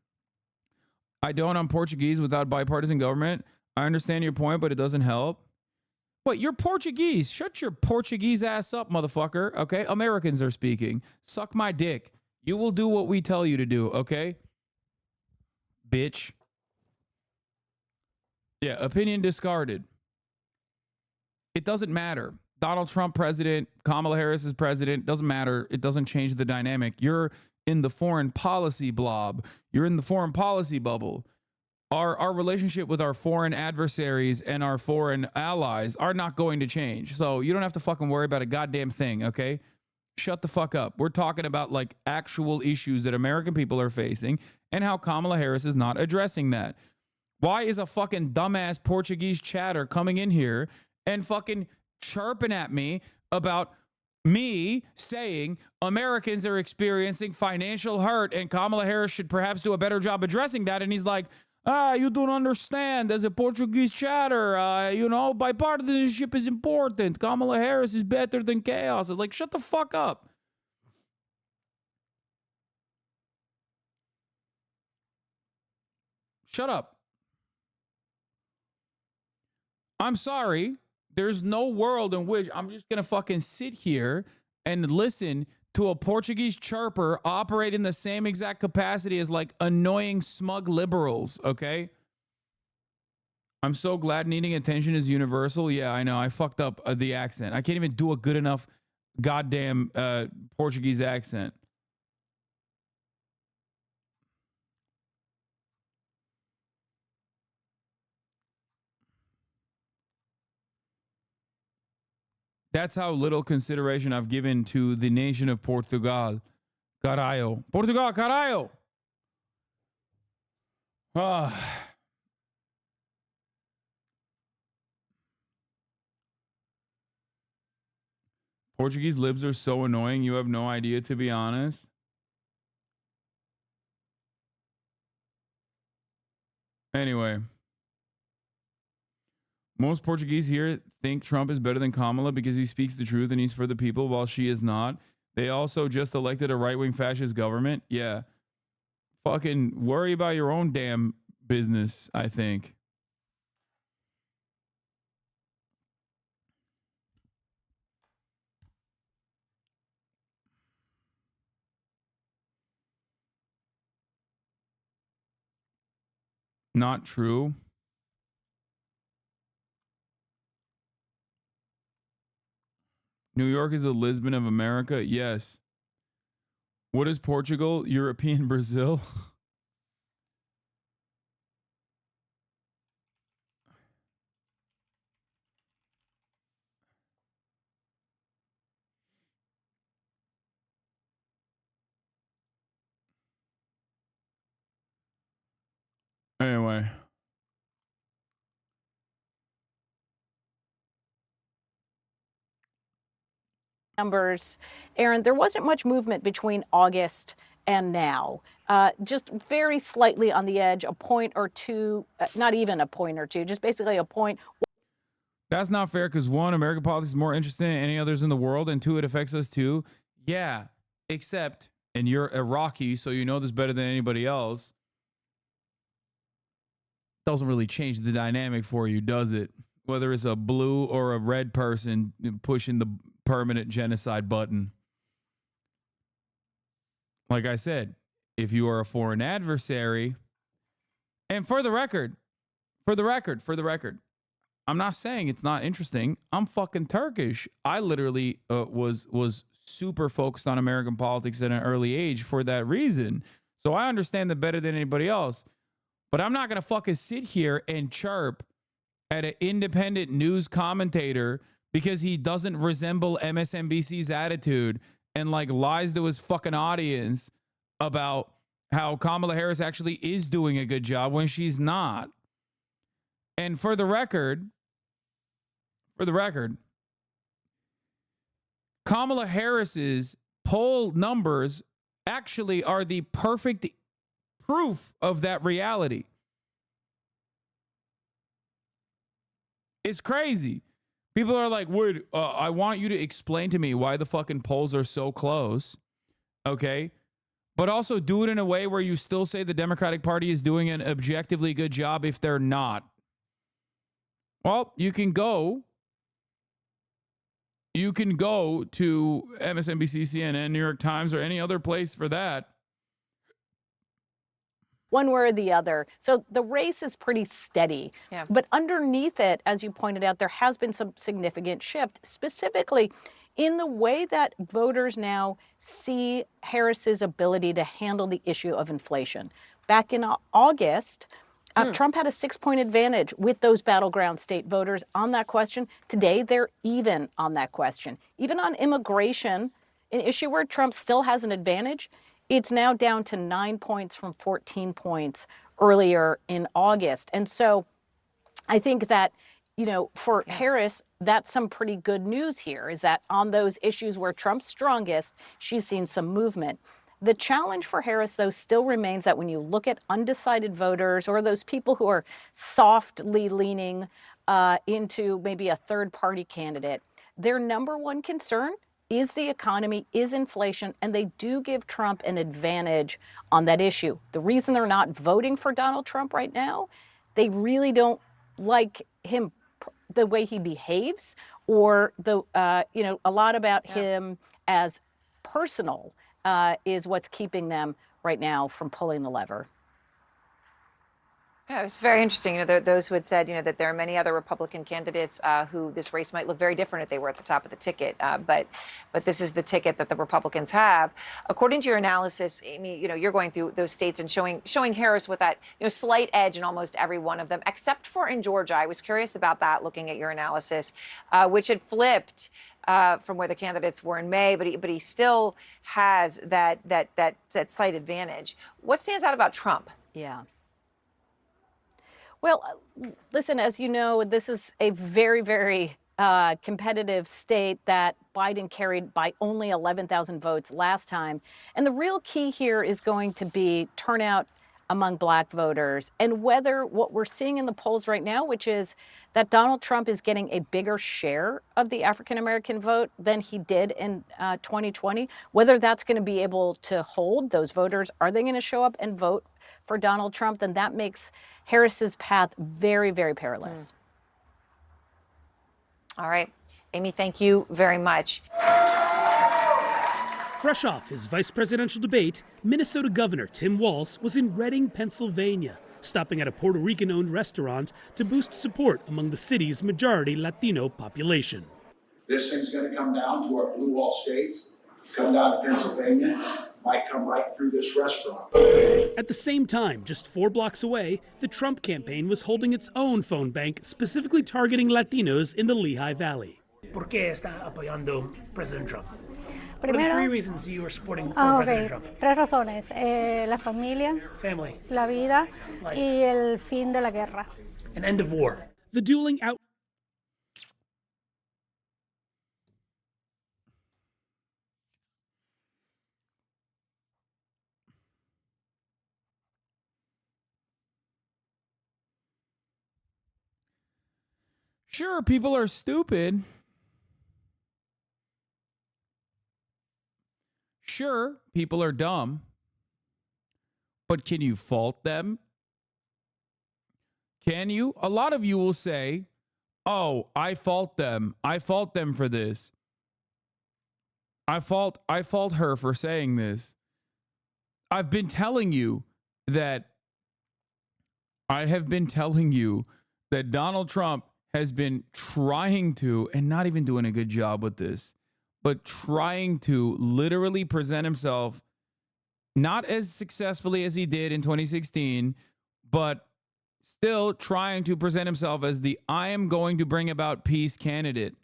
Speaker 5: I don't on Portuguese without bipartisan government. I understand your point, but it doesn't help. What, you're Portuguese? Shut your Portuguese ass up, motherfucker, okay? Americans are speaking. Suck my dick. You will do what we tell you to do, okay? Bitch. Yeah, opinion discarded. It doesn't matter. Donald Trump president, Kamala Harris is president, doesn't matter. It doesn't change the dynamic. You're in the foreign policy blob. You're in the foreign policy bubble. Our relationship with our foreign adversaries and our foreign allies are not going to change. So you don't have to fucking worry about a goddamn thing, okay? Shut the fuck up. We're talking about like actual issues that American people are facing and how Kamala Harris is not addressing that. Why is a fucking dumbass Portuguese chatter coming in here and fucking chirping at me about me saying Americans are experiencing financial hurt and Kamala Harris should perhaps do a better job addressing that. And he's like, you don't understand. There's a Portuguese chatter. Bipartisanship is important. Kamala Harris is better than chaos. It's like, shut the fuck up. Shut up. I'm sorry. There's no world in which I'm just going to fucking sit here and listen to a Portuguese chirper operate in the same exact capacity as like annoying smug liberals, okay? I'm so glad needing attention is universal. Yeah, I know. I fucked up the accent. I can't even do a good enough goddamn Portuguese accent. That's how little consideration I've given to the nation of Portugal. Caralho. Portugal, caralho. Portuguese libs are so annoying. You have no idea, to be honest. Anyway. Most Portuguese here think Trump is better than Kamala because he speaks the truth and he's for the people while she is not. They also just elected a right-wing fascist government. Yeah. Fucking worry about your own damn business, I think. Not true. New York is the Lisbon of America. Yes. What is Portugal? European Brazil? Anyway.
Speaker 10: Numbers, Aaron, there wasn't much movement between August and now. Just very slightly on the edge, a point or two, not even a point or two, just basically a point.
Speaker 5: That's not fair because one, American politics is more interesting than any others in the world, and two, it affects us too. Yeah, except, and you're Iraqi, so you know this better than anybody else. Doesn't really change the dynamic for you, does it? Whether it's a blue or a red person pushing the permanent genocide button. Like I said, if you are a foreign adversary, and for the record, I'm not saying it's not interesting. I'm fucking Turkish. I literally was super focused on American politics at an early age for that reason. So I understand it better than anybody else. But I'm not going to fucking sit here and chirp at an independent news commentator because he doesn't resemble MSNBC's attitude and like lies to his fucking audience about how Kamala Harris actually is doing a good job when she's not. And for the record, Kamala Harris's poll numbers actually are the perfect proof of that reality. It's crazy. People are like, wait, I want you to explain to me why the fucking polls are so close. Okay. But also do it in a way where you still say the Democratic Party is doing an objectively good job if they're not. Well, you can go to MSNBC, CNN, New York Times, or any other place for that.
Speaker 10: One way or the other. So the race is pretty steady. Yeah. But underneath it, as you pointed out, there has been some significant shift, specifically in the way that voters now see Harris's ability to handle the issue of inflation. Back in August, Trump had a 6-point advantage with those battleground state voters on that question. Today, they're even on that question. Even on immigration, an issue where Trump still has an advantage, it's now down to 9 points from 14 points earlier in August. And so I think that for Harris, that's some pretty good news here, is that on those issues where Trump's strongest, she's seen some movement. The challenge for Harris, though, still remains that when you look at undecided voters or those people who are softly leaning into maybe a third-party candidate, their number one concern is the economy, is inflation, and they do give Trump an advantage on that issue. The reason they're not voting for Donald Trump right now, they really don't like him, the way he behaves, or a lot about him as personal is what's keeping them right now from pulling the lever.
Speaker 21: Yeah, it was very interesting. Those who had said, that there are many other Republican candidates who this race might look very different if they were at the top of the ticket. But this is the ticket that the Republicans have. According to your analysis, Amy, you're going through those states and showing Harris with that slight edge in almost every one of them, except for in Georgia. I was curious about that, looking at your analysis, which had flipped from where the candidates were in May, but he still has that slight advantage. What stands out about Trump?
Speaker 10: Yeah. Well, listen, as you know, this is a very, very competitive state that Biden carried by only 11,000 votes last time. And the real key here is going to be turnout among Black voters and whether what we're seeing in the polls right now, which is that Donald Trump is getting a bigger share of the African-American vote than he did in 2020, whether that's going to be able to hold those voters. Are they going to show up and vote for Donald Trump? Then that makes Harris's path very, very perilous.
Speaker 21: All right. Amy, thank you very much.
Speaker 6: Fresh off his vice presidential debate, Minnesota Governor Tim Walz was in Reading, Pennsylvania, stopping at a Puerto Rican-owned restaurant to boost support among the city's majority Latino population.
Speaker 12: This thing's going to come down to our blue wall states, come down to Pennsylvania, might come right through this restaurant.
Speaker 6: At the same time, just 4 blocks away, the Trump campaign was holding its own phone bank specifically targeting Latinos in the Lehigh Valley.
Speaker 14: ¿Por qué está apoyando President Trump?
Speaker 22: Primero,
Speaker 14: what are the 3 reasons you are supporting President Trump?
Speaker 22: 3 razones. La familia,
Speaker 14: family,
Speaker 22: la vida,
Speaker 14: life,
Speaker 22: y el fin de la guerra.
Speaker 6: An end of war. The dueling out.
Speaker 5: Sure, people are stupid. Sure, people are dumb. But can you fault them? Can you? A lot of you will say, oh, I fault them. I fault them for this. I fault her for saying this. I've been telling you that Donald Trump has been trying to, and not even doing a good job with this, but trying to literally present himself not as successfully as he did in 2016, but still trying to present himself as the I am going to bring about peace candidate.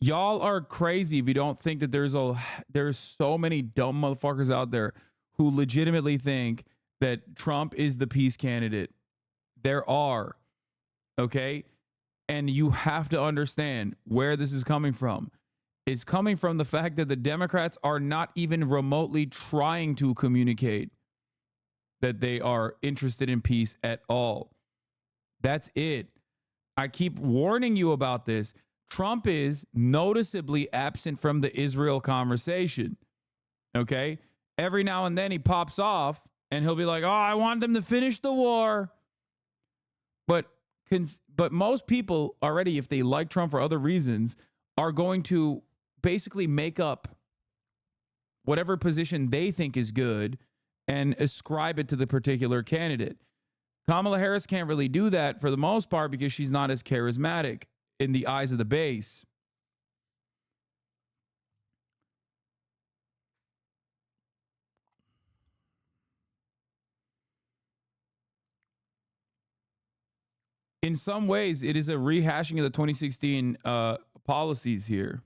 Speaker 5: Y'all are crazy if you don't think that there's so many dumb motherfuckers out there who legitimately think that Trump is the peace candidate. There are, okay? And you have to understand where this is coming from. It's coming from the fact that the Democrats are not even remotely trying to communicate that they are interested in peace at all. That's it. I keep warning you about this. Trump is noticeably absent from the Israel conversation, okay? Every now and then he pops off and he'll be like, oh, I want them to finish the war. But most people already, if they like Trump for other reasons, are going to basically make up whatever position they think is good and ascribe it to the particular candidate. Kamala Harris can't really do that for the most part because she's not as charismatic in the eyes of the base. In some ways, it is a rehashing of the 2016 policies here.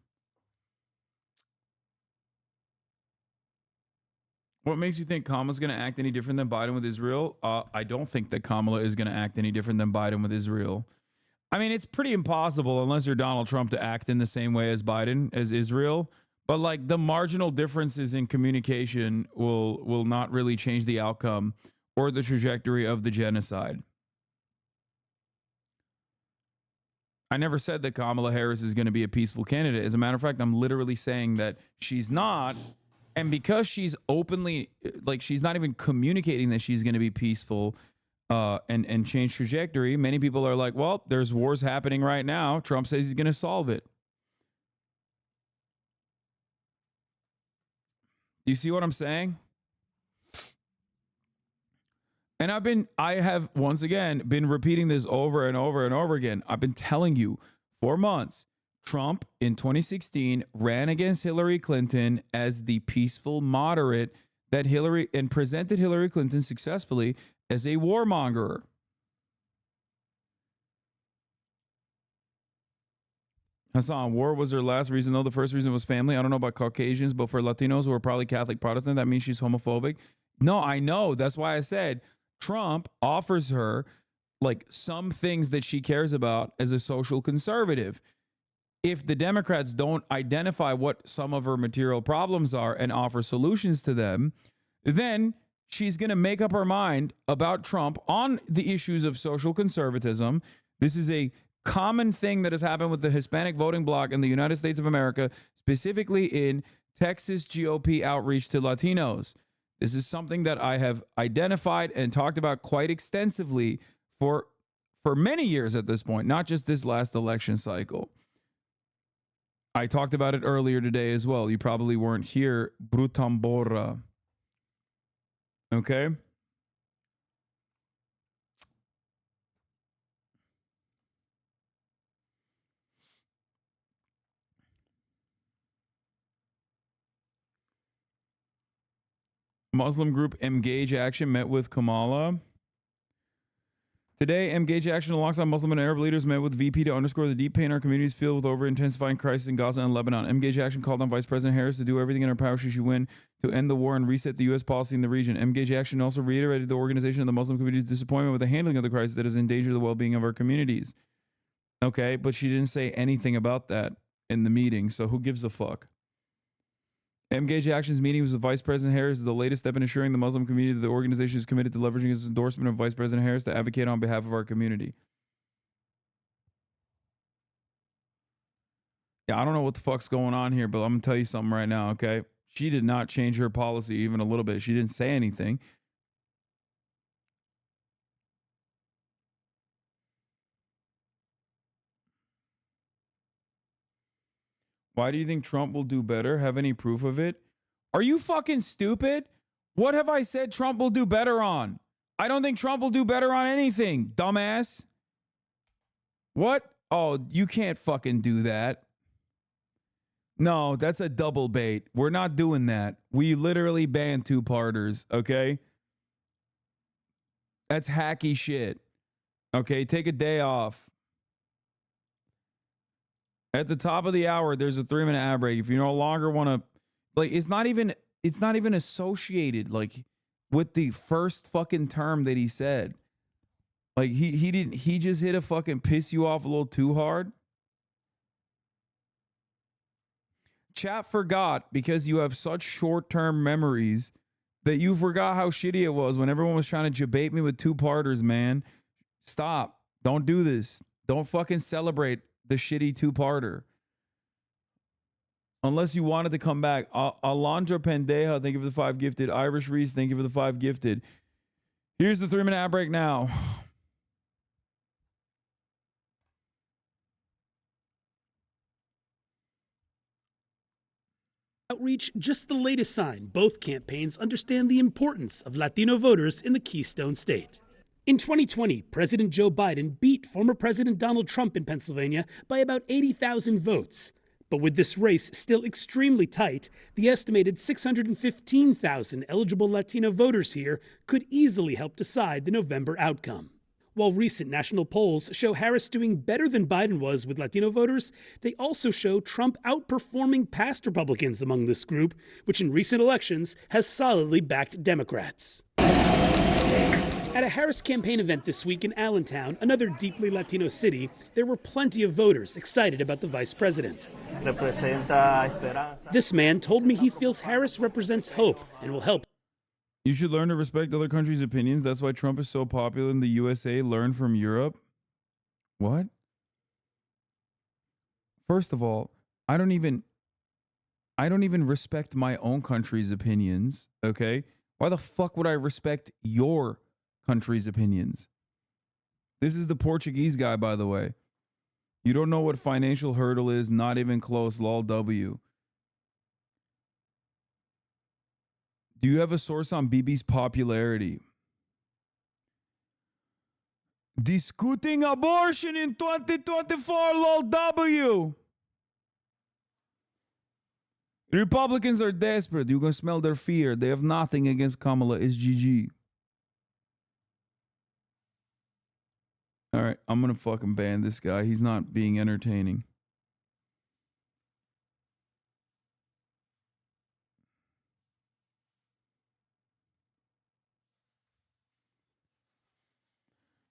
Speaker 5: What makes you think Kamala's going to act any different than Biden with Israel? I don't think that Kamala is going to act any different than Biden with Israel. I mean, it's pretty impossible unless you're Donald Trump to act in the same way as Biden, as Israel. But like the marginal differences in communication will not really change the outcome or the trajectory of the genocide. I never said that Kamala Harris is going to be a peaceful candidate. As a matter of fact, I'm literally saying that she's not. And because she's openly, like, she's not even communicating that she's going to be peaceful and change trajectory, many people are like, well, there's wars happening right now. Trump says he's going to solve it. Do you see what I'm saying? And I have once again been repeating this over and over and over again. I've been telling you for months. Trump in 2016 ran against Hilary Clinton as the peaceful moderate that and presented Hilary Clinton successfully as a warmonger. Hasan, war was her last reason, though. The first reason was family. I don't know about Caucasians, but for Latinos who are probably Catholic Protestant, that means she's homophobic. No, I know. That's why I said Trump offers her like some things that she cares about as a social conservative. If the Democrats don't identify what some of her material problems are and offer solutions to them, then she's going to make up her mind about Trump on the issues of social conservatism. This is a common thing that has happened with the Hispanic voting bloc in the United States of America, specifically in Texas GOP outreach to Latinos. This is something that I have identified and talked about quite extensively for many years at this point, not just this last election cycle. I talked about it earlier today as well. You probably weren't here. Brutambora. Okay? Muslim group Engage Action met with Kamala. Today, Engage Action alongside Muslim and Arab leaders met with VP to underscore the deep pain our communities feel with over-intensifying crisis in Gaza and Lebanon. Engage Action called on Vice President Harris to do everything in her power should she win to end the war and reset the U.S. policy in the region. Engage Action also reiterated the organization of the Muslim community's disappointment with the handling of the crisis that has endangered the well-being of our communities. Okay, but she didn't say anything about that in the meeting, so who gives a fuck? Engage Action's meeting with Vice President Harris is the latest step in assuring the Muslim community that the organization is committed to leveraging its endorsement of Vice President Harris to advocate on behalf of our community. Yeah, I don't know what the fuck's going on here, but I'm going to tell you something right now, okay? She did not change her policy even a little bit. She didn't say anything. Why do you think Trump will do better? Have any proof of it? Are you fucking stupid? What have I said Trump will do better on? I don't think Trump will do better on anything, dumbass. What? Oh, you can't fucking do that. No, that's a double bait. We're not doing that. We literally banned two-parters, okay? That's hacky shit. Okay, take a day off. At the top of the hour, there's a 3-minute ad break. If you no longer want to, like, it's not even associated, like, with the first fucking term that he said. Like, he just hit a fucking piss you off a little too hard. Chat forgot because you have such short-term memories that you forgot how shitty it was when everyone was trying to debate me with two-parters, man. Stop. Don't do this. Don't fucking celebrate the shitty two-parter. Unless you wanted to come back. Alondra Pendeja, thank you for the 5 gifted. Irish Reese, thank you for the 5 gifted. Here's the 3-minute ad break now.
Speaker 6: Outreach, just the latest sign both campaigns understand the importance of Latino voters in the Keystone State. In 2020, President Joe Biden beat former President Donald Trump in Pennsylvania by about 80,000 votes. But with this race still extremely tight, the estimated 615,000 eligible Latino voters here could easily help decide the November outcome. While recent national polls show Harris doing better than Biden was with Latino voters, they also show Trump outperforming past Republicans among this group, which in recent elections has solidly backed Democrats. At a Harris campaign event this week in Allentown, another deeply Latino city, there were plenty of voters excited about the vice president. This man told me he feels Harris represents hope and will help.
Speaker 5: You should learn to respect other countries' opinions. That's why Trump is so popular in the USA. Learn from Europe. What? First of all, I don't even respect my own country's opinions, okay? Why the fuck would I respect your country's opinions? This is the Portuguese guy, by the way. You don't know what financial hurdle is, not even close, lol W. Do you have a source on Bibi's popularity? Discuting abortion in 2024, lol W. Republicans are desperate. You can smell their fear. They have nothing against Kamala. It's GG. All right, I'm going to fucking ban this guy. He's not being entertaining.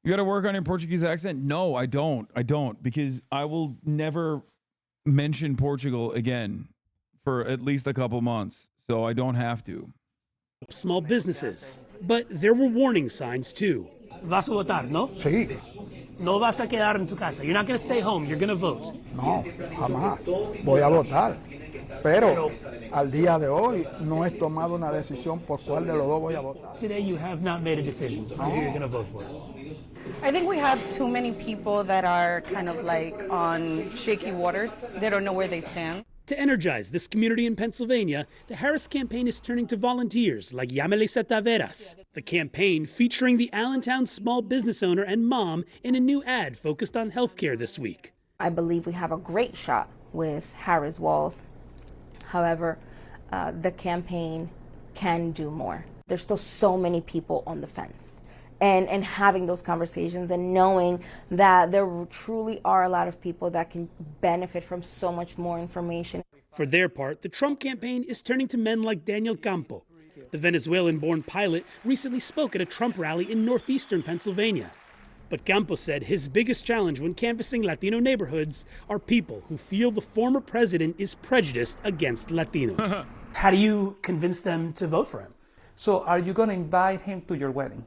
Speaker 5: You got to work on your Portuguese accent? No, I don't. I don't, because I will never mention Portugal again for at least a couple months, so I don't have to.
Speaker 6: Small businesses. But there were warning signs too.
Speaker 14: Vas a votar, no?
Speaker 2: Sí.
Speaker 14: No vas a quedar en tu casa. You're not going to stay home. You're going to vote.
Speaker 2: No, jamás. Voy a votar. Pero al día de hoy no he tomado una decisión por cuál de los dos voy a votar.
Speaker 14: Today you have not made a decision on who you're going to vote for.
Speaker 8: I think we have too many people that are kind of like on shaky waters. They don't know where they stand.
Speaker 6: To energize this community in Pennsylvania, the Harris campaign is turning to volunteers like Yamelisa Taveras. The campaign featuring the Allentown small business owner and mom in a new ad focused on healthcare this week.
Speaker 16: I believe we have a great shot with Harris Walls. However, the campaign can do more. There's still so many people on the fence. And having those conversations and knowing that there truly are a lot of people that can benefit from so much more information.
Speaker 6: For their part, the Trump campaign is turning to men like Daniel Campo. The Venezuelan-born pilot recently spoke at a Trump rally in northeastern Pennsylvania. But Campo said his biggest challenge when canvassing Latino neighborhoods are people who feel the former president is prejudiced against Latinos.
Speaker 14: How do you convince them to vote for him?
Speaker 18: So are you going to invite him to your wedding?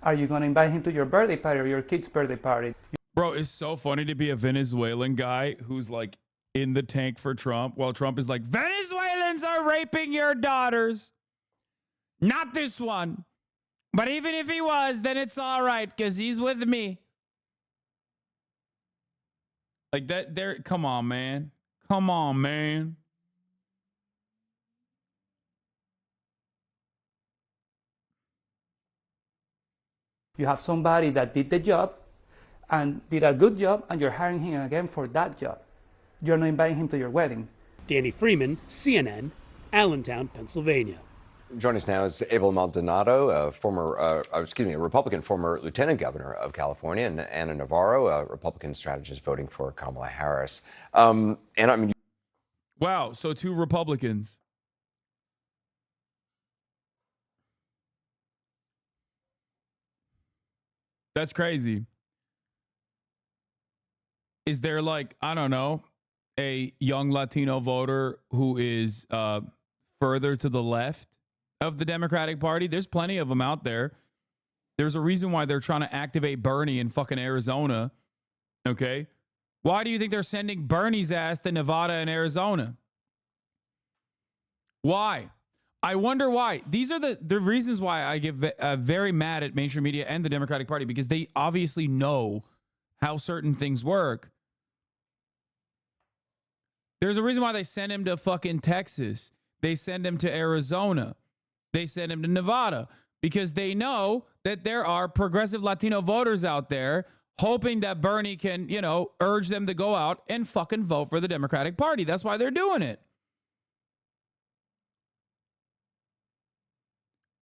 Speaker 18: Are you going to invite him to your birthday party or your kid's birthday party?
Speaker 5: Bro, it's so funny to be a Venezuelan guy who's like in the tank for Trump while Trump is like, Venezuelans are raping your daughters. Not this one. But even if he was, then it's all right because he's with me. Like that there. Come on, man. Come on, man.
Speaker 18: You have somebody that did the job and did a good job, and you're hiring him again for that job. You're not inviting him to your wedding.
Speaker 6: Danny Freeman, CNN, Allentown, Pennsylvania.
Speaker 23: Joining us now is Abel Maldonado, a Republican former lieutenant governor of California, and Ana Navarro, a Republican strategist voting for Kamala Harris. And I mean,
Speaker 5: wow, so two Republicans. That's crazy. Is there like, I don't know, a young Latino voter who is further to the left of the Democratic Party? There's plenty of them out there. There's a reason why they're trying to activate Bernie in fucking Arizona. Okay? Why do you think they're sending Bernie's ass to Nevada and Arizona? Why? I wonder why. These are the reasons why I get very mad at mainstream media and the Democratic Party, because they obviously know how certain things work. There's a reason why they send him to fucking Texas. They send him to Arizona. They send him to Nevada, because they know that there are progressive Latino voters out there hoping that Bernie can, you know, urge them to go out and fucking vote for the Democratic Party. That's why they're doing it.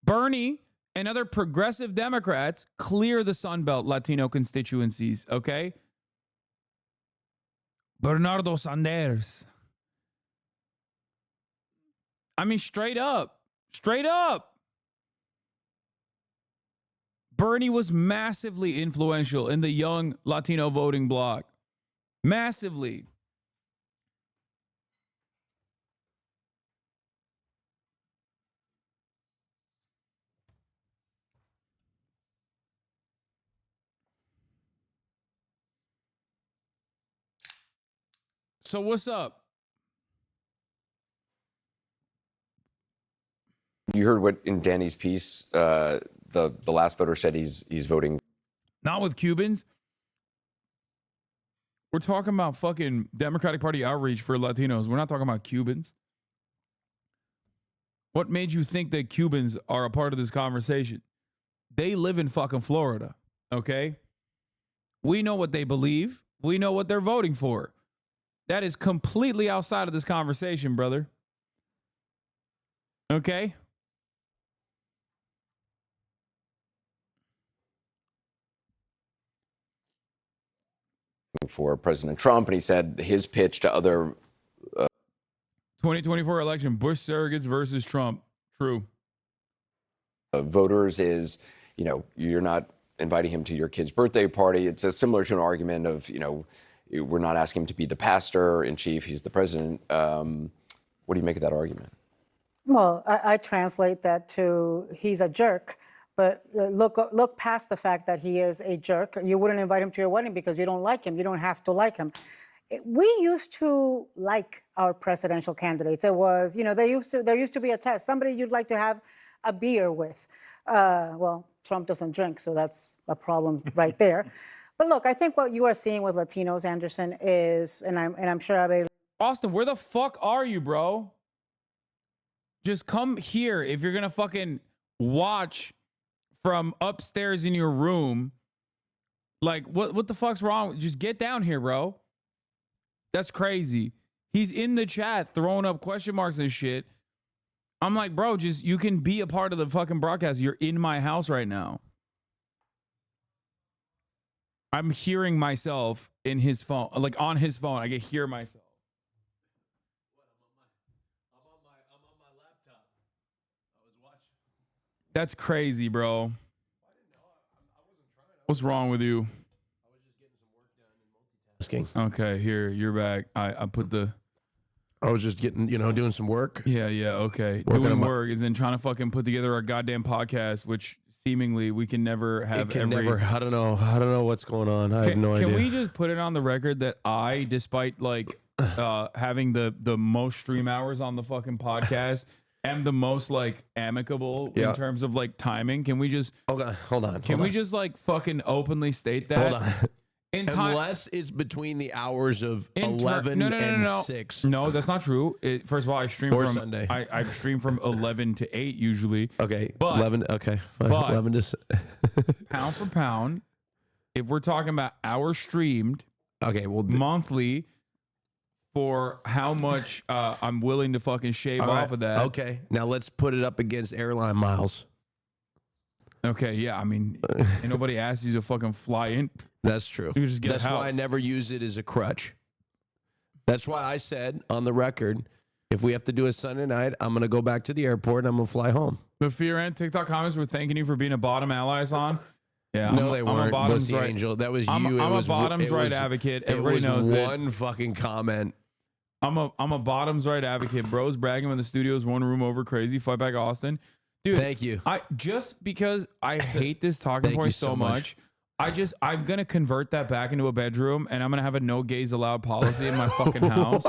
Speaker 5: Bernie and other progressive Democrats clear the Sun Belt Latino constituencies, okay? Bernardo Sanders. I mean, straight up. Bernie was massively influential in the young Latino voting bloc. Massively. So what's up?
Speaker 23: You heard what in Danny's piece, the last voter said he's voting.
Speaker 5: Not with Cubans. We're talking about fucking Democratic Party outreach for Latinos. We're not talking about Cubans. What made you think that Cubans are a part of this conversation? They live in fucking Florida, okay? We know what they believe. We know what they're voting for. That is completely outside of this conversation, brother. Okay?
Speaker 23: For President Trump, and he said his pitch to other
Speaker 5: 2024 election, Bush surrogates versus Trump. True.
Speaker 23: Voters is, you're not inviting him to your kid's birthday party. It's similar to an argument of, we're not asking him to be the pastor in chief. He's the president. What do you make of that argument?
Speaker 3: Well, I translate that to he's a jerk. But look past the fact that he is a jerk. You wouldn't invite him to your wedding because you don't like him. You don't have to like him. We used to like our presidential candidates. It was, there used to be a test. Somebody you'd like to have a beer with. Well, Trump doesn't drink, so that's a problem right there. But look, I think what you are seeing with Latinos, Anderson, is, and I'm sure Abe.
Speaker 5: Austin, where the fuck are you, bro? Just come here if you're gonna fucking watch from upstairs in your room. Like, what the fuck's wrong? Just get down here, bro. That's crazy. He's in the chat throwing up question marks and shit. I'm like, bro, you can be a part of the fucking broadcast. You're in my house right now. I'm hearing myself in his phone, like on his phone. I can hear myself. That's crazy, bro. What's wrong with you? Okay, here, you're back. I put the...
Speaker 15: I was just getting, doing some work.
Speaker 5: Yeah, okay. Doing work is in trying to fucking put together a goddamn podcast, which seemingly we can never have.
Speaker 15: I don't know what's going on. I have no idea.
Speaker 5: Can we just put it on the record that I, despite like having the most stream hours on the fucking podcast, am the most like amicable in terms of like timing? Can we just
Speaker 15: hold on?
Speaker 5: Can we just like fucking openly state that?
Speaker 15: Hold on. Unless it's between the hours of 11 and 6.
Speaker 5: No, that's not true. First of all, I stream
Speaker 15: or
Speaker 5: from
Speaker 15: Sunday.
Speaker 5: I stream from 11 to 8 usually.
Speaker 15: Okay,
Speaker 5: but
Speaker 15: 11. Okay, fine.
Speaker 5: But
Speaker 15: 11 to
Speaker 5: pound for pound, if we're talking about hours streamed,
Speaker 15: okay, well,
Speaker 5: monthly, for how much I'm willing to fucking shave off of that.
Speaker 15: Okay, now let's put it up against airline miles.
Speaker 5: Okay, yeah, I mean, ain't nobody asks you to fucking fly in.
Speaker 15: That's true.
Speaker 5: You just get
Speaker 15: That's
Speaker 5: a house.
Speaker 15: why I never use it as a crutch. That's why I said on the record, if we have to do a Sunday night, I'm going to go back to the airport and I'm going to fly home.
Speaker 5: The Fear and TikTok comments were thanking you for being a bottom ally, Hasan. Yeah,
Speaker 15: no, they weren't.
Speaker 5: I'm a bottoms
Speaker 15: right.
Speaker 5: Angel.
Speaker 15: That was you.
Speaker 5: I'm a bottoms right advocate. Everybody knows it.
Speaker 15: One fucking comment.
Speaker 5: I'm a bottoms right advocate. Bros bragging when the studio's one room over. Crazy. Fight back Austin. Dude,
Speaker 15: thank you.
Speaker 5: Just because I hate this talking point so much, I'm gonna convert that back into a bedroom, and I'm gonna have a no gays allowed policy in my fucking house.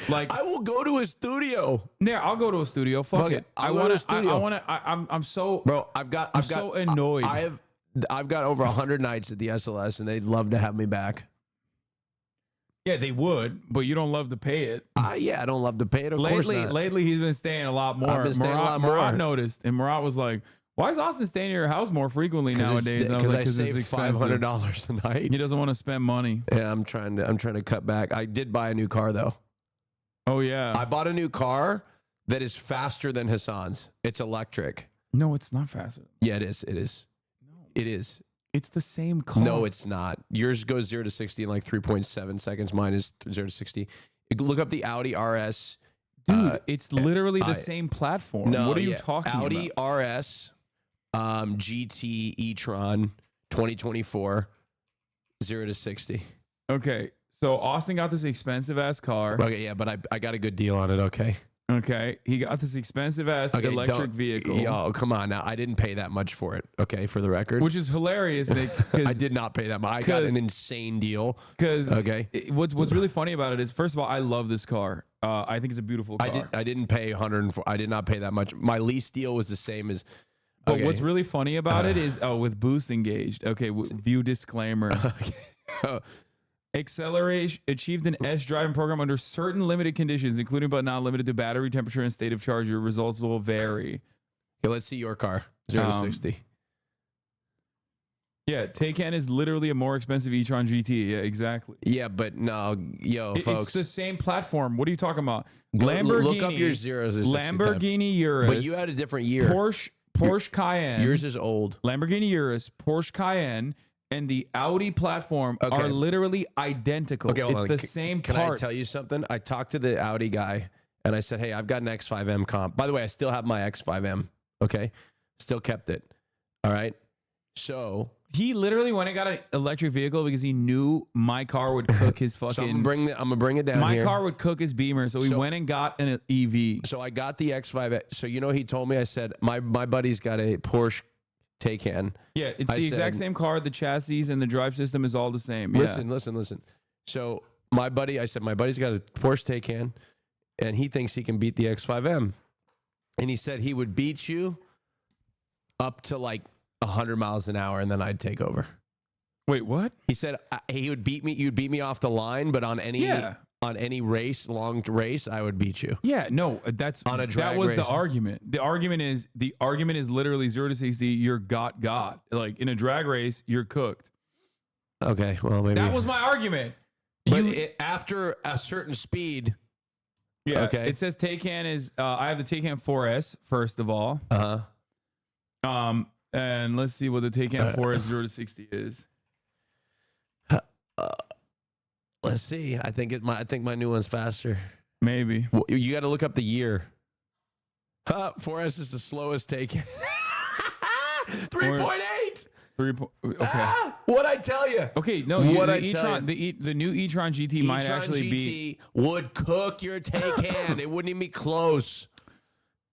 Speaker 5: Like,
Speaker 15: I will go to a studio.
Speaker 5: Yeah, I'll go to a studio. Fuck it. I want to. I'm so
Speaker 15: bro. I'm
Speaker 5: so annoyed.
Speaker 15: I've got over 100 nights at the SLS, and they'd love to have me back.
Speaker 5: Yeah, they would, but you don't love to pay it.
Speaker 15: Yeah, I don't love to pay it. Of course not.
Speaker 5: Lately, he's been staying a lot more.
Speaker 15: I've been staying a lot more.
Speaker 5: Murat noticed, and Murat was like, "Why is Austin staying at your house more frequently nowadays?"
Speaker 15: Because I
Speaker 5: it's
Speaker 15: save $500 a night.
Speaker 5: He doesn't want to spend money.
Speaker 15: Yeah, I'm trying to cut back. I did buy a new car though.
Speaker 5: Oh yeah,
Speaker 15: I bought a new car that is faster than Hasan's. It's electric.
Speaker 5: No, it's not faster.
Speaker 15: Yeah, it is. It is. No. It is.
Speaker 5: It's the same car.
Speaker 15: No, it's not. Yours goes 0 to 60 in like 3.7 seconds. Mine is 0 to 60. Look up the Audi RS.
Speaker 5: Dude, it's literally the same platform.
Speaker 15: No,
Speaker 5: what are you talking
Speaker 15: Audi
Speaker 5: about?
Speaker 15: RS GT e-tron 2024 0 to 60.
Speaker 5: Okay, so Austin got this expensive ass car.
Speaker 15: Okay, yeah, but I got a good deal on it. Okay.
Speaker 5: Okay, he got this expensive ass electric vehicle.
Speaker 15: Yo, come on now. I didn't pay that much for it. Okay, for the record.
Speaker 5: Which is hilarious.
Speaker 15: I did not pay that much. I got an insane deal.
Speaker 5: Because
Speaker 15: okay,
Speaker 5: what's really funny about it is, first of all, I love this car. I think it's a beautiful car.
Speaker 15: I didn't pay 104. I did not pay that much. My lease deal was the same as.
Speaker 5: But what's really funny about it is, with boost engaged. Okay, view disclaimer. Acceleration achieved an S driving program under certain limited conditions, including but not limited to battery temperature and state of charge. Your results will vary.
Speaker 15: Okay, let's see your car. 0 to 60.
Speaker 5: Yeah, Taycan is literally a more expensive e-tron GT. Yeah, exactly.
Speaker 15: Yeah, but no, folks.
Speaker 5: It's the same platform. What are you talking about?
Speaker 15: Lamborghini. Look up your 0 to 60.
Speaker 5: Lamborghini Urus.
Speaker 15: But you had a different year.
Speaker 5: Porsche Cayenne.
Speaker 15: Yours is old.
Speaker 5: Lamborghini Urus, Porsche Cayenne, and the Audi platform are literally identical.
Speaker 15: Okay,
Speaker 5: it's the same parts.
Speaker 15: Can I tell you something? I talked to the Audi guy and I said, hey, I've got an X5M comp. By the way, I still have my X5M. Okay. Still kept it. All right. So
Speaker 5: he literally went and got an electric vehicle because he knew my car would cook his fucking.
Speaker 15: So I'm gonna bring it down.
Speaker 5: My car would cook his Beamer, so he went and got an EV.
Speaker 15: So I got the X5. So you know, he told me. I said my buddy's got a Porsche Taycan.
Speaker 5: Yeah, it's the exact same car. The chassis and the drive system is all the same.
Speaker 15: Listen. So my buddy's got a Porsche Taycan, and he thinks he can beat the X5M, and he said he would beat you up to like 100 miles an hour, and then I'd take over.
Speaker 5: Wait, what?
Speaker 15: He said he would beat me. You'd beat me off the line, but on any long race, I would beat you.
Speaker 5: Yeah, no, that's
Speaker 15: on a drag
Speaker 5: that was
Speaker 15: race.
Speaker 5: the argument. The argument is literally 0 to 60. You're got. Like in a drag race, you're cooked.
Speaker 15: Okay, well maybe
Speaker 5: that was my argument.
Speaker 15: But after a certain speed.
Speaker 5: Yeah.
Speaker 15: Okay.
Speaker 5: It says Taycan is. I have the Taycan 4S first of all. And let's see what the Taycan 4S 0 to 60 is.
Speaker 15: Let's see. I think my new one's faster.
Speaker 5: Maybe.
Speaker 15: Well, you got to look up the year. 4S is the slowest Taycan. 3.8.
Speaker 5: Okay.
Speaker 15: What'd I tell you?
Speaker 5: Okay, no, the new e-tron GT might actually be
Speaker 15: would cook your Taycan. It wouldn't even be close.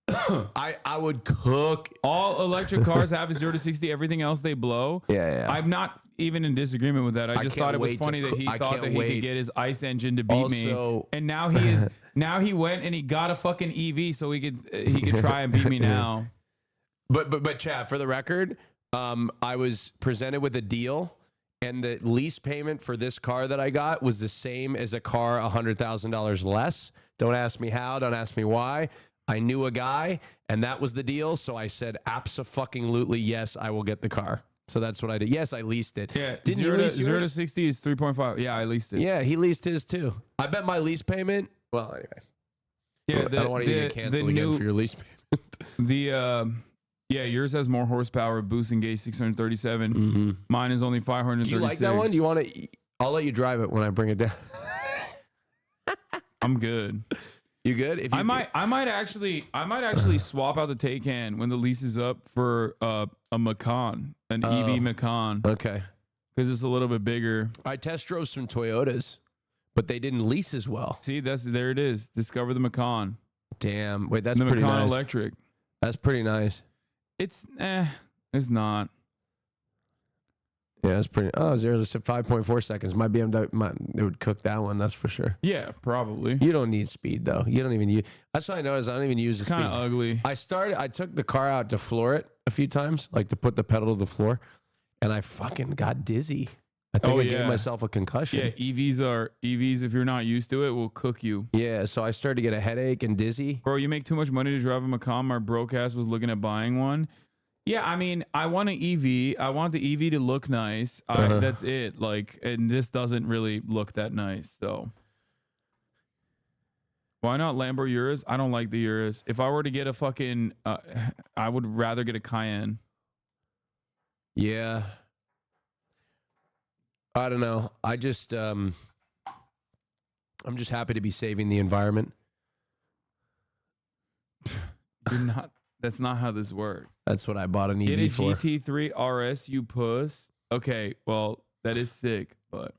Speaker 15: I would cook.
Speaker 5: All electric cars have a 0 to 60. Everything else they blow.
Speaker 15: Yeah.
Speaker 5: I'm not even in disagreement with that. I just thought it was funny that he thought that he could get his ICE engine to beat me. And now he is. Now he went and he got a fucking EV so he could try and beat me now.
Speaker 15: But Chad, for the record, I was presented with a deal, and the lease payment for this car that I got was the same as a car $100,000 less. Don't ask me how. Don't ask me why. I knew a guy, and that was the deal. So I said, abso-fucking-lutely, yes, I will get the car. So that's what I did. Yes, I leased it.
Speaker 5: Yeah,
Speaker 15: Didn't
Speaker 5: 0
Speaker 15: you lease
Speaker 5: to
Speaker 15: yours?
Speaker 5: 60 is 3.5. Yeah, I leased it.
Speaker 15: Yeah, he leased his too. I bet my lease payment. Well, anyway.
Speaker 5: Yeah,
Speaker 15: I don't want you to get canceled again for your lease payment.
Speaker 5: Yours has more horsepower, boost engaged 637.
Speaker 15: Mm-hmm.
Speaker 5: Mine is only 536.
Speaker 15: Do you like that one? Do you want to? I'll let you drive it when I bring it down.
Speaker 5: I'm good.
Speaker 15: You good?
Speaker 5: I might actually swap out the Taycan when the lease is up for a Macan, an EV Macan.
Speaker 15: Okay.
Speaker 5: Because it's a little bit bigger.
Speaker 15: I test drove some Toyotas, but they didn't lease as well.
Speaker 5: See, there it is. Discover the Macan.
Speaker 15: Damn. Wait, that's
Speaker 5: the
Speaker 15: pretty
Speaker 5: Macan
Speaker 15: nice.
Speaker 5: Electric.
Speaker 15: That's pretty nice.
Speaker 5: It's not.
Speaker 15: Yeah, it's pretty. Oh, 0 to 5.4 seconds. My BMW, it would cook that one. That's for sure.
Speaker 5: Yeah, probably.
Speaker 15: You don't need speed though. You don't even use. That's what I noticed. I don't even use the speed.
Speaker 5: Kind of ugly.
Speaker 15: I took the car out to floor it a few times, like to put the pedal to the floor, and I fucking got dizzy. I think I gave myself a concussion.
Speaker 5: Yeah, EVs. If you're not used to it, will cook you.
Speaker 15: Yeah, so I started to get a headache and dizzy.
Speaker 5: Bro, you make too much money to drive a Macan. My broadcast was looking at buying one. Yeah, I mean, I want an EV. I want the EV to look nice. That's it. Like, and this doesn't really look that nice. So, Why not Lambo Urus? I don't like the Urus. If I were to get a fucking, I would rather get a Cayenne.
Speaker 15: Yeah. I don't know. I just, I'm just happy to be saving the environment.
Speaker 5: You're not. That's not how this works.
Speaker 15: That's what I bought an EV
Speaker 5: Get a
Speaker 15: for.
Speaker 5: GT3 RS, you puss. Okay, well, that is sick, but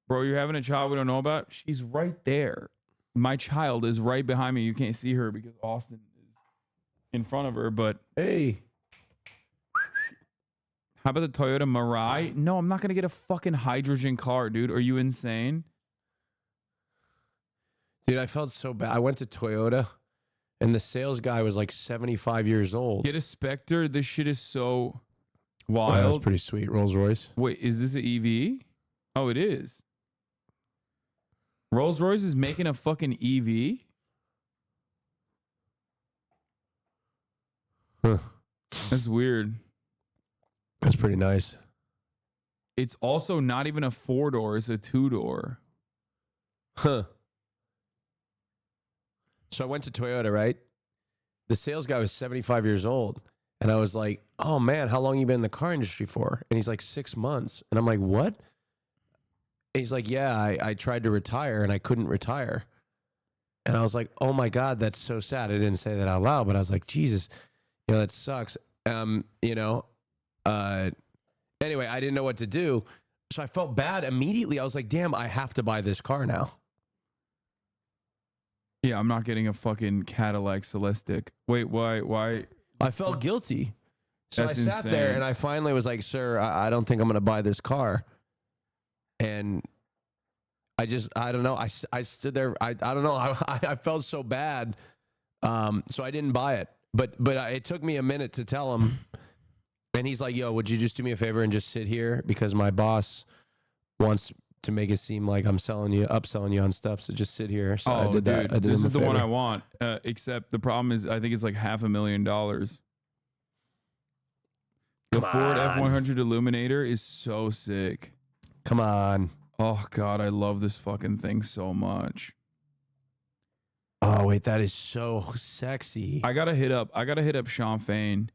Speaker 5: bro, you're having a child we don't know about? She's right there. My child is right behind me. You can't see her because Austin is in front of her, but
Speaker 15: hey.
Speaker 5: How about the Toyota Mirai? No, I'm not going to get a fucking hydrogen car, dude. Are you insane?
Speaker 15: Dude, I felt so bad. I went to Toyota and the sales guy was like 75 years old.
Speaker 5: Get a Spectre. This shit is so
Speaker 15: Oh,
Speaker 5: wild.
Speaker 15: that's pretty sweet. Rolls Royce.
Speaker 5: Wait, is this an EV? Oh, it is. Rolls Royce is making a fucking EV?
Speaker 15: Huh.
Speaker 5: That's weird.
Speaker 15: That's pretty nice.
Speaker 5: It's also not even a 4-door, it's a 2-door.
Speaker 15: Huh. So I went to Toyota, right? The sales guy was 75 years old. And I was like, oh man, how long you been in the car industry for? And he's like, 6 months. And I'm like, what? And he's like, yeah, I tried to retire and I couldn't retire. And I was like, oh my God, that's so sad. I didn't say that out loud, but I was like, Jesus, you know, that sucks. Anyway, I didn't know what to do. So I felt bad immediately. I was like, damn, I have to buy this car now.
Speaker 5: Yeah, I'm not getting a fucking Cadillac Celestiq. Wait, why?
Speaker 15: I felt guilty. So
Speaker 5: That's
Speaker 15: I sat there
Speaker 5: insane.
Speaker 15: and I finally was like, sir, I don't think I'm going to buy this car. And I don't know. I stood there. I don't know. I felt so bad. So I didn't buy it. But it took me a minute to tell him. And he's like, yo, would you just do me a favor and just sit here? Because my boss wants to make it seem like I'm upselling you on stuff. So just sit here. So I did that. I did
Speaker 5: this
Speaker 15: him a
Speaker 5: is the one
Speaker 15: favor.
Speaker 5: I want. Except the problem is, I think it's like $500,000. The
Speaker 15: Come
Speaker 5: Ford
Speaker 15: on.
Speaker 5: F100 Illuminator is so sick.
Speaker 15: Come on.
Speaker 5: Oh God, I love this fucking thing so much.
Speaker 15: Oh wait, that is so sexy.
Speaker 5: I gotta hit up Sean Fain.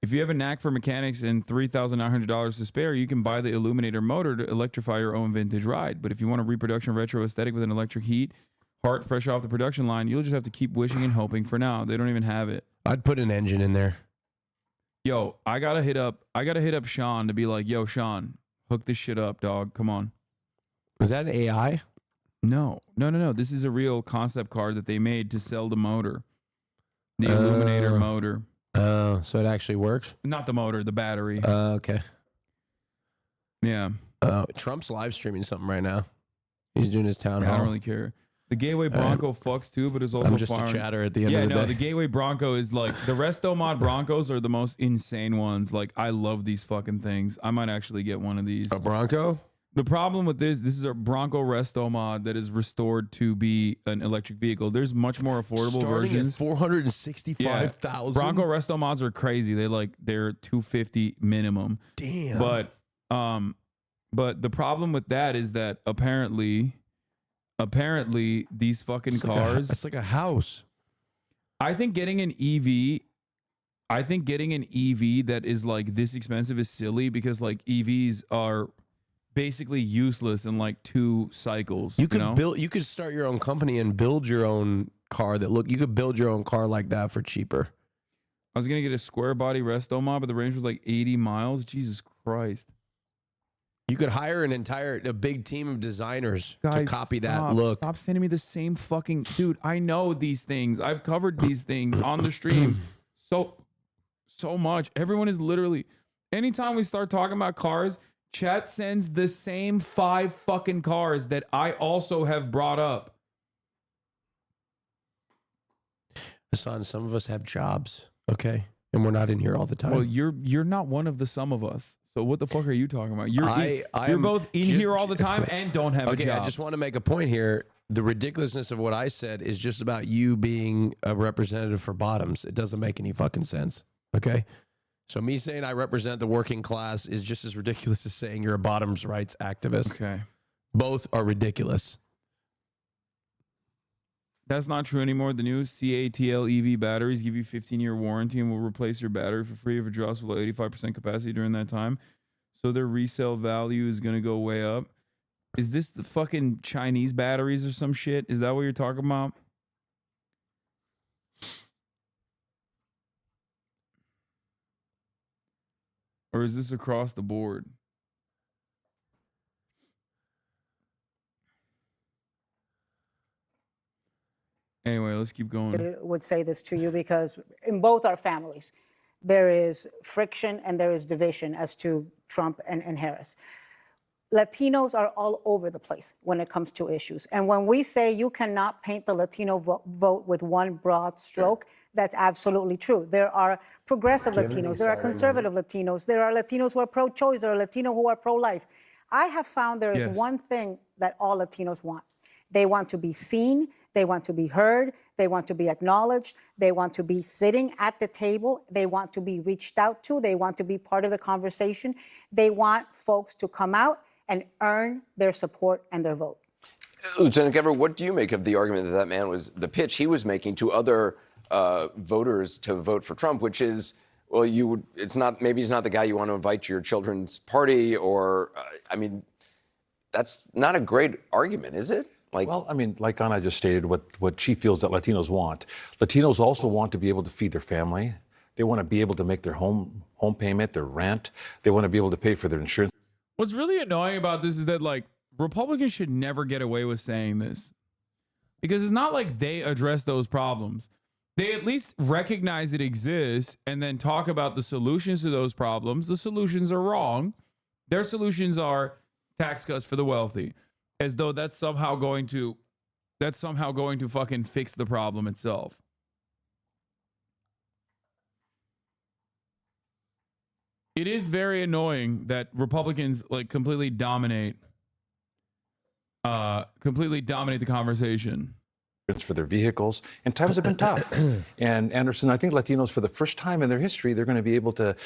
Speaker 5: If you have a knack for mechanics and $3,900 to spare, you can buy the Illuminator motor to electrify your own vintage ride. But if you want a reproduction retro aesthetic with an electric heat, heart fresh off the production line, you'll just have to keep wishing and hoping for now. They don't even have it.
Speaker 15: I'd put an engine in there.
Speaker 5: Yo, I gotta hit up Sean to be like, yo, Sean, hook this shit up, dog. Come on.
Speaker 15: Is that an AI?
Speaker 5: No. This is a real concept car that they made to sell the motor. The Illuminator motor.
Speaker 15: Oh, so it actually works?
Speaker 5: Not the motor, the battery.
Speaker 15: Okay.
Speaker 5: Yeah.
Speaker 15: Trump's live streaming something right now. He's doing his town hall.
Speaker 5: I don't really care. The Gateway Bronco fucks too, but it's also
Speaker 15: I'm just
Speaker 5: firing.
Speaker 15: a chatter at the end of the day.
Speaker 5: the Gateway Bronco is like, the Resto Mod Broncos are the most insane ones. Like, I love these fucking things. I might actually get one of these.
Speaker 15: A Bronco?
Speaker 5: The problem with this is a Bronco Resto Mod that is restored to be an electric vehicle. There's much more affordable
Speaker 15: Starting
Speaker 5: versions.
Speaker 15: at $465,000.
Speaker 5: Bronco Resto Mods are crazy. They're $250 minimum.
Speaker 15: Damn.
Speaker 5: But the problem with that is that apparently these fucking cars.
Speaker 15: It's like a house.
Speaker 5: I think getting an EV that is like this expensive is silly because like EVs are basically useless in like 2 cycles.
Speaker 15: You could
Speaker 5: know?
Speaker 15: you could start your own company and build your own car you could build your own car like that for cheaper.
Speaker 5: I was gonna get a square body Resto Mod, but the range was like 80 miles. Jesus Christ.
Speaker 15: You could hire a big team of designers to copy that look.
Speaker 5: Stop sending me the same fucking dude. I know these things. I've covered these things on the stream so much. Everyone is literally, anytime we start talking about cars, chat sends the same 5 fucking cars that I also have brought up.
Speaker 15: Hasan, some of us have jobs, okay? And we're not in here all the time.
Speaker 5: Well, you're not one of the some of us. So what the fuck are you talking about? You're both in here all the time and don't have a job.
Speaker 15: I just want to make a point here. The ridiculousness of what I said is just about you being a representative for bottoms. It doesn't make any fucking sense, okay? So me saying I represent the working class is just as ridiculous as saying you're a bottoms rights activist.
Speaker 5: Okay.
Speaker 15: Both are ridiculous.
Speaker 5: That's not true anymore. The new CATL EV batteries give you 15-year warranty and will replace your battery for free if it drops below 85% capacity during that time. So their resale value is going to go way up. Is this the fucking Chinese batteries or some shit? Is that what you're talking about? Or is this across the board? Anyway, let's keep going.
Speaker 3: I would say this to you because in both our families, there is friction and there is division as to Trump and Harris. Latinos are all over the place when it comes to issues. And when we say you cannot paint the Latino vote with one broad stroke, that's absolutely true. There are progressive Latinos, there are conservative Latinos, there are Latinos who are pro-choice, there are Latinos who are pro-life. I have found there is one thing that all Latinos want. They want to be seen, they want to be heard, they want to be acknowledged, they want to be sitting at the table, they want to be reached out to, they want to be part of the conversation. They want folks to come out and earn their support and their vote.
Speaker 23: Lieutenant Governor, what do you make of the argument that man was, the pitch he was making to other voters to vote for Trump, which is, well, maybe he's not the guy you want to invite to your children's party, or, I mean, that's not a great argument, is it?
Speaker 4: Well, I mean, like Ana just stated, what she feels that Latinos want. Latinos also want to be able to feed their family. They want to be able to make their home payment, their rent. They want to be able to pay for their insurance.
Speaker 5: What's really annoying about this is that, like, Republicans should never get away with saying this, because it's not like they address those problems. They at least recognize it exists and then talk about the solutions to those problems. The solutions are wrong. Their solutions are tax cuts for the wealthy, as though that's somehow going to fucking fix the problem itself. It is very annoying that Republicans like completely dominate the conversation.
Speaker 4: For their vehicles, and times have been tough. And Anderson, I think Latinos, for the first time in their history, they're going to be able to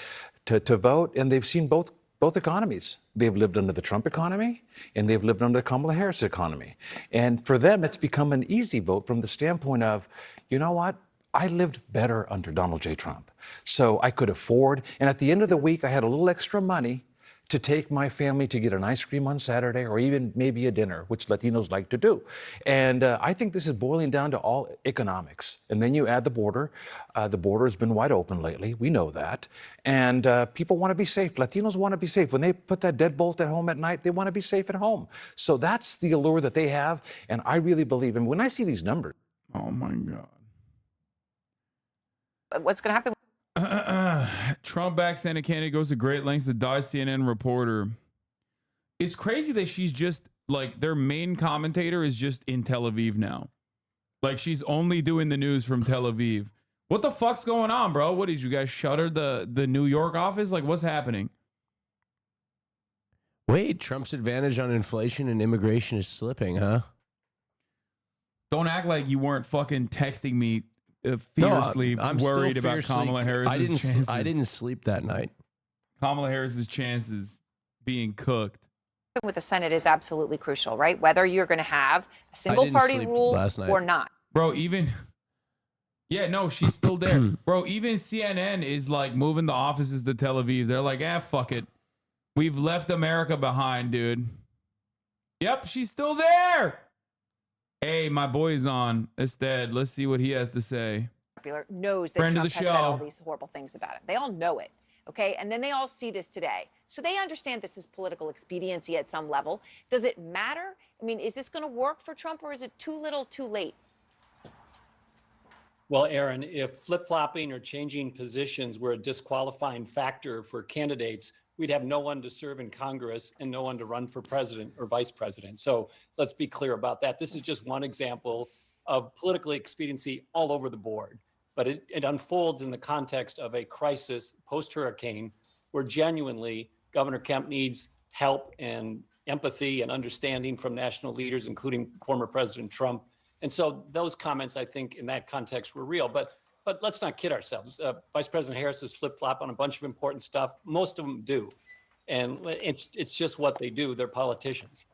Speaker 4: vote, and they've seen both economies. They've lived under the Trump economy, and they've lived under the Kamala Harris economy. And for them, it's become an easy vote from the standpoint of, you know what? I lived better under Donald J. Trump. So I could afford, and at the end of the week, I had a little extra money to take my family to get an ice cream on Saturday, or even maybe a dinner, which Latinos like to do. And I think this is boiling down to all economics. And then you add the border. The border has been wide open lately. We know that. And people want to be safe. Latinos want to be safe. When they put that deadbolt at home at night, they want to be safe at home. So that's the allure that they have. And I really believe, and when I see these numbers.
Speaker 5: Oh my God.
Speaker 21: What's going to happen?
Speaker 5: Trump-backed Senate candidate goes to great lengths to die CNN reporter. It's crazy that she's just, like, their main commentator is just in Tel Aviv now. Like, she's only doing the news from Tel Aviv. What the fuck's going on, bro? What, did you guys shutter the New York office? Like, what's happening?
Speaker 15: Wait, Trump's advantage on inflation and immigration is slipping, huh?
Speaker 5: Don't act like you weren't fucking texting me fiercely worried about Kamala Harris's chances.
Speaker 15: I didn't sleep that night.
Speaker 5: Kamala Harris's chances being cooked.
Speaker 21: With the Senate is absolutely crucial, right? Whether you're going to have a single party rule or not.
Speaker 5: Bro, yeah, no, she's still there. Bro, even CNN is like moving the offices to Tel Aviv. They're like, fuck it. We've left America behind, dude. Yep, she's still there. Hey, my boy's on. Instead, let's see what he has to say.
Speaker 21: Knows that Trump has said all these horrible things about him. They all know it, okay? And then they all see this today. So they understand this is political expediency at some level. Does it matter? I mean, is this going to work for Trump, or is it too little, too late?
Speaker 11: Well, Aaron, if flip-flopping or changing positions were a disqualifying factor for candidates, we'd have no one to serve in Congress and no one to run for president or vice president. So let's be clear about that. This is just one example of political expediency all over the board. But it unfolds in the context of a crisis post-hurricane where genuinely Governor Kemp needs help and empathy and understanding from national leaders, including former President Trump. And so those comments, I think, in that context were real. But let's not kid ourselves. Vice President Harris has flip-flop on a bunch of important stuff. Most of them do. And it's just what they do. They're politicians.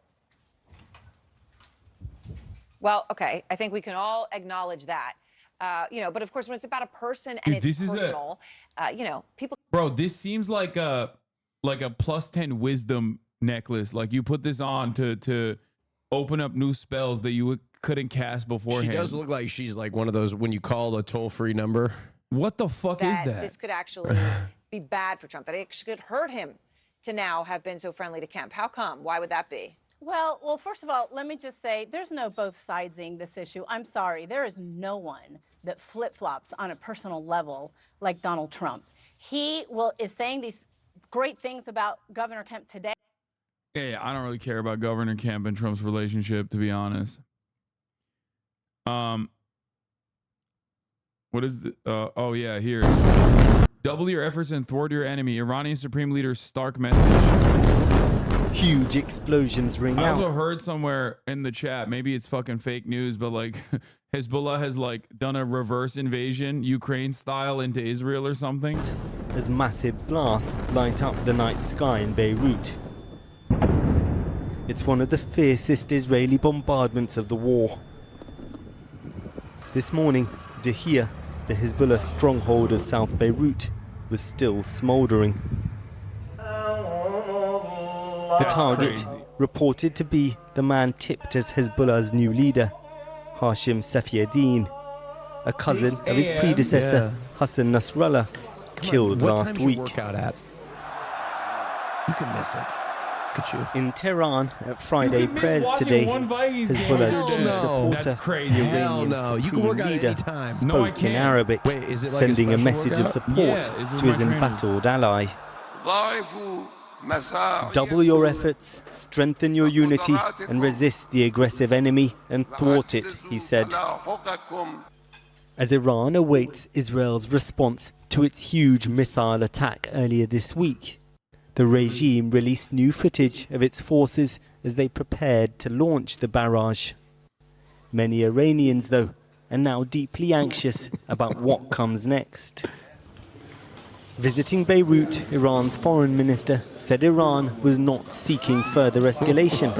Speaker 21: Well, okay, I think we can all acknowledge that. But of course, when it's about a person and
Speaker 5: Dude,
Speaker 21: it's
Speaker 5: this is
Speaker 21: personal, people.
Speaker 5: Bro, this seems like a plus 10 wisdom necklace. Like you put this on to open up new spells that you couldn't cast beforehand.
Speaker 15: She does look like she's like one of those when you call a toll-free number.
Speaker 5: What the fuck is that?
Speaker 21: This could actually be bad for Trump. That it could hurt him to now have been so friendly to Kemp. How come? Why would that be?
Speaker 13: Well, first of all, let me just say there's no both sidesing this issue. I'm sorry. There is no one that flip-flops on a personal level like Donald Trump. He is saying these great things about Governor Kemp today.
Speaker 5: Yeah, I don't really care about Governor Kemp and Trump's relationship, to be honest. What is the, oh yeah, here. Double your efforts and thwart your enemy. Iranian Supreme Leader's stark message.
Speaker 17: Huge explosions ring
Speaker 5: I
Speaker 17: out.
Speaker 5: also heard somewhere in the chat, maybe it's fucking fake news, but like Hezbollah has like done a reverse invasion, Ukraine style, into Israel or something.
Speaker 17: As massive blasts light up the night sky in Beirut. It's one of the fiercest Israeli bombardments of the war. This morning, Dahia, the Hezbollah stronghold of South Beirut, was still smouldering. The target reported to be the man tipped as Hezbollah's new leader, Hashim Safieddin, a cousin of his predecessor, Hassan Nasrallah, killed last week.
Speaker 15: Work out at? You can miss it.
Speaker 17: In Tehran at Friday prayers today, Hezbollah's key supporter, the Iranian Supreme Leader, spoke in Arabic, sending a message of support to his embattled ally. Double your efforts, strengthen your unity, and resist the aggressive enemy and thwart it, he said. As Iran awaits Israel's response to its huge missile attack earlier this week, the regime released new footage of its forces as they prepared to launch the barrage. Many Iranians, though, are now deeply anxious about what comes next. Visiting Beirut, Iran's foreign minister said Iran was not seeking further escalation,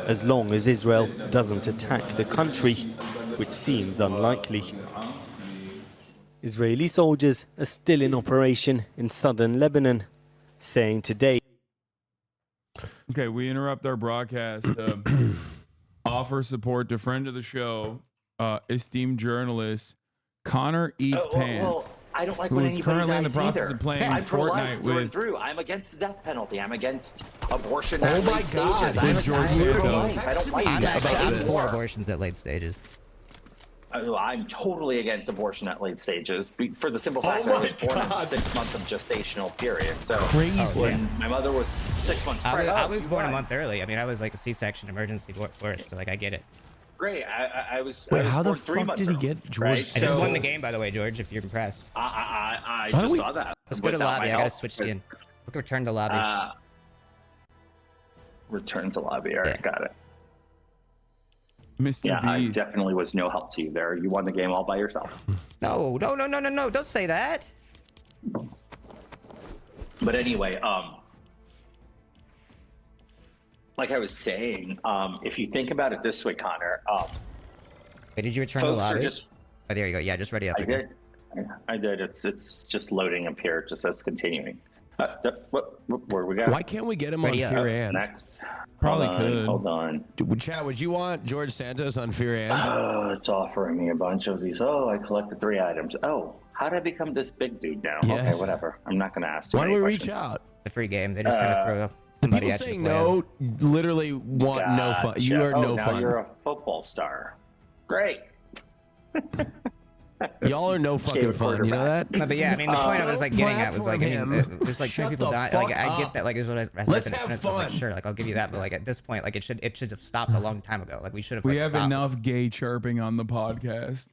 Speaker 17: as long as Israel doesn't attack the country, which seems unlikely. Israeli soldiers are still in operation in southern Lebanon, saying today.
Speaker 5: Okay, we interrupt our broadcast to offer support to friend of the show, esteemed journalist Connor Eats Pants.
Speaker 20: I don't like
Speaker 5: who
Speaker 20: when
Speaker 5: is
Speaker 20: anybody
Speaker 5: currently in the
Speaker 20: dies
Speaker 5: process
Speaker 20: either.
Speaker 5: of playing
Speaker 20: I'm pro-life
Speaker 5: Fortnite
Speaker 20: through and
Speaker 5: with.
Speaker 20: through. I'm against the death penalty. I'm against abortion
Speaker 15: Oh
Speaker 20: at
Speaker 15: my
Speaker 20: late
Speaker 15: God.
Speaker 20: stages.
Speaker 5: With George Santos.
Speaker 20: I don't like
Speaker 24: I'm
Speaker 20: that.
Speaker 24: actually for abortions at late stages.
Speaker 20: I'm totally against abortion at late stages for the simple fact that I was born in the 6 month of gestational period. So when my mother was 6 months pregnant,
Speaker 24: I was born a month early. I mean, I was like a C-section emergency birth, so like I get it.
Speaker 20: great. I was.
Speaker 15: Wait,
Speaker 20: I was
Speaker 15: how the
Speaker 20: born 3
Speaker 15: fuck
Speaker 20: months
Speaker 15: did he
Speaker 20: early,
Speaker 15: get George?
Speaker 20: right?
Speaker 24: I just
Speaker 20: So-
Speaker 24: won the game, by the way, George. If you're impressed.
Speaker 20: I just saw that.
Speaker 24: Let's go to
Speaker 20: Without
Speaker 24: lobby.
Speaker 20: my
Speaker 24: I gotta
Speaker 20: help,
Speaker 24: switch
Speaker 20: because-
Speaker 24: in. Look, return to lobby.
Speaker 20: Return to lobby. All right, got it.
Speaker 5: Mr.
Speaker 20: Yeah, I
Speaker 5: Beast.
Speaker 20: definitely was no help to you there. You won the game all by yourself.
Speaker 24: No. Don't say that.
Speaker 20: But anyway, like I was saying, if you think about it this way, Connor,
Speaker 24: Wait, did you return to
Speaker 20: folks are
Speaker 24: lobby?
Speaker 20: just.
Speaker 24: Oh, there you go. Yeah, just ready up.
Speaker 20: I
Speaker 24: again.
Speaker 20: did. I did. It's just loading up here. It just says continuing. Where we got?
Speaker 15: Why can't we get him on Fear Ann?
Speaker 20: Next.
Speaker 15: Probably
Speaker 20: could. Hold on.
Speaker 15: Chad, would you want George Santos on Fear Ann?
Speaker 20: Oh, it's offering me a bunch of these. Oh, I collected 3 items. Oh, how did I become this big dude now?
Speaker 15: Yes.
Speaker 20: Okay, whatever. I'm not going to ask.
Speaker 15: Why don't we reach
Speaker 20: questions.
Speaker 15: out?
Speaker 24: It's a free game. They just kind of throw somebody
Speaker 15: People
Speaker 24: at you.
Speaker 15: saying
Speaker 24: to play
Speaker 15: no literally want no fun. You
Speaker 20: Gotcha.
Speaker 15: are
Speaker 20: Oh,
Speaker 15: no
Speaker 20: now
Speaker 15: fun.
Speaker 20: you're a football star. Great.
Speaker 15: Y'all are no fucking fun. You know that?
Speaker 24: No, but yeah, I mean, the point I was like getting at was like, I
Speaker 15: Platform
Speaker 24: mean, there's like
Speaker 15: Shut
Speaker 24: people
Speaker 15: the
Speaker 24: die.
Speaker 15: fuck
Speaker 24: Like, I get
Speaker 15: up.
Speaker 24: that. Like, is what I
Speaker 15: Let's
Speaker 24: and
Speaker 15: have
Speaker 24: it's like,
Speaker 15: fun.
Speaker 24: sure, like I'll give you that, but like at this point, like it should have stopped a long time ago. Like we should have.
Speaker 5: We
Speaker 24: like,
Speaker 5: have
Speaker 24: stopped.
Speaker 5: enough gay chirping on the podcast.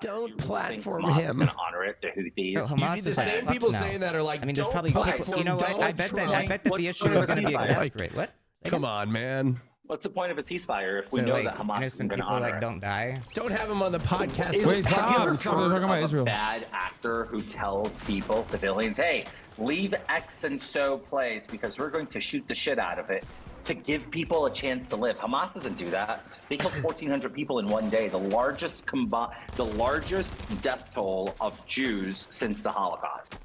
Speaker 15: Don't platform
Speaker 20: Hamas is
Speaker 15: him.
Speaker 20: gonna honor it to Houthis.
Speaker 24: No, Hamas
Speaker 15: The
Speaker 24: is like,
Speaker 15: same
Speaker 24: fuck
Speaker 15: people
Speaker 24: no.
Speaker 15: saying that are like,
Speaker 24: I mean, there's
Speaker 15: don't
Speaker 24: probably people.
Speaker 15: platform
Speaker 24: You know what? I
Speaker 15: Donald
Speaker 24: bet
Speaker 15: Trump.
Speaker 24: that the issue is going to be exasperated. What?
Speaker 15: Come on, man.
Speaker 20: What's the point of a ceasefire if we
Speaker 24: So,
Speaker 20: know
Speaker 24: like,
Speaker 20: that Hamas isn't
Speaker 24: innocent
Speaker 20: going to
Speaker 24: people
Speaker 20: honor
Speaker 24: like
Speaker 20: it?
Speaker 24: don't die.
Speaker 15: Don't have him on the podcast.
Speaker 20: Wait,
Speaker 5: stop.
Speaker 20: Have you ever
Speaker 5: Stop. They're talking about
Speaker 20: heard of
Speaker 5: Israel.
Speaker 20: a bad actor who tells people, civilians, hey, leave X and so place because we're going to shoot the shit out of it. to give people a chance to live. Hamas doesn't do that. They killed 1,400 people in one day, the largest death toll of Jews since the Holocaust.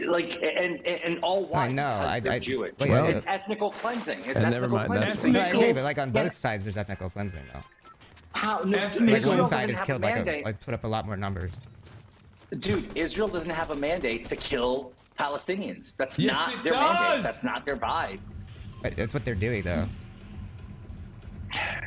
Speaker 20: Like, and all white because they're Jewish. It's ethnical cleansing. It's ethnical cleansing.
Speaker 24: No, okay, but like on both sides, there's ethnical cleansing though.
Speaker 20: How?
Speaker 24: Like one side is killed like put up a lot more numbers.
Speaker 20: Dude, Israel doesn't have a mandate to kill Palestinians. That's not their mandate. That's not their vibe.
Speaker 24: But that's what they're doing though.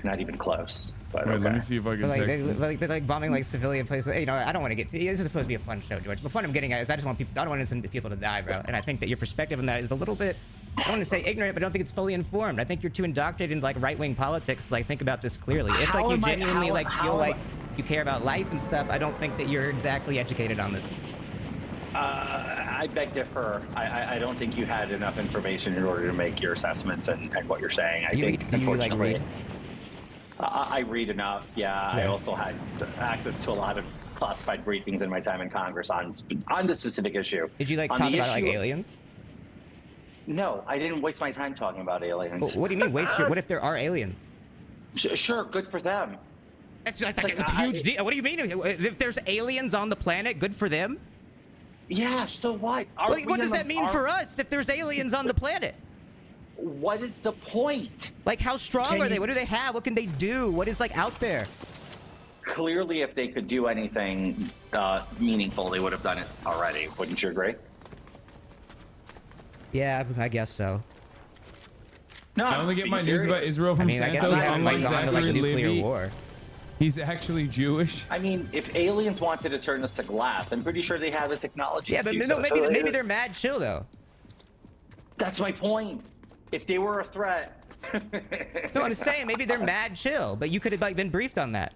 Speaker 20: Not even close. But
Speaker 5: Wait, let me see if I can text them.
Speaker 24: They're like bombing like civilian places. You know, I don't want to get to. This is supposed to be a fun show, George. The point I'm getting at is I just want people. I don't want innocent people to die, bro. And I think that your perspective on that is a little bit. I don't want to say ignorant, but I don't think it's fully informed. I think you're too indoctrinated in like right-wing politics to like think about this clearly. If like you genuinely feel like you care about life and stuff, I don't think that you're exactly educated on this.
Speaker 20: I beg to differ. I don't think you had enough information in order to make your assessments and what you're saying. I think, unfortunately, I read enough. Yeah, I also had access to a lot of classified briefings in my time in Congress on the specific issue.
Speaker 24: Did you like talk about like aliens?
Speaker 20: No, I didn't waste my time talking about aliens.
Speaker 24: What do you mean waste your? What if there are aliens?
Speaker 20: Sure, good for them.
Speaker 24: That's like a huge deal. What do you mean? If there's aliens on the planet, good for them?
Speaker 20: Yeah, so what?
Speaker 24: What does that mean for us if there's aliens on the planet?
Speaker 20: What is the point?
Speaker 24: Like, how strong are they? What do they have? What can they do? What is like out there?
Speaker 20: Clearly, if they could do anything meaningful, they would have done it already. Wouldn't you agree?
Speaker 24: Yeah, I guess so.
Speaker 20: No,
Speaker 5: I only get my news about Israel from Santos. Unlike Zachary Levy, he's actually Jewish.
Speaker 20: I mean, if aliens wanted to turn us to glass, I'm pretty sure they have the technology.
Speaker 24: Yeah, but maybe they're mad chill though.
Speaker 20: That's my point. If they were a threat.
Speaker 24: No, I'm saying maybe they're mad chill, but you could have like been briefed on that.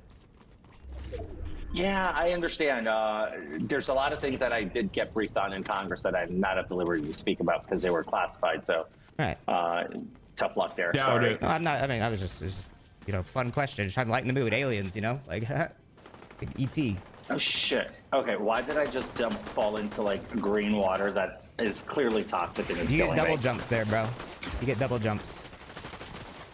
Speaker 20: Yeah, I understand. There's a lot of things that I did get briefed on in Congress that I'm not at the liberty to speak about because they were classified. So, tough luck there.
Speaker 24: Yeah,
Speaker 20: sorry.
Speaker 24: No, I'm not. I mean, I was just you know, fun question. Just trying to lighten the mood. Aliens, you know, like E.T.
Speaker 20: Oh shit. Okay, why did I just fall into like green water that is clearly toxic and is killing me?
Speaker 24: You get double jumps there, bro. You get double jumps.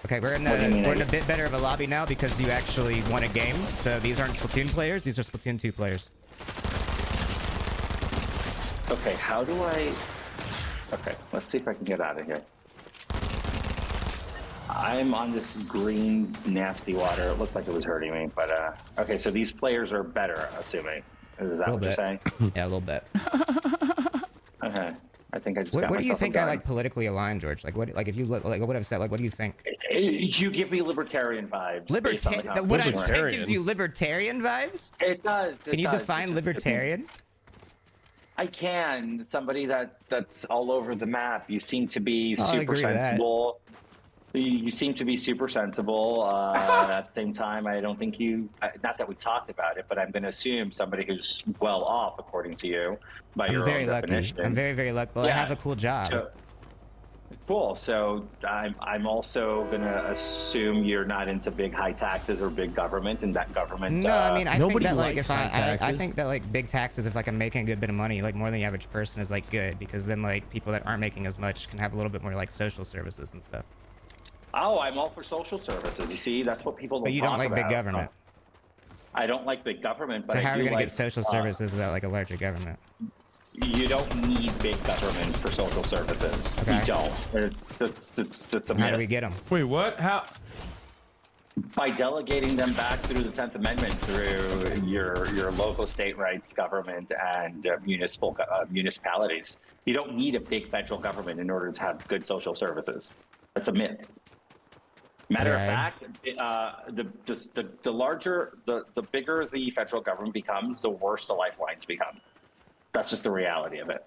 Speaker 24: Okay, we're in a bit better of a lobby now because you actually won a game. So these aren't Splatoon players; these are Splatoon 2 players.
Speaker 20: Okay, how do I? Okay, let's see if I can get out of here. I'm on this green, nasty water. It looked like it was hurting me, but okay. So these players are better, assuming. Is that what you're saying?
Speaker 24: Yeah, a little bit.
Speaker 20: Okay. I think I just got
Speaker 24: What do you
Speaker 20: myself
Speaker 24: think
Speaker 20: a
Speaker 24: I
Speaker 20: gun.
Speaker 24: like politically aligned, George? Like what? Like if you look, like what would have said? Like what do you think?
Speaker 20: You give me libertarian vibes. based on the
Speaker 24: What I
Speaker 20: conversation.
Speaker 24: think gives you libertarian vibes?
Speaker 20: It does.
Speaker 24: Can you define libertarian?
Speaker 20: I can. Somebody that's all over the map. You seem to be
Speaker 24: I'll
Speaker 20: super
Speaker 24: agree with that.
Speaker 20: sensible. You seem to be super sensible. At the same time, I don't think you. Not that we talked about it, but I'm going to assume somebody who's well off, according to you, by
Speaker 24: I'm
Speaker 20: your
Speaker 24: very
Speaker 20: own
Speaker 24: lucky.
Speaker 20: definition.
Speaker 24: I'm very, very lucky. Well, I have a cool job.
Speaker 20: Cool. So I'm also going to assume you're not into big high taxes or big government, and that government.
Speaker 24: No, I mean, I think that like if I think that like big taxes, if like I'm making a good bit of money, like more than the average person, is like good because then like people that aren't making as much can have a little bit more like social services and stuff.
Speaker 20: Oh, I'm all for social services. You see, that's what people don't
Speaker 24: But you don't
Speaker 20: talk
Speaker 24: like big
Speaker 20: about.
Speaker 24: government.
Speaker 20: I don't like big government, but
Speaker 24: So
Speaker 20: I
Speaker 24: how are
Speaker 20: do
Speaker 24: we gonna
Speaker 20: like,
Speaker 24: get social services without like a larger government?
Speaker 20: You don't need big government for social services.
Speaker 24: Okay.
Speaker 20: You don't. It's a
Speaker 24: How
Speaker 20: myth.
Speaker 24: do we get them?
Speaker 5: Wait, what? How?
Speaker 20: By delegating them back through the 10th Amendment, through your local state rights government and municipalities. You don't need a big federal government in order to have good social services. That's a myth. Matter of fact, the bigger the federal government becomes, the worse the lifelines become. That's just the reality of it.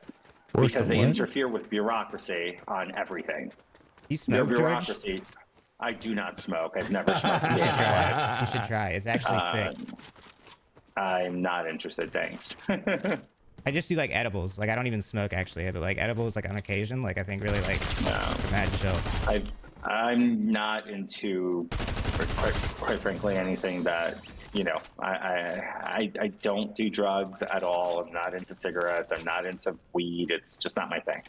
Speaker 20: Because they interfere with bureaucracy on everything.
Speaker 24: You smoke,
Speaker 20: Their
Speaker 24: George?
Speaker 20: bureaucracy. I do not smoke. I've never smoked.
Speaker 24: You should try. You should try. It's actually sick.
Speaker 20: I'm not interested. Thanks.
Speaker 24: I just do like edibles. Like I don't even smoke actually, but like edibles like on occasion. Like I think really like mad chill.
Speaker 20: I'm not into, quite frankly, anything that, you know, I don't do drugs at all. I'm not into cigarettes. I'm not into weed. It's just not my thing.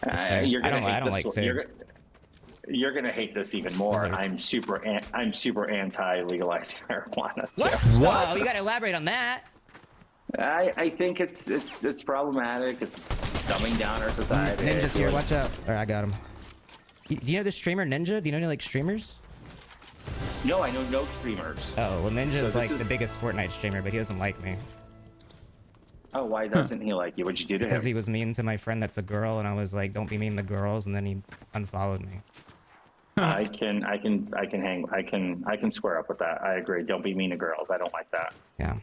Speaker 24: I don't like cigarettes.
Speaker 20: You're gonna hate this even more. I'm super anti legalizing marijuana.
Speaker 24: What?
Speaker 20: too.
Speaker 24: Whoa, you got to elaborate on that.
Speaker 20: I think it's problematic. It's dumbing down our society.
Speaker 24: Ninja's here. Watch out. All right, I got him. Do you know the streamer Ninja? Do you know any like streamers?
Speaker 20: No, I know no streamers.
Speaker 24: Oh, well, Ninja's
Speaker 20: So
Speaker 24: like
Speaker 20: this
Speaker 24: the
Speaker 20: is-
Speaker 24: biggest Fortnite streamer, but he doesn't like me.
Speaker 20: Oh, why doesn't he like you? What'd you do to
Speaker 24: Because
Speaker 20: him?
Speaker 24: he was mean to my friend that's a girl, and I was like, "Don't be mean to girls," and then he unfollowed me.
Speaker 20: I can square up with that. I agree. Don't be mean to girls. I don't like that.
Speaker 24: Yeah,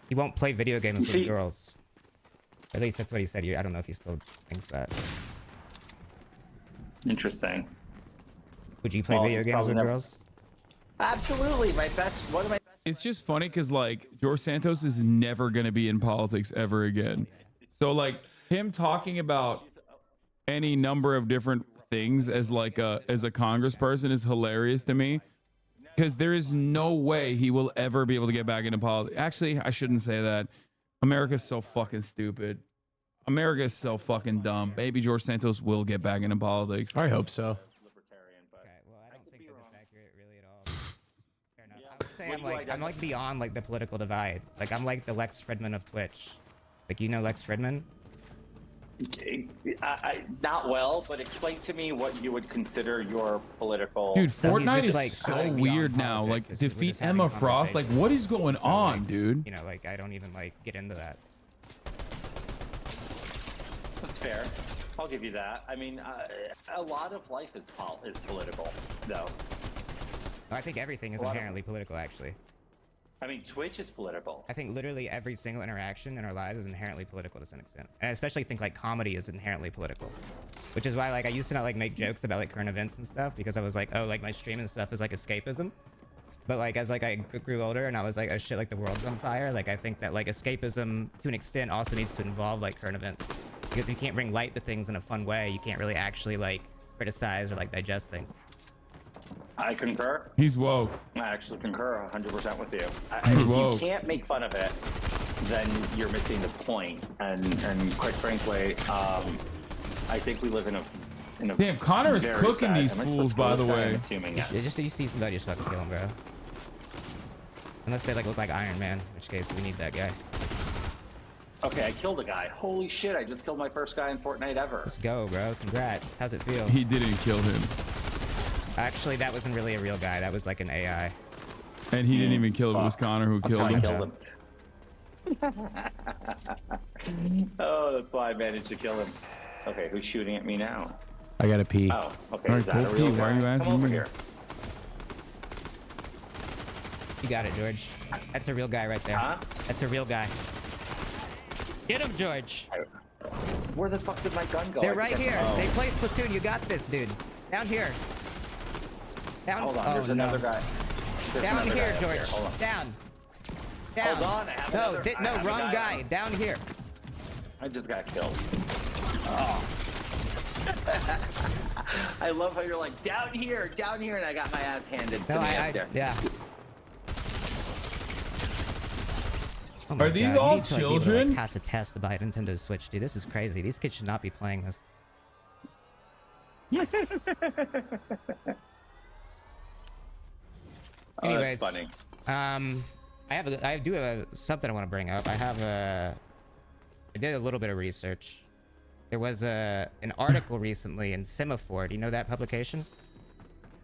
Speaker 24: he won't play video games
Speaker 20: See-
Speaker 24: with girls. At least that's what he said. I don't know if he still thinks that.
Speaker 20: Interesting.
Speaker 24: Would you play
Speaker 20: Well,
Speaker 24: video
Speaker 20: he's
Speaker 24: games
Speaker 20: probably
Speaker 24: with
Speaker 20: never-
Speaker 24: girls?
Speaker 20: Absolutely. One of my
Speaker 5: It's just funny because like George Santos is never gonna be in politics ever again. So like him talking about any number of different things as like as a congressperson is hilarious to me. Because there is no way he will ever be able to get back into politics. Actually, I shouldn't say that. America's so fucking stupid. America is so fucking dumb. Maybe George Santos will get back into politics.
Speaker 15: I hope so.
Speaker 24: I'm like beyond like the political divide. Like I'm like the Lex Fridman of Twitch. Like you know Lex Fridman?
Speaker 20: Not well, but explain to me what you would consider your political.
Speaker 5: Dude,
Speaker 24: So he's
Speaker 5: Fortnite
Speaker 24: just,
Speaker 5: is
Speaker 24: like,
Speaker 5: so
Speaker 24: beyond
Speaker 5: weird now.
Speaker 24: politics.
Speaker 5: Like,
Speaker 24: We're
Speaker 5: defeat
Speaker 24: just having
Speaker 5: Emma
Speaker 24: a
Speaker 5: Frost. Like,
Speaker 24: conversation.
Speaker 5: what is going
Speaker 24: So,
Speaker 5: on,
Speaker 24: like,
Speaker 5: dude?
Speaker 24: You know, like I don't even like get into that.
Speaker 20: That's fair. I'll give you that. I mean, a lot of life is political, though.
Speaker 24: I think everything is inherently political, actually.
Speaker 20: I mean, Twitch is political.
Speaker 24: I think literally every single interaction in our lives is inherently political to some extent. And I especially think like comedy is inherently political. Which is why like I used to not like make jokes about like current events and stuff because I was like, oh, like my stream and stuff is like escapism. But like as like I grew older and I was like, oh shit, like the world's on fire. Like I think that like escapism to an extent also needs to involve like current events. Because you can't bring light to things in a fun way. You can't really actually like criticize or like digest things.
Speaker 20: I concur.
Speaker 5: He's woke.
Speaker 20: I actually concur 100% with you.
Speaker 5: He's
Speaker 20: If you
Speaker 5: woke.
Speaker 20: can't make fun of it, then you're missing the point. And quite frankly, I think we live in a
Speaker 5: Damn, Connor is
Speaker 20: very
Speaker 5: cooking
Speaker 20: sad-
Speaker 5: these
Speaker 20: am I supposed
Speaker 5: fools,
Speaker 20: to kill
Speaker 5: by
Speaker 20: this
Speaker 5: the
Speaker 20: guy?
Speaker 5: way.
Speaker 20: I'm assuming, yes.
Speaker 24: Just so you see somebody, just fucking kill him, bro. Unless they like look like Iron Man, in which case we need that guy.
Speaker 20: Okay, I killed a guy. Holy shit, I just killed my first guy in Fortnite ever.
Speaker 24: Let's go, bro. Congrats. How's it feel?
Speaker 5: He didn't kill him.
Speaker 24: Actually, that wasn't really a real guy. That was like an AI.
Speaker 5: And he didn't even kill him. It was Connor who killed him.
Speaker 20: Oh, that's why I managed to kill him. Okay, who's shooting at me now?
Speaker 15: I gotta pee.
Speaker 20: Oh, okay.
Speaker 5: All
Speaker 20: Is
Speaker 5: right,
Speaker 20: that a
Speaker 5: cool.
Speaker 20: real
Speaker 5: Pete, why are
Speaker 20: guy?
Speaker 5: you asking
Speaker 20: Come over
Speaker 5: me?
Speaker 20: here.
Speaker 24: You got it, George. That's a real guy right there.
Speaker 20: Huh?
Speaker 24: That's a real guy. Get him, George.
Speaker 20: Where the fuck did my gun go?
Speaker 24: They're
Speaker 20: I
Speaker 24: right
Speaker 20: forget-
Speaker 24: here.
Speaker 20: Oh.
Speaker 24: They play Splatoon. You got this, dude. Down here. Down.
Speaker 20: Hold on,
Speaker 24: oh,
Speaker 20: there's
Speaker 24: no.
Speaker 20: another guy. There's
Speaker 24: Down
Speaker 20: another
Speaker 24: here,
Speaker 20: guy up
Speaker 24: George.
Speaker 20: here. Hold on.
Speaker 24: Down. Down.
Speaker 20: Hold on, I have
Speaker 24: no,
Speaker 20: another- I
Speaker 24: no,
Speaker 20: have a
Speaker 24: wrong
Speaker 20: guy
Speaker 24: guy.
Speaker 20: up.
Speaker 24: Down here.
Speaker 20: I just got killed. Oh. I love how you're like, down here, and I got my ass handed to
Speaker 24: No,
Speaker 20: me
Speaker 24: I
Speaker 20: up there.
Speaker 24: yeah. Oh my
Speaker 5: Are these
Speaker 24: God, you
Speaker 5: all
Speaker 24: need to, like, be able to,
Speaker 5: children?
Speaker 24: like, pass a test to buy a Nintendo Switch, dude. This is crazy. These kids should not be playing this.
Speaker 20: Oh,
Speaker 24: Anyways,
Speaker 20: that's funny.
Speaker 24: I do have something I want to bring up. I did a little bit of research. There was an article recently in Semaphore. Do you know that publication?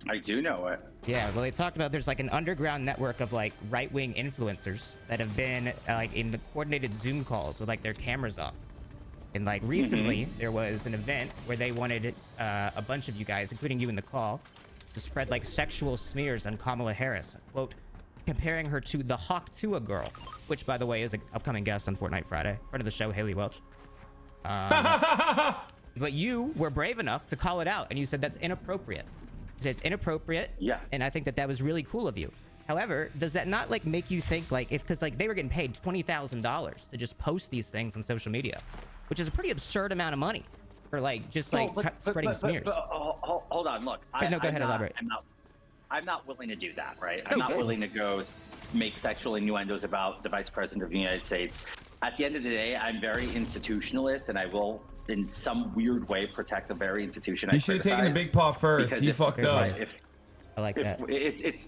Speaker 20: I do know it.
Speaker 24: Yeah, well, they talked about there's like an underground network of like right-wing influencers that have been like in the coordinated Zoom calls with like their cameras off. And like recently, there was an event where they wanted a bunch of you guys, including you in the call, to spread like sexual smears on Kamala Harris, quote, comparing her to the Hawk Tuah girl, which by the way is an upcoming guest on Fortnite Friday, friend of the show, Haley Welch. But you were brave enough to call it out, and you said that's inappropriate. You said it's inappropriate.
Speaker 20: Yeah.
Speaker 24: And I think that was really cool of you. However, does that not like make you think like because like they were getting paid $20,000 to just post these things on social media, which is a pretty absurd amount of money for like just like spreading smears.
Speaker 20: Hold on, look.
Speaker 24: No, go ahead, elaborate.
Speaker 20: I'm not willing to do that, right? I'm not willing to go make sexual innuendos about the Vice President of the United States. At the end of the day, I'm very institutionalist, and I will in some weird way protect the very institution.
Speaker 5: He should have taken the big paw first. He fucked up.
Speaker 24: I like that.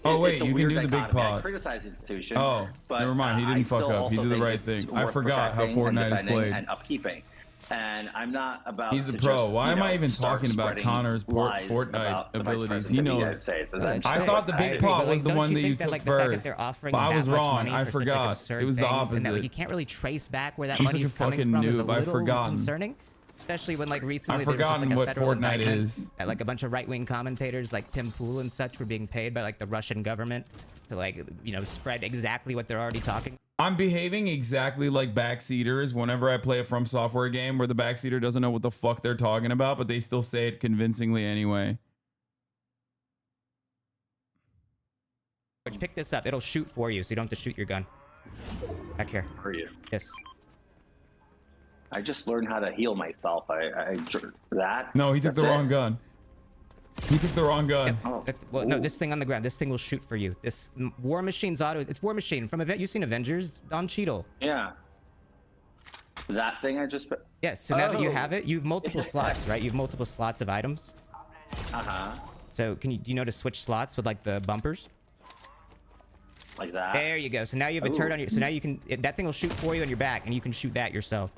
Speaker 5: Oh wait,
Speaker 20: it's a
Speaker 5: you can
Speaker 20: weird
Speaker 5: do the big
Speaker 20: dichotomy. I
Speaker 5: paw.
Speaker 20: criticize the institution.
Speaker 5: Oh,
Speaker 20: but,
Speaker 5: never mind. He
Speaker 20: I
Speaker 5: didn't fuck
Speaker 20: still
Speaker 5: up. He
Speaker 20: also
Speaker 5: did the
Speaker 20: think
Speaker 5: right
Speaker 20: it's
Speaker 5: thing. I
Speaker 20: worth
Speaker 5: forgot how
Speaker 20: protecting and
Speaker 5: Fortnite is
Speaker 20: defending
Speaker 5: played.
Speaker 20: and upkeeping. And I'm not about.
Speaker 5: He's a
Speaker 20: to
Speaker 5: pro.
Speaker 20: just,
Speaker 5: Why
Speaker 20: you
Speaker 5: am I
Speaker 20: know,
Speaker 5: even
Speaker 20: start
Speaker 5: talking about
Speaker 20: spreading
Speaker 5: Connor's
Speaker 20: lies
Speaker 5: Fortnite
Speaker 20: about the Vice
Speaker 5: abilities?
Speaker 20: President
Speaker 5: He
Speaker 20: of the
Speaker 5: knows.
Speaker 20: United States.
Speaker 5: I thought the big paw was the one that you took first. But I was wrong. I forgot. It was the opposite.
Speaker 24: You can't really trace back where that
Speaker 5: I'm such
Speaker 24: money's
Speaker 5: a
Speaker 24: coming
Speaker 5: fucking
Speaker 24: from. Is a
Speaker 5: noob. I've
Speaker 24: little
Speaker 5: forgotten.
Speaker 24: concerning. Especially when, like, recently
Speaker 5: I've
Speaker 24: there was just,
Speaker 5: forgotten
Speaker 24: like, a
Speaker 5: what
Speaker 24: federal
Speaker 5: Fortnite
Speaker 24: indictment
Speaker 5: is.
Speaker 24: that, like, a bunch of right-wing commentators like Tim Pool and such were being paid by, like, the Russian government to, like, you know, spread exactly what they're already talking.
Speaker 5: I'm behaving exactly like backseaters whenever I play a From Software game where the backseater doesn't know what the fuck they're talking about, but they still say it convincingly anyway.
Speaker 24: Which, pick this up. It'll shoot for you, so you don't have to shoot your gun. Back here.
Speaker 20: For you.
Speaker 24: Yes.
Speaker 20: I just learned how to heal myself. That.
Speaker 5: No, he took the
Speaker 20: that's
Speaker 5: wrong
Speaker 20: it.
Speaker 5: gun. He took the wrong gun.
Speaker 24: Well, no, this thing on the ground. This thing will shoot for you. This War Machine's auto. It's War Machine from You've seen Avengers? Don Cheadle.
Speaker 20: Yeah. That thing I just put.
Speaker 24: Yes. So now that you have it, you have multiple slots, right? You have multiple slots of items. So do you know how to switch slots with like the bumpers?
Speaker 20: Like that.
Speaker 24: There you go. So now you have a turret on your. So now you can. That thing will shoot for you on your back, and you can shoot that yourself.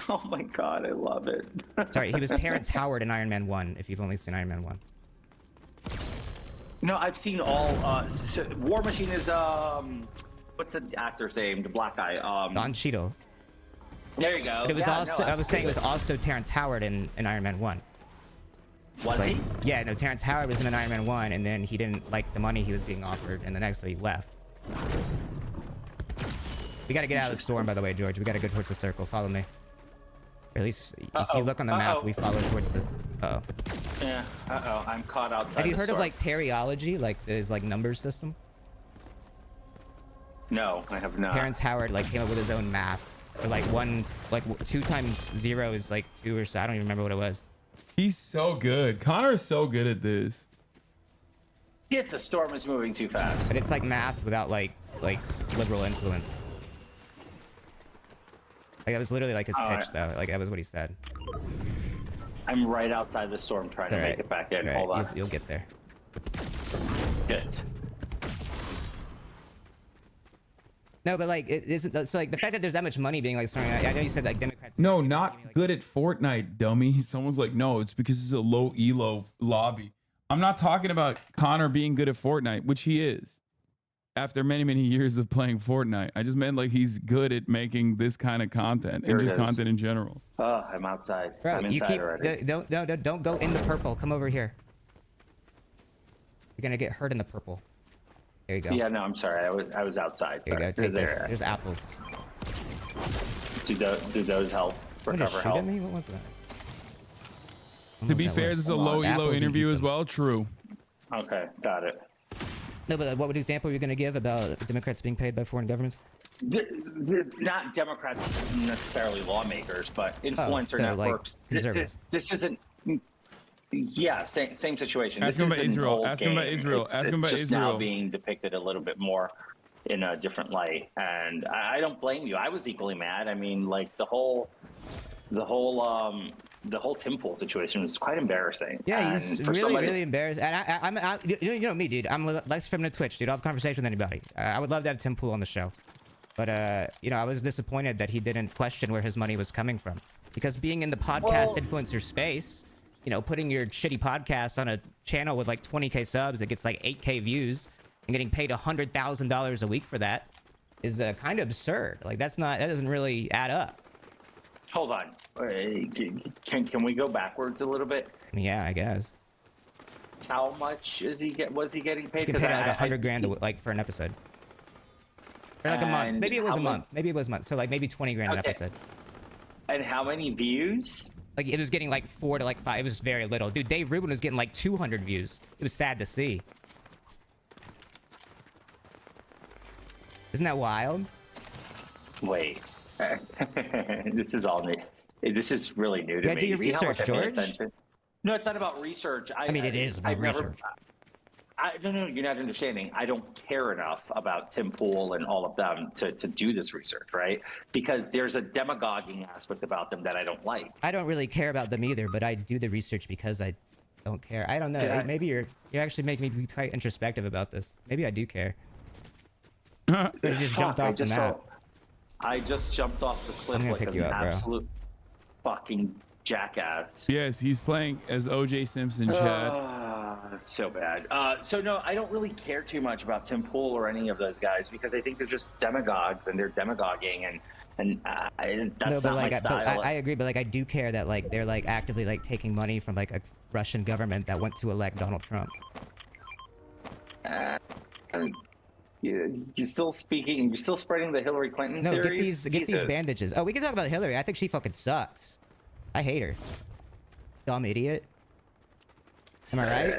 Speaker 20: Oh my god, I love it.
Speaker 24: Sorry, he was Terrence Howard in Iron Man 1. If you've only seen Iron Man 1.
Speaker 20: No, I've seen all. War Machine is what's the actor's name? The black guy.
Speaker 24: Don Cheadle.
Speaker 20: There you go.
Speaker 24: But it was
Speaker 20: Yeah,
Speaker 24: also.
Speaker 20: no,
Speaker 24: I was saying it was also Terrence Howard in Iron Man 1.
Speaker 20: Was he?
Speaker 24: Yeah, no, Terrence Howard was in an Iron Man 1, and then he didn't like the money he was being offered, and the next day he left. We gotta get out of the storm, by the way, George. We gotta go towards the circle. Follow me. Or at least, if you look on the map, we follow towards the...
Speaker 20: Yeah, I'm caught outside.
Speaker 24: Have you
Speaker 20: the
Speaker 24: heard of,
Speaker 20: storm.
Speaker 24: like, Teriology? Like, his, like, numbers system?
Speaker 20: No, I have not.
Speaker 24: Terrence Howard, like, came up with his own math. Or, like, 2 times 0 is, like, 2 or so. I don't even remember what it was.
Speaker 5: He's so good. Connor is so good at this.
Speaker 20: If the storm is moving too fast.
Speaker 24: But it's, like, math without, like liberal influence. Like, that was literally, like, his pitch, though. Like, that was what he said.
Speaker 20: I'm right outside the storm trying to make it back in. Hold on.
Speaker 24: You'll get there.
Speaker 20: Good.
Speaker 24: No, but like it isn't. So like the fact that there's that much money being like thrown out. I know you said like Democrats.
Speaker 5: No, not good at Fortnite, dummy. Someone's like, no, it's because it's a low elo lobby. I'm not talking about Connor being good at Fortnite, which he is. After many, many years of playing Fortnite, I just meant like he's good at making this kind of content and just content in general.
Speaker 20: Oh, I'm outside.
Speaker 24: Bro,
Speaker 20: I'm inside already.
Speaker 24: Don't go in the purple. Come over here. You're gonna get hurt in the purple. There you go.
Speaker 20: Yeah, no, I'm sorry. I was outside.
Speaker 24: There you go. Take this. There's apples.
Speaker 20: Do those help recover
Speaker 24: shoot at
Speaker 20: health?
Speaker 24: me? What was that?
Speaker 5: To be fair, this is a low elo interview as well. True.
Speaker 20: Okay, got it.
Speaker 24: No, but what example are you going to give about Democrats being paid by foreign governments?
Speaker 20: Not Democrats necessarily lawmakers, but influencer networks.
Speaker 24: Like
Speaker 20: this isn't. Yeah, same situation.
Speaker 5: Ask him about Israel. Ask him about Israel. Ask him about
Speaker 20: Israel. It's just now
Speaker 5: Israel.
Speaker 20: being depicted a little bit more in a different light, and I don't blame you. I was equally mad. I mean, like the whole Tim Pool situation was quite embarrassing.
Speaker 24: Yeah,
Speaker 20: and
Speaker 24: he's
Speaker 20: for
Speaker 24: really,
Speaker 20: somebody-
Speaker 24: really embarrassed. And you know me, dude. I'm less from the Twitch, dude. I'll have a conversation with anybody. I would love to have Tim Pool on the show. But, you know, I was disappointed that he didn't question where his money was coming from. Because being in the podcast influencer space, you know, putting your shitty podcast on a channel with like 20K subs that gets like 8K views and getting paid $100,000 a week for that is kind of absurd. Like, that doesn't really add up.
Speaker 20: Hold on. Can we go backwards a little bit?
Speaker 24: Yeah, I guess.
Speaker 20: How much was he getting paid?
Speaker 24: He's getting paid like 100 grand like for an episode. Or like a month. Maybe it was a month. Maybe it was a month. So like maybe 20 grand an episode.
Speaker 20: And how many views?
Speaker 24: Like it was getting like 4 to like 5. It was very little. Dude, Dave Rubin was getting like 200 views. It was sad to see. Isn't that wild?
Speaker 20: Wait. This is all new. This is really new to me.
Speaker 24: Do your
Speaker 20: See how much
Speaker 24: research,
Speaker 20: I pay
Speaker 24: George.
Speaker 20: attention? No, it's not about research.
Speaker 24: I mean, it is about research.
Speaker 20: No, you're not understanding. I don't care enough about Tim Pool and all of them to do this research, right? Because there's a demagoguing aspect about them that I don't like.
Speaker 24: I don't really care about them either, but I do the research because I don't care. I don't know. Maybe you actually make me be quite introspective about this. Maybe I do care. I just jumped off the map.
Speaker 20: I just jumped off the cliff like an absolute fucking jackass.
Speaker 5: Yes, he's playing as O.J. Simpson, Chad.
Speaker 20: That's so bad. So no, I don't really care too much about Tim Pool or any of those guys because I think they're just demagogues and they're demagoguing and that's not my style.
Speaker 24: I agree, but like I do care that like they're like actively like taking money from like a Russian government that went to elect Donald Trump.
Speaker 20: You're still speaking. You're still spreading the Hillary Clinton theories.
Speaker 24: Get these bandages. Oh, we can talk about Hillary. I think she fucking sucks. I hate her. Dumb idiot. Am I right?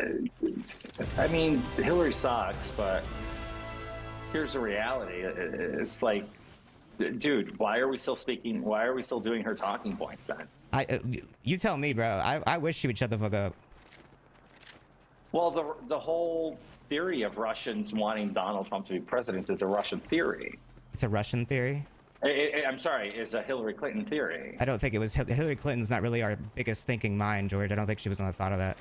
Speaker 20: I mean, Hillary sucks, but here's the reality. It's like, dude, why are we still speaking? Why are we still doing her talking points then?
Speaker 24: You tell me, bro. I wish she would shut the fuck up.
Speaker 20: Well, the whole theory of Russians wanting Donald Trump to be president is a Russian theory.
Speaker 24: It's a Russian theory?
Speaker 20: I'm sorry, it's a Hillary Clinton theory.
Speaker 24: I don't think it was. Hillary Clinton's not really our biggest thinking mind, George. I don't think she was on the thought of that.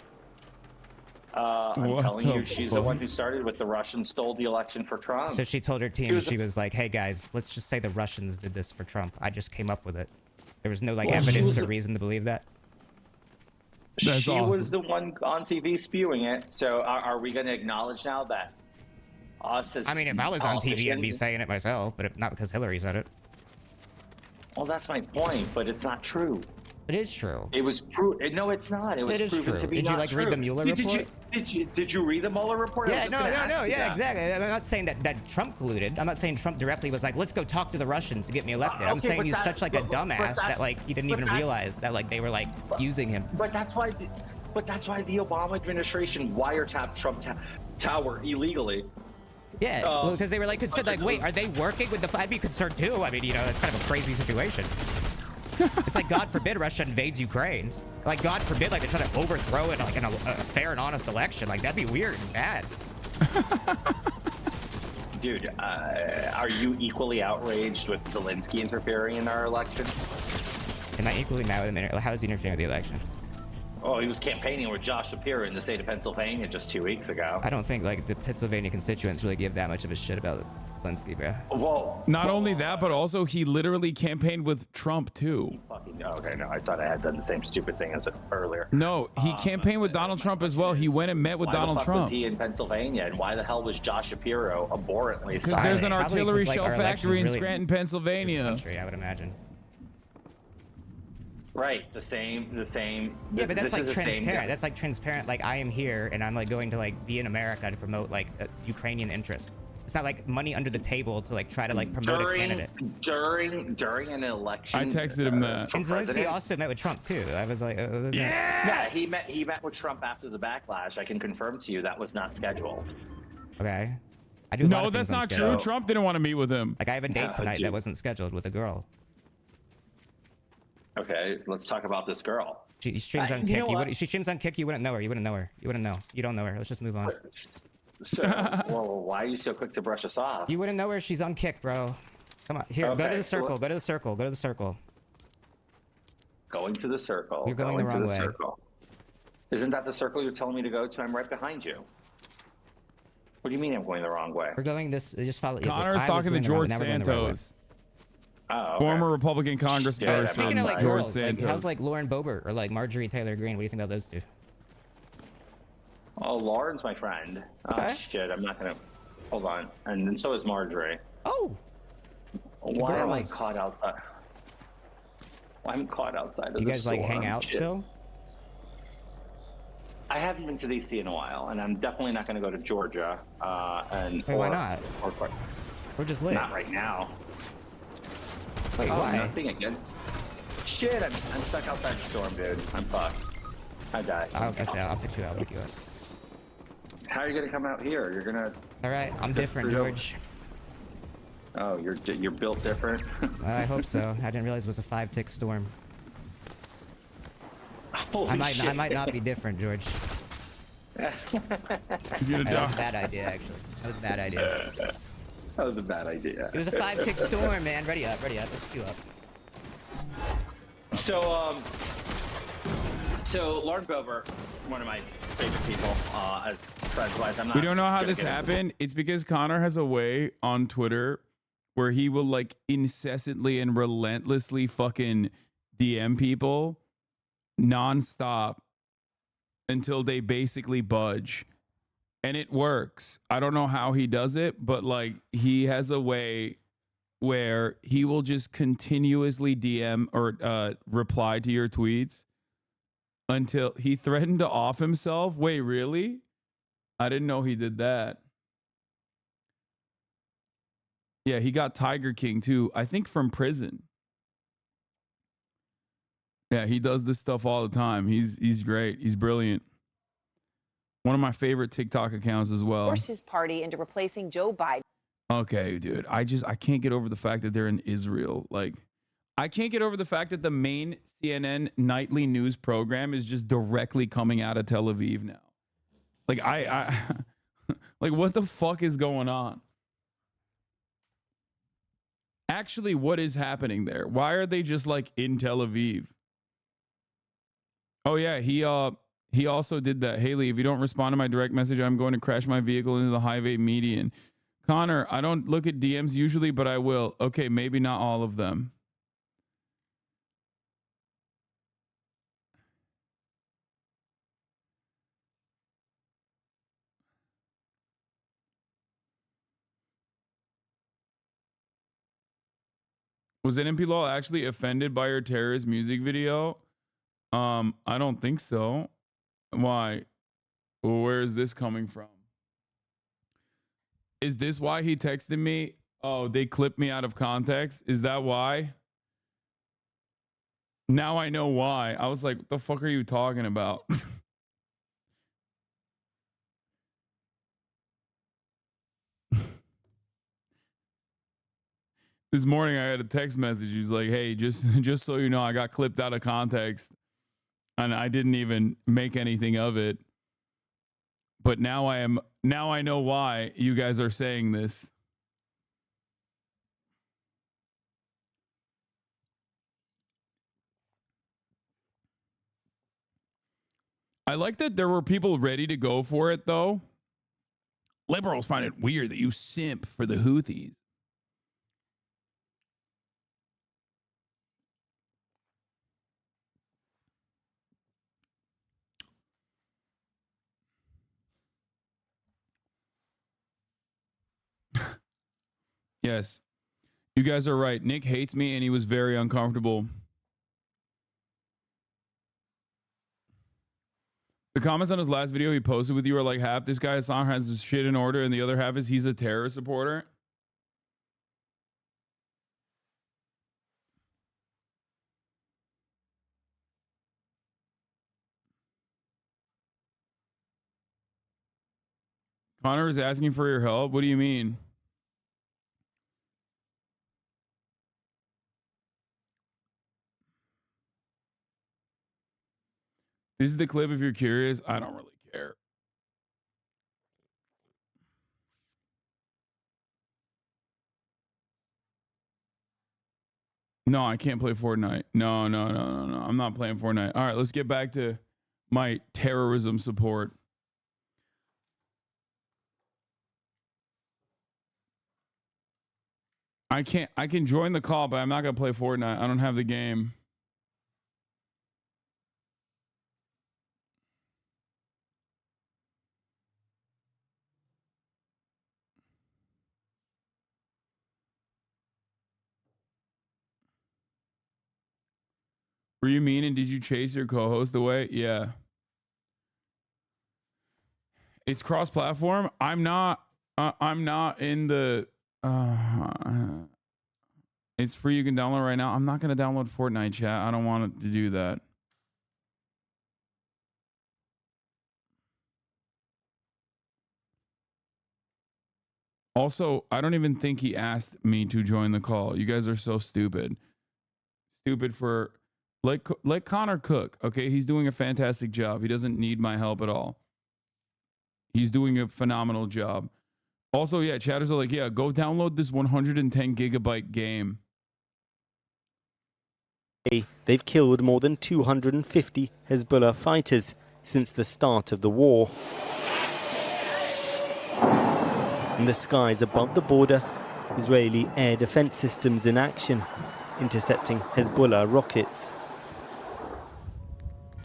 Speaker 20: I'm telling you, she's the one who started with the Russians stole the election for Trump.
Speaker 24: So she told her team, she was like, hey guys, let's just say the Russians did this for Trump. I just came up with it. There was no like evidence or reason to believe that.
Speaker 20: She was the one on TV spewing it. So are we going to acknowledge now that us as
Speaker 24: I mean, if I was on TV, I'd be saying it myself, but not because Hillary said it.
Speaker 20: Well, that's my point, but it's not true.
Speaker 24: It is true.
Speaker 20: It was proven. No, it's not. It was proven to be not true.
Speaker 24: Did you like read the Mueller report?
Speaker 20: Did you read the Mueller report?
Speaker 24: Yeah, no, yeah, exactly. I'm not saying that Trump colluded. I'm not saying Trump directly was like, let's go talk to the Russians to get me elected. I'm saying he's such like a dumbass that like he didn't even realize that like they were like using him.
Speaker 20: But that's why the Obama administration wiretapped Trump Tower illegally.
Speaker 24: Yeah, well, because they were like concerned, like, wait, are they working with the? I'd be concerned too. I mean, you know, that's kind of a crazy situation. It's like, God forbid Russia invades Ukraine. Like, God forbid, like, they try to overthrow it like in a fair and honest election. Like, that'd be weird and bad.
Speaker 20: Dude, are you equally outraged with Zelensky interfering in our election?
Speaker 24: Am I equally mad with him? How is he interfering with the election?
Speaker 20: Oh, he was campaigning with Josh Shapiro in the state of Pennsylvania just 2 weeks ago.
Speaker 24: I don't think, like, the Pennsylvania constituents really give that much of a shit about Zelensky, bro.
Speaker 20: Well,
Speaker 5: not only that, but also he literally campaigned with Trump, too.
Speaker 20: Okay, no, I thought I had done the same stupid thing as earlier.
Speaker 5: No, he campaigned with Donald Trump as well. He went and met with Donald Trump.
Speaker 20: Why was he in Pennsylvania? And why the hell was Josh Shapiro abhorrently
Speaker 5: because there's an artillery shell factory in Scranton, Pennsylvania.
Speaker 24: Country, I would imagine.
Speaker 20: Right, the same.
Speaker 24: Yeah, but that's like transparent. That's like transparent. Like, I am here and I'm like going to like be in America to promote like Ukrainian interests. It's not like money under the table to like try to like promote a candidate.
Speaker 20: During an election.
Speaker 5: I texted him that.
Speaker 24: And Zelensky also met with Trump too. I was like,
Speaker 20: yeah, he met with Trump after the backlash. I can confirm to you that was not scheduled.
Speaker 24: Okay. I do.
Speaker 5: No, that's not true. Trump didn't want to meet with him.
Speaker 24: Like, I have a date tonight that wasn't scheduled with a girl.
Speaker 20: Okay, let's talk about this girl.
Speaker 24: She streams on Kick. She streams on Kick. You wouldn't know her. You wouldn't know her. You wouldn't know. You don't know her. Let's just move on.
Speaker 20: So, well, why are you so quick to brush us off?
Speaker 24: You wouldn't know her. She's on Kick, bro. Come on, here.
Speaker 20: Okay,
Speaker 24: go to the circle. Go to the circle. Go to the circle.
Speaker 20: Going to the circle.
Speaker 24: You're going the wrong way.
Speaker 20: Circle. Isn't that the circle you're telling me to go to? I'm right behind you. What do you mean I'm going the wrong way?
Speaker 24: We're going this. Just follow.
Speaker 5: Connor's talking to George Santos.
Speaker 20: Oh, okay.
Speaker 5: Former Republican congressperson.
Speaker 24: Speaking of like
Speaker 5: George
Speaker 24: girls,
Speaker 5: Santos.
Speaker 24: like, how's like Lauren Boebert or like Marjorie Taylor Greene? What do you think about those two?
Speaker 20: Oh, Lauren's my friend.
Speaker 24: Okay.
Speaker 20: Oh shit, I'm not gonna. Hold on, and then so is Marjorie.
Speaker 24: Oh.
Speaker 20: Why am I caught outside? I'm caught outside of the store.
Speaker 24: You guys like hang out still?
Speaker 20: I haven't been to DC in a while, and I'm definitely not going to go to Georgia.
Speaker 24: Wait, why not? We're just lit.
Speaker 20: Not right now.
Speaker 24: Wait, why?
Speaker 20: Nothing against. Shit, I'm stuck outside the storm, dude. I'm fucked. I died.
Speaker 24: I'll pick you up. I'll pick you up.
Speaker 20: How are you gonna come out here? You're gonna.
Speaker 24: All right, I'm different, George.
Speaker 20: Oh, you're built different.
Speaker 24: I hope so. I didn't realize it was a 5-tick storm.
Speaker 20: Holy shit.
Speaker 24: I might not be different, George.
Speaker 5: He's gonna
Speaker 24: That was a
Speaker 5: die.
Speaker 24: bad idea, actually. That was a bad idea.
Speaker 20: That was a bad idea.
Speaker 24: It was a 5-tick storm, man. Ready up, ready up. Let's queue up.
Speaker 20: So Lauren Boebert, one of my favorite people, as friends-wise. I'm not.
Speaker 5: We don't know how
Speaker 20: gonna
Speaker 5: this
Speaker 20: get into-
Speaker 5: happened. It's because Connor has a way on Twitter where he will like incessantly and relentlessly fucking DM people nonstop until they basically budge. And it works. I don't know how he does it, but like he has a way where he will just continuously DM or reply to your tweets until he threatened to off himself. Wait, really? I didn't know he did that. Yeah, he got Tiger King too, I think from prison. Yeah, he does this stuff all the time. He's great. He's brilliant. One of my favorite TikTok accounts as well.
Speaker 21: Force his party into replacing Joe Biden.
Speaker 5: Okay, dude. I can't get over the fact that they're in Israel. Like, I can't get over the fact that the main CNN nightly news program is just directly coming out of Tel Aviv now. Like, I like, what the fuck is going on? Actually, what is happening there? Why are they just like in Tel Aviv? Oh yeah, he also did that. Haley, if you don't respond to my direct message, I'm going to crash my vehicle into the highway median. Connor, I don't look at DMs usually, but I will. Okay, maybe not all of them. Was NMP Law actually offended by your terrorist music video? I don't think so. Why? Well, where is this coming from? Is this why he texted me? Oh, they clipped me out of context. Is that why? Now I know why. I was like, what the fuck are you talking about? This morning I had a text message. He was like, hey, just so you know, I got clipped out of context and I didn't even make anything of it. But now I know why you guys are saying this. I like that there were people ready to go for it though. Liberals find it weird that you simp for the Houthis. Yes. You guys are right. Nick hates me and he was very uncomfortable. The comments on his last video he posted with you are like half this guy Hasan has his shit in order and the other half is he's a terror supporter. Connor is asking for your help. What do you mean? This is the clip if you're curious. I don't really care. No, I can't play Fortnite. No. I'm not playing Fortnite. All right, let's get back to my terrorism support. I can join the call, but I'm not going to play Fortnite. I don't have the game. Were you mean and did you chase your co-host away? Yeah. It's cross-platform. I'm not in the it's free, you can download right now. I'm not going to download Fortnite, chat. I don't want to do that. Also, I don't even think he asked me to join the call. You guys are so stupid. Stupid for let Connor cook. Okay, he's doing a fantastic job. He doesn't need my help at all. He's doing a phenomenal job. Also, yeah, chatters are like, yeah, go download this 110 gigabyte game.
Speaker 17: They've killed more than 250 Hezbollah fighters since the start of the war. In the skies above the border, Israeli air defense systems in action, intercepting Hezbollah rockets.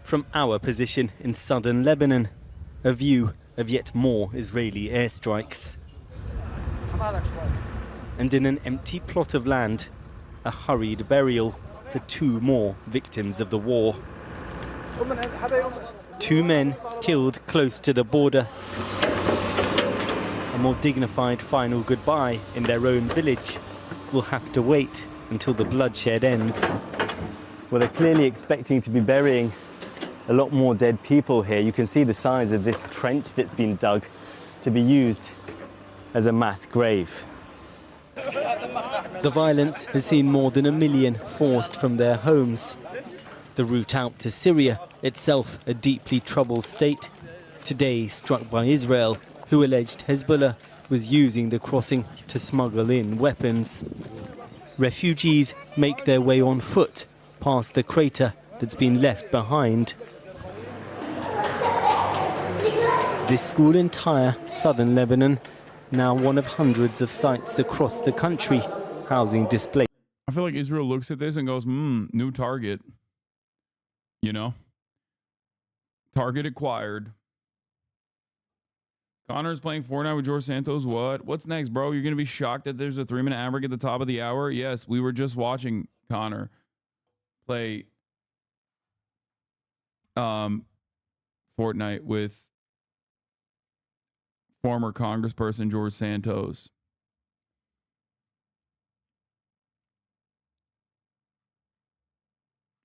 Speaker 17: From our position in southern Lebanon, a view of yet more Israeli airstrikes. And in an empty plot of land, a hurried burial for 2 more victims of the war. 2 men killed close to the border. A more dignified final goodbye in their own village will have to wait until the bloodshed ends.
Speaker 1: Well, they're clearly expecting to be burying a lot more dead people here. You can see the size of this trench that's been dug to be used as a mass grave.
Speaker 17: The violence has seen more than 1 million forced from their homes. The route out to Syria, itself a deeply troubled state, today struck by Israel, who alleged Hezbollah was using the crossing to smuggle in weapons. Refugees make their way on foot past the crater that's been left behind. This school in Tyre, southern Lebanon, now one of hundreds of sites across the country housing displaced.
Speaker 5: I feel like Israel looks at this and goes, new target. You know? Target acquired. Connor's playing Fortnite with George Santos. What? What's next, bro? You're going to be shocked that there's a 3-minute ad break at the top of the hour? Yes, we were just watching Connor play Fortnite with former Congressperson George Santos.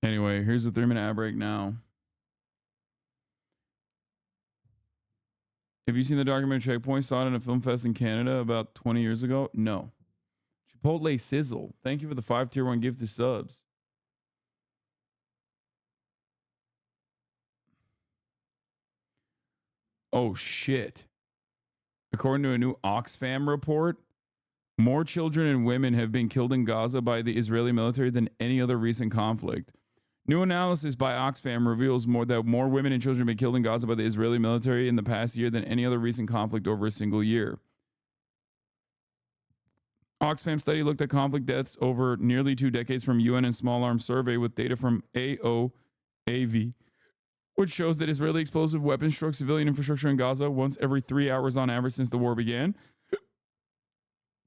Speaker 5: Anyway, here's the 3-minute ad break now. Have you seen the documentary Checkpoint? Saw it in a film fest in Canada about 20 years ago? No. Chipotle Sizzle. Thank you for the 5 tier 1 gifted subs. Oh, shit. According to a new Oxfam report, more children and women have been killed in Gaza by the Israeli military than any other recent conflict. New analysis by Oxfam reveals that more women and children have been killed in Gaza by the Israeli military in the past year than any other recent conflict over a single year. Oxfam study looked at conflict deaths over nearly 2 decades from UN and Small Arms Survey with data from AOAV, which shows that Israeli explosive weapons struck civilian infrastructure in Gaza once every 3 hours on average since the war began.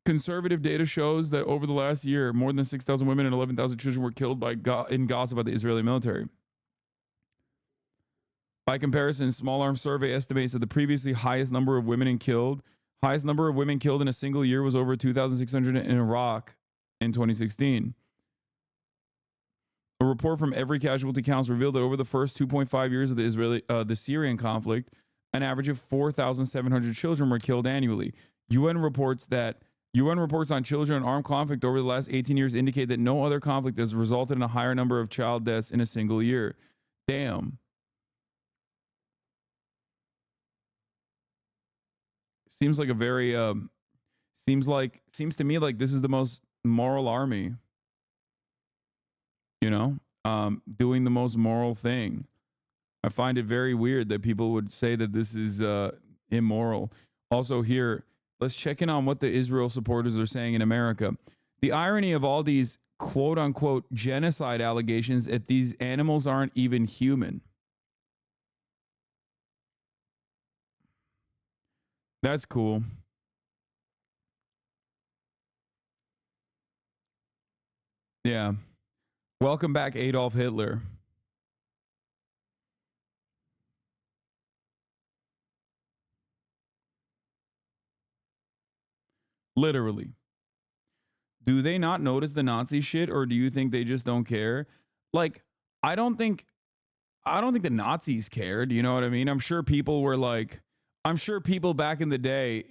Speaker 5: Conservative data shows that over the last year, more than 6,000 women and 11,000 children were killed in Gaza by the Israeli military. By comparison, Small Arms Survey estimates that the previously highest number of women killed in a single year was over 2,600 in Iraq in 2016. A report from Every Casualty Counts revealed that over the first 2.5 years of the Syrian conflict, an average of 4,700 children were killed annually. UN reports on children in armed conflict over the last 18 years indicate that no other conflict has resulted in a higher number of child deaths in a single year. Damn. Seems like a very seems to me like this is the most moral army. You know, doing the most moral thing. I find it very weird that people would say that this is immoral. Also here, let's check in on what the Israel supporters are saying in America. The irony of all these quote unquote genocide allegations that these animals aren't even human. That's cool. Yeah. Welcome back, Adolf Hitler. Literally. Do they not notice the Nazi shit, or do you think they just don't care? Like, I don't think the Nazis cared. You know what I mean? I'm sure people back in the day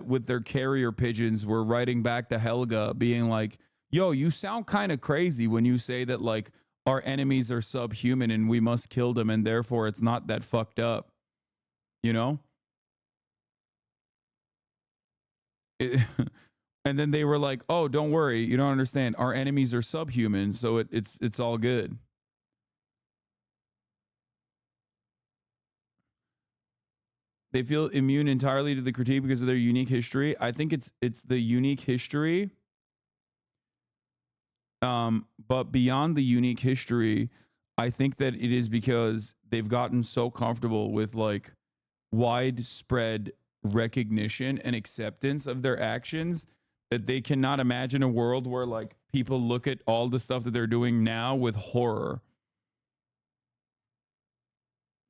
Speaker 5: with their carrier pigeons were writing back to Helga being like, yo, you sound kind of crazy when you say that like our enemies are subhuman and we must kill them and therefore it's not that fucked up. You know? And then they were like, "Oh, don't worry, you don't understand. Our enemies are subhuman, so it's all good." They feel immune entirely to the critique because of their unique history. I think it's the unique history. But beyond the unique history, I think that it is because they've gotten so comfortable with like widespread recognition and acceptance of their actions that they cannot imagine a world where like people look at all the stuff that they're doing now with horror.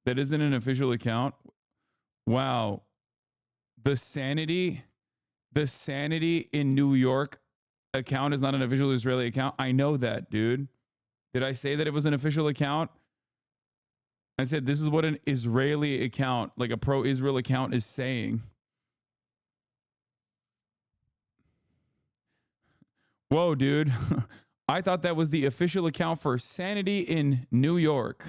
Speaker 5: That isn't an official account. Wow. The sanity in New York account is not an official Israeli account. I know that, dude. Did I say that it was an official account? I said this is what an Israeli account, like a pro-Israel account, is saying. Whoa, dude. I thought that was the official account for sanity in New York.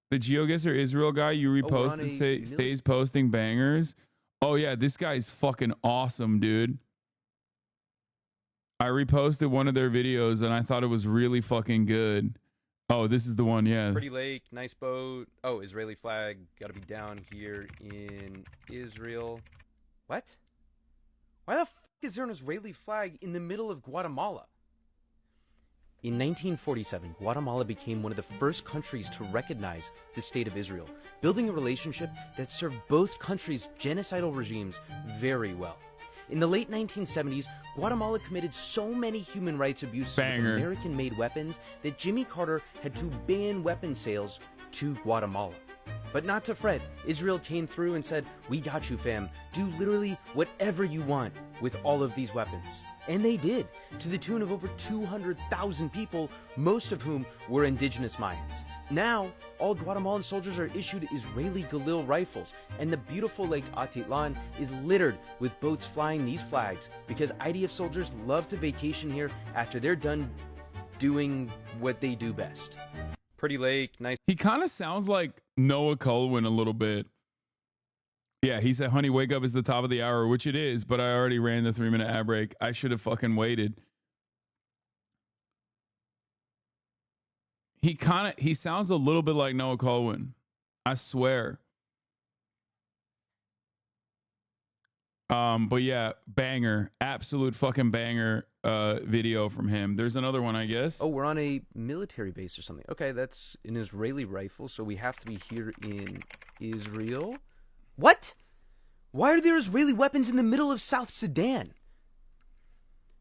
Speaker 5: The GeoGuessr Israel guy you reposted stays posting bangers. Oh yeah, this guy's fucking awesome, dude. I reposted one of their videos and I thought it was really fucking good. Oh, this is the one, yeah.
Speaker 7: Pretty lake, nice boat. Oh, Israeli flag, gotta be down here in Israel. What? Why the fuck is there an Israeli flag in the middle of Guatemala? In 1947, Guatemala became one of the first countries to recognize the State of Israel, building a relationship that served both countries' genocidal regimes very well. In the late 1970s, Guatemala committed so many human rights abuses with American-made weapons that Jimmy Carter had to ban weapon sales to Guatemala. But not to fret, Israel came through and said, "We got you, fam. Do literally whatever you want with all of these weapons." And they did, to the tune of over 200,000 people, most of whom were indigenous Mayans. Now, all Guatemalan soldiers are issued Israeli Galil rifles, and the beautiful Lake Atitlan is littered with boats flying these flags because IDF soldiers love to vacation here after they're done doing what they do best. Pretty lake, nice.
Speaker 5: He kind of sounds like Noah Colwyn a little bit. Yeah, he said, "Honey, wake up, is the top of the hour," which it is, but I already ran the 3-minute ad break. I should have fucking waited. He sounds a little bit like Noah Colwyn. I swear. But yeah, banger, absolute fucking banger video from him. There's another one, I guess.
Speaker 7: Oh, we're on a military base or something. Okay, that's an Israeli rifle, so we have to be here in Israel. What? Why are there Israeli weapons in the middle of South Sudan?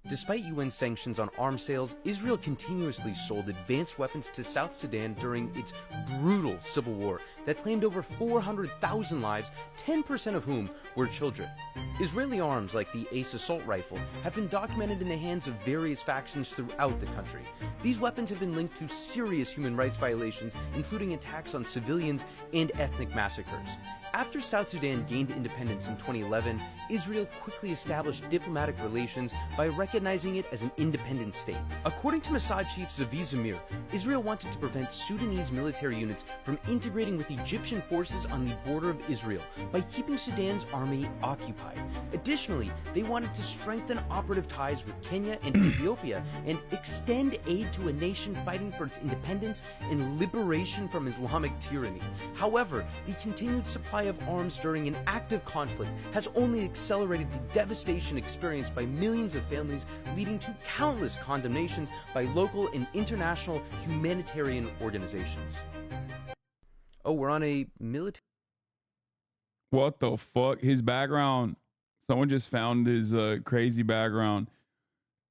Speaker 7: Despite UN sanctions on arms sales, Israel continuously sold advanced weapons to South Sudan during its brutal civil war that claimed over 400,000 lives, 10% of whom were children. Israeli arms like the Ace assault rifle have been documented in the hands of various factions throughout the country. These weapons have been linked to serious human rights violations, including attacks on civilians and ethnic massacres. After South Sudan gained independence in 2011, Israel quickly established diplomatic relations by recognizing it as an independent state. According to Mossad chief Zavi Zamir, Israel wanted to prevent Sudanese military units from integrating with Egyptian forces on the border of Israel by keeping Sudan's army occupied. Additionally, they wanted to strengthen operative ties with Kenya and Ethiopia and extend aid to a nation fighting for its independence and liberation from Islamic tyranny. However, the continued supply of arms during an active conflict has only accelerated the devastation experienced by millions of families, leading to countless condemnations by local and international humanitarian organizations. Oh, we're on a military...
Speaker 5: What the fuck? His background. Someone just found his crazy background.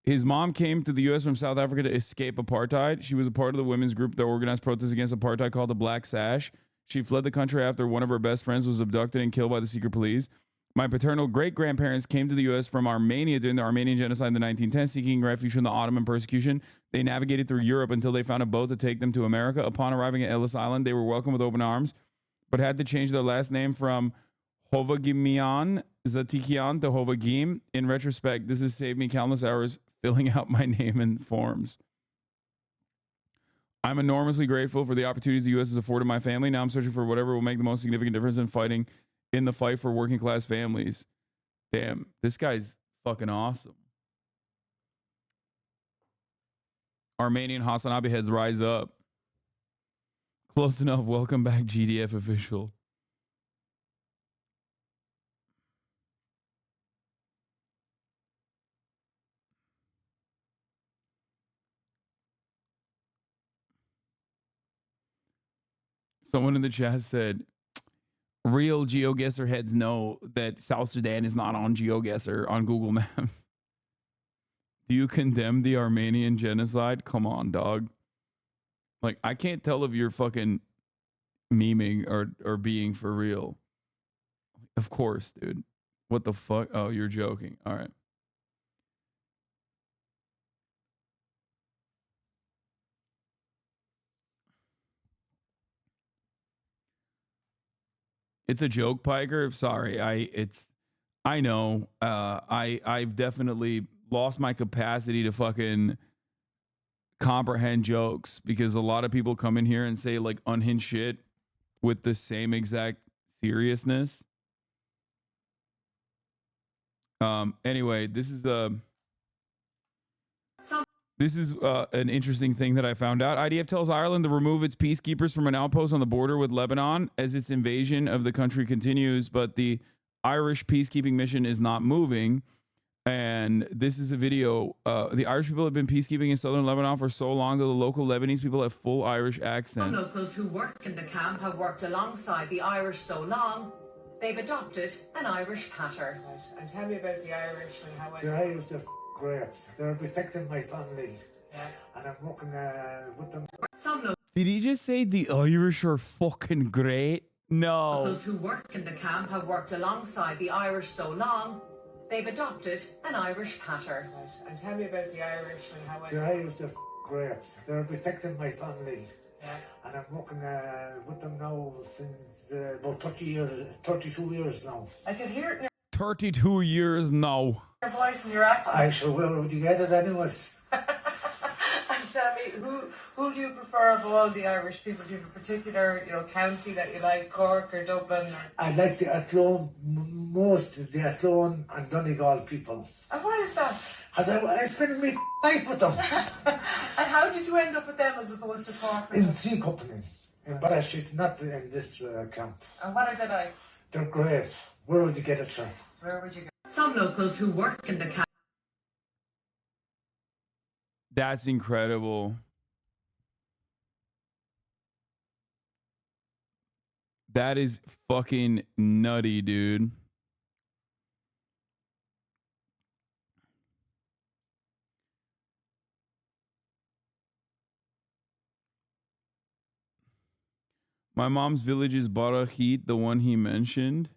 Speaker 5: His mom came to the U.S. from South Africa to escape apartheid. She was a part of the women's group that organized protests against apartheid called the Black Sash. She fled the country after one of her best friends was abducted and killed by the secret police. My paternal great-grandparents came to the U.S. from Armenia during the Armenian genocide in the 1910s, seeking refuge from the Ottoman persecution. They navigated through Europe until they found a boat to take them to America. Upon arriving at Ellis Island, they were welcomed with open arms, but had to change their last name from Hovagimian Zatikian to Hovagim. In retrospect, this has saved me countless hours filling out my name and forms. I'm enormously grateful for the opportunities the U.S. has afforded my family. Now I'm searching for whatever will make the most significant difference in the fight for working class families. Damn, this guy's fucking awesome. Armenian HasanAbi heads rise up. Close enough. Welcome back, GDF official. Someone in the chat said, real GeoGuessr heads know that South Sudan is not on GeoGuessr on Google Maps. Do you condemn the Armenian genocide? Come on, dog. Like, I can't tell if you're fucking memeing or being for real. Of course, dude. What the fuck? Oh, you're joking. All right. It's a joke, Piker. Sorry. I know. I've definitely lost my capacity to fucking comprehend jokes because a lot of people come in here and say like unhinged shit with the same exact seriousness. Anyway, this is an interesting thing that I found out. IDF tells Ireland to remove its peacekeepers from an outpost on the border with Lebanon as its invasion of the country continues, but the Irish peacekeeping mission is not moving. And this is a video. The Irish people have been peacekeeping in southern Lebanon for so long that the local Lebanese people have full Irish accents.
Speaker 9: Some locals who work in the camp have worked alongside the Irish so long, they've adopted an Irish pattern.
Speaker 10: And tell me about the Irish and how
Speaker 12: The Irish are great. They're protecting my family.
Speaker 10: Yeah.
Speaker 12: And I'm working with them.
Speaker 9: Some
Speaker 5: Did he just say the Irish are fucking great? No.
Speaker 9: locals who work in the camp have worked alongside the Irish so long, they've adopted an Irish pattern.
Speaker 10: And tell me about the Irish and how
Speaker 12: The Irish are great. They're protecting my family.
Speaker 10: Yeah.
Speaker 12: And I'm working with them now since about 32 years now.
Speaker 10: I can hear it in
Speaker 5: 32 years now.
Speaker 10: your voice and your accent.
Speaker 12: I sure will. Would you get it anyways?
Speaker 10: And tell me, who do you prefer of all the Irish people? Do you have a particular, county that you like, Cork or Dublin? Or...
Speaker 12: I like the Athlone, most of the Athlone and Donegal people.
Speaker 10: And why is that?
Speaker 12: Because I spent my life with them.
Speaker 10: And how did you end up with them as opposed to Cork?
Speaker 12: In C Company. In Barashik, not in this camp.
Speaker 10: And what are they like?
Speaker 12: They're great. Where would you get it from?
Speaker 10: Where would you go?
Speaker 9: Some locals who work in the camp.
Speaker 5: That's incredible. That is fucking nutty, dude. My mom's village is Barajit, the one he mentioned.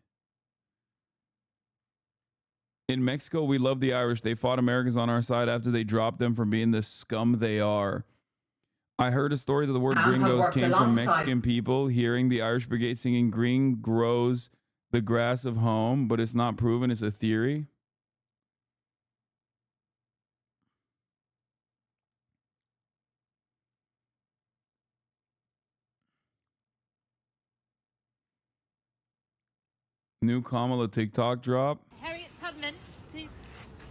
Speaker 5: In Mexico, we love the Irish. They fought Americans on our side after they dropped them from being the scum they are. I heard a story that the word gringos came from Mexican people hearing the Irish Brigade singing "Green grows the grass of home," but it's not proven. It's a theory. New Kamala TikTok drop.
Speaker 19: Harriet Tubman, please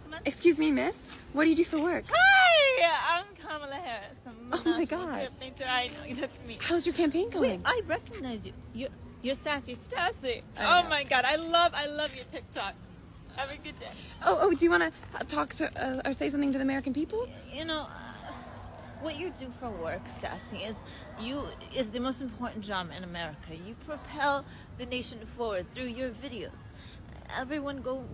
Speaker 19: come on.
Speaker 25: Excuse me, miss. What do you do for work?
Speaker 19: Hi, I'm Kamala Harris. I'm
Speaker 25: Oh my God.
Speaker 19: I know, that's me.
Speaker 25: How's your campaign going?
Speaker 19: Wait, I recognize you. You're Sassy Stassi.
Speaker 25: I
Speaker 19: Oh
Speaker 25: know.
Speaker 19: my God, I love your TikTok. Have a good day.
Speaker 25: Oh, do you want to talk to or say something to the American people?
Speaker 19: You know, what you do for work, Stassi, is the most important job in America. You propel the nation forward through your videos. Everyone go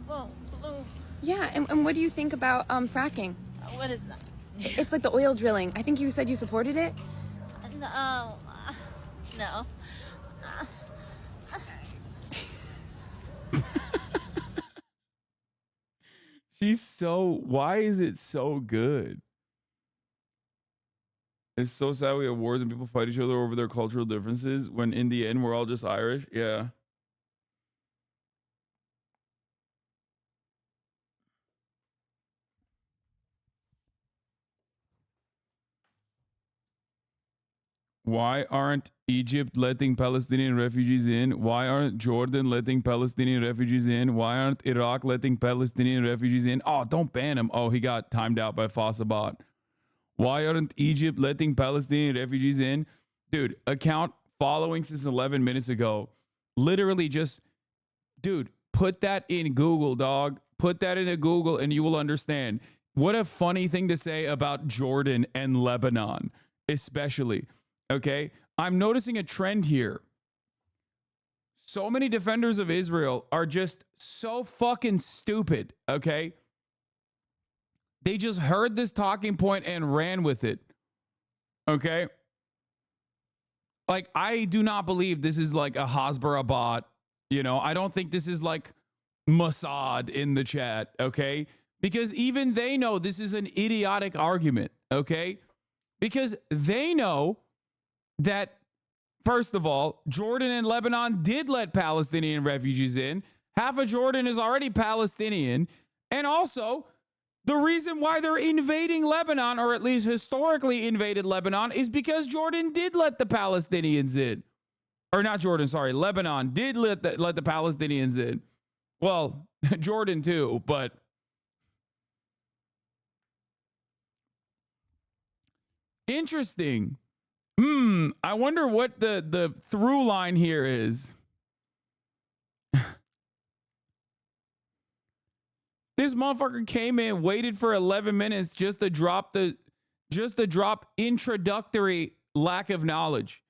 Speaker 19: vote blue.
Speaker 25: Yeah, and what do you think about fracking?
Speaker 19: What is that?
Speaker 25: It's like the oil drilling. I think you said you supported it.
Speaker 19: No, now.
Speaker 5: Why is it so good? It's so sad we have wars and people fight each other over their cultural differences when in the end we're all just Irish. Yeah. Why aren't Egypt letting Palestinian refugees in? Why aren't Jordan letting Palestinian refugees in? Why aren't Iraq letting Palestinian refugees in? Oh, don't ban him. Oh, he got timed out by Fossabot. Why aren't Egypt letting Palestinian refugees in? Dude, account following since 11 minutes ago. Literally just, dude, put that in Google, dog. Put that into Google and you will understand. What a funny thing to say about Jordan and Lebanon, especially. Okay, I'm noticing a trend here. So many defenders of Israel are just so fucking stupid, okay? They just heard this talking point and ran with it, okay? Like, I do not believe this is like a Hasbara bot, you know? I don't think this is like Mossad in the chat, okay? Because even they know this is an idiotic argument, okay? Because they know that, first of all, Jordan and Lebanon did let Palestinian refugees in. Half of Jordan is already Palestinian. And also, the reason why they're invading Lebanon, or at least historically invaded Lebanon, is because Jordan did let the Palestinians in. Or not Jordan, sorry. Lebanon did let the Palestinians in. Well, Jordan too, but interesting. I wonder what the through line here is. This motherfucker came in, waited for 11 minutes just to drop introductory lack of knowledge,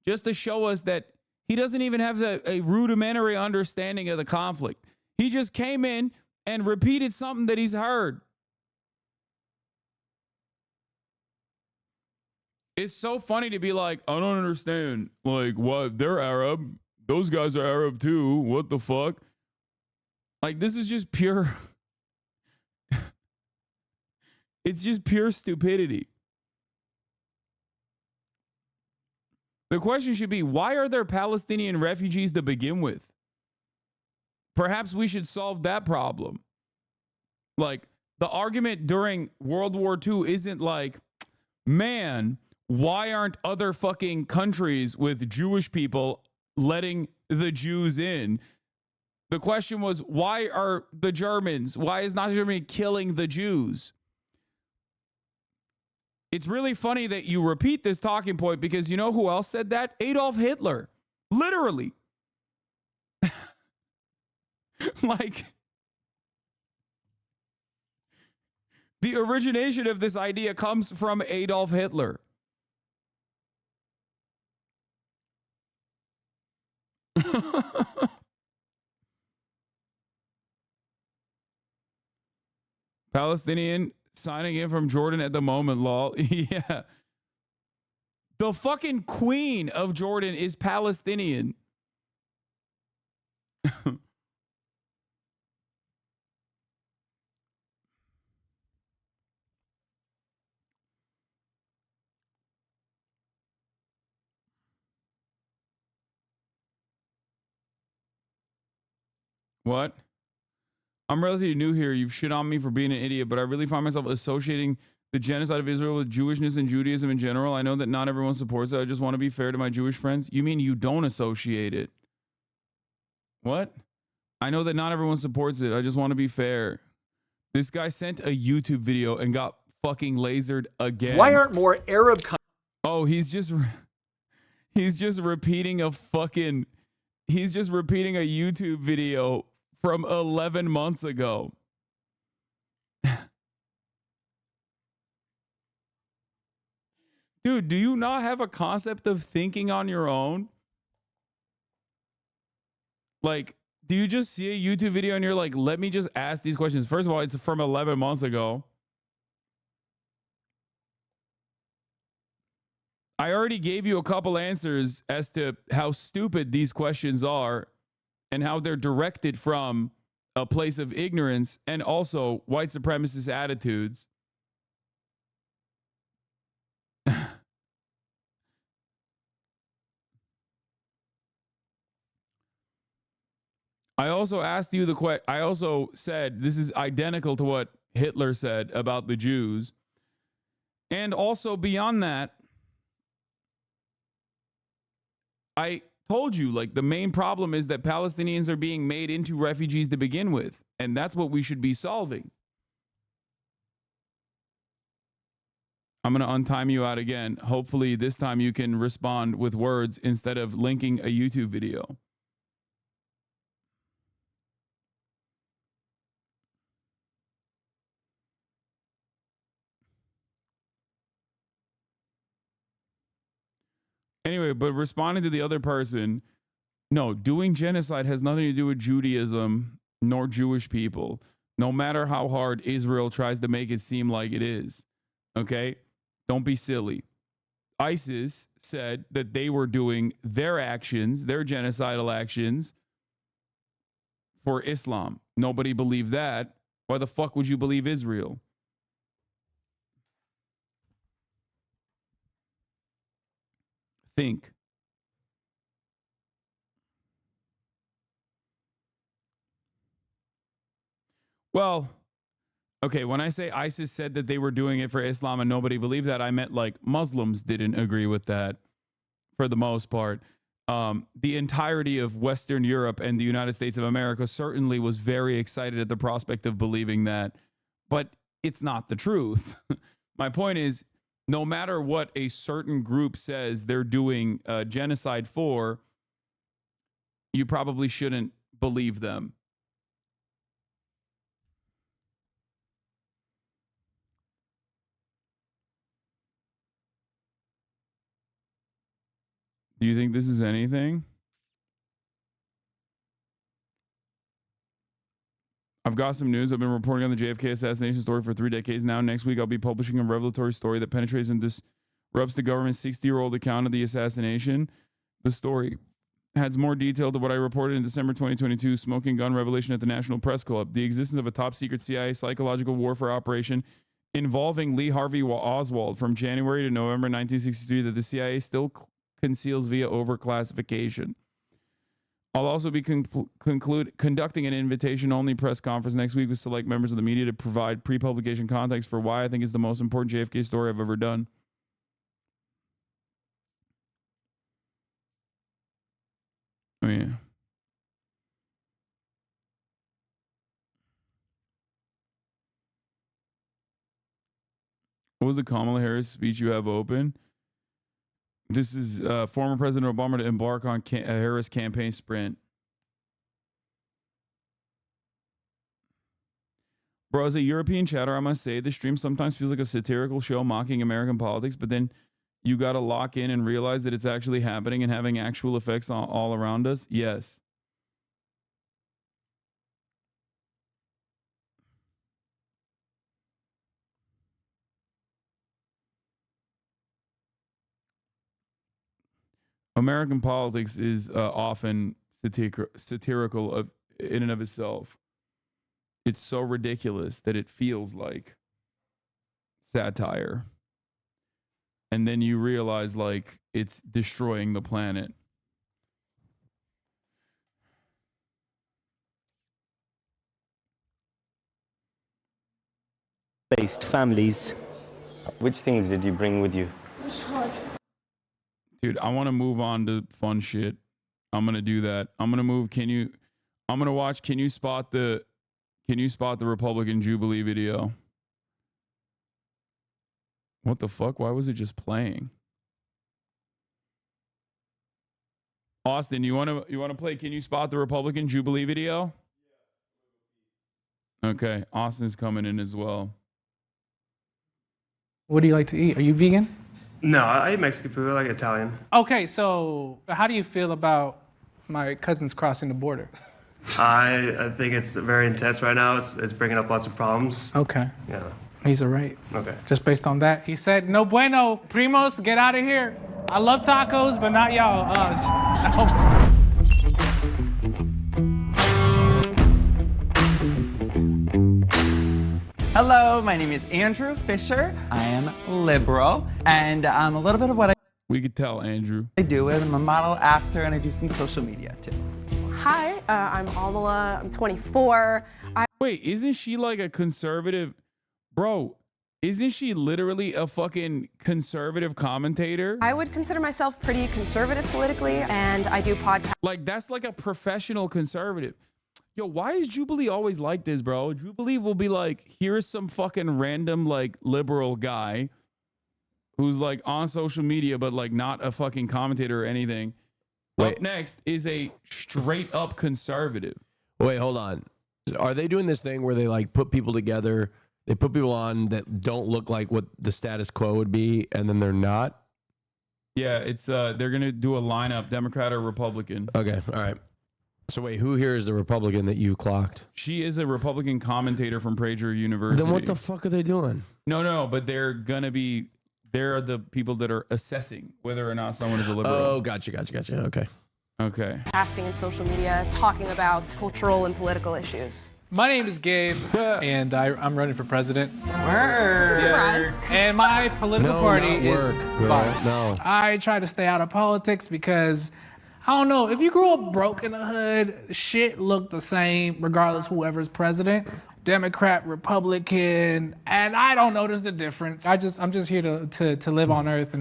Speaker 5: just to show us that he doesn't even have a rudimentary understanding of the conflict. He just came in and repeated something that he's heard. It's so funny to be like, I don't understand. Like, what? They're Arab. Those guys are Arab too. What the fuck? Like, this is just pure. It's just pure stupidity. The question should be, why are there Palestinian refugees to begin with? Perhaps we should solve that problem. Like, the argument during World War II isn't like, man, why aren't other fucking countries with Jewish people letting the Jews in? The question was, why are the Germans, why is Nazi Germany killing the Jews? It's really funny that you repeat this talking point because you know who else said that? Adolf Hitler. Literally. Like, the origination of this idea comes from Adolf Hitler. Palestinian signing in from Jordan at the moment, lol. Yeah. The fucking queen of Jordan is Palestinian. What? I'm relatively new here. You've shit on me for being an idiot, but I really find myself associating the genocide of Israel with Jewishness and Judaism in general. I know that not everyone supports it. I just want to be fair to my Jewish friends. You mean you don't associate it? What? I know that not everyone supports it. I just want to be fair. This guy sent a YouTube video and got fucking lasered again.
Speaker 2: Why aren't more Arab countries?
Speaker 5: Oh, he's just repeating a YouTube video from 11 months ago. Dude, do you not have a concept of thinking on your own? Like, do you just see a YouTube video and you're like, let me just ask these questions? First of all, it's from 11 months ago. I already gave you a couple answers as to how stupid these questions are and how they're directed from a place of ignorance and also white supremacist attitudes. I also asked you the question. I also said this is identical to what Hitler said about the Jews. And also beyond that, I told you, like, the main problem is that Palestinians are being made into refugees to begin with. And that's what we should be solving. I'm going to untime you out again. Hopefully this time you can respond with words instead of linking a YouTube video. Anyway, but responding to the other person, no, doing genocide has nothing to do with Judaism nor Jewish people, no matter how hard Israel tries to make it seem like it is. Okay? Don't be silly. ISIS said that they were doing their actions, their genocidal actions, for Islam. Nobody believed that. Why the fuck would you believe Israel? Think. Well, okay, when I say ISIS said that they were doing it for Islam and nobody believed that, I meant like Muslims didn't agree with that for the most part. The entirety of Western Europe and the United States of America certainly was very excited at the prospect of believing that, but it's not the truth. My point is, no matter what a certain group says they're doing genocide for, you probably shouldn't believe them. Do you think this is anything? I've got some news. I've been reporting on the JFK assassination story for 3 decades now. Next week, I'll be publishing a revelatory story that penetrates and disrupts the government's 60-year-old account of the assassination. The story adds more detail to what I reported in December 2022, smoking gun revelation at the National Press Club. The existence of a top-secret CIA psychological warfare operation involving Lee Harvey Oswald from January to November 1963 that the CIA still conceals via overclassification. I'll also be conducting an invitation-only press conference next week with select members of the media to provide pre-publication context for why I think it's the most important JFK story I've ever done. Oh, yeah. What was the Kamala Harris speech you have open? This is former President Obama to embark on a Harris campaign sprint. Bro, as a European chatter, I must say, this stream sometimes feels like a satirical show mocking American politics, but then you got to lock in and realize that it's actually happening and having actual effects all around us. Yes. American politics is often satirical in and of itself. It's so ridiculous that it feels like satire. And then you realize, like, it's destroying the planet.
Speaker 17: Based families.
Speaker 1: Which things did you bring with you?
Speaker 5: Dude, I want to move on to fun shit. I'm going to do that. I'm going to move. I'm going to watch. Can you spot the Republican Jubilee video? What the fuck? Why was it just playing? Austin, you want to play Can You Spot the Republican Jubilee video? Okay, Austin's coming in as well.
Speaker 2: What do you like to eat? Are you vegan?
Speaker 8: No, I eat Mexican food. I like Italian.
Speaker 2: Okay, so how do you feel about my cousins crossing the border?
Speaker 8: I think it's very intense right now. It's bringing up lots of problems.
Speaker 2: Okay.
Speaker 8: Yeah.
Speaker 2: He's all right.
Speaker 8: Okay.
Speaker 2: Just based on that, he said, "No bueno, primos, get out of here." I love tacos, but not y'all.
Speaker 6: Hello, my name is Andrew Fisher. I am liberal, and a little bit of what
Speaker 5: We could tell, Andrew.
Speaker 6: I do is I'm a model, actor, and I do some social media too.
Speaker 14: Hi, I'm Amala. I'm 24.
Speaker 5: Wait, isn't she like a conservative? Bro, isn't she literally a fucking conservative commentator?
Speaker 14: I would consider myself pretty conservative politically, and I do podcasts.
Speaker 5: Like, that's like a professional conservative. Yo, why is Jubilee always like this, bro? Jubilee will be like, here's some fucking random, like, liberal guy who's, like, on social media, but, like, not a fucking commentator or anything. Up next is a straight-up conservative.
Speaker 15: Wait, hold on. Are they doing this thing where they, like, put people together, they put people on that don't look like what the status quo would be, and then they're not?
Speaker 5: Yeah, it's, they're going to do a lineup, Democrat or Republican.
Speaker 15: Okay, all right. So wait, who here is the Republican that you clocked?
Speaker 5: She is a Republican commentator from Prager University.
Speaker 15: Then what the fuck are they doing?
Speaker 5: No, but they're the people that are assessing whether or not someone is a liberal.
Speaker 15: Oh, gotcha. Okay.
Speaker 14: Casting and social media, talking about cultural and political issues.
Speaker 2: My name is Gabe, and I'm running for president.
Speaker 14: Surprise.
Speaker 2: And my political party is Vibes.
Speaker 15: No.
Speaker 2: I try to stay out of politics because, I don't know, if you grew up broke in the hood, shit looked the same regardless whoever's president. Democrat, Republican, and I don't notice the difference. I'm just here to live on Earth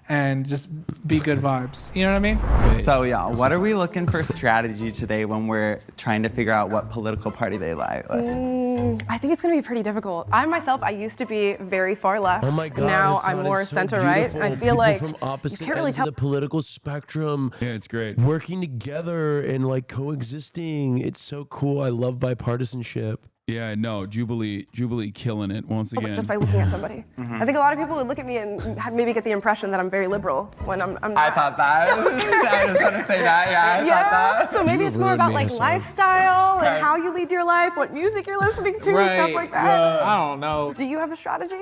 Speaker 2: and just be good vibes. You know what I mean?
Speaker 6: So yeah, what are we looking for strategy today when we're trying to figure out what political party they lie with?
Speaker 14: I think it's going to be pretty difficult. I used to be very far left.
Speaker 15: Oh my God!
Speaker 14: Now
Speaker 15: Hasan,
Speaker 14: I'm more
Speaker 15: it's so
Speaker 14: center-right.
Speaker 15: beautiful.
Speaker 14: I feel
Speaker 15: People
Speaker 14: like
Speaker 15: from opposite
Speaker 14: you can't really
Speaker 15: ends
Speaker 14: tell.
Speaker 15: of the political spectrum.
Speaker 5: Yeah, it's great.
Speaker 15: Working together and like coexisting. It's so cool. I love bipartisanship.
Speaker 5: Yeah, no, Jubilee killing it once again.
Speaker 14: Just by looking at somebody. I think a lot of people would look at me and maybe get the impression that I'm very liberal when I'm not.
Speaker 6: I thought that. I was gonna say that. Yeah, I thought that.
Speaker 14: So maybe it's more about like lifestyle and how you lead your life, what music you're listening to, stuff like that.
Speaker 2: I don't know.
Speaker 14: Do you have a strategy?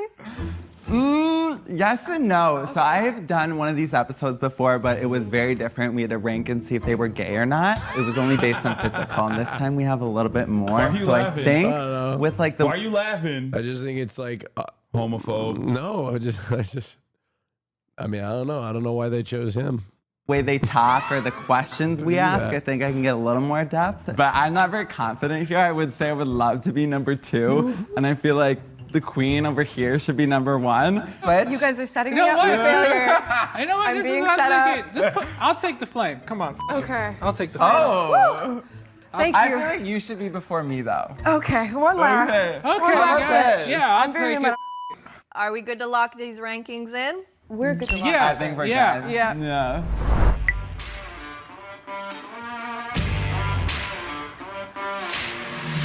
Speaker 6: Yes and no. So I have done one of these episodes before, but it was very different. We had to rank and see if they were gay or not. It was only based on physical, and this time we have a little bit more.
Speaker 5: Why are you
Speaker 6: so
Speaker 5: laughing?
Speaker 6: I think with like the.
Speaker 5: Why are you laughing?
Speaker 15: I just think it's like
Speaker 5: homophobe.
Speaker 15: No, I mean, I don't know. I don't know why they chose him.
Speaker 6: Way they talk or the questions we ask, I think I can get a little more depth. But I'm not very confident here. I would say I would love to be number 2, and I feel like the queen over here should be number 1. But
Speaker 14: You guys are setting
Speaker 2: You
Speaker 14: me
Speaker 2: know
Speaker 14: up
Speaker 2: what?
Speaker 14: for failure.
Speaker 2: You know what?
Speaker 14: I'm
Speaker 2: This is
Speaker 14: being
Speaker 2: what
Speaker 14: set
Speaker 2: I'm
Speaker 14: up.
Speaker 2: thinking. I'll take the flame. Come on.
Speaker 14: Okay.
Speaker 2: I'll take the flame.
Speaker 6: Oh.
Speaker 14: Thank
Speaker 6: I
Speaker 14: you.
Speaker 6: feel like you should be before me though.
Speaker 14: Okay, one last.
Speaker 6: Okay.
Speaker 2: Okay,
Speaker 14: One
Speaker 2: I
Speaker 14: last.
Speaker 2: guess. Yeah, I'll
Speaker 14: I'm very
Speaker 2: take it.
Speaker 16: Are we good to lock these rankings in?
Speaker 14: We're good to lock.
Speaker 2: Yes.
Speaker 6: I think we're
Speaker 2: Yeah.
Speaker 6: good.
Speaker 14: Yeah.
Speaker 6: Yeah.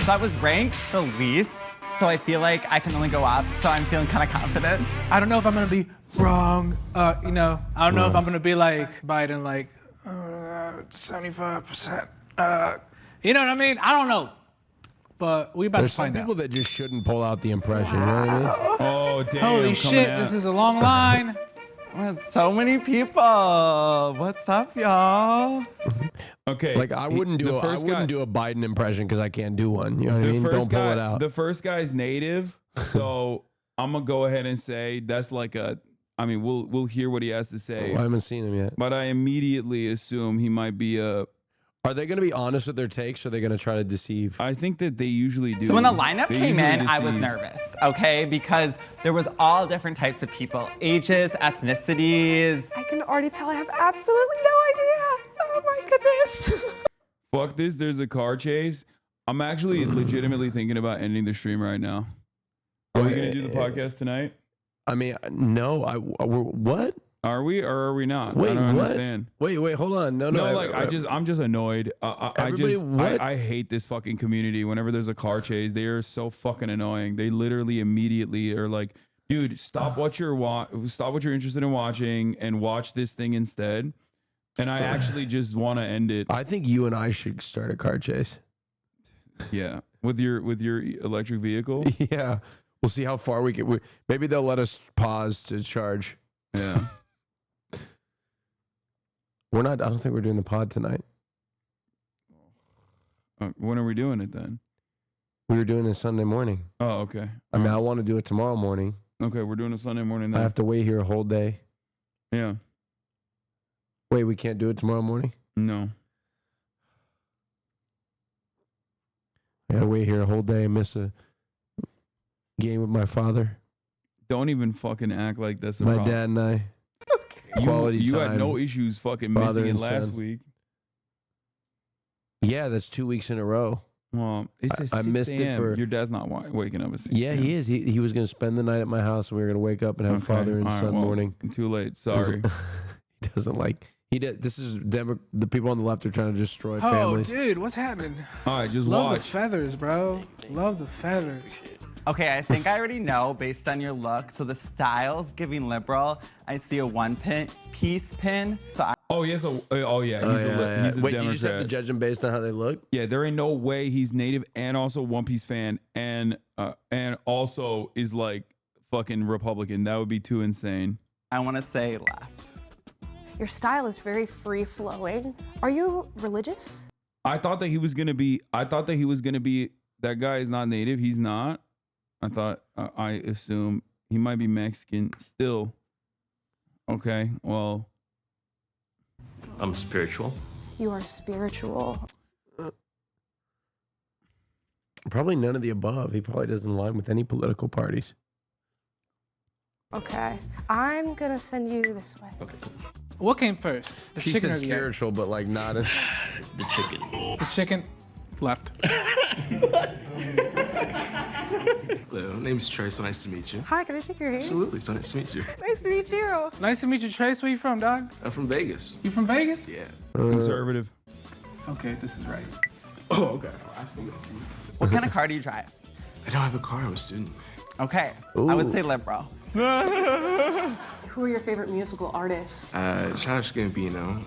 Speaker 6: So I was ranked the least, so I feel like I can only go up, so I'm feeling kind of confident.
Speaker 2: I don't know if I'm gonna be wrong. I don't know if I'm gonna be like Biden, like 75%. You know what I mean? I don't know. But we about
Speaker 15: There's
Speaker 2: to
Speaker 15: some
Speaker 2: find
Speaker 15: people
Speaker 2: out.
Speaker 15: that just shouldn't pull out the impression. You know what I mean?
Speaker 5: Oh, damn.
Speaker 2: Holy
Speaker 5: coming
Speaker 2: shit,
Speaker 5: out.
Speaker 2: this is a long line.
Speaker 6: With so many people. What's up, y'all?
Speaker 5: Okay.
Speaker 15: Like I wouldn't do a Biden impression because I can't do one. You know what I mean? Don't pull it out.
Speaker 5: The first guy's native, so I'm gonna go ahead and say that's like we'll hear what he has to say.
Speaker 15: I haven't seen him yet.
Speaker 5: But I immediately assume he might be a.
Speaker 15: Are they going to be honest with their takes, or are they going to try to deceive?
Speaker 5: I think that they usually do.
Speaker 6: So when the lineup
Speaker 5: They
Speaker 6: came
Speaker 5: usually
Speaker 6: in, I was
Speaker 5: deceive.
Speaker 6: nervous, okay? Because there was all different types of people, ages, ethnicities.
Speaker 14: I can already tell I have absolutely no idea. Oh my goodness.
Speaker 5: Fuck this, there's a car chase. I'm actually legitimately thinking about ending the stream right now. Are we going to do the podcast tonight?
Speaker 15: I mean, no. What?
Speaker 5: Are we or are we not?
Speaker 15: Wait,
Speaker 5: I don't
Speaker 15: what?
Speaker 5: understand.
Speaker 15: Wait, hold on. No.
Speaker 5: I'm just annoyed.
Speaker 15: What?
Speaker 5: I hate this fucking community. Whenever there's a car chase, they are so fucking annoying. They literally immediately are like, dude, stop what you're interested in watching and watch this thing instead. And I actually just want to end it.
Speaker 15: I think you and I should start a car chase.
Speaker 5: Yeah, with your electric vehicle.
Speaker 15: Yeah, we'll see how far we can. Maybe they'll let us pause to charge.
Speaker 5: Yeah.
Speaker 15: We're not. I don't think we're doing the pod tonight.
Speaker 5: When are we doing it then?
Speaker 15: We were doing it Sunday morning.
Speaker 5: Oh, okay.
Speaker 15: I mean, I want to do it tomorrow morning.
Speaker 5: Okay, we're doing it Sunday morning then.
Speaker 15: I have to wait here a whole day.
Speaker 5: Yeah.
Speaker 15: Wait, we can't do it tomorrow morning?
Speaker 5: No.
Speaker 15: I gotta wait here a whole day and miss a game with my father.
Speaker 5: Don't even fucking act like that's a
Speaker 15: My
Speaker 5: problem.
Speaker 15: dad and I. Quality
Speaker 5: You had
Speaker 15: time.
Speaker 5: no issues fucking
Speaker 15: Father
Speaker 5: missing it
Speaker 15: and
Speaker 5: last
Speaker 15: son.
Speaker 5: week.
Speaker 15: Yeah, that's 2 weeks in a row.
Speaker 5: Well, it's
Speaker 15: I
Speaker 5: 6
Speaker 15: missed it
Speaker 5: a.m.
Speaker 15: for.
Speaker 5: Your dad's not waking up at 6
Speaker 15: Yeah, he is. He was going to spend the night at my house, and we were going to wake up and have
Speaker 5: Okay,
Speaker 15: father and
Speaker 5: all right,
Speaker 15: son
Speaker 5: well,
Speaker 15: morning.
Speaker 5: Too late. Sorry.
Speaker 15: He doesn't like. This is the people on the left are trying to destroy
Speaker 2: Oh,
Speaker 15: families.
Speaker 2: dude, what's happening?
Speaker 5: All right, just
Speaker 2: Love
Speaker 5: watch.
Speaker 2: the feathers, bro. Love the feathers.
Speaker 6: Okay, I think I already know based on your look. So the style's giving liberal. I see a one-piece pin. So
Speaker 5: Oh, he has a. Oh, yeah. He's a
Speaker 15: Wait,
Speaker 5: Democrat.
Speaker 15: did you say to judge them based on how they look?
Speaker 5: Yeah, there ain't no way he's native and also One Piece fan and also is like fucking Republican. That would be too insane.
Speaker 6: I want to say left.
Speaker 14: Your style is very free flowing. Are you religious?
Speaker 5: I thought that he was gonna be. That guy is not native. He's not. I thought. I assume he might be Mexican still. Okay. Well.
Speaker 3: I'm spiritual.
Speaker 14: You are spiritual.
Speaker 15: Probably none of the above. He probably doesn't align with any political parties.
Speaker 14: Okay. I'm going to send you this way.
Speaker 3: Okay, cool.
Speaker 2: What came first? The
Speaker 15: She
Speaker 2: chicken
Speaker 15: said
Speaker 2: or the egg?
Speaker 15: spiritual, but like not a...
Speaker 3: The chicken.
Speaker 2: The chicken left.
Speaker 4: Hello, my name is Trey. So nice to meet you.
Speaker 14: Hi, can I shake your hand?
Speaker 4: Absolutely, so nice to meet you.
Speaker 14: Nice to meet you.
Speaker 2: Nice to meet you, Trace. Where you from, dog?
Speaker 4: I'm from Vegas.
Speaker 2: You from Vegas?
Speaker 4: Yeah.
Speaker 5: Conservative.
Speaker 2: Okay, this is right.
Speaker 4: Oh, okay. I see.
Speaker 6: What kind of car do you drive?
Speaker 4: I don't have a car. I'm a student.
Speaker 6: Okay, I would say liberal.
Speaker 14: Who are your favorite musical artists?
Speaker 4: Childish Gambino,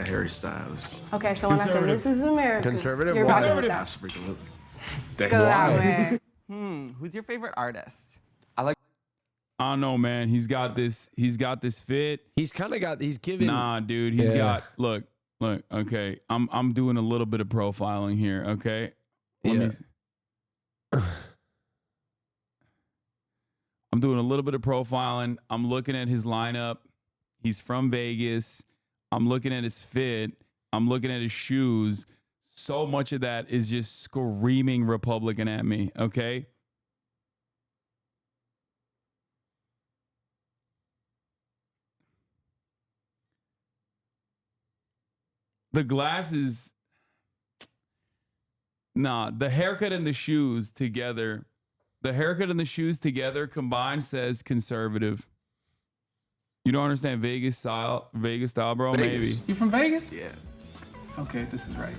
Speaker 4: Harry Styles.
Speaker 14: Okay, so when I say this is America,
Speaker 15: Conservative?
Speaker 14: you're
Speaker 15: Why?
Speaker 14: rocking with
Speaker 4: Conservative.
Speaker 14: that. Go that way.
Speaker 6: Who's your favorite artist?
Speaker 5: I don't know, man. He's got this fit.
Speaker 15: He's kind of got. He's giving.
Speaker 5: Nah, dude. He's got. Look. Okay. I'm doing a little bit of profiling here. Okay. I'm doing a little bit of profiling. I'm looking at his lineup. He's from Vegas. I'm looking at his fit. I'm looking at his shoes. So much of that is just screaming Republican at me. Okay. The glasses, nah, the haircut and the shoes together, combined says conservative. You don't understand Vegas style, bro?
Speaker 4: Vegas.
Speaker 5: Maybe.
Speaker 2: You from Vegas?
Speaker 4: Yeah.
Speaker 2: Okay, this is right.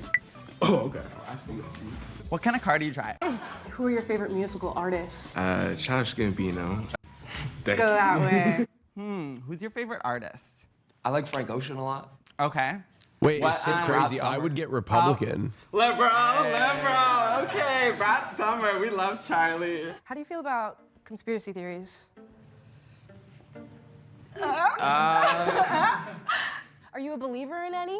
Speaker 4: Oh, okay. I see.
Speaker 6: What kind of car do you drive?
Speaker 14: Who are your favorite musical artists?
Speaker 4: Childish Gambino.
Speaker 14: Go that way.
Speaker 6: Who's your favorite artist?
Speaker 18: I like Frank Ocean a lot.
Speaker 6: Okay.
Speaker 15: Wait,
Speaker 6: What,
Speaker 15: it's crazy. I would get Republican.
Speaker 6: Liberal. Okay, Brad Summer. We love Charlie.
Speaker 14: How do you feel about conspiracy theories? Are you a believer in any?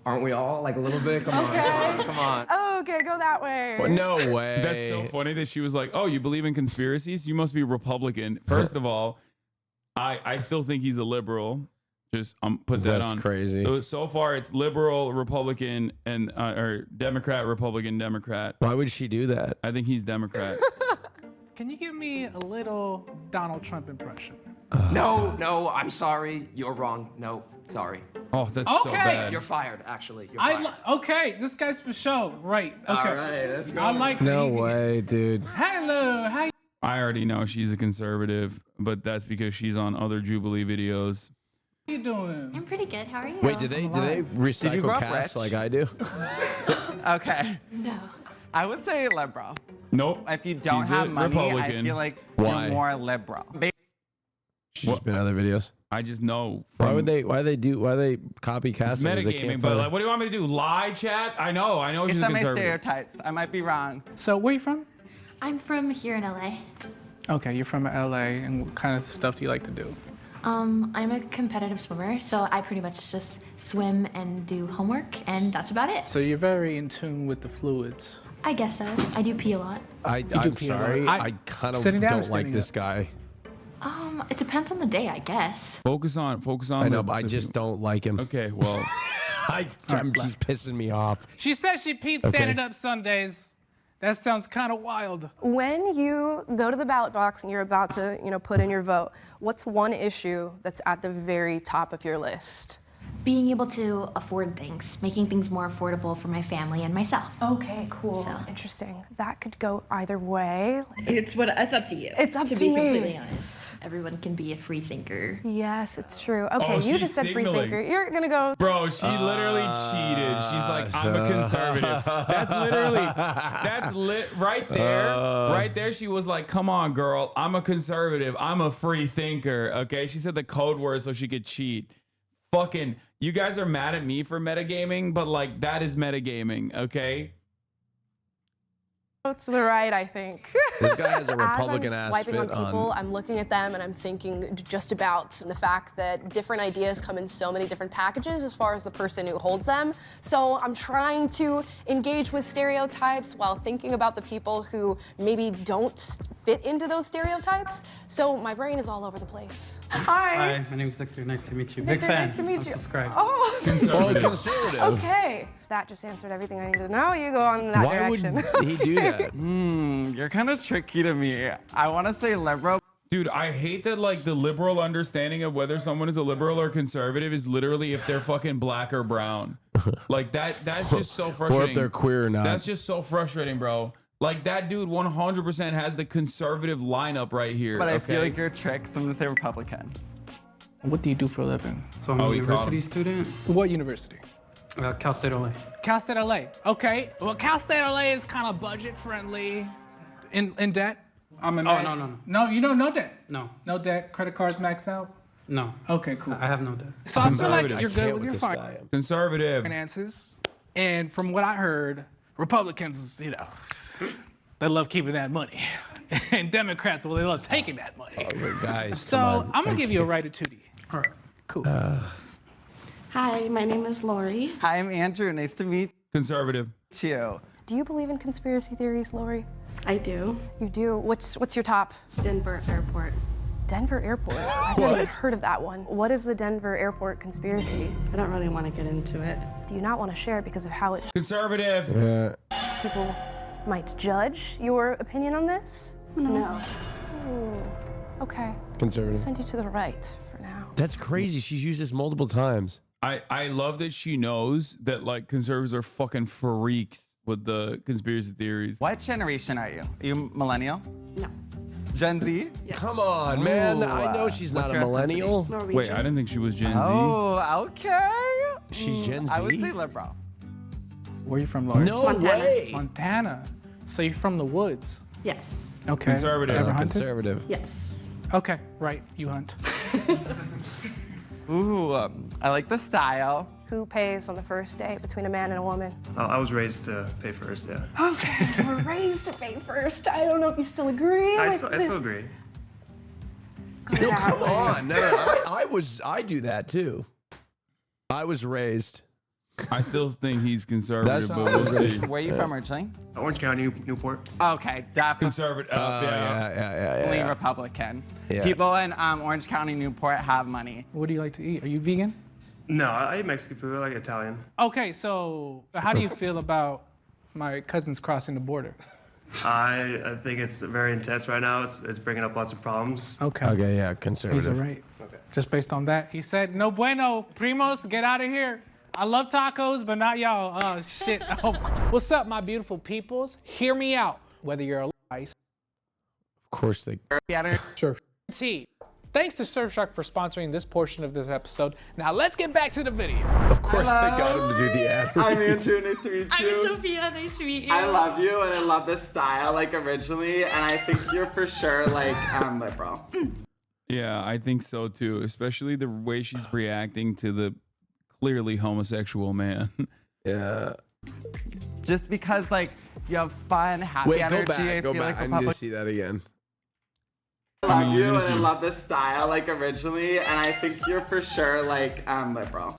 Speaker 18: Aren't we all? Like a little bit? Come
Speaker 14: Okay.
Speaker 18: on, come on.
Speaker 14: Oh, okay, go that way.
Speaker 15: No way.
Speaker 5: That's so funny that she was like, "Oh, you believe in conspiracies? You must be Republican." First of all, I still think he's a liberal. Just put that on.
Speaker 15: That's crazy.
Speaker 5: So far, it's liberal, Republican, and or Democrat, Republican, Democrat.
Speaker 15: Why would she do that?
Speaker 5: I think he's Democrat.
Speaker 2: Can you give me a little Donald Trump impression?
Speaker 18: No, I'm sorry. You're wrong. No, sorry.
Speaker 5: Oh, that's so
Speaker 2: Okay.
Speaker 5: bad.
Speaker 18: You're fired, actually. You're fired.
Speaker 2: Okay, this guy's for show. Right. Okay.
Speaker 18: All right, let's go.
Speaker 2: I like
Speaker 15: No way, dude.
Speaker 2: Hello. How you?
Speaker 5: I already know she's a conservative, but that's because she's on other Jubilee videos.
Speaker 2: How you doing?
Speaker 22: I'm pretty good. How are you?
Speaker 15: Wait, do they recycle
Speaker 6: Did you grow up
Speaker 15: casts
Speaker 6: rich?
Speaker 15: like I do?
Speaker 6: Okay.
Speaker 22: No.
Speaker 6: I would say liberal.
Speaker 5: Nope.
Speaker 6: If you don't
Speaker 5: He's
Speaker 6: have
Speaker 5: a
Speaker 6: money, I
Speaker 5: Republican.
Speaker 6: feel like
Speaker 15: Why?
Speaker 6: you're more liberal.
Speaker 15: She's been in other videos.
Speaker 5: I just know.
Speaker 15: Why they copy cast?
Speaker 5: It's metagaming, but like, what do you want me to do? Lie, chat? I know
Speaker 6: It's
Speaker 5: she's
Speaker 6: not my
Speaker 5: conservative.
Speaker 6: stereotypes. I might be wrong.
Speaker 2: So where you from?
Speaker 22: I'm from here in LA.
Speaker 2: Okay, you're from LA, and what kind of stuff do you like to do?
Speaker 11: I'm a competitive swimmer, so I pretty much just swim and do homework, and that's about it.
Speaker 2: So you're very in tune with the fluids.
Speaker 11: I guess so. I do pee a lot.
Speaker 15: I'm sorry. I kind of don't like this guy.
Speaker 11: It depends on the day, I guess.
Speaker 5: Focus on.
Speaker 15: I know, but I just don't like him.
Speaker 5: Okay, well,
Speaker 15: he's pissing me off.
Speaker 2: She says she peed standing up Sundays. That sounds kind of wild.
Speaker 13: When you go to the ballot box and you're about to, put in your vote, what's one issue that's at the very top of your list?
Speaker 11: Being able to afford things, making things more affordable for my family and myself.
Speaker 13: Okay, cool.
Speaker 11: So.
Speaker 13: Interesting. That could go either way.
Speaker 11: It's up to you.
Speaker 13: It's up to
Speaker 11: be
Speaker 13: me.
Speaker 11: completely honest. Everyone can be a free thinker.
Speaker 13: Yes, it's true. Okay, you
Speaker 5: she's
Speaker 13: just said free
Speaker 5: signaling.
Speaker 13: thinker. You're gonna go.
Speaker 5: Bro, she literally cheated. She's like, I'm a conservative. That's right there. Right there, she was like, come on, girl. I'm a conservative. I'm a free thinker. Okay, she said the code word so she could cheat. Fucking, you guys are mad at me for metagaming, but like, that is metagaming, okay?
Speaker 13: To the right, I think.
Speaker 15: This guy has a Republican
Speaker 13: As I'm
Speaker 15: ass
Speaker 13: swiping
Speaker 15: fit
Speaker 13: on people,
Speaker 15: on.
Speaker 13: I'm looking at them and I'm thinking just about the fact that different ideas come in so many different packages as far as the person who holds them. So I'm trying to engage with stereotypes while thinking about the people who maybe don't fit into those stereotypes. So my brain is all over the place. Hi.
Speaker 22: My name is Victor. Nice to meet you.
Speaker 13: Victor,
Speaker 22: Big fan.
Speaker 13: nice to meet
Speaker 22: I'll
Speaker 13: you.
Speaker 22: subscribe.
Speaker 13: Oh.
Speaker 5: Conservative.
Speaker 13: Okay. That just answered everything I needed to know. You go on in that
Speaker 15: Why
Speaker 13: direction.
Speaker 15: would he do that?
Speaker 6: You're kind of tricky to me. I want to say liberal.
Speaker 5: Dude, I hate that like the liberal understanding of whether someone is a liberal or conservative is literally if they're fucking black or brown. Like that's just so frustrating.
Speaker 15: Or if they're queer or not.
Speaker 5: That's just so frustrating, bro. Like that dude 100% has the conservative lineup right here.
Speaker 6: But I
Speaker 5: okay?
Speaker 6: feel like you're tricked, so I'm going to say Republican.
Speaker 2: What do you do for a living?
Speaker 22: So I'm a university student.
Speaker 2: What university?
Speaker 22: Cal State LA.
Speaker 2: Cal State LA. Okay. Well, Cal State LA is kind of budget friendly. In debt?
Speaker 22: I'm in no.
Speaker 2: No, you don't, no debt?
Speaker 22: No.
Speaker 2: No debt? Credit cards maxed out?
Speaker 22: No.
Speaker 2: Okay, cool.
Speaker 22: I have no debt.
Speaker 2: So I feel like
Speaker 5: Conservative.
Speaker 2: you're
Speaker 5: I
Speaker 2: good
Speaker 5: can't
Speaker 2: with
Speaker 5: with
Speaker 2: your
Speaker 5: this
Speaker 2: finances.
Speaker 5: Conservative.
Speaker 2: And from what I heard, Republicans, they love keeping that money. And Democrats, well, they love taking that money.
Speaker 15: Guys,
Speaker 2: So I'm going to give you a right of 2D. All right, cool.
Speaker 13: Hi, my name is Lori.
Speaker 6: Hi, I'm Andrew. Nice to meet
Speaker 5: Conservative.
Speaker 6: you.
Speaker 13: Do you believe in conspiracy theories, Lori?
Speaker 14: I do.
Speaker 13: You do? What's your top?
Speaker 14: Denver Airport.
Speaker 13: Denver Airport? I've never even heard of that one. What is the Denver Airport conspiracy?
Speaker 14: I don't really want to get into it.
Speaker 13: Do you not want to share it because of how it
Speaker 5: Conservative.
Speaker 13: people might judge your opinion on this?
Speaker 14: No.
Speaker 13: Ooh, okay.
Speaker 15: Conservative.
Speaker 13: I'll send you to the right for now.
Speaker 15: That's crazy. She's used this multiple times.
Speaker 5: I love that she knows that like conservatives are fucking freaks with the conspiracy theories.
Speaker 6: What generation are you? Are you millennial?
Speaker 14: No.
Speaker 6: Gen Z?
Speaker 14: Yes.
Speaker 15: Come on, man. I know she's
Speaker 6: What's
Speaker 15: not a
Speaker 6: your
Speaker 15: millennial.
Speaker 14: Norwegian.
Speaker 5: Wait, I didn't think she was Gen Z.
Speaker 6: Oh, okay.
Speaker 15: She's Gen Z.
Speaker 6: I would say liberal.
Speaker 2: Where are you from, Lori?
Speaker 15: No
Speaker 14: Montana.
Speaker 15: way.
Speaker 2: Montana. So you're from the woods?
Speaker 14: Yes.
Speaker 2: Okay.
Speaker 5: Conservative.
Speaker 2: Ever hunted?
Speaker 15: Conservative.
Speaker 14: Yes.
Speaker 2: Okay, right. You hunt.
Speaker 6: Ooh, I like the style.
Speaker 13: Who pays on the first date between a man and a woman?
Speaker 8: I was raised to pay first, yeah.
Speaker 13: Okay, we're raised to pay first. I don't know if you still agree.
Speaker 8: I
Speaker 13: with
Speaker 8: still agree.
Speaker 15: No, come on. No, I do that too. I was raised.
Speaker 5: I still think he's conservative,
Speaker 15: That's
Speaker 5: but
Speaker 15: how
Speaker 5: we'll
Speaker 15: I was
Speaker 5: see.
Speaker 15: raised.
Speaker 6: Where are you from originally?
Speaker 8: Orange County, Newport.
Speaker 6: Okay, definitely.
Speaker 5: Conservative.
Speaker 15: Yeah.
Speaker 6: Republican.
Speaker 15: Yeah.
Speaker 6: People in Orange County, Newport have money.
Speaker 2: What do you like to eat? Are you vegan?
Speaker 8: No, I eat Mexican food. I like Italian.
Speaker 2: Okay, so how do you feel about my cousins crossing the border?
Speaker 8: I think it's very intense right now. It's bringing up lots of problems.
Speaker 2: Okay.
Speaker 15: Okay, yeah,
Speaker 2: He's
Speaker 15: conservative.
Speaker 2: all right. Okay. Just based on that, he said, "No bueno, primos, get out of here. I love tacos, but not y'all." Oh shit. Oh. What's up, my beautiful peoples? Hear me out. Whether you're a ice,
Speaker 15: Of course they.
Speaker 2: sure. T. Thanks to Surfshark for sponsoring this portion of this episode. Now let's get back to the video.
Speaker 15: Of course they got him to do the ad.
Speaker 6: I'm Andrew. Nice to meet you.
Speaker 14: I'm Sophia. Nice to meet you.
Speaker 6: I love you, and I love the style, like, originally, and I think you're for sure, like, liberal.
Speaker 5: Yeah, I think so too. Especially the way she's reacting to the clearly homosexual man.
Speaker 15: Yeah.
Speaker 6: Just because, like, you have fun, happy
Speaker 15: Wait,
Speaker 6: energy.
Speaker 15: go back. Go
Speaker 6: I feel
Speaker 15: back.
Speaker 6: like
Speaker 15: I need to see that again.
Speaker 6: I love you and I love the style like originally, and I think you're for sure like liberal.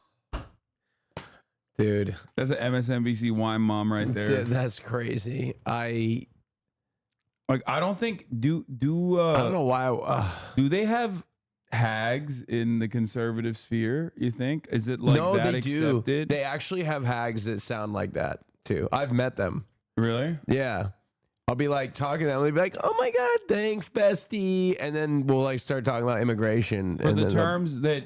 Speaker 15: Dude,
Speaker 5: that's an MSNBC wine mom right there.
Speaker 15: Dude, that's crazy. I
Speaker 5: don't think I don't
Speaker 15: know why.
Speaker 5: Do they have hags in the conservative sphere? You think? Is it like
Speaker 15: no,
Speaker 5: that
Speaker 15: they
Speaker 5: accepted?
Speaker 15: do. They actually have hags that sound like that too. I've met them.
Speaker 5: Really?
Speaker 15: Yeah. I'll be like talking to them. They'll be like, "Oh my god, thanks, bestie," and then we'll like start talking about immigration.
Speaker 5: For
Speaker 15: and
Speaker 5: the
Speaker 15: then
Speaker 5: terms that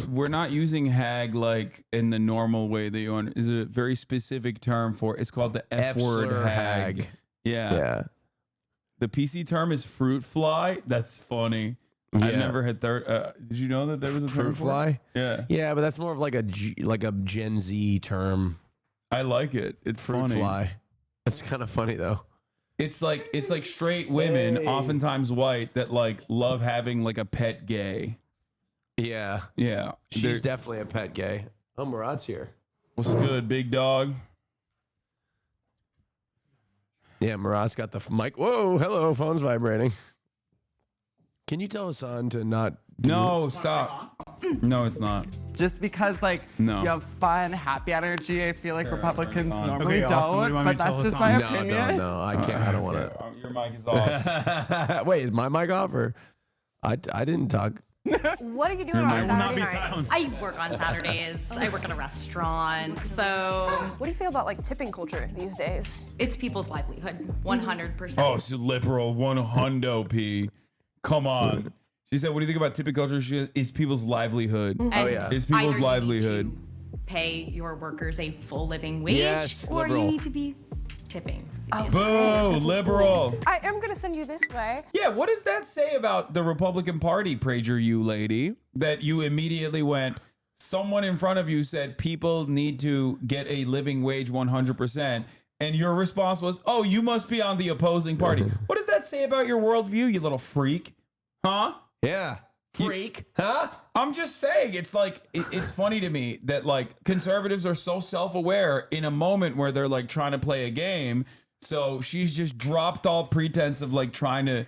Speaker 5: we're not using hag like in the normal way that you want. Is a very specific term for. It's called the F word
Speaker 15: F-slur
Speaker 5: hag.
Speaker 15: hag.
Speaker 5: Yeah.
Speaker 15: Yeah.
Speaker 5: The PC term is fruit fly. That's funny.
Speaker 15: Yeah.
Speaker 5: I've never had did you know that there was a term
Speaker 15: fruit
Speaker 5: for
Speaker 15: fly.
Speaker 5: it? Yeah.
Speaker 15: Yeah, but that's more of like a Gen Z term.
Speaker 5: I like it. It's
Speaker 15: Fruit
Speaker 5: funny.
Speaker 15: fly. That's kind of funny though.
Speaker 5: It's like straight women, oftentimes white, that like love having like a pet gay.
Speaker 15: Yeah.
Speaker 5: Yeah.
Speaker 15: She's definitely a pet gay. Oh, Murad's here.
Speaker 5: What's good, big dog?
Speaker 15: Yeah, Murad's got the mic. Whoa, hello, phone's vibrating. Can you tell Hasan to not do
Speaker 5: No, stop. No, it's not.
Speaker 6: Just because like
Speaker 5: No.
Speaker 6: you have fun, happy energy, I feel like Republicans normally
Speaker 22: Okay, Austin, what do you
Speaker 6: don't,
Speaker 22: want me
Speaker 6: but
Speaker 22: to tell
Speaker 6: that's just my
Speaker 22: Hasan?
Speaker 6: opinion.
Speaker 15: No, I can't. I don't want to.
Speaker 5: Your mic is off.
Speaker 15: Wait, is my mic off or? I didn't talk.
Speaker 14: What are you doing on Saturday night?
Speaker 7: I work on Saturdays. I work at a restaurant. So,
Speaker 14: What do you feel about like tipping culture these days?
Speaker 7: it's people's livelihood, 100%.
Speaker 5: Oh, she's liberal, 100 P. Come on. She said, "What do you think about tipping culture?" She said, "It's people's livelihood."
Speaker 7: And
Speaker 5: It's
Speaker 7: either
Speaker 5: people's
Speaker 7: you need
Speaker 5: livelihood.
Speaker 7: to pay your workers a full living wage,
Speaker 5: Yes,
Speaker 7: or
Speaker 5: liberal.
Speaker 7: you need to be tipping.
Speaker 5: Boo, liberal.
Speaker 14: I am gonna send you this way.
Speaker 5: Yeah, what does that say about the Republican Party, Prager, you lady, that you immediately went, someone in front of you said people need to get a living wage 100%, and your response was, oh, you must be on the opposing party. What does that say about your worldview, you little freak? Huh?
Speaker 15: Yeah. Freak, huh?
Speaker 5: I'm just saying, it's like, it's funny to me that like conservatives are so self-aware in a moment where they're like trying to play a game. So she's just dropped all pretense of like trying to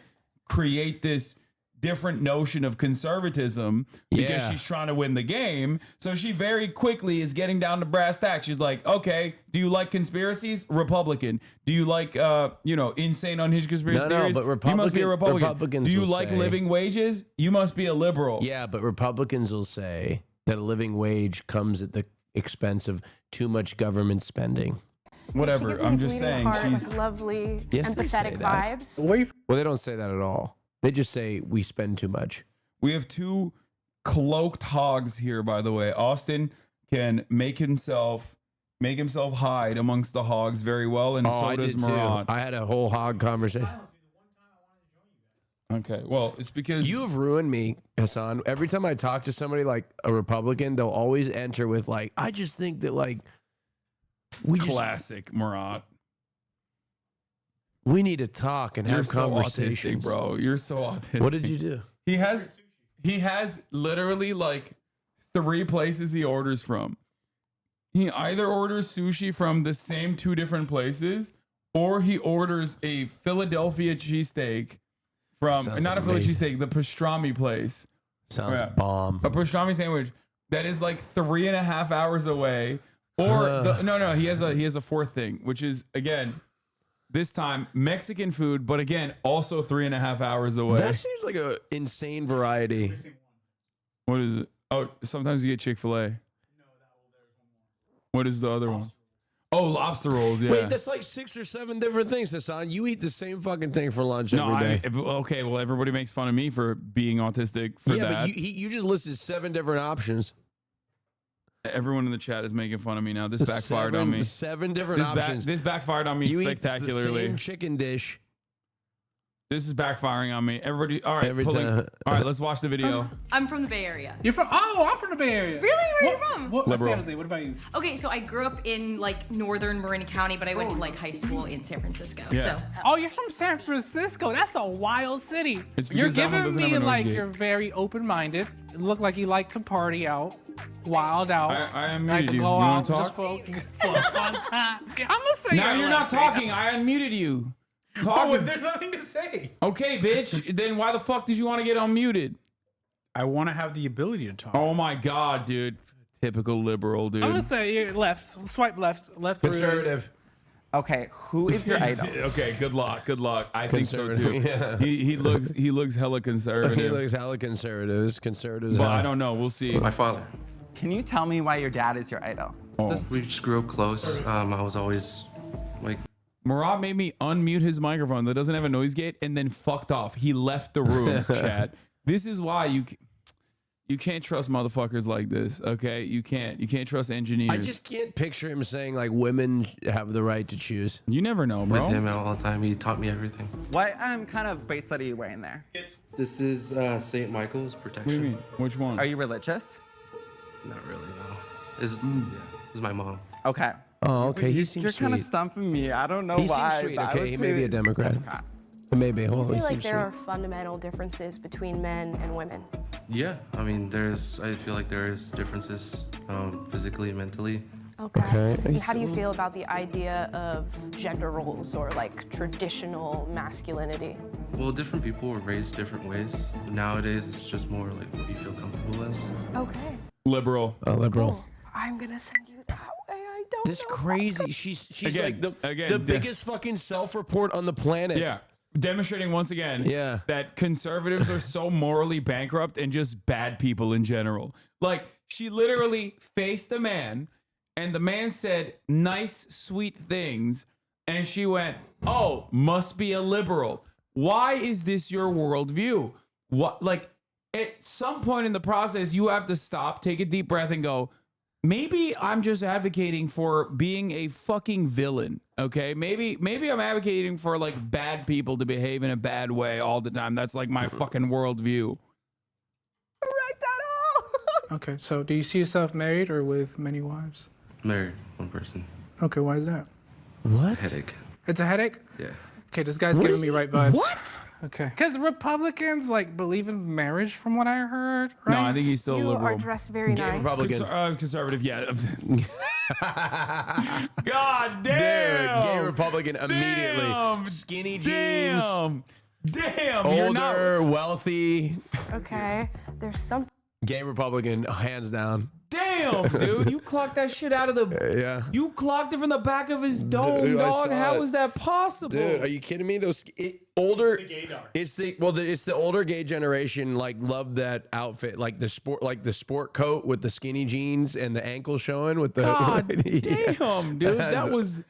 Speaker 5: create this different notion of conservatism because
Speaker 15: Yeah.
Speaker 5: she's trying to win the game. So she very quickly is getting down to brass tacks. She's like, okay, do you like conspiracies? Republican. Do you like, insane unhinged conspiracy
Speaker 15: No,
Speaker 5: theories?
Speaker 15: but
Speaker 5: you must be a Republican.
Speaker 15: Republicans
Speaker 5: Do you
Speaker 15: will
Speaker 5: like
Speaker 15: say-
Speaker 5: living wages? You must be a liberal.
Speaker 15: Yeah, but Republicans will say that a living wage comes at the expense of too much government spending.
Speaker 5: Whatever.
Speaker 14: She gives me
Speaker 5: I'm just
Speaker 14: bleeding
Speaker 5: saying
Speaker 14: heart,
Speaker 5: she's
Speaker 14: like, lovely,
Speaker 15: Yes, they say
Speaker 14: empathetic
Speaker 15: that.
Speaker 14: vibes.
Speaker 15: Well, they don't say that at all. They just say we spend too much.
Speaker 5: We have two cloaked hogs here, by the way. Austin can make himself hide amongst the hogs very well, and so
Speaker 15: I
Speaker 5: does
Speaker 15: did too.
Speaker 5: Murad.
Speaker 15: I had a whole hog conversation.
Speaker 5: Okay, well, it's because
Speaker 15: You have ruined me, Hasan. Every time I talk to somebody like a Republican, they'll always enter with like, I just think that like
Speaker 5: classic Murad.
Speaker 15: we need to talk and
Speaker 5: You're
Speaker 15: have
Speaker 5: so
Speaker 15: conversations.
Speaker 5: autistic, bro. You're so autistic.
Speaker 15: What did you do?
Speaker 5: He has literally like 3 places he orders from. He either orders sushi from the same 2 different places, or he orders a Philadelphia cheesesteak from
Speaker 15: Sounds
Speaker 5: not a Philly
Speaker 15: amazing.
Speaker 5: cheesesteak, the pastrami place.
Speaker 15: Sounds bomb.
Speaker 5: A pastrami sandwich that is like 3.5 hours away. Or no, he has a 4th thing, which is again, this time Mexican food, but again, also 3.5 hours away.
Speaker 15: That seems like an insane variety.
Speaker 5: What is it? Oh, sometimes you get Chick-fil-A. What is the other one? Oh, lobster rolls. Yeah.
Speaker 15: Wait, that's like 6 or 7 different things, Hasan. You eat the same fucking thing for lunch
Speaker 5: no,
Speaker 15: every day.
Speaker 5: okay. Well, everybody makes fun of me for being autistic for
Speaker 15: Yeah,
Speaker 5: that.
Speaker 15: but you just listed 7 different options.
Speaker 5: Everyone in the chat is making fun of me now. This backfired on me.
Speaker 15: 7 different options.
Speaker 5: This backfired on me
Speaker 15: You
Speaker 5: spectacularly.
Speaker 15: eat the same chicken dish.
Speaker 5: This is backfiring on me. Everybody, all right.
Speaker 15: Every time.
Speaker 5: All right, let's watch the video.
Speaker 7: I'm from the Bay Area.
Speaker 2: You're from? Oh, I'm from the Bay Area.
Speaker 7: Really? Where are you from?
Speaker 2: What
Speaker 5: Liberal.
Speaker 2: San Jose? What about you?
Speaker 7: Okay, so I grew up in like northern Marin County, but I went to like high school in San Francisco.
Speaker 5: Yeah.
Speaker 7: So
Speaker 2: Oh, you're from San Francisco. That's a wild city.
Speaker 5: It's
Speaker 2: You're
Speaker 5: because that one
Speaker 2: giving
Speaker 5: doesn't have
Speaker 2: me
Speaker 5: a noise
Speaker 2: like
Speaker 5: gate.
Speaker 2: you're very open-minded. It look like you like to party out, wild out.
Speaker 5: I unmuted
Speaker 2: like to
Speaker 5: you.
Speaker 2: go
Speaker 5: You wanna
Speaker 2: out
Speaker 5: talk?
Speaker 2: just for a fun time. I'm gonna say
Speaker 5: Now
Speaker 2: your
Speaker 5: you're
Speaker 2: last
Speaker 5: not
Speaker 2: name.
Speaker 5: talking. I unmuted you. Talk.
Speaker 22: There's nothing to say.
Speaker 5: Okay, bitch. Then why the fuck did you want to get unmuted?
Speaker 22: I want to have the ability to talk.
Speaker 5: Oh my god, dude. Typical liberal, dude.
Speaker 2: I'm gonna say you're left. Swipe left. Left.
Speaker 15: Conservative.
Speaker 6: Okay, who is your idol?
Speaker 5: Okay, good luck. Good luck. I think so too.
Speaker 15: Yeah.
Speaker 5: He looks hella conservative.
Speaker 15: He looks hella conservatives.
Speaker 5: But I don't know. We'll see.
Speaker 4: My father.
Speaker 6: Can you tell me why your dad is your idol?
Speaker 4: We just grew up close. I was always like.
Speaker 5: Murat made me unmute his microphone that doesn't have a noise gate and then fucked off. He left the room, chat. This is why you can't trust motherfuckers like this, okay? You can't trust engineers.
Speaker 15: I just can't picture him saying like women have the right to choose.
Speaker 5: You never know, bro.
Speaker 4: With him all the time. He taught me everything.
Speaker 6: What kind of bracelet are you wearing there?
Speaker 4: This is St. Michael's protection.
Speaker 5: What do you mean? Which one?
Speaker 6: Are you religious?
Speaker 4: Not really, no. This is my mom.
Speaker 6: Okay.
Speaker 15: Oh, okay. He seems
Speaker 6: You're kind of
Speaker 15: sweet.
Speaker 6: stumping me. I don't know
Speaker 15: He
Speaker 6: why.
Speaker 15: seems sweet.
Speaker 6: but I
Speaker 15: Okay,
Speaker 6: would
Speaker 15: he may be
Speaker 6: say
Speaker 15: a Democrat. Maybe.
Speaker 13: I
Speaker 15: Oh, he
Speaker 13: feel like
Speaker 15: seems
Speaker 13: there
Speaker 15: sweet.
Speaker 13: are fundamental differences between men and women.
Speaker 4: Yeah, I mean, I feel like there is differences physically and mentally.
Speaker 13: Okay. And how do you feel about the idea of gender roles or like traditional masculinity?
Speaker 4: Well, different people were raised different ways. Nowadays, it's just more like what you feel comfortable as.
Speaker 13: Okay.
Speaker 5: Liberal.
Speaker 15: Liberal.
Speaker 13: I'm gonna send you that way. I don't
Speaker 15: This
Speaker 13: know.
Speaker 15: crazy. She's
Speaker 5: Again,
Speaker 15: like the
Speaker 5: again,
Speaker 15: biggest fucking self-report on the planet.
Speaker 5: Yeah. Demonstrating once again
Speaker 15: Yeah.
Speaker 5: that conservatives are so morally bankrupt and just bad people in general. Like, she literally faced a man and the man said nice, sweet things. And she went, oh, must be a liberal. Why is this your worldview? What, like, at some point in the process, you have to stop, take a deep breath and go, maybe I'm just advocating for being a fucking villain. Okay, maybe I'm advocating for like bad people to behave in a bad way all the time. That's like my fucking worldview.
Speaker 13: Correct at all.
Speaker 2: Okay, so do you see yourself married or with many wives?
Speaker 4: Married, one person.
Speaker 2: Okay, why is that?
Speaker 15: What?
Speaker 4: Headache.
Speaker 2: It's a headache?
Speaker 4: Yeah.
Speaker 2: Okay, this guy's
Speaker 15: What
Speaker 2: giving
Speaker 15: is
Speaker 2: me
Speaker 15: he-
Speaker 2: right vibes.
Speaker 15: What?
Speaker 2: Okay. Because Republicans like believe in marriage from what I heard, right?
Speaker 5: No, I think he's still
Speaker 13: You
Speaker 5: liberal.
Speaker 13: are dressed very
Speaker 15: Gay
Speaker 13: nice.
Speaker 15: Republican.
Speaker 5: Conservative, yeah. God damn.
Speaker 15: Dude, gay Republican immediately.
Speaker 5: Damn.
Speaker 15: Skinny jeans.
Speaker 5: Damn. You're not-
Speaker 15: Older, wealthy.
Speaker 13: Okay. There's something.
Speaker 15: Gay Republican, hands down.
Speaker 5: Damn, dude. You clocked that shit out of the.
Speaker 15: Yeah.
Speaker 5: You clocked it from the back of his dome,
Speaker 15: Dude, I
Speaker 5: dog.
Speaker 15: saw
Speaker 5: How
Speaker 15: it.
Speaker 5: is that possible?
Speaker 15: Dude, are you kidding me? Those older, it's the older gay generation like loved that outfit, like the sport coat with the skinny jeans and the ankle showing with the.
Speaker 5: God
Speaker 15: Yeah.
Speaker 5: damn, dude. That was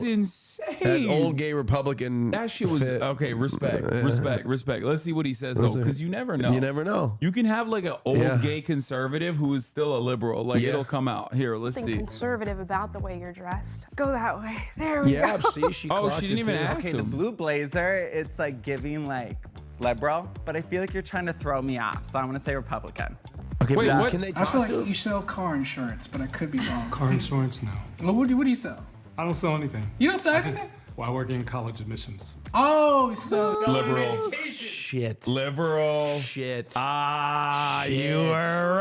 Speaker 5: insane.
Speaker 15: That's old gay Republican.
Speaker 5: That shit was
Speaker 15: fit.
Speaker 5: okay. Respect. Let's see what he says though,
Speaker 15: Listen.
Speaker 5: because you never know.
Speaker 15: You never know.
Speaker 5: You can have like an old
Speaker 15: Yeah.
Speaker 5: gay conservative who is still a liberal. Like
Speaker 15: Yeah.
Speaker 5: it'll come out. Here, let's
Speaker 13: Something
Speaker 5: see.
Speaker 13: conservative about the way you're dressed. Go that way. There we
Speaker 15: Yeah,
Speaker 13: go.
Speaker 15: see, she
Speaker 5: Oh,
Speaker 15: clocked
Speaker 5: she didn't
Speaker 15: it
Speaker 5: even
Speaker 15: too.
Speaker 5: ask
Speaker 6: Okay, the
Speaker 5: him.
Speaker 6: blue blazer, it's like giving like liberal, but I feel like you're trying to throw me off, so I'm gonna say Republican.
Speaker 15: Okay,
Speaker 5: Wait,
Speaker 15: but
Speaker 5: what?
Speaker 15: can they
Speaker 2: I
Speaker 15: talk
Speaker 2: feel like
Speaker 15: to him?
Speaker 2: you sell car insurance, but I could be wrong.
Speaker 22: Car insurance? No.
Speaker 2: Well, what do you sell?
Speaker 22: I don't sell anything.
Speaker 2: You don't sell
Speaker 22: I
Speaker 2: anything?
Speaker 22: Well, I work in college admissions.
Speaker 2: Oh, so
Speaker 5: Liberal.
Speaker 15: Shit.
Speaker 5: Liberal.
Speaker 15: Shit.
Speaker 5: Ah,
Speaker 15: Shit.
Speaker 5: you were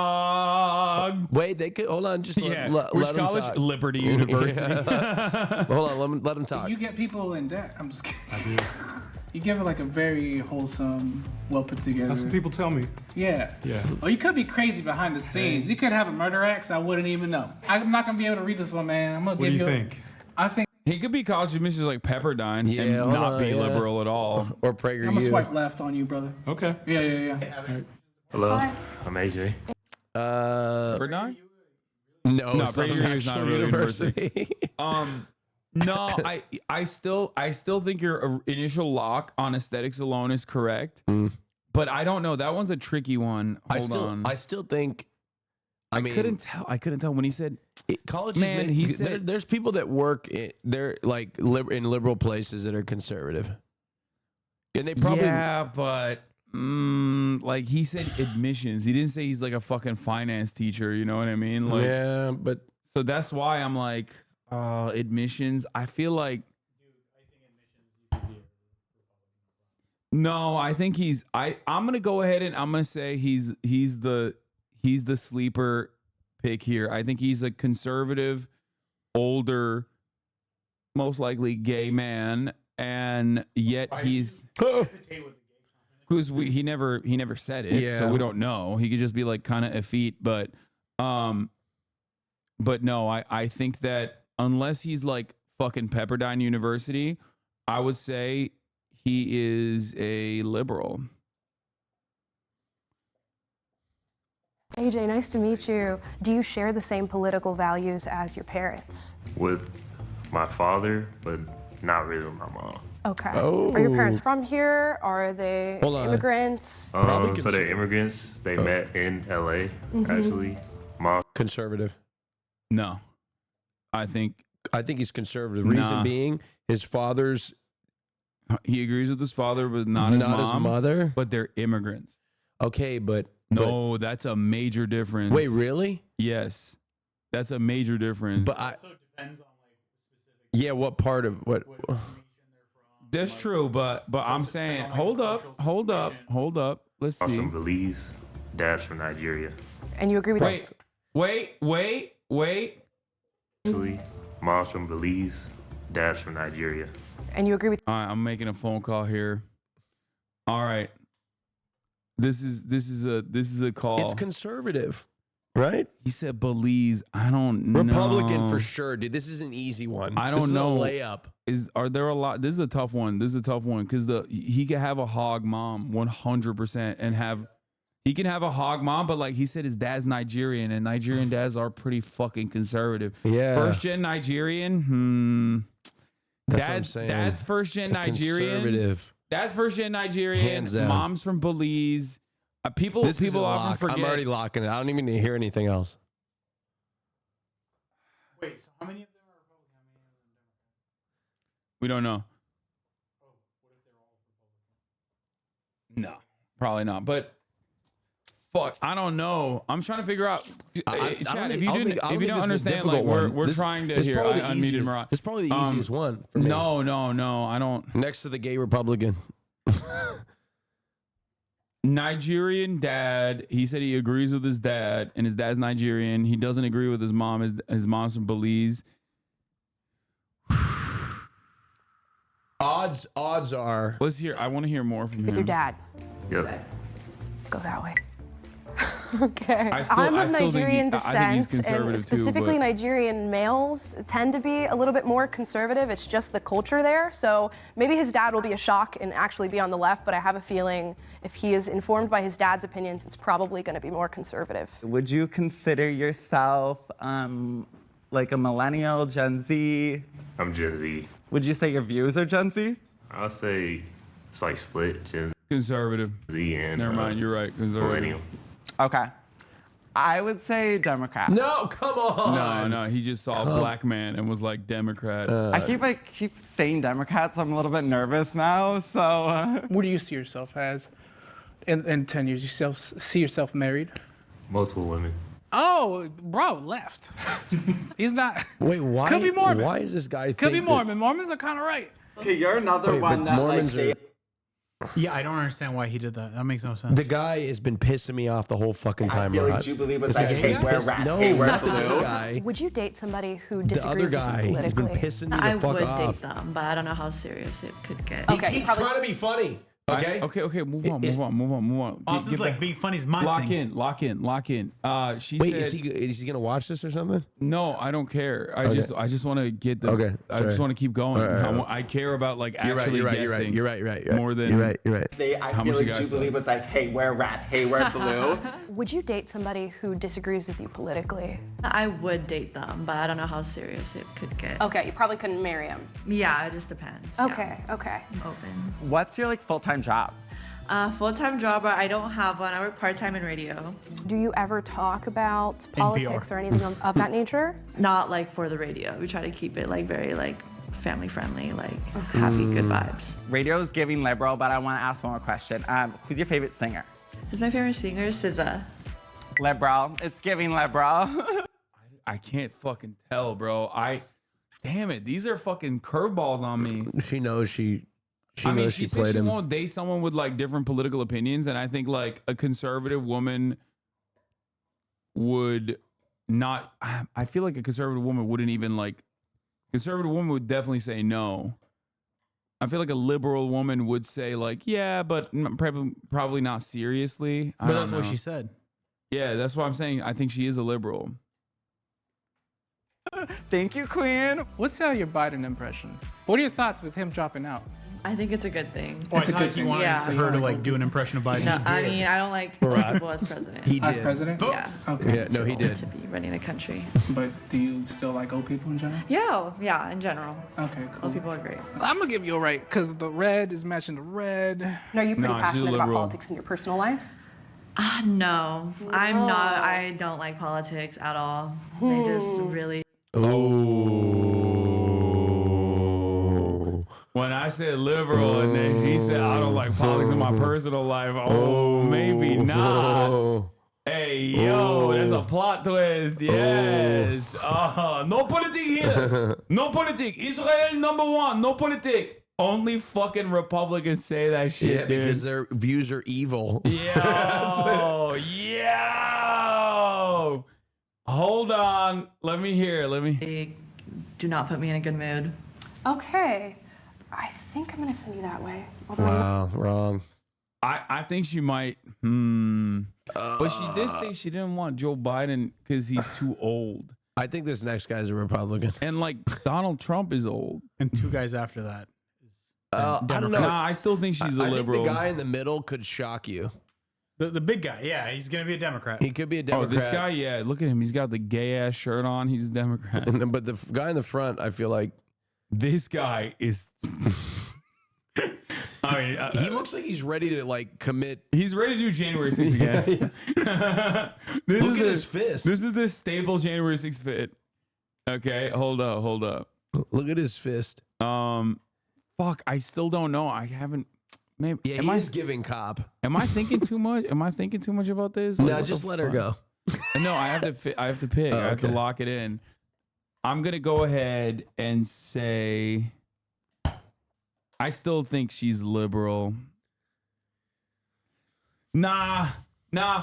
Speaker 5: wrong.
Speaker 15: Wait, they could hold on. Just
Speaker 5: Yeah.
Speaker 15: let
Speaker 5: Which
Speaker 15: him
Speaker 5: college?
Speaker 15: talk.
Speaker 5: Liberty University.
Speaker 15: Yeah. Hold on. Let him talk.
Speaker 2: You get people in debt. I'm just kidding.
Speaker 22: I do.
Speaker 2: You give it like a very wholesome, well put together.
Speaker 22: That's what people tell me.
Speaker 2: Yeah.
Speaker 22: Yeah.
Speaker 2: Or you could be crazy behind the scenes. You could have a murder axe. I wouldn't even know. I'm not gonna be able to read this one, man. I'm gonna
Speaker 22: What
Speaker 2: give
Speaker 22: do you
Speaker 2: you.
Speaker 22: think?
Speaker 2: I think
Speaker 5: He could be college admissions like Pepperdine
Speaker 15: Yeah,
Speaker 5: and
Speaker 15: hold
Speaker 5: not
Speaker 15: on,
Speaker 5: be
Speaker 15: yeah.
Speaker 5: liberal at all.
Speaker 15: Or
Speaker 2: I'm gonna
Speaker 15: PragerU.
Speaker 2: swipe left on you, brother.
Speaker 22: Okay.
Speaker 2: Yeah.
Speaker 8: Hello,
Speaker 13: Hi.
Speaker 8: I'm AJ.
Speaker 5: Pepperdine?
Speaker 15: No,
Speaker 5: No,
Speaker 15: Southern
Speaker 5: PragerU is not a
Speaker 15: National
Speaker 5: real university.
Speaker 15: University.
Speaker 5: No, I still think your initial lock on aesthetics alone is correct. But I don't know. That one's a tricky one. Hold on.
Speaker 15: I still think. I mean,
Speaker 5: couldn't tell when he said
Speaker 15: college.
Speaker 5: Man, he said
Speaker 15: there's people that work. They're like in liberal places that are conservative, and they probably.
Speaker 5: Yeah, but like he said admissions. He didn't say he's like a fucking finance teacher. You know what I mean? Like,
Speaker 15: yeah, but
Speaker 5: so that's why I'm like admissions. I feel like. No, I think he's. I'm gonna go ahead and I'm gonna say he's the sleeper pick here. I think he's a conservative, older, most likely gay man, and yet he's because he never said it, so we don't know. He could just be like kind of effete, but no, I think that unless he's like fucking Pepperdine University, I would say he is a liberal.
Speaker 13: AJ, nice to meet you. Do you share the same political values as your parents?
Speaker 8: With my father, but not really with my mom.
Speaker 13: Okay.
Speaker 8: Oh.
Speaker 13: Are your parents from here? Are they
Speaker 8: Hold on.
Speaker 13: immigrants?
Speaker 8: So they're immigrants. They met in LA, actually. Mom.
Speaker 15: Conservative.
Speaker 5: No. I think
Speaker 15: he's conservative. Reason being, his father's.
Speaker 5: He agrees with his father, but not his
Speaker 15: mother.
Speaker 5: But they're immigrants.
Speaker 15: Okay, but
Speaker 5: no, that's a major difference.
Speaker 15: Wait, really?
Speaker 5: Yes, that's a major difference.
Speaker 15: But yeah, what part of what?
Speaker 5: That's true, but I'm saying, hold up. Let's see.
Speaker 8: Mom's from Belize, dad's from Nigeria.
Speaker 13: And you agree with that?
Speaker 5: Wait.
Speaker 8: Actually, mom's from Belize, dad's from Nigeria.
Speaker 13: And you agree with?
Speaker 5: All right, I'm making a phone call here. All right, this is a call.
Speaker 15: It's conservative, right?
Speaker 5: He said Belize. I don't know.
Speaker 15: Republican for sure, dude. This is an easy one.
Speaker 5: I don't
Speaker 15: This is
Speaker 5: know.
Speaker 15: a layup.
Speaker 5: Are there a lot? This is a tough one. Because he could have a hog mom 100% and he can have a hog mom, but like he said, his dad's Nigerian, and Nigerian dads are pretty fucking conservative.
Speaker 15: Yeah.
Speaker 5: First gen Nigerian.
Speaker 15: That's what I'm saying.
Speaker 5: Dad's first gen
Speaker 15: It's
Speaker 5: Nigerian.
Speaker 15: conservative.
Speaker 5: Dad's first gen Nigerian.
Speaker 15: Hands down.
Speaker 5: Mom's from Belize. People
Speaker 15: This is a
Speaker 5: often
Speaker 15: lock.
Speaker 5: forget.
Speaker 15: I'm already locking it. I don't even need to hear anything else.
Speaker 2: Wait, so how many of them are Republican?
Speaker 5: We don't know. No, probably not. But fuck, I don't know. I'm trying to figure out. Chad, if you don't understand, like we're trying to hear. I unmuted Murat.
Speaker 15: It's probably the easiest one. For me.
Speaker 5: No, I don't.
Speaker 15: Next to the gay Republican.
Speaker 5: Nigerian dad. He said he agrees with his dad, and his dad's Nigerian. He doesn't agree with his mom. His mom's from Belize.
Speaker 15: Odds are.
Speaker 5: Let's hear. I want to hear more from him.
Speaker 13: With your dad.
Speaker 8: Yep.
Speaker 13: Go that way. Okay.
Speaker 5: I
Speaker 13: I'm of
Speaker 5: still think
Speaker 13: Nigerian
Speaker 5: I think he's
Speaker 13: descent,
Speaker 5: conservative
Speaker 13: and specifically
Speaker 5: too, but
Speaker 13: Nigerian males tend to be a little bit more conservative. It's just the culture there. So maybe his dad will be a shock and actually be on the left, but I have a feeling if he is informed by his dad's opinions, it's probably going to be more conservative.
Speaker 6: Would you consider yourself like a millennial, Gen Z?
Speaker 8: I'm Gen Z.
Speaker 6: Would you say your views are Gen Z?
Speaker 8: I'll say it's like split Gen
Speaker 5: conservative.
Speaker 8: Z and
Speaker 5: Never mind, you're right. Conservative.
Speaker 8: millennial.
Speaker 6: Okay. I would say Democrat.
Speaker 15: No, come on.
Speaker 5: No, he just saw a black man and was like Democrat.
Speaker 6: I keep saying Democrat, so I'm a little bit nervous now. So.
Speaker 2: What do you see yourself as in 10 years? You see yourself married?
Speaker 8: Multiple women.
Speaker 2: Oh, bro, left. He's not.
Speaker 15: Wait, why?
Speaker 2: Could be Mormon.
Speaker 15: Why is this guy?
Speaker 2: Could be
Speaker 15: think
Speaker 2: Mormon. Mormons are kind of right.
Speaker 6: Okay, you're another
Speaker 15: Wait,
Speaker 6: one
Speaker 15: but
Speaker 6: that
Speaker 15: Mormons
Speaker 6: like.
Speaker 12: Yeah, I don't understand why he did that. That makes no sense.
Speaker 15: The guy has been pissing me off the whole fucking time.
Speaker 6: I feel like
Speaker 15: Murat.
Speaker 6: Jubilee was
Speaker 15: This
Speaker 6: like,
Speaker 15: guy
Speaker 6: hey,
Speaker 15: been
Speaker 6: wear
Speaker 15: pissed-
Speaker 6: rat,
Speaker 15: No,
Speaker 6: hey, wear
Speaker 15: not the
Speaker 6: blue.
Speaker 15: other guy.
Speaker 13: Would you date somebody who
Speaker 15: The other
Speaker 13: disagrees with
Speaker 15: guy.
Speaker 13: you
Speaker 15: He's been
Speaker 13: politically?
Speaker 15: pissing me
Speaker 20: I
Speaker 15: the fuck
Speaker 20: would
Speaker 15: off.
Speaker 20: date them, but I don't know how serious it could get.
Speaker 15: He keeps trying to be funny. Okay.
Speaker 5: Okay. Move on.
Speaker 12: Austin's
Speaker 5: Get
Speaker 12: like
Speaker 5: back.
Speaker 12: being funny is my
Speaker 5: Lock
Speaker 12: thing.
Speaker 5: in. She
Speaker 15: Wait,
Speaker 5: said,
Speaker 15: is he gonna watch this or something?
Speaker 5: no, I don't care. I
Speaker 15: Okay.
Speaker 5: just want to get the.
Speaker 15: Okay,
Speaker 5: I just
Speaker 15: sorry.
Speaker 5: want to keep going.
Speaker 15: All right.
Speaker 5: I care about like
Speaker 15: You're right.
Speaker 5: actually
Speaker 15: You're right.
Speaker 5: guessing.
Speaker 15: You're right.
Speaker 5: More than
Speaker 15: You're right.
Speaker 6: I
Speaker 5: how
Speaker 6: feel
Speaker 5: much you
Speaker 6: like
Speaker 5: guys
Speaker 6: Jubilee
Speaker 5: suck.
Speaker 6: was like, hey, wear rat, hey, wear blue.
Speaker 13: Would you date somebody who disagrees with you politically?
Speaker 20: I would date them, but I don't know how serious it could get.
Speaker 13: Okay, you probably couldn't marry him.
Speaker 20: Yeah, it just depends.
Speaker 13: Okay.
Speaker 20: I'm open.
Speaker 6: What's your like full-time job?
Speaker 20: Full-time job, but I don't have one. I work part-time in radio.
Speaker 13: Do you ever talk about politics or anything of that nature?
Speaker 20: Not like for the radio. We try to keep it like very like family friendly, like happy, good vibes.
Speaker 6: Radio's giving liberal, but I want to ask one more question. Who's your favorite singer?
Speaker 20: Who's my favorite singer? SZA.
Speaker 6: Liberal. It's giving liberal.
Speaker 5: I can't fucking tell, bro. Damn it. These are fucking curveballs on me.
Speaker 15: She knows she
Speaker 5: She said
Speaker 15: played
Speaker 5: she
Speaker 15: him.
Speaker 5: won't date someone with like different political opinions, and I think like a conservative woman would not. I feel like a conservative woman wouldn't even like Conservative woman would definitely say no. I feel like a liberal woman would say like, yeah, but probably not seriously.
Speaker 12: But that's what she said.
Speaker 5: Yeah, that's what I'm saying. I think she is a liberal.
Speaker 6: Thank you, Queen.
Speaker 2: What's your Biden impression? What are your thoughts with him dropping out?
Speaker 20: I think it's a good thing.
Speaker 2: It's a good
Speaker 12: He
Speaker 2: thing.
Speaker 12: wanted
Speaker 20: Yeah.
Speaker 12: her to like do an impression of Biden.
Speaker 20: No, I mean, I don't like people as president.
Speaker 15: He
Speaker 2: As
Speaker 15: did.
Speaker 2: president?
Speaker 20: Yeah.
Speaker 2: Okay.
Speaker 15: Yeah, no, he did.
Speaker 20: To be running a country.
Speaker 2: But do you still like old people in general?
Speaker 20: Yeah, in general.
Speaker 2: Okay, cool.
Speaker 20: Old people are great.
Speaker 2: I'm gonna give you a right because the red is matching the red.
Speaker 14: Are you pretty
Speaker 5: Nah, she's a
Speaker 14: passionate about
Speaker 5: liberal.
Speaker 14: politics in your personal life?
Speaker 20: No, I'm not. I don't like politics at all. They just really.
Speaker 5: Oh. When I said liberal and then she said I don't like politics in my personal life, maybe not. Hey, yo, there's a plot twist. Yes. No politics here. No politics. Israel #1. No politics. Only fucking Republicans say that shit,
Speaker 15: Yeah,
Speaker 5: dude.
Speaker 15: because their views are evil.
Speaker 5: Yo. Hold on. Let me hear.
Speaker 20: They do not put me in a good mood.
Speaker 14: Okay. I think I'm gonna send you that way.
Speaker 15: Wow, wrong.
Speaker 5: I think she might. But she did say she didn't want Joe Biden because he's too old.
Speaker 15: I think this next guy's a Republican.
Speaker 5: And like Donald Trump is old.
Speaker 12: And two guys after that.
Speaker 15: I don't know.
Speaker 5: Nah, I still think she's a liberal.
Speaker 15: I think the guy in the middle could shock you.
Speaker 12: The big guy, yeah, he's gonna be a Democrat.
Speaker 15: He could be a
Speaker 5: Oh,
Speaker 15: Democrat.
Speaker 5: this guy, yeah. Look at him. He's got the gay ass shirt on. He's a Democrat.
Speaker 15: But the guy in the front, I feel like
Speaker 5: this guy is. I mean,
Speaker 15: he looks like he's ready to like commit.
Speaker 5: He's ready to do January 6th again.
Speaker 15: Look at his fist.
Speaker 5: This is the staple January 6th fit. Okay, hold up.
Speaker 15: Look at his fist.
Speaker 5: Fuck, I still don't know. I haven't. Maybe.
Speaker 15: Yeah, he is giving cop.
Speaker 5: Am I thinking too much? Am I thinking too much about this? Like,
Speaker 15: No,
Speaker 5: what
Speaker 15: just
Speaker 5: the
Speaker 15: let her
Speaker 5: fuck?
Speaker 15: go.
Speaker 5: No, I have to. I have to pick. I have to
Speaker 15: okay.
Speaker 5: lock it in. I'm gonna go ahead and say. I still think she's liberal. Nah,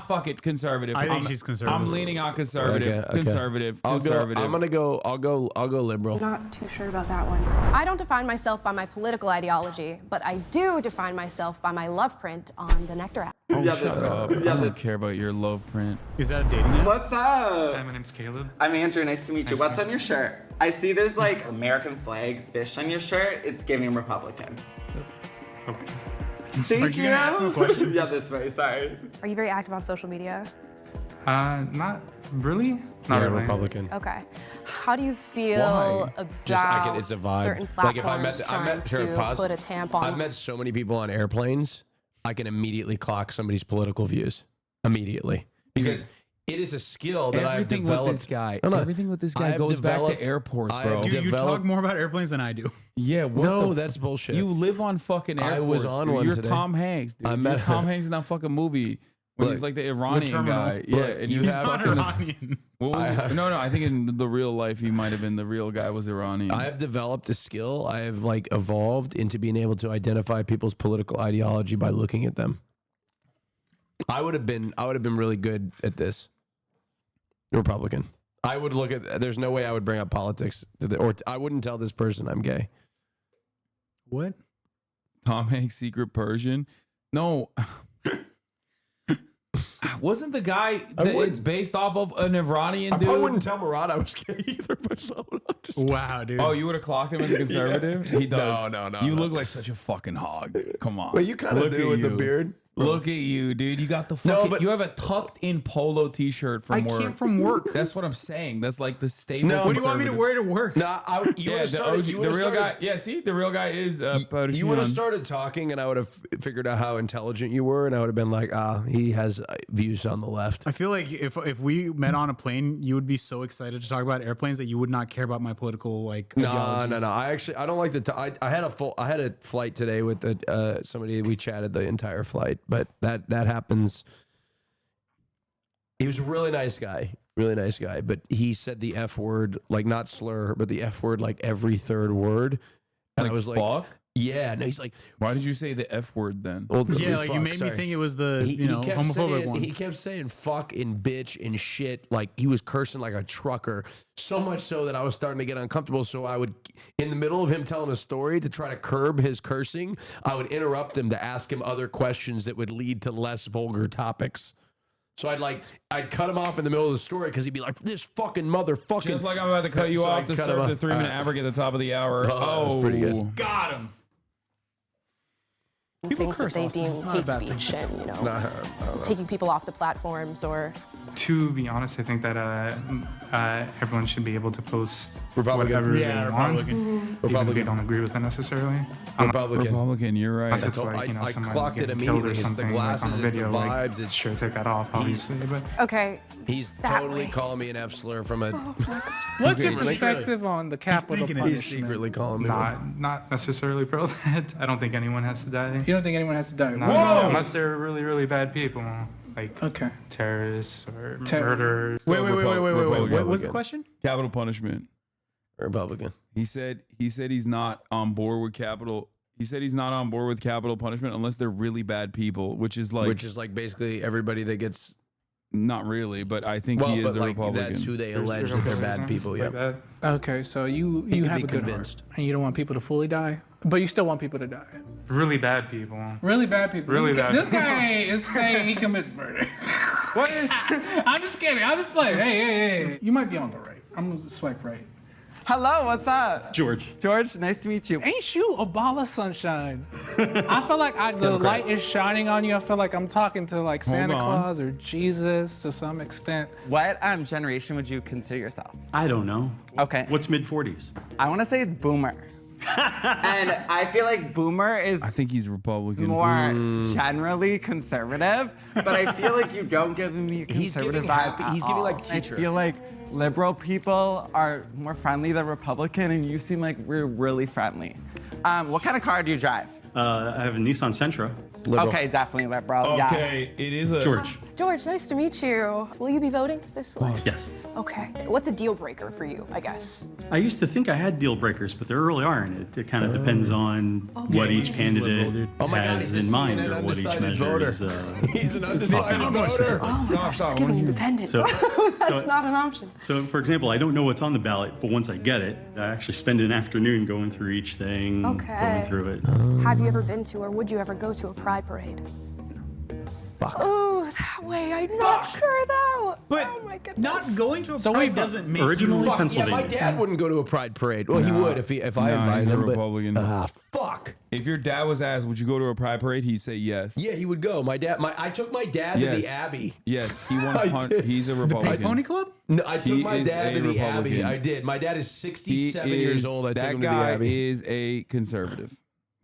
Speaker 5: fuck it, conservative.
Speaker 12: I think she's conservative.
Speaker 5: I'm leaning on conservative.
Speaker 15: Okay.
Speaker 5: Conservative.
Speaker 15: I'll
Speaker 5: conservative.
Speaker 15: go liberal.
Speaker 14: I'm not too sure about that one. I don't define myself by my political ideology, but I do define myself by my love print on the Nectar app.
Speaker 5: Oh, shut up. I don't care about your love print.
Speaker 12: Is that a dating app?
Speaker 6: What's up?
Speaker 22: Hi, my name's Caleb.
Speaker 6: I'm Andrew. Nice to meet you.
Speaker 22: Nice
Speaker 6: What's
Speaker 22: to
Speaker 6: on your shirt? I see there's like American flag fish on your shirt. It's giving Republican.
Speaker 22: Okay.
Speaker 6: Thank
Speaker 12: Are you gonna ask him a question?
Speaker 6: Yeah, this way. Sorry.
Speaker 14: Are you very active on social media?
Speaker 22: Not really. Not
Speaker 15: Yeah,
Speaker 22: really.
Speaker 15: Republican.
Speaker 14: Okay. How do you feel
Speaker 5: Why?
Speaker 14: about
Speaker 15: It's a vibe.
Speaker 14: certain
Speaker 15: Like if
Speaker 14: platforms
Speaker 15: I met
Speaker 14: trying to put a tampon?
Speaker 15: I've met so many people on airplanes. I can immediately clock somebody's political views immediately because it is a skill that I've
Speaker 5: Everything
Speaker 15: developed.
Speaker 5: with this guy.
Speaker 15: No, no.
Speaker 5: Everything with this guy
Speaker 15: I've
Speaker 5: goes back to
Speaker 15: developed-
Speaker 5: airports,
Speaker 15: I
Speaker 5: bro.
Speaker 15: have
Speaker 12: Dude, you talk
Speaker 15: developed-
Speaker 12: more about airplanes than I do.
Speaker 5: Yeah, what
Speaker 15: No,
Speaker 5: the
Speaker 15: that's bullshit.
Speaker 5: You live on fucking
Speaker 15: I
Speaker 5: airports.
Speaker 15: was on
Speaker 5: dude.
Speaker 15: one
Speaker 5: You're
Speaker 15: today.
Speaker 5: Tom Hanks, dude.
Speaker 15: I
Speaker 5: You're
Speaker 15: met-
Speaker 5: Tom Hanks in that fucking movie when he's
Speaker 15: Look,
Speaker 5: like the Iranian
Speaker 12: Terminal.
Speaker 5: guy. Yeah,
Speaker 15: Look,
Speaker 5: and
Speaker 15: you
Speaker 5: he was
Speaker 15: have-
Speaker 5: stuck
Speaker 12: Not
Speaker 5: in the.
Speaker 12: Iranian.
Speaker 5: What was it? No, I think in the real life he might have been the real guy was Iranian.
Speaker 15: I have developed a skill. I have like evolved into being able to identify people's political ideology by looking at them. I would have been really good at this. Republican. I would look at. There's no way I would bring up politics or I wouldn't tell this person I'm gay.
Speaker 12: What?
Speaker 5: Tom Hanks' secret Persian. No. Wasn't the guy that it's based off of an Iranian dude?
Speaker 15: I wouldn't tell Murad I was gay either, but someone just.
Speaker 12: Wow, dude.
Speaker 5: Oh, you would have clocked him as a conservative?
Speaker 15: Yeah.
Speaker 5: He does.
Speaker 15: No.
Speaker 5: You look like such a fucking hog. Dude. Come on.
Speaker 15: Well, you kind of
Speaker 5: Look
Speaker 15: do
Speaker 5: at
Speaker 15: with the
Speaker 5: you.
Speaker 15: beard.
Speaker 5: Look at you, dude. You got the fucking.
Speaker 15: but-
Speaker 5: you have a tucked in polo T-shirt from work.
Speaker 12: I came from work.
Speaker 5: That's what I'm saying. That's like the staple.
Speaker 15: No,
Speaker 12: What do you want me to wear to work?
Speaker 15: No, you would have started. You
Speaker 5: the
Speaker 15: would've
Speaker 5: real
Speaker 15: started-
Speaker 5: guy. Yeah, see, the real guy is Persian.
Speaker 15: You would have started talking, and I would have figured out how intelligent you were, and I would have been like, he has views on the left.
Speaker 12: I feel like if we met on a plane, you would be so excited to talk about airplanes that you would not care about my political ideologies.
Speaker 15: No. I don't like the. I had a flight today with somebody. We chatted the entire flight, but that happens. He was a really nice guy, but he said the F word, like not slur, but the F word like every third word. And
Speaker 5: Like
Speaker 15: I was like,
Speaker 5: fuck?
Speaker 15: Yeah, no, he's like,
Speaker 5: why did you say the F word then?
Speaker 15: Well,
Speaker 12: Yeah, like you made me think it was the homophobic one.
Speaker 15: He kept saying fuck and bitch and shit. Like he was cursing like a trucker. So much so that I was starting to get uncomfortable. So I would, in the middle of him telling a story to try to curb his cursing, I would interrupt him to ask him other questions that would lead to less vulgar topics. So I'd cut him off in the middle of the story because he'd be like, this fucking motherfucking.
Speaker 5: Just like I'm about to cut you off to serve the 3-minute average at the top of the hour.
Speaker 15: Oh, that's pretty good.
Speaker 5: Got him.
Speaker 13: Things that they deem hate speech and, taking people off the platforms or...
Speaker 22: To be honest, I think that everyone should be able to post
Speaker 15: Republican.
Speaker 22: whatever
Speaker 15: Yeah,
Speaker 22: they want.
Speaker 15: Republican.
Speaker 22: Even if they don't agree with it necessarily.
Speaker 5: Republican, you're right.
Speaker 22: Unless it's like,
Speaker 15: I
Speaker 22: someone
Speaker 15: clocked it
Speaker 22: getting killed
Speaker 15: immediately.
Speaker 22: or
Speaker 15: It's the
Speaker 22: something,
Speaker 15: glasses,
Speaker 22: like on a
Speaker 15: it's the
Speaker 22: video,
Speaker 15: vibes.
Speaker 22: like, sure, take that off, obviously. But
Speaker 13: Okay.
Speaker 15: He's
Speaker 13: that
Speaker 15: totally
Speaker 13: way.
Speaker 15: calling me an F slur from a.
Speaker 2: What's your perspective on the capital punishment?
Speaker 15: He's secretly calling me.
Speaker 22: Not necessarily pro that. I don't think anyone has to die.
Speaker 2: You don't think anyone has to die?
Speaker 22: No, unless they're really, really bad people. Like terrorists or murderers.
Speaker 12: Wait. What's the question?
Speaker 5: Capital punishment.
Speaker 15: Republican.
Speaker 5: He said he's not on board with capital. He said he's not on board with capital punishment unless they're really bad people, which is like
Speaker 15: basically everybody that gets.
Speaker 5: Not really, but I think he is a Republican.
Speaker 15: That's who they allege that they're bad people. Yeah.
Speaker 2: Okay, so you have a good heart, and you don't want people to fully die, but you still want people to die.
Speaker 22: Really bad people.
Speaker 2: Really bad people.
Speaker 22: Really
Speaker 2: this
Speaker 22: bad
Speaker 2: This
Speaker 22: people.
Speaker 2: guy is saying he commits murder. What? I'm just kidding. I'm just playing. Hey. You might be on the right. I'm gonna swipe right.
Speaker 6: Hello, what's up?
Speaker 12: George.
Speaker 6: George, nice to meet you.
Speaker 2: Ain't you Abala Sunshine? I feel like the light is shining on you. I feel like I'm talking to like Santa Claus or Jesus to some extent.
Speaker 6: What generation would you consider yourself?
Speaker 12: I don't know.
Speaker 6: Okay.
Speaker 12: What's mid-40s?
Speaker 6: I want to say it's Boomer. And I feel like Boomer is
Speaker 5: I think he's Republican.
Speaker 6: more generally conservative, but I feel like you don't give me a conservative vibe.
Speaker 15: He's giving like teacher.
Speaker 6: I feel like liberal people are more friendly than Republican, and you seem like we're really friendly. What kind of car do you drive?
Speaker 12: I have a Nissan Sentra.
Speaker 15: Liberal.
Speaker 6: Okay, definitely liberal.
Speaker 5: Okay, it is a
Speaker 12: George.
Speaker 13: George, nice to meet you. Will you be voting this election?
Speaker 12: Yes.
Speaker 13: Okay. What's a deal breaker for you, I guess?
Speaker 12: I used to think I had deal breakers, but there really aren't. It kind of depends on what each candidate has in mind or what each measure is.
Speaker 15: He's an undecided voter.
Speaker 13: It's giving independent.
Speaker 12: So-
Speaker 13: That's not an option.
Speaker 12: So, for example, I don't know what's on the ballot, but once I get it, I actually spend an afternoon going through each thing,
Speaker 13: Okay.
Speaker 12: going through it.
Speaker 13: Have you ever been to or would you ever go to a pride parade?
Speaker 15: Fuck.
Speaker 13: Oh, that way. I'm not sure though.
Speaker 12: But
Speaker 13: oh my goodness.
Speaker 12: not going to a
Speaker 2: So
Speaker 12: pride
Speaker 2: wait,
Speaker 12: doesn't make originally you
Speaker 15: Yeah, my dad wouldn't go to a pride parade. Well, he would if I invited
Speaker 5: he's a
Speaker 15: him. But,
Speaker 5: Republican.
Speaker 15: fuck.
Speaker 5: If your dad was asked, would you go to a pride parade? He'd say yes.
Speaker 15: Yeah, he would go. I took my dad to the Abbey.
Speaker 5: Yes, he
Speaker 15: I did.
Speaker 5: he's a Republican.
Speaker 12: Pony Club?
Speaker 15: No, I took
Speaker 5: He
Speaker 15: my
Speaker 5: is
Speaker 15: dad
Speaker 5: a
Speaker 15: to the Abbey.
Speaker 5: Republican.
Speaker 15: I did. My dad is 67
Speaker 5: He
Speaker 15: years
Speaker 5: is-
Speaker 15: old. I took
Speaker 5: that
Speaker 15: him to the
Speaker 5: guy
Speaker 15: Abbey.
Speaker 5: is a conservative.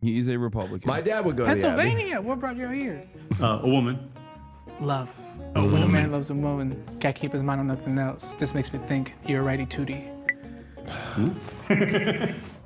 Speaker 5: He is a Republican.
Speaker 15: My dad would go to the Abbey.
Speaker 2: Pennsylvania. What brought you out here?
Speaker 12: A woman.
Speaker 2: Love.
Speaker 12: A
Speaker 2: When a
Speaker 12: woman.
Speaker 2: man loves a woman, can't keep his mind on nothing else. This makes me think you're a righty tootie.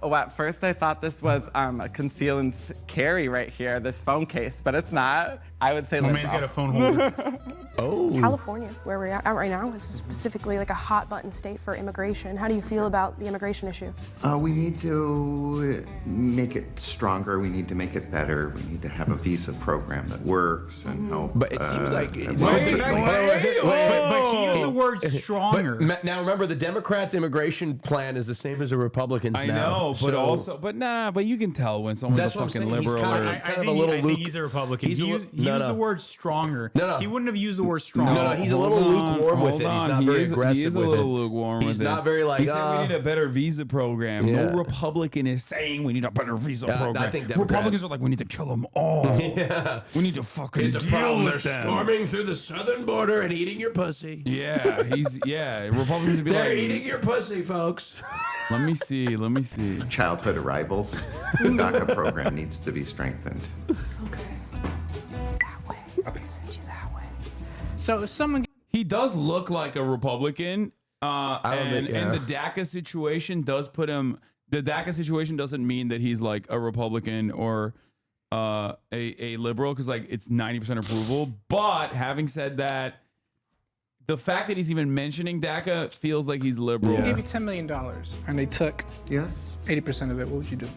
Speaker 6: Oh, at first I thought this was a conceal and carry right here, this phone case, but it's not. I would say
Speaker 12: My
Speaker 6: liberal.
Speaker 12: man's got a phone holder.
Speaker 15: Oh.
Speaker 13: California, where we're at right now, is specifically like a hot button state for immigration. How do you feel about the immigration issue?
Speaker 9: We need to make it stronger. We need to make it better. We need to have a visa program that works and help.
Speaker 15: But it seems like
Speaker 9: and
Speaker 15: but
Speaker 12: he used the word stronger.
Speaker 15: Now remember, the Democrats' immigration plan is the same as the Republicans.
Speaker 5: I
Speaker 15: now.
Speaker 5: know,
Speaker 15: So-
Speaker 5: but you can tell when someone's
Speaker 15: That's
Speaker 5: a
Speaker 15: what I'm
Speaker 5: fucking
Speaker 15: saying. He's
Speaker 5: liberal.
Speaker 15: kinda-
Speaker 5: or-
Speaker 15: he's kind of a little
Speaker 12: I think he's a Republican. He used the word stronger.
Speaker 15: No.
Speaker 12: He wouldn't have used the word strong.
Speaker 15: No, he's a little lukewarm with it. He's not very aggressive
Speaker 5: He is a
Speaker 15: with
Speaker 5: little
Speaker 15: it.
Speaker 5: lukewarm
Speaker 15: He's
Speaker 5: with it.
Speaker 15: not very like.
Speaker 5: He said we need a better visa program.
Speaker 15: Yeah.
Speaker 5: No Republican is saying we need a better visa
Speaker 15: I
Speaker 5: program.
Speaker 15: think Democrats-
Speaker 5: Republicans are like, we need to kill them all.
Speaker 15: Yeah.
Speaker 5: We need to fucking
Speaker 15: It's a
Speaker 5: deal
Speaker 15: problem. They're
Speaker 5: with them.
Speaker 15: storming through the southern border and eating your pussy.
Speaker 5: Yeah, Republicans would be
Speaker 15: They're
Speaker 5: like,
Speaker 15: eating your pussy, folks.
Speaker 5: Let me see.
Speaker 9: Childhood arrivals. The DACA program needs to be strengthened.
Speaker 2: So if someone
Speaker 5: He does look like a Republican, and the DACA situation does put him. The DACA situation doesn't mean that he's like a Republican or a liberal, because like it's 90% approval. But having said that, the fact that he's even mentioning DACA feels like he's liberal.
Speaker 2: gave you $10 million and they took 80% of it, what would you do?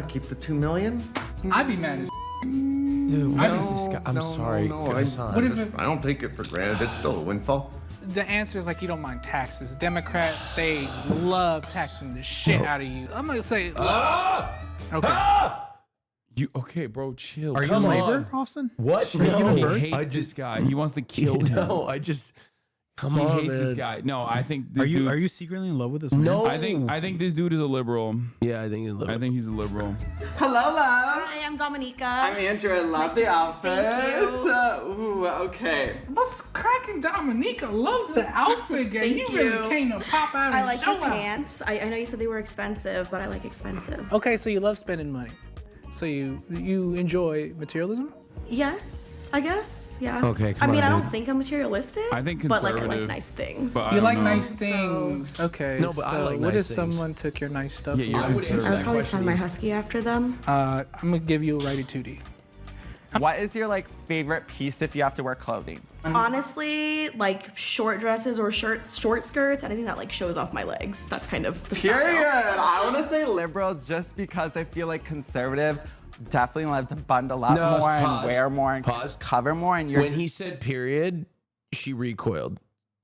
Speaker 9: Keep the 2 million?
Speaker 2: I'd be mad as
Speaker 15: Dude, what is this guy? I'm sorry.
Speaker 2: Hasan.
Speaker 9: I don't take it for granted. It's still a windfall.
Speaker 2: The answer is like you don't mind taxes. Democrats, they love taxing the shit out of you. I'm gonna say love. Okay.
Speaker 5: You okay, bro? Chill.
Speaker 10: Are you in labor, Austin?
Speaker 15: What?
Speaker 5: No,
Speaker 15: No,
Speaker 5: he hates this guy. He wants to kill him.
Speaker 15: No, I just come
Speaker 5: he
Speaker 15: on.
Speaker 5: hates this
Speaker 15: man.
Speaker 5: guy. No, I think this
Speaker 10: Are you secretly in love with this man?
Speaker 15: No.
Speaker 5: I think this dude is a liberal.
Speaker 15: Yeah, I think he's a liberal.
Speaker 5: I think he's a liberal.
Speaker 6: Hello, love.
Speaker 21: Hi, I'm Dominica.
Speaker 6: I'm Andrew. I love the outfit.
Speaker 21: Thank you.
Speaker 6: Ooh, okay.
Speaker 2: What's cracking, Dominica? Love the outfit, gang.
Speaker 21: Thank
Speaker 2: You really came to pop out
Speaker 21: I
Speaker 2: and
Speaker 21: like
Speaker 2: show
Speaker 21: your
Speaker 2: out.
Speaker 21: pants. I know you said they were expensive, but I like expensive.
Speaker 2: Okay, so you love spending money. So you enjoy materialism?
Speaker 21: Yes, I guess. Yeah.
Speaker 15: Okay,
Speaker 21: I
Speaker 15: come
Speaker 21: mean,
Speaker 15: on,
Speaker 21: I don't
Speaker 15: dude.
Speaker 21: think I'm materialistic.
Speaker 5: I think
Speaker 21: but like I
Speaker 5: conservative,
Speaker 21: like nice things.
Speaker 5: but I
Speaker 2: You
Speaker 5: don't
Speaker 2: like
Speaker 5: know.
Speaker 2: nice things. Okay.
Speaker 15: No, but
Speaker 2: so
Speaker 15: I like
Speaker 2: what
Speaker 15: nice
Speaker 2: if
Speaker 15: things.
Speaker 2: someone took your nice stuff?
Speaker 5: Yeah, you're
Speaker 15: I would answer
Speaker 21: I would
Speaker 15: that
Speaker 21: probably
Speaker 15: question.
Speaker 21: send my husky after them.
Speaker 2: I'm gonna give you a righty tootie.
Speaker 6: What is your like favorite piece if you have to wear clothing?
Speaker 21: Honestly, like short dresses or short skirts, anything that like shows off my legs. That's kind of the style.
Speaker 6: Period. I want to say liberal just because I feel like conservatives definitely love to bundle up
Speaker 15: No,
Speaker 6: more
Speaker 15: pause.
Speaker 6: and wear more and
Speaker 15: Pause.
Speaker 6: cover more. And you're
Speaker 15: When he said period, she recoiled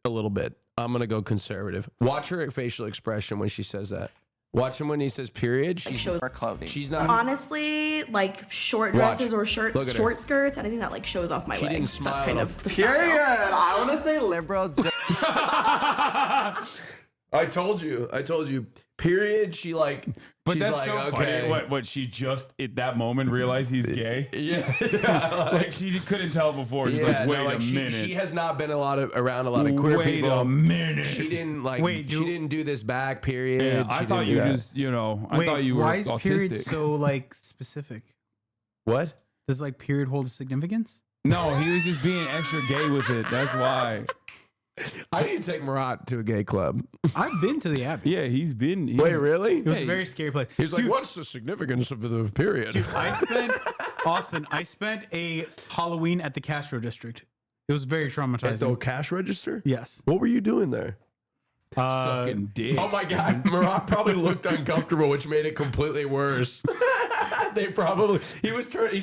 Speaker 15: a little bit. I'm gonna go conservative. Watch her facial expression when she says that. Watch him when he says period. She's
Speaker 21: shows-
Speaker 6: for clothing.
Speaker 15: She's not.
Speaker 21: Honestly, like short
Speaker 15: Watch.
Speaker 21: dresses or
Speaker 15: Look at her.
Speaker 21: short skirts, anything that like shows off my
Speaker 15: She didn't
Speaker 21: legs.
Speaker 15: smile
Speaker 21: That's kind
Speaker 15: at
Speaker 21: of the
Speaker 6: Period.
Speaker 21: style.
Speaker 6: I want to say liberal just
Speaker 15: I told you. Period. She like.
Speaker 5: But
Speaker 15: she's
Speaker 5: that's
Speaker 15: like,
Speaker 5: so
Speaker 15: okay.
Speaker 5: funny. What she just at that moment realized he's gay.
Speaker 15: Yeah.
Speaker 5: Like she couldn't tell before. She's like, wait a minute.
Speaker 15: She has not been around a lot of queer
Speaker 5: Wait
Speaker 15: people.
Speaker 5: a minute.
Speaker 15: She didn't like.
Speaker 10: Wait,
Speaker 15: she didn't do this back. Period.
Speaker 5: Yeah,
Speaker 15: She
Speaker 5: I
Speaker 15: didn't
Speaker 5: thought
Speaker 15: do
Speaker 5: you
Speaker 15: that.
Speaker 5: just, I
Speaker 10: Wait,
Speaker 5: thought you were
Speaker 10: why is period
Speaker 5: autistic.
Speaker 10: so like specific?
Speaker 15: What?
Speaker 10: Does like period hold a significance?
Speaker 5: No, he was just being extra gay with it. That's why.
Speaker 15: I need to take Murat to a gay club.
Speaker 10: I've been to the Abbey.
Speaker 5: Yeah, he's been.
Speaker 15: Wait, really?
Speaker 10: It was a very scary place.
Speaker 15: He's like,
Speaker 10: Dude,
Speaker 15: what's the significance of the period?
Speaker 10: Dude, I spent a Halloween at the Castro District. It was very traumatizing.
Speaker 15: At the cash register?
Speaker 10: Yes.
Speaker 15: What were you doing there?
Speaker 5: Sucking dick.
Speaker 15: Oh my God, Murat probably looked uncomfortable, which made it completely worse. He's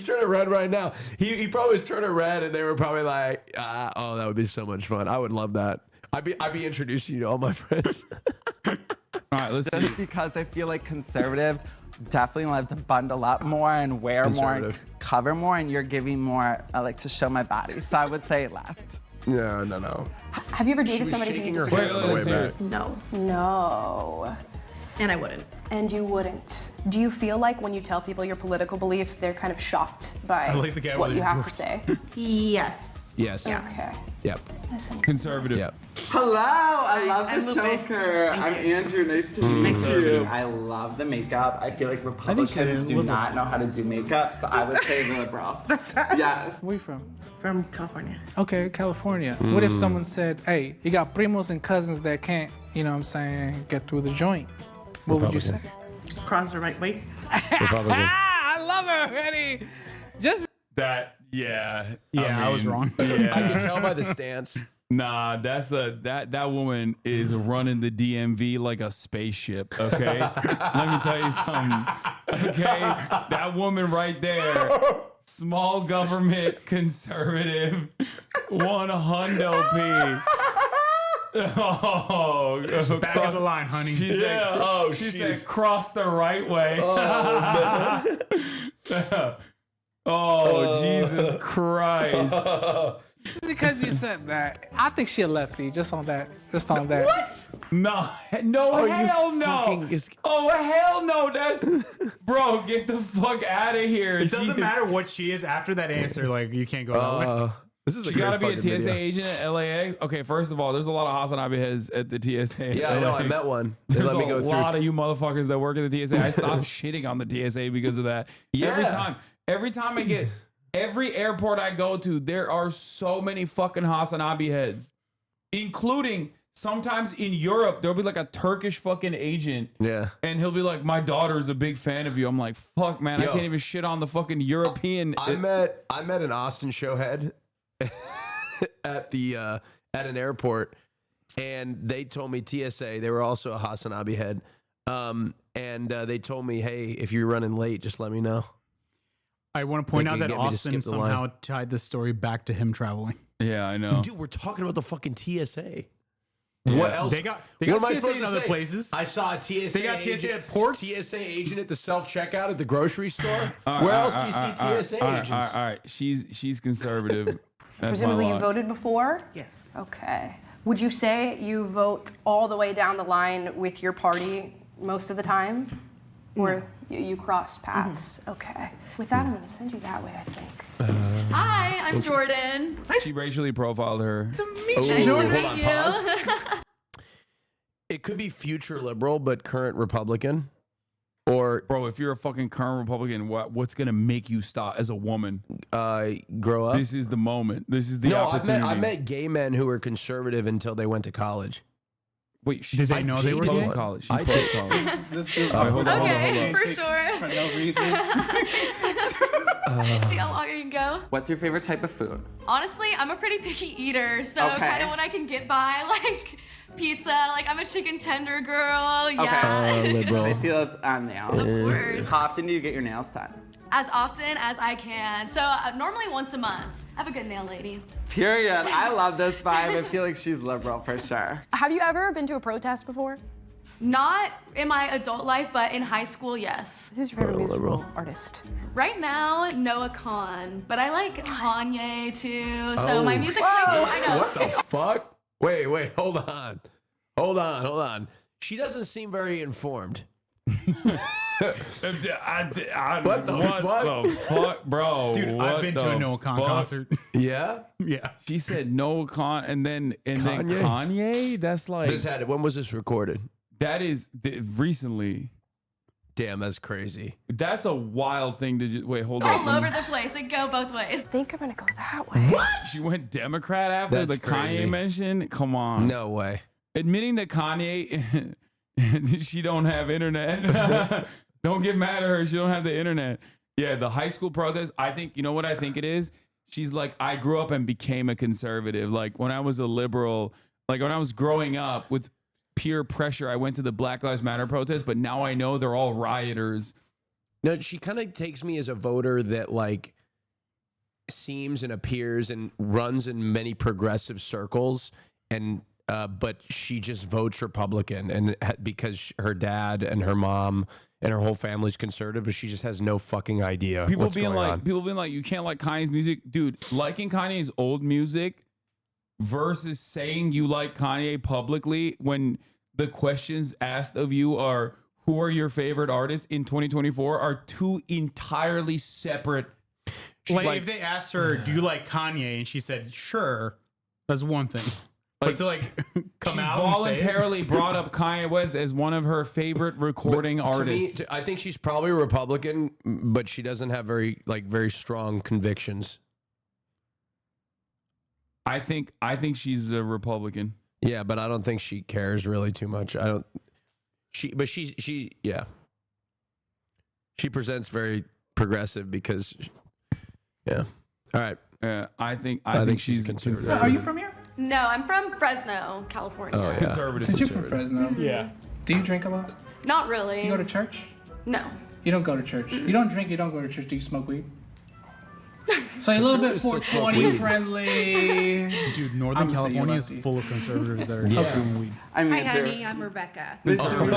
Speaker 15: turning red right now. He probably was turning red, and they were probably like, oh, that would be so much fun. I would love that. I'd be introducing you to all my friends.
Speaker 5: All right, let's see.
Speaker 6: just because I feel like conservatives definitely love to bundle up more and wear more and
Speaker 15: Conservative.
Speaker 6: cover more, and you're giving more. I like to show my body, so I would say left.
Speaker 15: No.
Speaker 14: Have you ever dated
Speaker 15: She was
Speaker 14: somebody who
Speaker 15: shaking
Speaker 14: you
Speaker 15: her
Speaker 14: just
Speaker 15: head on the way back.
Speaker 21: No.
Speaker 14: No.
Speaker 21: And I wouldn't.
Speaker 14: And you wouldn't. Do you feel like when you tell people your political beliefs, they're kind of shocked by
Speaker 10: I like the guy
Speaker 14: what
Speaker 10: with
Speaker 14: you
Speaker 10: the
Speaker 14: have to
Speaker 10: dwarfs.
Speaker 14: say?
Speaker 21: Yes.
Speaker 15: Yes.
Speaker 14: Okay.
Speaker 15: Yep.
Speaker 14: Listen.
Speaker 5: Conservative.
Speaker 15: Yep.
Speaker 6: Hello, I love
Speaker 21: I'm
Speaker 6: the
Speaker 21: Lupe.
Speaker 6: choker. I'm Andrew. Nice to meet you. I love the makeup. I feel like Republicans do not know how to do makeup, so I would say liberal. Yes.
Speaker 2: Where you from?
Speaker 21: From California.
Speaker 2: Okay, California. What if someone said, hey, you got primos and cousins that can't, you know what I'm saying, get through the joint? What would you say?
Speaker 21: Cross the right way.
Speaker 15: Republican.
Speaker 2: I love her already. Just
Speaker 5: That, yeah.
Speaker 10: I was wrong.
Speaker 5: Yeah.
Speaker 15: I can tell by the stance.
Speaker 5: Nah, that woman is running the DMV like a spaceship, okay? Let me tell you something. Okay? That woman right there, small government conservative, 100 P. Oh,
Speaker 10: Back of the line, honey.
Speaker 5: She said, she said cross the right way. Oh, Jesus Christ.
Speaker 2: because you said that, I think she a lefty, just on that.
Speaker 5: What? No, hell no. Oh, hell no. That's, bro, get the fuck out of here.
Speaker 10: It doesn't matter what she is after that answer. Like, you can't go that way.
Speaker 15: This is
Speaker 5: you gotta be a TSA agent at LAX. Okay, first of all, there's a lot of HasanAbi heads at the TSA.
Speaker 15: Yeah, I know. I met one. They
Speaker 5: There's
Speaker 15: let me go
Speaker 5: a
Speaker 15: through.
Speaker 5: lot of you motherfuckers that work at the TSA. I stopped shitting on the TSA because of that.
Speaker 15: Yeah.
Speaker 5: Every time I get, every airport I go to, there are so many fucking HasanAbi heads, including sometimes in Europe, there'll be like a Turkish fucking agent.
Speaker 15: Yeah.
Speaker 5: And he'll be like, my daughter's a big fan of you. I'm like, fuck, man,
Speaker 15: Yo.
Speaker 5: I can't even shit on the fucking European.
Speaker 15: I met an AustinShow head at an airport, and they told me TSA. They were also a HasanAbi head, and they told me, hey, if you're running late, just let me know.
Speaker 10: I want to point
Speaker 15: They
Speaker 10: out
Speaker 15: can
Speaker 10: that
Speaker 15: get me to
Speaker 10: Austin
Speaker 15: skip the line.
Speaker 10: somehow tied this story back to him traveling.
Speaker 5: Yeah, I know.
Speaker 15: Dude, we're talking about the fucking TSA.
Speaker 5: Yeah.
Speaker 15: What else?
Speaker 10: They got
Speaker 15: What am I
Speaker 10: TSA
Speaker 15: supposed
Speaker 10: in
Speaker 15: to
Speaker 10: other
Speaker 15: say?
Speaker 10: places.
Speaker 15: I saw a TSA.
Speaker 10: They got TSA
Speaker 15: agent,
Speaker 10: at ports.
Speaker 15: TSA agent at the self-checkout at the grocery store.
Speaker 5: All
Speaker 15: Where
Speaker 5: right,
Speaker 15: else
Speaker 5: all
Speaker 15: do you
Speaker 5: right,
Speaker 15: see
Speaker 5: all right,
Speaker 15: TSA
Speaker 5: all right,
Speaker 15: agents?
Speaker 5: All right. She's conservative. That's
Speaker 14: Presumably
Speaker 5: my
Speaker 14: you
Speaker 5: lot.
Speaker 14: voted before?
Speaker 21: Yes.
Speaker 14: Okay. Would you say you vote all the way down the line with your party most of the time? Or you cross paths? Okay. With that, I'm going to send you that way, I think.
Speaker 17: Hi, I'm Jordan.
Speaker 5: She racially profiled her.
Speaker 17: Nice to
Speaker 15: hold
Speaker 17: meet
Speaker 15: on,
Speaker 17: you.
Speaker 15: pause. It could be future liberal, but current Republican. Or
Speaker 5: bro, if you're a fucking current Republican, what's gonna make you stop as a woman?
Speaker 15: Grow up.
Speaker 5: This is the moment. This is the
Speaker 15: No,
Speaker 5: opportunity.
Speaker 15: I met gay men who were conservative until they went to college.
Speaker 5: Wait,
Speaker 10: Did they know they were gay?
Speaker 5: College.
Speaker 15: I
Speaker 5: Post
Speaker 15: did.
Speaker 5: college.
Speaker 17: hold on. For sure.
Speaker 21: For no reason.
Speaker 17: See how long I can go?
Speaker 6: What's your favorite type of food?
Speaker 17: Honestly, I'm a pretty picky eater, so
Speaker 6: Okay.
Speaker 17: kind of when I can get by, like pizza, like I'm a chicken tender girl. Yeah.
Speaker 15: liberal.
Speaker 6: I feel nails.
Speaker 17: Of course.
Speaker 6: How often do you get your nails done?
Speaker 17: As often as I can. So normally once a month. I have a good nail lady.
Speaker 6: Period. I love this vibe. I feel like she's liberal for sure.
Speaker 14: Have you ever been to a protest before?
Speaker 17: Not in my adult life, but in high school, yes.
Speaker 14: Who's your favorite musical artist?
Speaker 17: Right now, Noah Kahan, but I like Kanye too. So my music taste, I know.
Speaker 15: What the fuck? Wait, hold on. She doesn't seem very informed.
Speaker 5: What the fuck, bro?
Speaker 10: Dude, I've been to a Noah Kahan concert.
Speaker 15: Yeah?
Speaker 10: Yeah.
Speaker 5: She said Noah Kahan and then Kanye? That's like
Speaker 15: When was this recorded?
Speaker 5: that is recently.
Speaker 15: Damn, that's crazy.
Speaker 5: That's a wild thing to just wait, hold
Speaker 17: All
Speaker 5: on.
Speaker 17: over the place. It go both ways.
Speaker 14: I think I'm gonna go that way.
Speaker 5: She went Democrat after
Speaker 15: That's
Speaker 5: the
Speaker 15: crazy.
Speaker 5: Kanye mention? Come on.
Speaker 15: No way.
Speaker 5: Admitting that Kanye she don't have internet. Don't get mad at her. She don't have the internet. Yeah, the high school protest. I think, you know what I think it is? She's like, I grew up and became a conservative. Like when I was a liberal, like when I was growing up with peer pressure, I went to the Black Lives Matter protest, but now I know they're all rioters.
Speaker 15: No, she kind of takes me as a voter that like seems and appears and runs in many progressive circles, and but she just votes Republican, and because her dad and her mom and her whole family's conservative, but she just has no fucking idea what's going on.
Speaker 5: People being like, you can't like Kanye's music, dude. Liking Kanye's old music versus saying you like Kanye publicly when the questions asked of you are who are your favorite artists in 2024 are two entirely separate.
Speaker 10: Like if they asked her, "Do you like Kanye?" and she said, "Sure," that's one thing. But to like come
Speaker 5: She
Speaker 10: out and say it-
Speaker 5: voluntarily brought up Kanye West as one of her favorite recording artists.
Speaker 15: I think she's probably a Republican, but she doesn't have very strong convictions.
Speaker 5: I think she's a Republican.
Speaker 15: Yeah, but I don't think she cares really too much. She presents very progressive because, yeah. All right.
Speaker 5: I think she's conservative.
Speaker 21: Are you from here?
Speaker 17: No, I'm from Fresno, California.
Speaker 15: Oh, yeah.
Speaker 5: Conservative.
Speaker 21: Since you're from Fresno. Yeah. Do you drink a lot?
Speaker 17: Not really.
Speaker 21: You go to church?
Speaker 17: No.
Speaker 21: You don't go to church. You don't drink, you don't go to church. Do you smoke weed? So a little bit 420 friendly.
Speaker 10: Dude, Northern California is full of conservatives that are doing weed.
Speaker 6: I mean,
Speaker 19: Hi, honey. I'm Rebecca.
Speaker 6: Nice to meet you.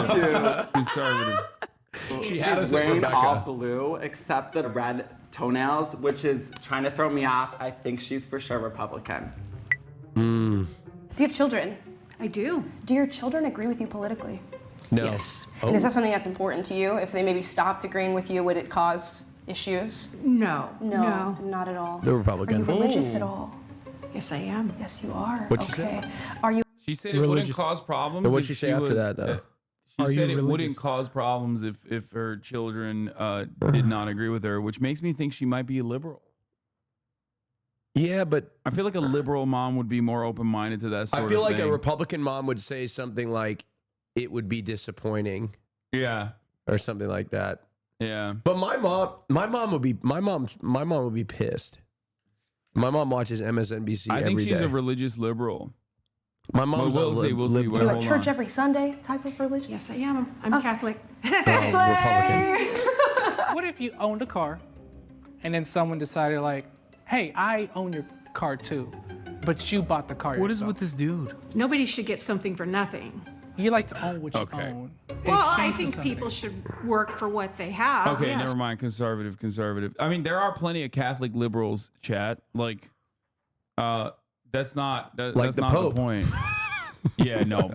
Speaker 5: Conservative.
Speaker 6: She's wearing all blue except the red toenails, which is trying to throw me off. I think she's for sure Republican.
Speaker 14: Do you have children?
Speaker 19: I do.
Speaker 14: Do your children agree with you politically?
Speaker 15: No.
Speaker 19: Yes.
Speaker 14: And is that something that's important to you? If they maybe stopped agreeing with you, would it cause issues?
Speaker 19: No.
Speaker 14: No, not at all.
Speaker 15: The Republican.
Speaker 14: Are you religious at all?
Speaker 19: Yes, I am.
Speaker 14: Yes, you are.
Speaker 15: What'd she
Speaker 14: okay.
Speaker 15: say?
Speaker 14: Are you?
Speaker 5: She said it wouldn't cause problems.
Speaker 15: What'd
Speaker 5: if
Speaker 15: she say after
Speaker 5: was-
Speaker 15: that, though?
Speaker 5: She
Speaker 10: Are
Speaker 5: said
Speaker 10: you
Speaker 5: it wouldn't
Speaker 10: religious?
Speaker 5: cause problems if her children did not agree with her, which makes me think she might be a liberal.
Speaker 15: Yeah, but
Speaker 5: I feel like a liberal mom would be more open-minded to that sort of
Speaker 15: I
Speaker 5: thing.
Speaker 15: feel like a Republican mom would say something like, "It would be disappointing,"
Speaker 5: Yeah,
Speaker 15: or something like that.
Speaker 5: yeah.
Speaker 15: But my mom would be pissed. My mom watches MSNBC
Speaker 5: I think
Speaker 15: every
Speaker 5: she's
Speaker 15: day.
Speaker 5: a religious liberal.
Speaker 15: My mom's
Speaker 5: we'll see. We'll see.
Speaker 14: Do
Speaker 5: Wait,
Speaker 14: you
Speaker 5: hold
Speaker 14: go to church
Speaker 5: on.
Speaker 14: every Sunday type of religion?
Speaker 19: Yes, I am. I'm Catholic.
Speaker 15: Republican.
Speaker 2: What if you owned a car and then someone decided like, hey, I own your car too, but you bought the car
Speaker 10: What is
Speaker 2: yourself?
Speaker 10: with this dude?
Speaker 19: Nobody should get something for nothing.
Speaker 2: You like to own what you
Speaker 5: Okay.
Speaker 2: own. in
Speaker 19: Well, I
Speaker 2: exchange for
Speaker 19: think
Speaker 2: something.
Speaker 19: people should work for what they have.
Speaker 5: Okay,
Speaker 19: yes.
Speaker 5: never mind. Conservative. I mean, there are plenty of Catholic liberals, chat. Like, that's not
Speaker 15: Like
Speaker 5: that's
Speaker 15: the
Speaker 5: not
Speaker 15: Pope.
Speaker 5: the point. Yeah, no.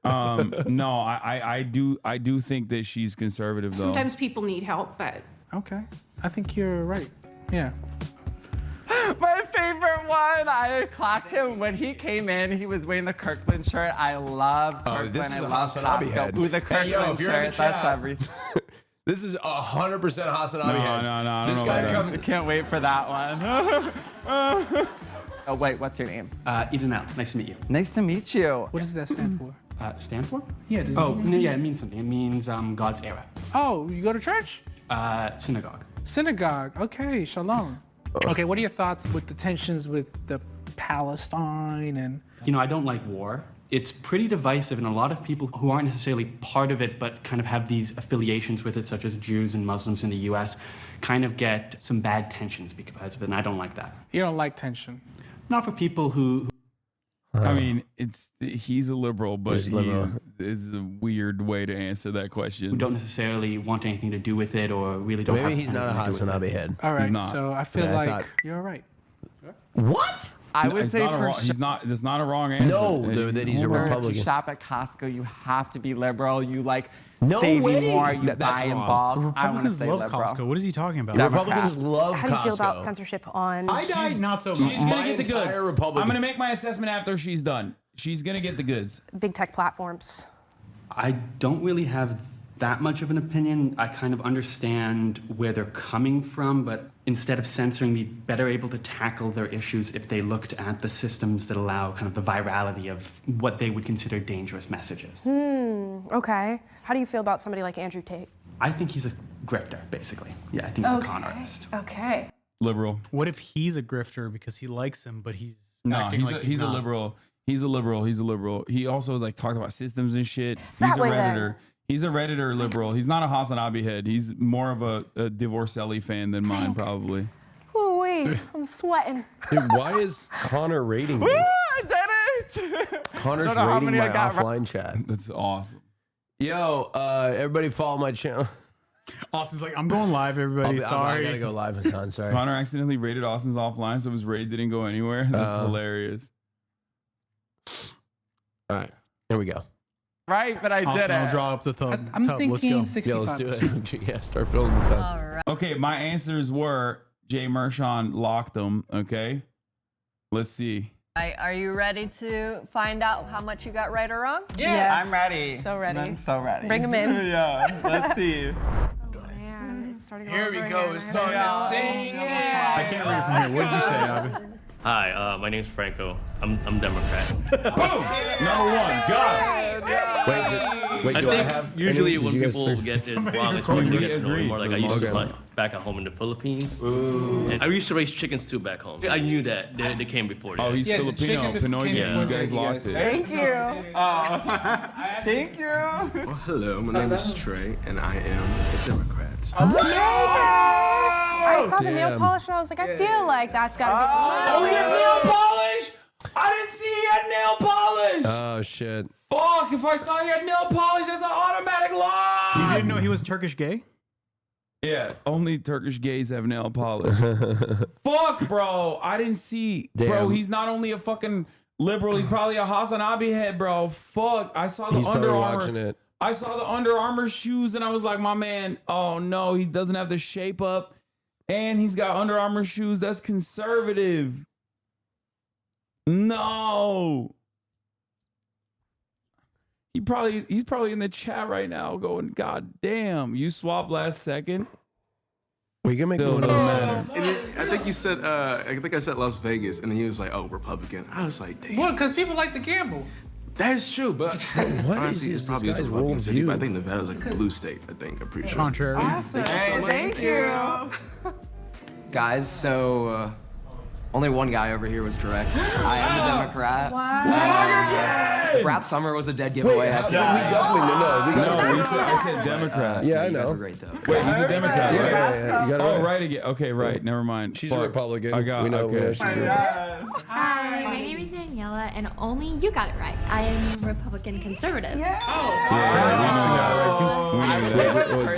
Speaker 5: No, I do think that she's conservative though.
Speaker 19: Sometimes people need help, but
Speaker 2: Okay, I think you're right. Yeah.
Speaker 6: My favorite one. I clocked him when he came in. He was wearing the Kirkland shirt. I love Kirkland.
Speaker 15: this is
Speaker 6: I
Speaker 15: a
Speaker 6: love
Speaker 15: HasanAbi
Speaker 6: Costco.
Speaker 15: head.
Speaker 6: Ooh, the
Speaker 15: Hey, yo,
Speaker 6: Kirkland
Speaker 15: if you're in the
Speaker 6: shirt. That's
Speaker 15: chat,
Speaker 6: everything.
Speaker 15: This is 100% HasanAbi
Speaker 5: No,
Speaker 15: head.
Speaker 5: no, I don't
Speaker 15: This
Speaker 5: know
Speaker 15: guy
Speaker 5: about that.
Speaker 15: comes.
Speaker 6: I can't wait for that one. Oh wait, what's your name?
Speaker 12: Edenal, nice to meet you.
Speaker 6: Nice to meet you.
Speaker 2: What does that stand for?
Speaker 12: Stand for?
Speaker 2: Yeah. Does it
Speaker 12: Oh,
Speaker 2: mean
Speaker 12: no, yeah, it means something. It means God's era.
Speaker 2: Oh, you go to church?
Speaker 12: Synagogue.
Speaker 2: Synagogue. Okay, shalom. Okay, what are your thoughts with the tensions with the Palestine and?
Speaker 12: You know, I don't like war. It's pretty divisive, and a lot of people who aren't necessarily part of it but kind of have these affiliations with it, such as Jews and Muslims in the US, kind of get some bad tensions because of it, and I don't like that.
Speaker 2: You don't like tension?
Speaker 12: Not for people who
Speaker 5: I mean, he's a liberal, but
Speaker 15: He's liberal.
Speaker 5: it's a weird way to answer that question.
Speaker 12: who don't necessarily want anything to do with it or really don't
Speaker 15: Maybe
Speaker 12: have
Speaker 15: he's not a
Speaker 12: anything to do with
Speaker 15: HasanAbi
Speaker 12: it.
Speaker 15: head.
Speaker 2: All right,
Speaker 5: not.
Speaker 2: so I feel
Speaker 15: Yeah, I
Speaker 2: like
Speaker 15: thought-
Speaker 2: you're right.
Speaker 15: What?
Speaker 6: I would
Speaker 5: It's
Speaker 6: say
Speaker 5: not a
Speaker 6: for
Speaker 5: wrong, he's not. That's not a wrong answer.
Speaker 15: No, that he's a
Speaker 6: If
Speaker 15: Republican.
Speaker 6: you shop at Costco, you have to be liberal. You like
Speaker 15: No
Speaker 6: saving
Speaker 15: way.
Speaker 6: more. You
Speaker 15: That's
Speaker 6: buy in
Speaker 15: wrong.
Speaker 6: bulk. I want to
Speaker 10: Republicans
Speaker 6: say
Speaker 10: love
Speaker 6: liberal.
Speaker 10: Costco. What is he talking about?
Speaker 15: Republicans love
Speaker 14: How do you feel
Speaker 15: Costco.
Speaker 14: about censorship on?
Speaker 10: Not so
Speaker 5: She's
Speaker 10: much.
Speaker 5: gonna
Speaker 15: My
Speaker 5: get the goods.
Speaker 15: entire Republican-
Speaker 5: I'm gonna make my assessment after she's done. She's gonna get the goods.
Speaker 14: Big tech platforms.
Speaker 12: I don't really have that much of an opinion. I kind of understand where they're coming from, but instead of censoring, be better able to tackle their issues if they looked at the systems that allow kind of the virality of what they would consider dangerous messages.
Speaker 14: Okay. How do you feel about somebody like Andrew Tate?
Speaker 12: I think he's a grifter, basically. Yeah, I think he's a con artist.
Speaker 14: Okay.
Speaker 5: Liberal.
Speaker 10: What if he's a grifter because he likes him, but he's
Speaker 5: No,
Speaker 10: acting
Speaker 5: he's
Speaker 10: like
Speaker 5: he's a
Speaker 10: not?
Speaker 5: liberal. He's a liberal. He's a liberal. He also like talked about systems and shit.
Speaker 14: That
Speaker 5: He's a
Speaker 14: way, then.
Speaker 5: redditor. He's a redditor liberal. He's not a HasanAbi head. He's more of a Divorcelli fan than mine, probably.
Speaker 14: Ooh, wait, I'm sweating.
Speaker 15: Dude, why is Connor rating me?
Speaker 6: I did it.
Speaker 15: Connor's
Speaker 6: I don't know how
Speaker 15: rating
Speaker 6: many
Speaker 15: my
Speaker 6: I got right.
Speaker 15: offline chat.
Speaker 5: That's awesome.
Speaker 15: Yo, everybody follow my channel.
Speaker 10: Austin's like, I'm going live, everybody.
Speaker 15: I
Speaker 10: Sorry.
Speaker 15: gotta go live, Hasan. Sorry.
Speaker 5: Connor accidentally raided Austin's offline, so his raid didn't go anywhere. That's hilarious.
Speaker 15: All right, here we go.
Speaker 6: Right, but I
Speaker 10: Austin,
Speaker 6: did
Speaker 10: I'll
Speaker 6: it.
Speaker 10: draw up the tub.
Speaker 2: I'm
Speaker 10: Let's
Speaker 2: thinking
Speaker 10: go.
Speaker 2: 65%.
Speaker 15: Yeah, let's do it. Yeah, start filling the tub.
Speaker 7: All right.
Speaker 5: Okay, my answers were Jay Mershon locked them. Okay, let's see.
Speaker 1: Are you ready to find out how much you got right or wrong?
Speaker 14: Yes.
Speaker 6: I'm ready.
Speaker 14: So ready.
Speaker 6: I'm so ready.
Speaker 14: Bring him in.
Speaker 6: Yeah, let's see.
Speaker 14: Man, it's starting
Speaker 2: Here we go. It's starting
Speaker 6: Yeah.
Speaker 2: to sing.
Speaker 10: I can't read from here. What did you say, Abby?
Speaker 3: Hi, my name's Franco. I'm Democrat.
Speaker 5: Number one, got it.
Speaker 15: Wait,
Speaker 3: I
Speaker 15: do I
Speaker 3: think
Speaker 15: have
Speaker 3: usually
Speaker 15: any-
Speaker 3: when
Speaker 15: did you guys
Speaker 3: people
Speaker 15: think-
Speaker 3: get it wrong, it's
Speaker 5: recording.
Speaker 3: when they
Speaker 5: We
Speaker 3: get to know me
Speaker 5: agreed
Speaker 3: more. Like I
Speaker 5: for the
Speaker 3: used to
Speaker 15: most
Speaker 3: like back at home in the Philippines. And I used to raise chickens too back home. I knew that they came before.
Speaker 5: Oh,
Speaker 3: that.
Speaker 5: he's
Speaker 2: Yeah, the
Speaker 5: Filipino.
Speaker 2: chicken
Speaker 5: Pinoy,
Speaker 2: came
Speaker 5: you
Speaker 3: before
Speaker 5: guys
Speaker 2: you
Speaker 5: locked
Speaker 2: guys.
Speaker 5: it.
Speaker 14: Thank you.
Speaker 6: Thank you.
Speaker 16: Well, hello, my name is Trey, and I am a Democrat.
Speaker 14: I saw the nail
Speaker 15: damn.
Speaker 14: polish and I was like, I feel like that's gotta be.
Speaker 5: Oh, he has nail polish! I didn't see he had nail polish!
Speaker 15: Oh shit.
Speaker 5: Fuck, if I saw he had nail polish, that's an automatic lock!
Speaker 10: You didn't know he was Turkish gay?
Speaker 5: Yeah, only Turkish gays have nail polish. Fuck, bro. I didn't see. Bro,
Speaker 15: Damn.
Speaker 5: he's not only a fucking liberal, he's probably a HasanAbi head, bro. Fuck. I saw the
Speaker 15: He's
Speaker 5: Under
Speaker 15: probably
Speaker 5: Armour.
Speaker 15: watching it.
Speaker 5: I saw the Under Armour shoes and I was like, my man, oh no, he doesn't have the shape up. And he's got Under Armour shoes. That's conservative. No. He's probably in the chat right now going, God damn, you swapped last second.
Speaker 15: We can make
Speaker 5: Still
Speaker 15: one
Speaker 5: doesn't
Speaker 15: of
Speaker 5: matter.
Speaker 16: And I think you said, I think I said Las Vegas, and then he was like, oh, Republican. I was like, damn.
Speaker 2: What? Because people like to gamble.
Speaker 16: That is true, but
Speaker 15: What
Speaker 16: honestly,
Speaker 15: is
Speaker 16: it's probably
Speaker 15: this
Speaker 16: a
Speaker 15: guy's
Speaker 16: Republican city.
Speaker 15: worldview?
Speaker 16: But I think Nevada's like a blue state. I think I'm pretty sure.
Speaker 10: Contrary.
Speaker 14: Awesome.
Speaker 16: Thank you so much.
Speaker 14: Thank you.
Speaker 18: Guys, so Only one guy over here was correct. I am a Democrat. Brat Summer was a dead giveaway. I feel like.
Speaker 15: We definitely
Speaker 5: I said Democrat.
Speaker 15: Yeah, I
Speaker 18: You guys
Speaker 15: know.
Speaker 18: were great though.
Speaker 5: Wait, he's a Democrat, right?
Speaker 15: Yeah. You got it right.
Speaker 5: right again. Okay, right. Never mind.
Speaker 15: She's a Republican.
Speaker 5: I got.
Speaker 15: We know.
Speaker 5: Okay.
Speaker 4: Hi, my name is Daniela, and only you got it right. I am Republican conservative.
Speaker 6: What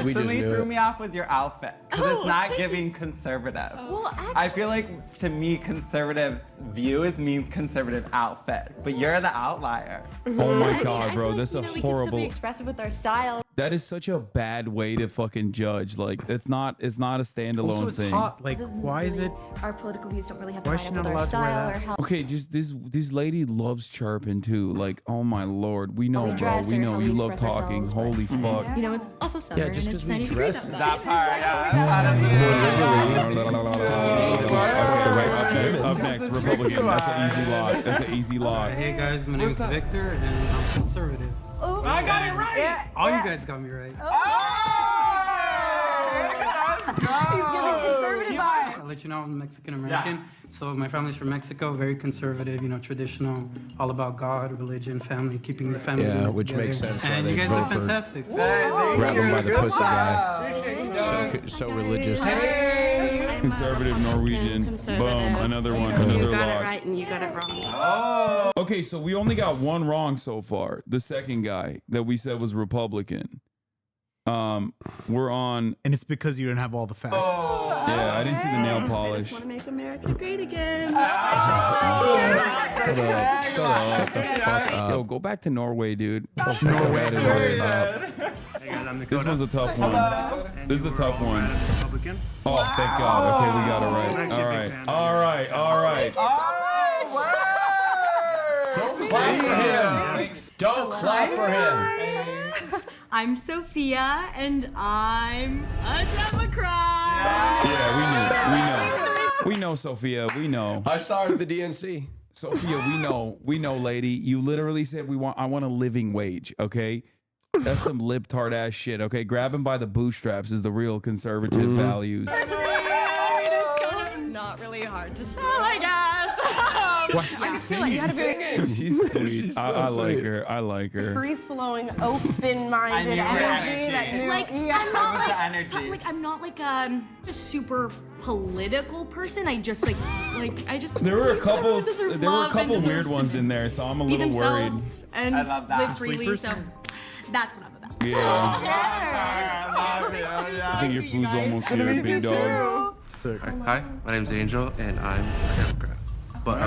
Speaker 15: We just
Speaker 6: personally
Speaker 15: knew
Speaker 6: threw
Speaker 15: it.
Speaker 6: me off was your outfit, because it's not giving conservative.
Speaker 4: Well,
Speaker 6: I feel like, to me, conservative views means conservative outfit, but you're the outlier.
Speaker 5: Oh my God, bro, that's a
Speaker 4: we can still be
Speaker 5: horrible.
Speaker 4: expressive with our style.
Speaker 5: That is such a bad way to fucking judge. Like, it's not a standalone
Speaker 10: Also, it's
Speaker 5: thing.
Speaker 10: hot. Like, why is it?
Speaker 4: Our political views don't really have to
Speaker 10: Why is
Speaker 4: line
Speaker 10: she
Speaker 4: up
Speaker 10: not
Speaker 4: with our
Speaker 10: allowed to wear
Speaker 4: style
Speaker 10: that?
Speaker 4: or how
Speaker 5: Okay, just this lady loves chirping too. Like, oh my Lord, we know,
Speaker 4: we
Speaker 5: bro.
Speaker 4: dress
Speaker 5: We
Speaker 4: or
Speaker 5: know
Speaker 4: how
Speaker 5: you
Speaker 4: we
Speaker 5: love
Speaker 4: express
Speaker 5: talking.
Speaker 4: ourselves,
Speaker 5: Holy fuck.
Speaker 4: You know, it's also summer
Speaker 15: Yeah, just
Speaker 4: and it's
Speaker 15: 'cause we
Speaker 4: 90 degrees
Speaker 15: dress-
Speaker 4: outside.
Speaker 6: That part,
Speaker 5: Up next, Republican. That's an easy lock. That's an easy lock.
Speaker 11: Hey guys, my name is Victor and I'm conservative.
Speaker 6: Oh, I got it right!
Speaker 11: Yeah, all you guys got me right.
Speaker 14: He's giving conservative vibes.
Speaker 11: I'll let you know I'm Mexican American. So my family's from Mexico, very conservative, you know, traditional, all about God, religion, family, keeping the family
Speaker 15: Yeah,
Speaker 11: unit
Speaker 15: which
Speaker 11: together.
Speaker 15: makes sense why
Speaker 11: And
Speaker 15: they
Speaker 11: you guys
Speaker 15: vote
Speaker 11: look
Speaker 15: for-
Speaker 11: fantastic.
Speaker 15: Grab him by the pussy guy. So religious.
Speaker 5: Conservative Norwegian. Boom. Another one. Another
Speaker 23: You got
Speaker 5: lock.
Speaker 23: it right and you got it wrong.
Speaker 5: Okay, so we only got one wrong so far. The second guy that we said was Republican. We're on.
Speaker 10: And it's because you didn't have all the facts.
Speaker 5: Yeah, I didn't see the nail
Speaker 23: I
Speaker 5: polish.
Speaker 23: just want to make America great again.
Speaker 5: Shut the fuck up. Yo, go back to Norway, dude. Norway.
Speaker 8: Hey guys, I'm
Speaker 5: This was a tough one.
Speaker 8: And
Speaker 5: This is
Speaker 8: you
Speaker 5: a
Speaker 8: were
Speaker 5: tough
Speaker 8: all
Speaker 5: one.
Speaker 8: Republican.
Speaker 5: Oh, thank God. Okay, we got it
Speaker 8: I'm
Speaker 5: right.
Speaker 8: actually
Speaker 5: All
Speaker 8: a big
Speaker 5: right.
Speaker 8: fan of
Speaker 5: All right. All right.
Speaker 15: Don't clap for him. Don't clap for him.
Speaker 23: I'm Sophia and I'm a Democrat.
Speaker 5: Yeah, we know, Sophia. We know.
Speaker 15: I saw her at the DNC.
Speaker 5: Sophia, we know, lady. You literally said I want a living wage, okay? That's some libtard ass shit, okay? Grab him by the bootstraps is the real conservative values.
Speaker 23: I mean, it's kind of not really hard to tell, I guess.
Speaker 14: I feel like you had a very
Speaker 5: She's sweet.
Speaker 15: She's so
Speaker 5: I like
Speaker 15: sweet.
Speaker 5: her. I like her.
Speaker 14: free-flowing, open-minded energy that knew.
Speaker 23: Like,
Speaker 14: yeah.
Speaker 23: I'm not like,
Speaker 6: energy.
Speaker 23: like I'm not like a super political person. I just like I just.
Speaker 5: There were a
Speaker 23: everyone
Speaker 5: couple
Speaker 23: deserves love and
Speaker 5: weird
Speaker 23: deserves to
Speaker 5: ones
Speaker 23: just
Speaker 5: in there, so I'm a
Speaker 23: be
Speaker 5: little worried.
Speaker 23: themselves and
Speaker 6: I love that.
Speaker 23: live freely. So that's what I'm about.
Speaker 5: Yeah.
Speaker 6: Yeah.
Speaker 5: I think your food's almost here, big dog.
Speaker 8: Hi, my name's Angel and I'm a Democrat. But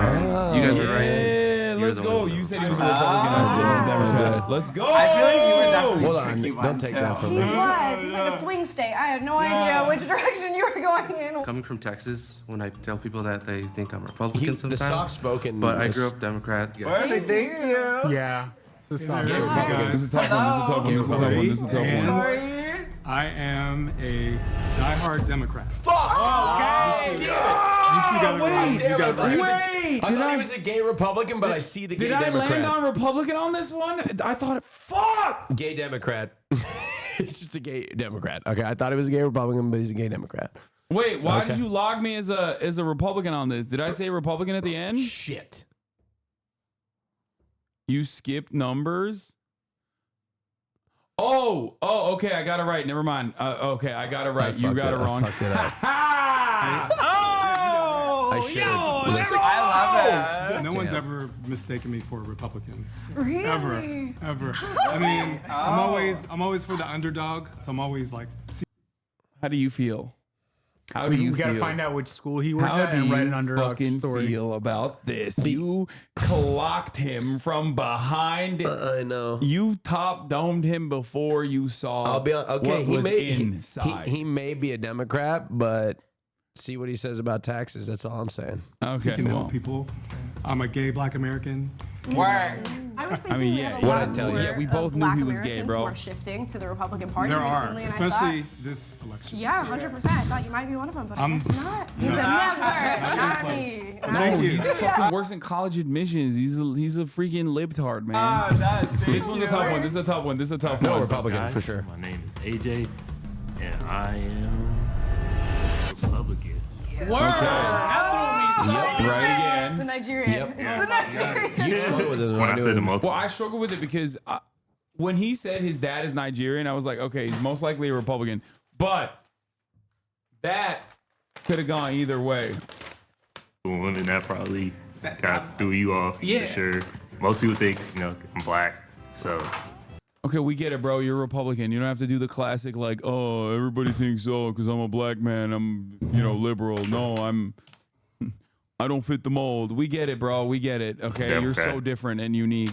Speaker 8: you guys were right.
Speaker 5: Yeah,
Speaker 8: You were
Speaker 5: let's
Speaker 8: the
Speaker 5: go.
Speaker 8: one.
Speaker 5: You said he was a Republican. I said he was a Democrat. Let's go.
Speaker 6: I feel like you were definitely
Speaker 15: Hold
Speaker 6: tricky
Speaker 15: on.
Speaker 6: one,
Speaker 15: Don't take
Speaker 6: too.
Speaker 15: that from
Speaker 14: He
Speaker 15: me.
Speaker 14: was. He's like a swing state. I had no idea which direction you were going in.
Speaker 8: Coming from Texas, when I tell people that they think I'm Republican
Speaker 15: The
Speaker 8: sometimes.
Speaker 15: soft-spoken.
Speaker 8: But I grew up Democrat. Yes.
Speaker 6: Perfect, thank you.
Speaker 10: Yeah. This is awesome.
Speaker 5: This is a tough one. This is a tough one. This is a tough one. This is a tough one.
Speaker 11: I am a diehard Democrat.
Speaker 15: Fuck!
Speaker 11: You two got it right. You got it right.
Speaker 5: Wait!
Speaker 15: I thought he was a gay Republican, but I see the gay
Speaker 5: Did I
Speaker 15: Democrat.
Speaker 5: land on Republican on this one? I thought, fuck!
Speaker 15: Gay Democrat. It's just a gay Democrat. Okay, I thought he was a gay Republican, but he's a gay Democrat.
Speaker 5: Wait, why
Speaker 15: Okay.
Speaker 5: did you log me as a Republican on this? Did I say Republican at the end?
Speaker 15: Shit.
Speaker 5: You skipped numbers? Oh, okay, I got it right. Never mind. Okay, I got it right. You got it wrong.
Speaker 15: I fucked it up. I should have.
Speaker 6: I love it.
Speaker 11: No one's ever mistaken me for a Republican.
Speaker 14: Really?
Speaker 11: Ever. I mean, I'm always for the underdog, so I'm always like.
Speaker 5: How do you feel? How do you
Speaker 10: We
Speaker 5: feel?
Speaker 10: gotta find out which school he works
Speaker 5: How
Speaker 10: at
Speaker 5: do
Speaker 10: and write
Speaker 5: you
Speaker 10: an underdog
Speaker 5: fucking
Speaker 10: story.
Speaker 5: feel about this? You clocked him from behind.
Speaker 15: I know.
Speaker 5: You top domed him before you saw
Speaker 15: I'll be okay.
Speaker 5: what was inside.
Speaker 15: He may be a Democrat, but see what he says about taxes. That's all I'm saying.
Speaker 5: Okay,
Speaker 11: He can
Speaker 5: well,
Speaker 11: help people. I'm a gay Black American.
Speaker 6: Word.
Speaker 14: I was thinking
Speaker 5: mean,
Speaker 14: we
Speaker 5: yeah,
Speaker 14: have a
Speaker 5: what
Speaker 14: lot
Speaker 5: I tell you,
Speaker 14: more
Speaker 5: yeah, we
Speaker 14: of
Speaker 5: both knew
Speaker 14: Black
Speaker 5: he was gay,
Speaker 14: Americans
Speaker 5: bro.
Speaker 14: who are shifting to the Republican Party
Speaker 11: There are,
Speaker 14: recently, and
Speaker 11: especially
Speaker 14: I
Speaker 11: this election.
Speaker 14: thought, yeah, 100%. I thought you might be one of them, but I guess not. He
Speaker 11: no.
Speaker 14: said never, not
Speaker 11: close.
Speaker 14: me.
Speaker 11: Thank
Speaker 5: No,
Speaker 11: you.
Speaker 5: he fucking works in college admissions. He's a freaking libtard, man. This was a tough one. This is a tough one. This is a tough
Speaker 15: No,
Speaker 5: one.
Speaker 15: Republican for sure.
Speaker 24: My name is AJ, and I am Republican.
Speaker 5: Okay. Right again.
Speaker 14: The Nigerian.
Speaker 15: Yep.
Speaker 14: It's the Nigerian.
Speaker 15: You struggle with it.
Speaker 13: When I say the multiple.
Speaker 5: Well, I struggle with it because when he said his dad is Nigerian, I was like, okay, he's most likely a Republican. But that could have gone either way.
Speaker 13: Women, that probably kind of threw you off.
Speaker 5: Yeah.
Speaker 13: For sure. Most people think, I'm black. So.
Speaker 5: Okay, we get it, bro. You're a Republican. You don't have to do the classic like, oh, everybody thinks so because I'm a black man. I'm, liberal. No, I don't fit the mold. We get it, bro. We get it. Okay,
Speaker 13: Democrat.
Speaker 5: you're so different and unique.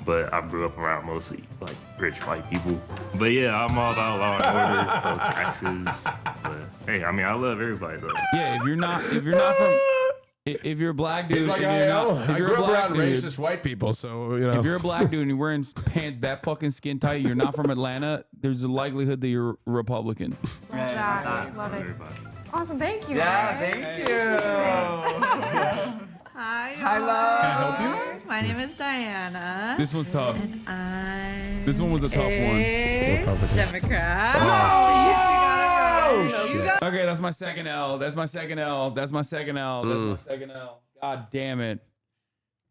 Speaker 13: But I grew up around mostly rich white people. But yeah, I'm all about law and order, pro taxes. But hey, I love everybody though.
Speaker 5: Yeah, if you're not if you're a black dude,
Speaker 15: He's like,
Speaker 5: if
Speaker 15: I
Speaker 5: you're
Speaker 15: know.
Speaker 5: not, if
Speaker 15: I
Speaker 5: you're
Speaker 15: grew
Speaker 5: a
Speaker 15: up
Speaker 5: black
Speaker 15: around
Speaker 5: dude,
Speaker 15: racist white people, so
Speaker 5: if you're a black dude and you're wearing pants that fucking skin tight, you're not from Atlanta. There's a likelihood that you're a Republican.
Speaker 14: Love that. Love it. Awesome. Thank you.
Speaker 6: Yeah,
Speaker 14: Ray.
Speaker 6: thank you.
Speaker 1: Hi.
Speaker 6: Hello.
Speaker 5: Can I help you?
Speaker 1: My name is Diana.
Speaker 5: This one's tough. This one was a tough
Speaker 1: a
Speaker 5: one.
Speaker 1: Democrat.
Speaker 5: Okay, that's my second L. That's my second L. That's my second L. That's my second L. God damn it.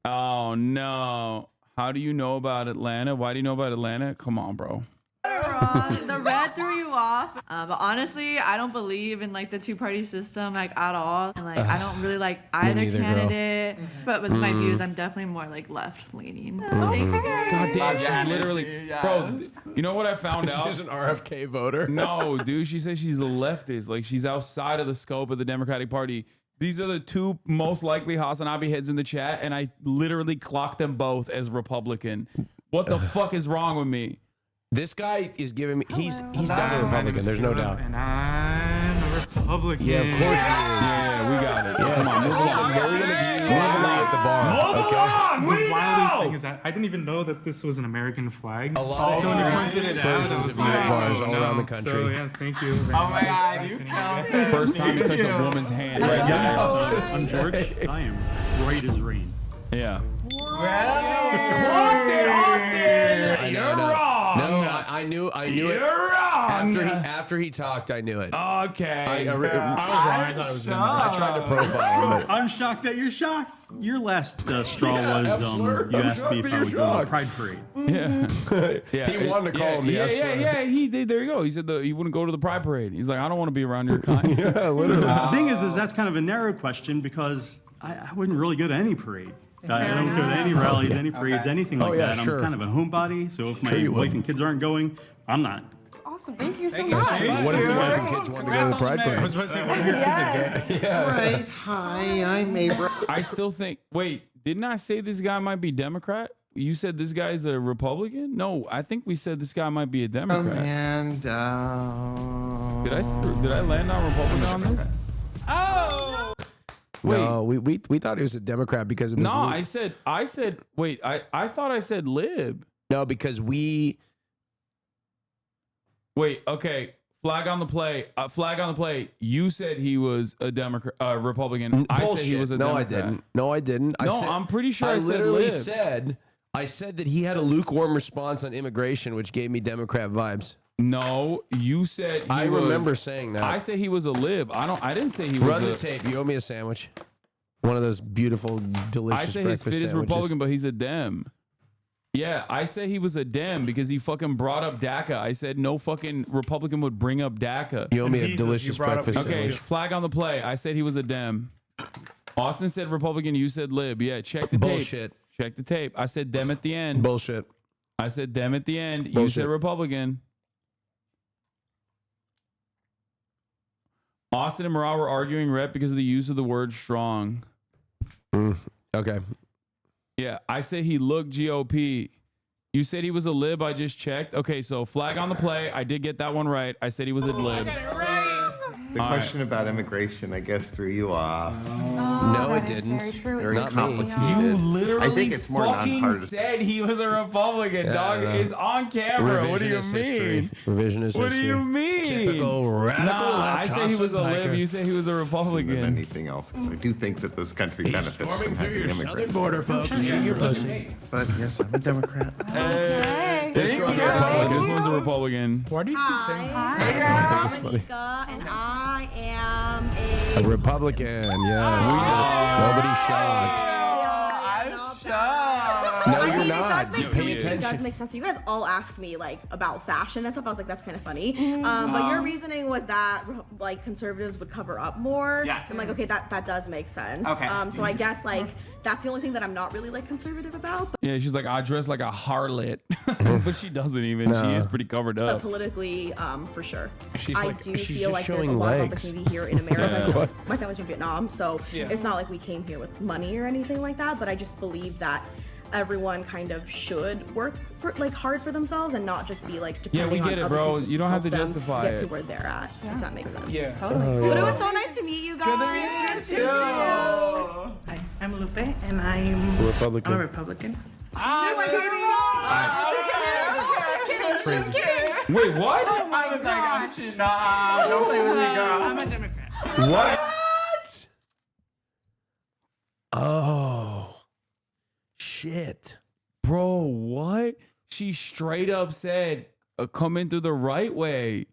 Speaker 5: Oh no. How do you know about Atlanta? Why do you know about Atlanta? Come on, bro.
Speaker 1: Wrong. The red threw you off. But honestly, I don't believe in the two-party system at all. And I don't really like either
Speaker 15: neither, girl.
Speaker 1: candidate. But with my views, I'm definitely more left-leaning. Thank you guys.
Speaker 5: God damn, she's literally, bro. You know what I found out?
Speaker 15: She's an RFK voter.
Speaker 5: No, dude. She says she's a leftist. She's outside of the scope of the Democratic Party. These are the two most likely HasanAbi heads in the chat, and I literally clocked them both as Republican. What the fuck is wrong with me?
Speaker 15: This guy is giving me. He's definitely a Republican. There's no doubt.
Speaker 10: And I'm a Republican.
Speaker 15: Yeah, of course he is.
Speaker 5: Yeah, we got it.
Speaker 15: Yeah,
Speaker 5: Come on, move along.
Speaker 15: at the bar.
Speaker 10: The wildest thing is that I didn't even know that this was an American flag.
Speaker 15: A lot of versions of unit bars all around the country.
Speaker 10: So yeah, thank you.
Speaker 6: Oh my God, you killed it.
Speaker 5: First time you touched a woman's hand right now.
Speaker 10: I'm George. I am right as rain.
Speaker 5: Yeah.
Speaker 15: Clocked it, Austin. You're wrong. No, I knew it.
Speaker 5: You're wrong.
Speaker 15: After he talked, I knew it.
Speaker 5: Okay.
Speaker 15: I was
Speaker 10: wrong. I thought it was
Speaker 15: I tried to profile him.
Speaker 10: I'm shocked that you're shocked. Your last straw was you asked me if I would go to the Pride Parade.
Speaker 5: Yeah.
Speaker 15: He wanted to call him the
Speaker 5: Yeah. He did. There you go. He said he wouldn't go to the Pride Parade. He's like, I don't want to be around your kind.
Speaker 15: Yeah, literally.
Speaker 10: The thing is that's kind of a narrow question because I wouldn't really go to any parade. I don't go to any rallies, any parades, anything like that. I'm kind of a homebody, so if my wife and kids aren't going, I'm not.
Speaker 14: Awesome. Thank you so much.
Speaker 15: What if your wife and kids want to go to the Pride Parade?
Speaker 10: I was about to say, what if your kids are gay?
Speaker 9: Right. Hi, I'm Abra.
Speaker 5: I still think. Wait, didn't I say this guy might be Democrat? You said this guy's a Republican? No, I think we said this guy might be a Democrat.
Speaker 9: And
Speaker 5: Did I land on Republican on this? Oh. Wait.
Speaker 15: No, we thought he was a Democrat because it was.
Speaker 5: No, I said. Wait, I thought I said lib.
Speaker 15: No, because we.
Speaker 5: Wait. Okay. Flag on the play. Flag on the play. You said he was a Democrat, Republican. I said he was a Democrat.
Speaker 15: No, I didn't.
Speaker 5: I'm pretty sure I
Speaker 15: literally
Speaker 5: said
Speaker 15: I said that he had a lukewarm response on immigration, which gave me Democrat vibes.
Speaker 5: No, you said he
Speaker 15: I remember saying that.
Speaker 5: I said he was a lib. I didn't say he was.
Speaker 15: Run the tape. You owe me a sandwich. One of those beautiful, delicious
Speaker 5: I say his
Speaker 15: breakfast
Speaker 5: fit is
Speaker 15: sandwiches.
Speaker 5: Republican, but he's a Dem. Yeah, I say he was a Dem because he fucking brought up DACA. I said no fucking Republican would bring up DACA.
Speaker 15: You owe me a delicious breakfast
Speaker 5: Okay,
Speaker 15: sandwich.
Speaker 5: flag on the play. I said he was a Dem. Austin said Republican. You said lib. Yeah, check the tape.
Speaker 15: Bullshit.
Speaker 5: Check the tape. I said Dem at the end.
Speaker 15: Bullshit.
Speaker 5: I said Dem at the end. You
Speaker 15: Bullshit.
Speaker 5: said Republican. Austin and Mara were arguing rep because of the use of the word strong.
Speaker 15: Okay.
Speaker 5: Yeah, I say he looked GOP. You said he was a lib. I just checked. Okay, so flag on the play. I did get that one right. I said he was a lib.
Speaker 9: The question about immigration, I guess, threw you off.
Speaker 15: No, it didn't.
Speaker 9: Very
Speaker 15: Not me.
Speaker 9: complicated.
Speaker 5: You literally
Speaker 9: I think it's more
Speaker 5: fucking
Speaker 9: nonpartisan.
Speaker 5: said he was a Republican,
Speaker 15: Yeah,
Speaker 5: dog.
Speaker 15: I know.
Speaker 5: It's on camera. What do you
Speaker 15: Revisionist
Speaker 5: mean?
Speaker 15: history. Revisionist
Speaker 5: What do
Speaker 15: history.
Speaker 5: you mean?
Speaker 15: Typical radical
Speaker 5: Nah,
Speaker 15: left.
Speaker 5: I say he was a
Speaker 15: Austin
Speaker 5: lib.
Speaker 15: Piker.
Speaker 5: You say he was a
Speaker 9: Than
Speaker 5: Republican.
Speaker 9: anything else, because I do think that this country benefits
Speaker 15: Storming
Speaker 9: from
Speaker 15: through
Speaker 9: having
Speaker 15: your southern
Speaker 9: immigrants.
Speaker 15: border, folks. Eating your pussy.
Speaker 9: But yes, I'm a Democrat.
Speaker 14: Okay.
Speaker 5: This one's a Republican.
Speaker 2: Why do you keep saying that?
Speaker 17: Hi,
Speaker 15: That's
Speaker 17: I'm
Speaker 15: funny.
Speaker 17: Monica, and I am
Speaker 15: A Republican, yes. Nobody's shocked. No,
Speaker 17: I
Speaker 15: you're
Speaker 17: mean,
Speaker 15: not.
Speaker 17: It does make,
Speaker 15: Pay
Speaker 17: it does
Speaker 15: attention.
Speaker 17: make sense. You guys all asked me like about fashion and stuff. I was like, that's kind of funny. But your reasoning was that like conservatives would cover up more.
Speaker 20: Yeah.
Speaker 17: I'm like, okay, that does make sense.
Speaker 20: Okay.
Speaker 17: So I guess like that's the only thing that I'm not really like conservative about.
Speaker 5: Yeah, she's like, I dress like a harlot, but she doesn't even.
Speaker 15: No.
Speaker 5: She is pretty covered
Speaker 17: But
Speaker 5: up.
Speaker 17: politically, for sure.
Speaker 15: She's
Speaker 17: I
Speaker 15: like-
Speaker 17: do
Speaker 15: she's
Speaker 17: feel
Speaker 15: just
Speaker 17: like there's a
Speaker 15: showing
Speaker 17: lot of
Speaker 15: legs.
Speaker 17: opportunity here in America.
Speaker 5: Yeah.
Speaker 17: My family's from Vietnam, so
Speaker 5: Yeah.
Speaker 17: it's not like we came here with money or anything like that. But I just believe that everyone kind of should work for like hard for themselves and not just be like
Speaker 5: Yeah, we
Speaker 17: depending on
Speaker 5: get it,
Speaker 17: other
Speaker 5: bro.
Speaker 17: people
Speaker 5: You don't have to
Speaker 17: help them
Speaker 5: justify
Speaker 17: get
Speaker 5: it.
Speaker 17: to where they're at. If that makes sense.
Speaker 2: Yeah.
Speaker 17: Totally. But it was so nice to meet you guys. Good to meet you.
Speaker 20: Hi, I'm Lupe, and I'm
Speaker 15: Republican.
Speaker 20: I'm a Republican.
Speaker 14: She's kidding.
Speaker 5: Wait, what?
Speaker 17: Oh my gosh.
Speaker 20: Don't play with me, girl. I'm a Democrat.
Speaker 15: What? Oh, shit.
Speaker 5: Bro, what? She straight up said, come in through the right way.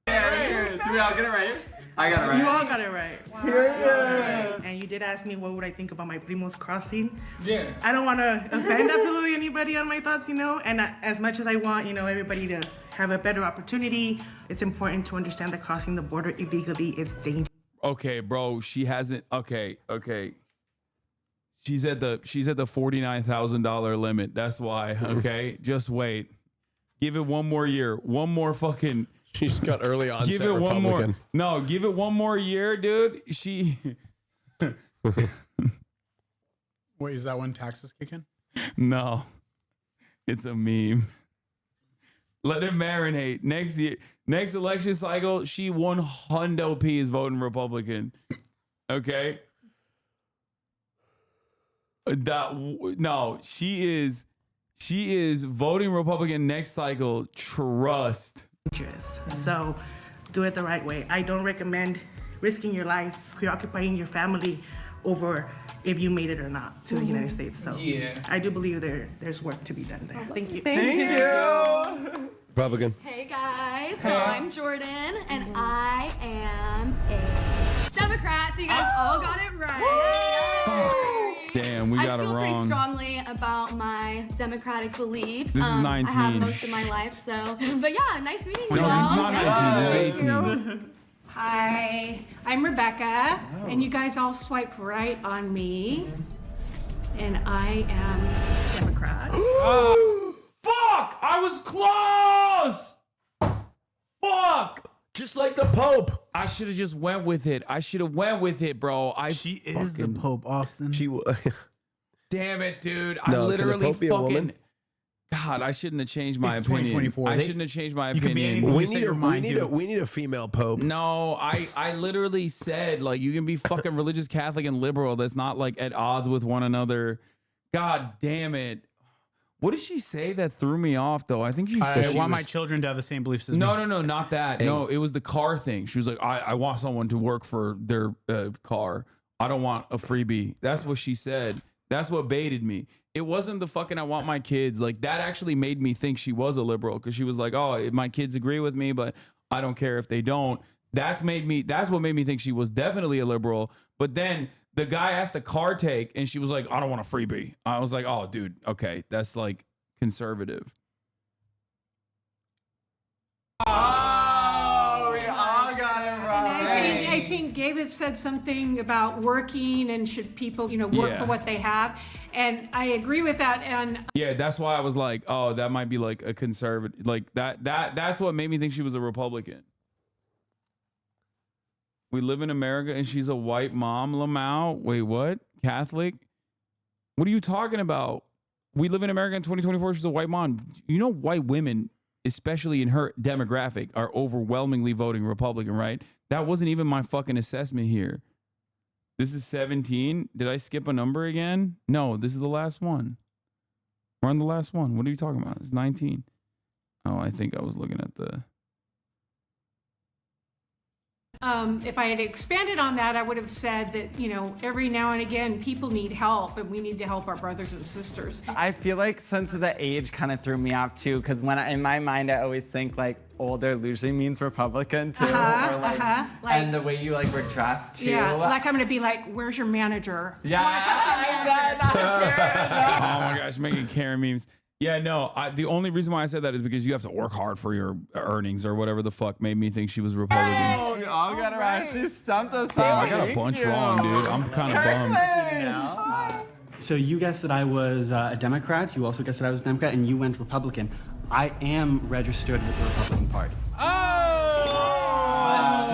Speaker 16: Here, do we all get it right? I got it right.
Speaker 20: You all got it right. Wow. And you did ask me what would I think about my primos crossing.
Speaker 2: Yeah.
Speaker 20: I don't want to offend absolutely anybody on my thoughts, and as much as I want, everybody to have a better opportunity, it's important to understand that crossing the border illegally is dangerous.
Speaker 5: Okay, bro, she hasn't. Okay. She's at the $49,000 limit. That's why. Okay, just wait. Give it one more year. One more fucking.
Speaker 15: She's got early onset
Speaker 5: Give it one
Speaker 15: Republican.
Speaker 5: more. No, give it one more year, dude. She.
Speaker 2: Wait, is that when taxes kick in?
Speaker 5: No, it's a meme. Let it marinate. Next year, next election cycle, she 100p is voting Republican. Okay. No, she is voting Republican next cycle. Trust.
Speaker 20: So do it the right way. I don't recommend risking your life, preoccupying your family over if you made it or not to the United States. So
Speaker 2: Yeah.
Speaker 20: I do believe there's work to be done there. Thank you.
Speaker 17: Thank you.
Speaker 15: Republican.
Speaker 4: Hey guys, so I'm Jordan and I am a Democrat, so you guys all got it right.
Speaker 5: Damn, we got
Speaker 4: I
Speaker 5: it
Speaker 4: feel pretty
Speaker 5: wrong.
Speaker 4: strongly about my democratic beliefs.
Speaker 5: This is
Speaker 4: I have
Speaker 5: 19.
Speaker 4: most of my life, so but yeah, nice meeting you
Speaker 5: No,
Speaker 4: all.
Speaker 5: this is not 19. This is 18.
Speaker 19: Hi, I'm Rebecca, and you guys all swiped right on me, and I am Democrat.
Speaker 5: Fuck! I was close! Fuck!
Speaker 15: Just like the Pope.
Speaker 5: I should have just went with it. I should have went with it, bro.
Speaker 2: She is the Pope, Austin.
Speaker 15: She
Speaker 5: Damn it, dude.
Speaker 15: No,
Speaker 5: I
Speaker 15: can the
Speaker 5: literally
Speaker 15: Pope be a woman?
Speaker 5: fucking. God, I shouldn't have changed my
Speaker 2: It's
Speaker 5: opinion.
Speaker 2: 2024.
Speaker 5: I
Speaker 2: They-
Speaker 5: shouldn't have changed my
Speaker 2: you can be
Speaker 5: opinion.
Speaker 2: anything.
Speaker 15: We
Speaker 2: You say
Speaker 15: need,
Speaker 2: your mind, dude.
Speaker 15: we need a female Pope.
Speaker 5: No, I literally said like you can be fucking religious Catholic and liberal. That's not like at odds with one another. God damn it. What did she say that threw me off though? I think she said
Speaker 2: I
Speaker 5: she
Speaker 2: want my
Speaker 5: was-
Speaker 2: children to have the same beliefs as me.
Speaker 5: No, not that. No, it was the car thing. She was like, I want someone to work for their car. I don't want a freebie. That's what she said. That's what baited me. It wasn't the fucking I want my kids. Like that actually made me think she was a liberal because she was like, oh, my kids agree with me, but I don't care if they don't. That's what made me think she was definitely a liberal. But then the guy asked the car take and she was like, I don't want a freebie. I was like, oh, dude, okay, that's like conservative.
Speaker 16: Oh, we all got it right.
Speaker 19: I think Gabe has said something about working and should people, work
Speaker 5: Yeah.
Speaker 19: for what they have. And I agree with that. And
Speaker 5: Yeah, that's why I was like, oh, that might be like a conservative. Like that's what made me think she was a Republican. We live in America and she's a white mom, Lamau. Wait, what? Catholic? What are you talking about? We live in America in 2024. She's a white mom. You know, white women, especially in her demographic, are overwhelmingly voting Republican, right? That wasn't even my fucking assessment here. This is 17. Did I skip a number again? No, this is the last one. We're on the last one. What are you talking about? It's 19. Oh, I think I was looking at the...
Speaker 19: If I had expanded on that, I would have said that, you know, every now and again, people need help and we need to help our brothers and sisters.
Speaker 6: I feel like since the age kind of threw me off too, because in my mind, I always think like older usually means Republican too. Or like, and the way you like were dressed too.
Speaker 19: Yeah, like I'm gonna be like, where's your manager?
Speaker 6: Yeah.
Speaker 5: Oh my gosh, making Karen memes. Yeah, no, the only reason why I said that is because you have to work hard for your earnings or whatever the fuck made me think she was Republican.
Speaker 6: Oh, we all got it right. She stumped us.
Speaker 5: I got a bunch wrong, dude. I'm kind of bummed.
Speaker 11: So you guessed that I was a Democrat. You also guessed that I was a Democrat, and you went Republican. I am registered with the Republican Party.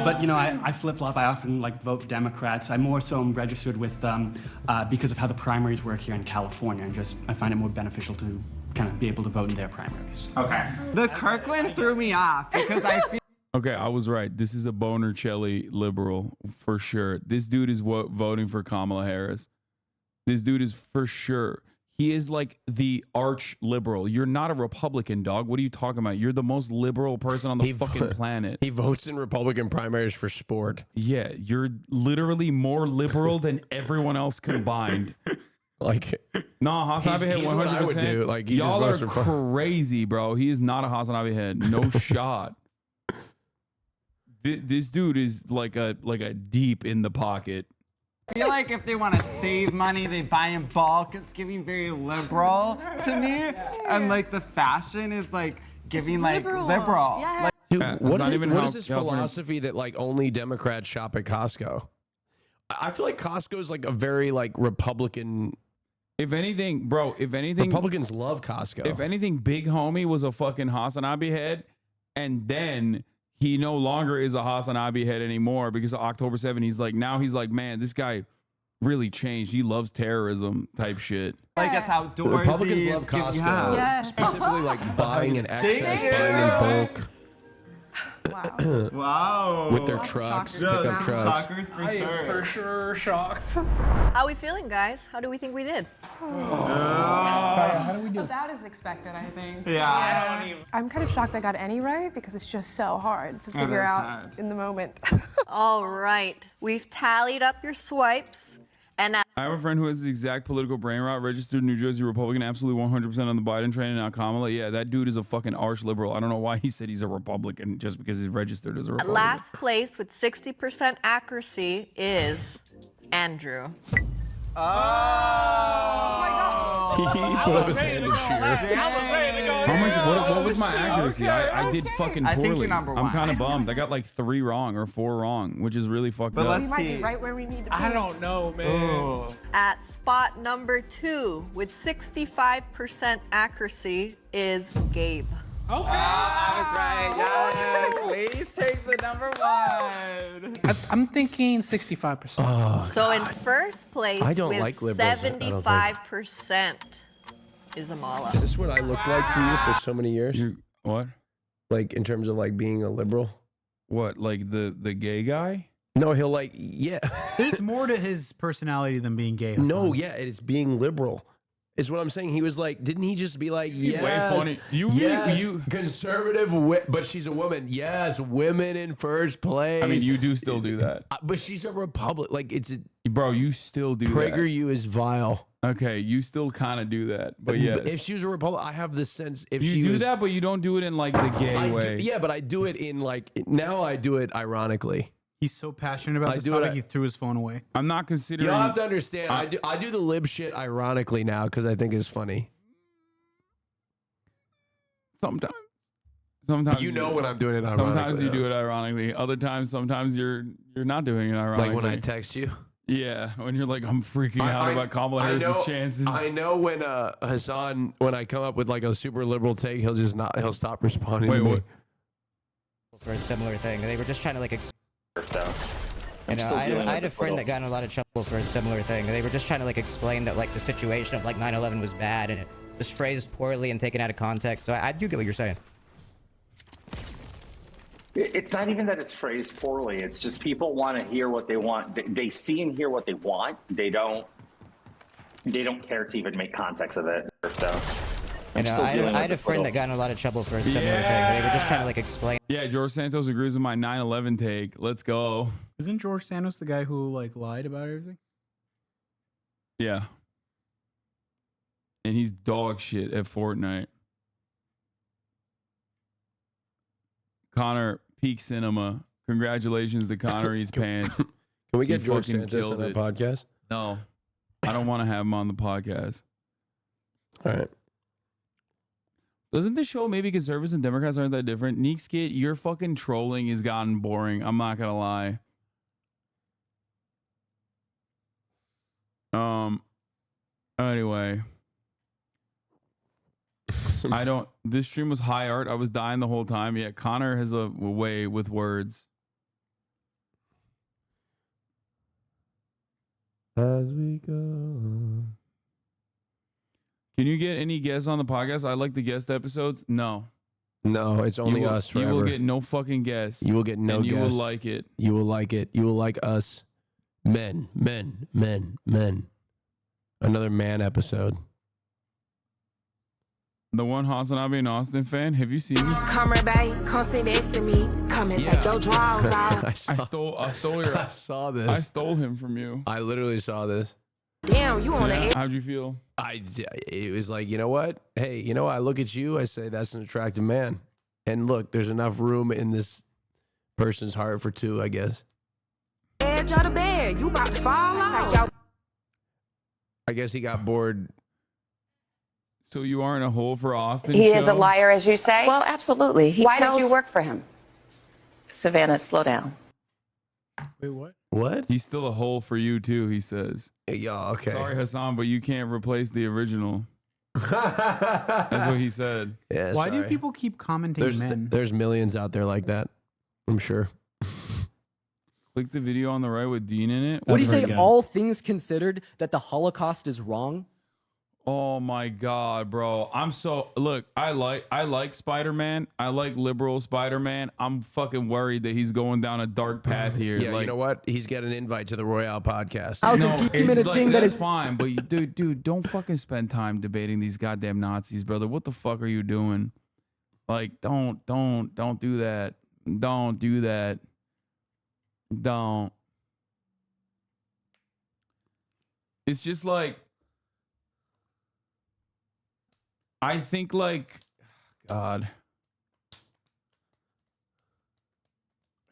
Speaker 11: But you know, I flip-flop. I often like vote Democrats. I more so am registered with them because of how the primaries work here in California, and just I find it more beneficial to kind of be able to vote in their primaries.
Speaker 6: Okay. The Kirkland threw me off because I feel.
Speaker 5: Okay, I was right. This is a Bonercelli liberal for sure. This dude is voting for Kamala Harris. This dude is for sure. He is like the arch liberal. You're not a Republican, dog. What are you talking about? You're the most liberal person on the fucking planet.
Speaker 15: He votes in Republican primaries for sport.
Speaker 5: Yeah, you're literally more liberal than everyone else combined.
Speaker 15: Like,
Speaker 5: no, HasanAbi head 100%.
Speaker 15: What I would do. Like, he
Speaker 5: y'all are
Speaker 15: just votes for
Speaker 5: crazy, bro. He is not a HasanAbi head. No shot. This dude is like a deep in the pocket.
Speaker 6: I feel like if they want to save money, they buy in bulk. It's giving very liberal to me, and like the fashion is like giving like liberal.
Speaker 14: Yeah.
Speaker 6: Like,
Speaker 15: Dude,
Speaker 5: Yeah,
Speaker 15: what
Speaker 5: not
Speaker 15: is,
Speaker 5: even
Speaker 15: what
Speaker 5: how
Speaker 15: is this
Speaker 5: California-
Speaker 15: philosophy that like only Democrats shop at Costco? I feel like Costco is like a very like Republican.
Speaker 5: If anything, bro,
Speaker 15: Republicans love Costco.
Speaker 5: If anything, Big Homie was a fucking HasanAbi head, and then he no longer is a HasanAbi head anymore because of October 7. He's like, man, this guy really changed. He loves terrorism type shit.
Speaker 6: Like it's outdoors.
Speaker 15: Republicans love Costco, specifically like buying in excess, buying in bulk.
Speaker 6: Wow.
Speaker 15: With their trucks, pickup trucks.
Speaker 6: Shockers for
Speaker 2: I
Speaker 6: sure.
Speaker 2: am for sure shocked.
Speaker 12: How we feeling, guys? How do we think we did?
Speaker 2: How do we do?
Speaker 14: About as expected, I think.
Speaker 6: Yeah.
Speaker 14: I'm kind of shocked I got any right because it's just so hard to figure out in the moment.
Speaker 12: All right, we've tallied up your swipes, and
Speaker 5: I have a friend who has the exact political brain rot, registered New Jersey Republican, absolutely 100% on the Biden train, and now Kamala. Yeah, that dude is a fucking arch liberal. I don't know why he said he's a Republican just because he's registered as a Republican.
Speaker 12: last place with 60% accuracy is Andrew.
Speaker 6: Oh my
Speaker 15: gosh. He put up his hand in cheer.
Speaker 5: How much? What was my accuracy? I did fucking
Speaker 6: I think
Speaker 5: poorly.
Speaker 6: you're number
Speaker 5: I'm
Speaker 6: one.
Speaker 5: kind of bummed. I got like 3 wrong or 4 wrong, which is really fucked up.
Speaker 14: We might be right where we need to be.
Speaker 2: I don't know, man.
Speaker 12: At spot number 2 with 65% accuracy is Gabe.
Speaker 2: Okay.
Speaker 6: I was right. Yes. Ladies take the number 1.
Speaker 2: I'm thinking 65%.
Speaker 12: So in first place
Speaker 15: I don't
Speaker 12: with
Speaker 15: like liberals, I don't think.
Speaker 12: 75% is Amala.
Speaker 15: Is this what I looked like to you for so many years?
Speaker 5: What?
Speaker 15: Like in terms of like being a liberal?
Speaker 5: What, like the gay guy?
Speaker 15: No, he'll like, yeah.
Speaker 21: There's more to his personality than being gay. Hasan.
Speaker 15: No, yeah, it's being liberal. Is what I'm saying. He was like, didn't he just be like, yes,
Speaker 5: way funny.
Speaker 15: You conservative, but she's a woman. Yes, women in first place.
Speaker 5: I mean, you do still do that.
Speaker 15: But she's a Republic. Like it's a
Speaker 5: bro. You still do that.
Speaker 15: PragerU is vile.
Speaker 5: Okay, you still kind of do that, but yes.
Speaker 15: If she was a Republican, I have the sense if
Speaker 5: you
Speaker 15: she
Speaker 5: do
Speaker 15: was,
Speaker 5: that, but you don't do it in like the gay way.
Speaker 15: yeah, but I do it in like now. I do it ironically.
Speaker 21: He's so passionate about this topic, he threw his phone away.
Speaker 5: I'm not considering.
Speaker 15: You have to understand. I do the lib shit ironically now because I think it's funny.
Speaker 5: Sometimes
Speaker 15: you know when I'm doing it ironically.
Speaker 5: Sometimes you do it ironically. Other times, sometimes you're not doing it ironically.
Speaker 15: Like when I text you.
Speaker 5: Yeah, when you're like, I'm freaking out about Kamala Harris's chances.
Speaker 15: I know when Hasan, when I come up with like a super liberal take, he'll stop responding to me.
Speaker 22: For a similar thing, they were just trying to like.
Speaker 24: I'm still dealing with
Speaker 22: I had a
Speaker 24: this
Speaker 22: friend
Speaker 24: little-
Speaker 22: that got in a lot of trouble for a similar thing. They were just trying to like explain that like the situation of like 9/11 was bad and it was phrased poorly and taken out of context. So I do get what you're saying.
Speaker 24: It's not even that it's phrased poorly. It's just people want to hear what they want. They see and hear what they want. They don't care to even make context of it. So
Speaker 22: You know, I had a friend that got in a lot of trouble for a similar thing. They were just trying to like explain.
Speaker 5: Yeah, George Santos agrees with my 9/11 take. Let's go.
Speaker 21: Isn't George Santos the guy who like lied about everything?
Speaker 5: Yeah. And he's dog shit at Fortnite. Connor, peak cinema. Congratulations to Connor Eats Pants.
Speaker 15: Can we get
Speaker 5: He
Speaker 15: George
Speaker 5: fucking
Speaker 15: Santos
Speaker 5: killed
Speaker 15: on our
Speaker 5: it.
Speaker 15: podcast?
Speaker 5: No. I don't want to have him on the podcast.
Speaker 15: All right.
Speaker 5: Doesn't this show maybe conservatives and Democrats aren't that different? Neek Skit, your fucking trolling has gotten boring. I'm not gonna lie. Anyway. This stream was high art. I was dying the whole time. Yeah, Connor has a way with words.
Speaker 15: As we go.
Speaker 5: Can you get any guests on the podcast? I like the guest episodes. No.
Speaker 15: No, it's only us forever.
Speaker 5: You will get no fucking guests.
Speaker 15: You will get no
Speaker 5: and
Speaker 15: guests.
Speaker 5: You will like it.
Speaker 15: You will like it. You will like us. Men. Another man episode.
Speaker 5: The one HasanAbi and Austin fan. Have you seen this?
Speaker 3: Come here, babe. Come sit next to me. Come and take your drawers out.
Speaker 5: I stole your.
Speaker 15: I saw this.
Speaker 5: I stole him from you.
Speaker 15: I literally saw this.
Speaker 3: Damn, you on the edge.
Speaker 5: How'd you feel?
Speaker 15: It was like, you know what? Hey, you know, I look at you, I say that's an attractive man. And look, there's enough room in this person's heart for two, I guess.
Speaker 3: Edge of the bed. You about to fall off.
Speaker 15: I guess he got bored.
Speaker 5: So you aren't a hole for Austin?
Speaker 7: He
Speaker 5: show?
Speaker 7: is a liar, as you say?
Speaker 18: Well, absolutely.
Speaker 7: Why did you work for him?
Speaker 18: Savannah, slow down.
Speaker 21: Wait, what?
Speaker 15: What?
Speaker 5: He's still a hole for you too, he says.
Speaker 15: Yeah, okay.
Speaker 5: Sorry, Hasan, but you can't replace the original. That's what he said.
Speaker 15: Yeah,
Speaker 21: Why do
Speaker 15: sorry.
Speaker 21: people keep commenting men?
Speaker 15: There's millions out there like that, I'm sure.
Speaker 5: Click the video on the right with Dean in it.
Speaker 23: What do you say, all things considered, that the Holocaust is wrong?
Speaker 5: Oh my God, bro. Look, I like Spider-Man. I like liberal Spider-Man. I'm fucking worried that he's going down a dark path here.
Speaker 15: Yeah, you know what? He's got an invite to the Royale podcast.
Speaker 5: That's fine, but dude, don't fucking spend time debating these goddamn Nazis, brother. What the fuck are you doing? Like, don't do that. Don't do that. Don't. It's just like, I think like, God,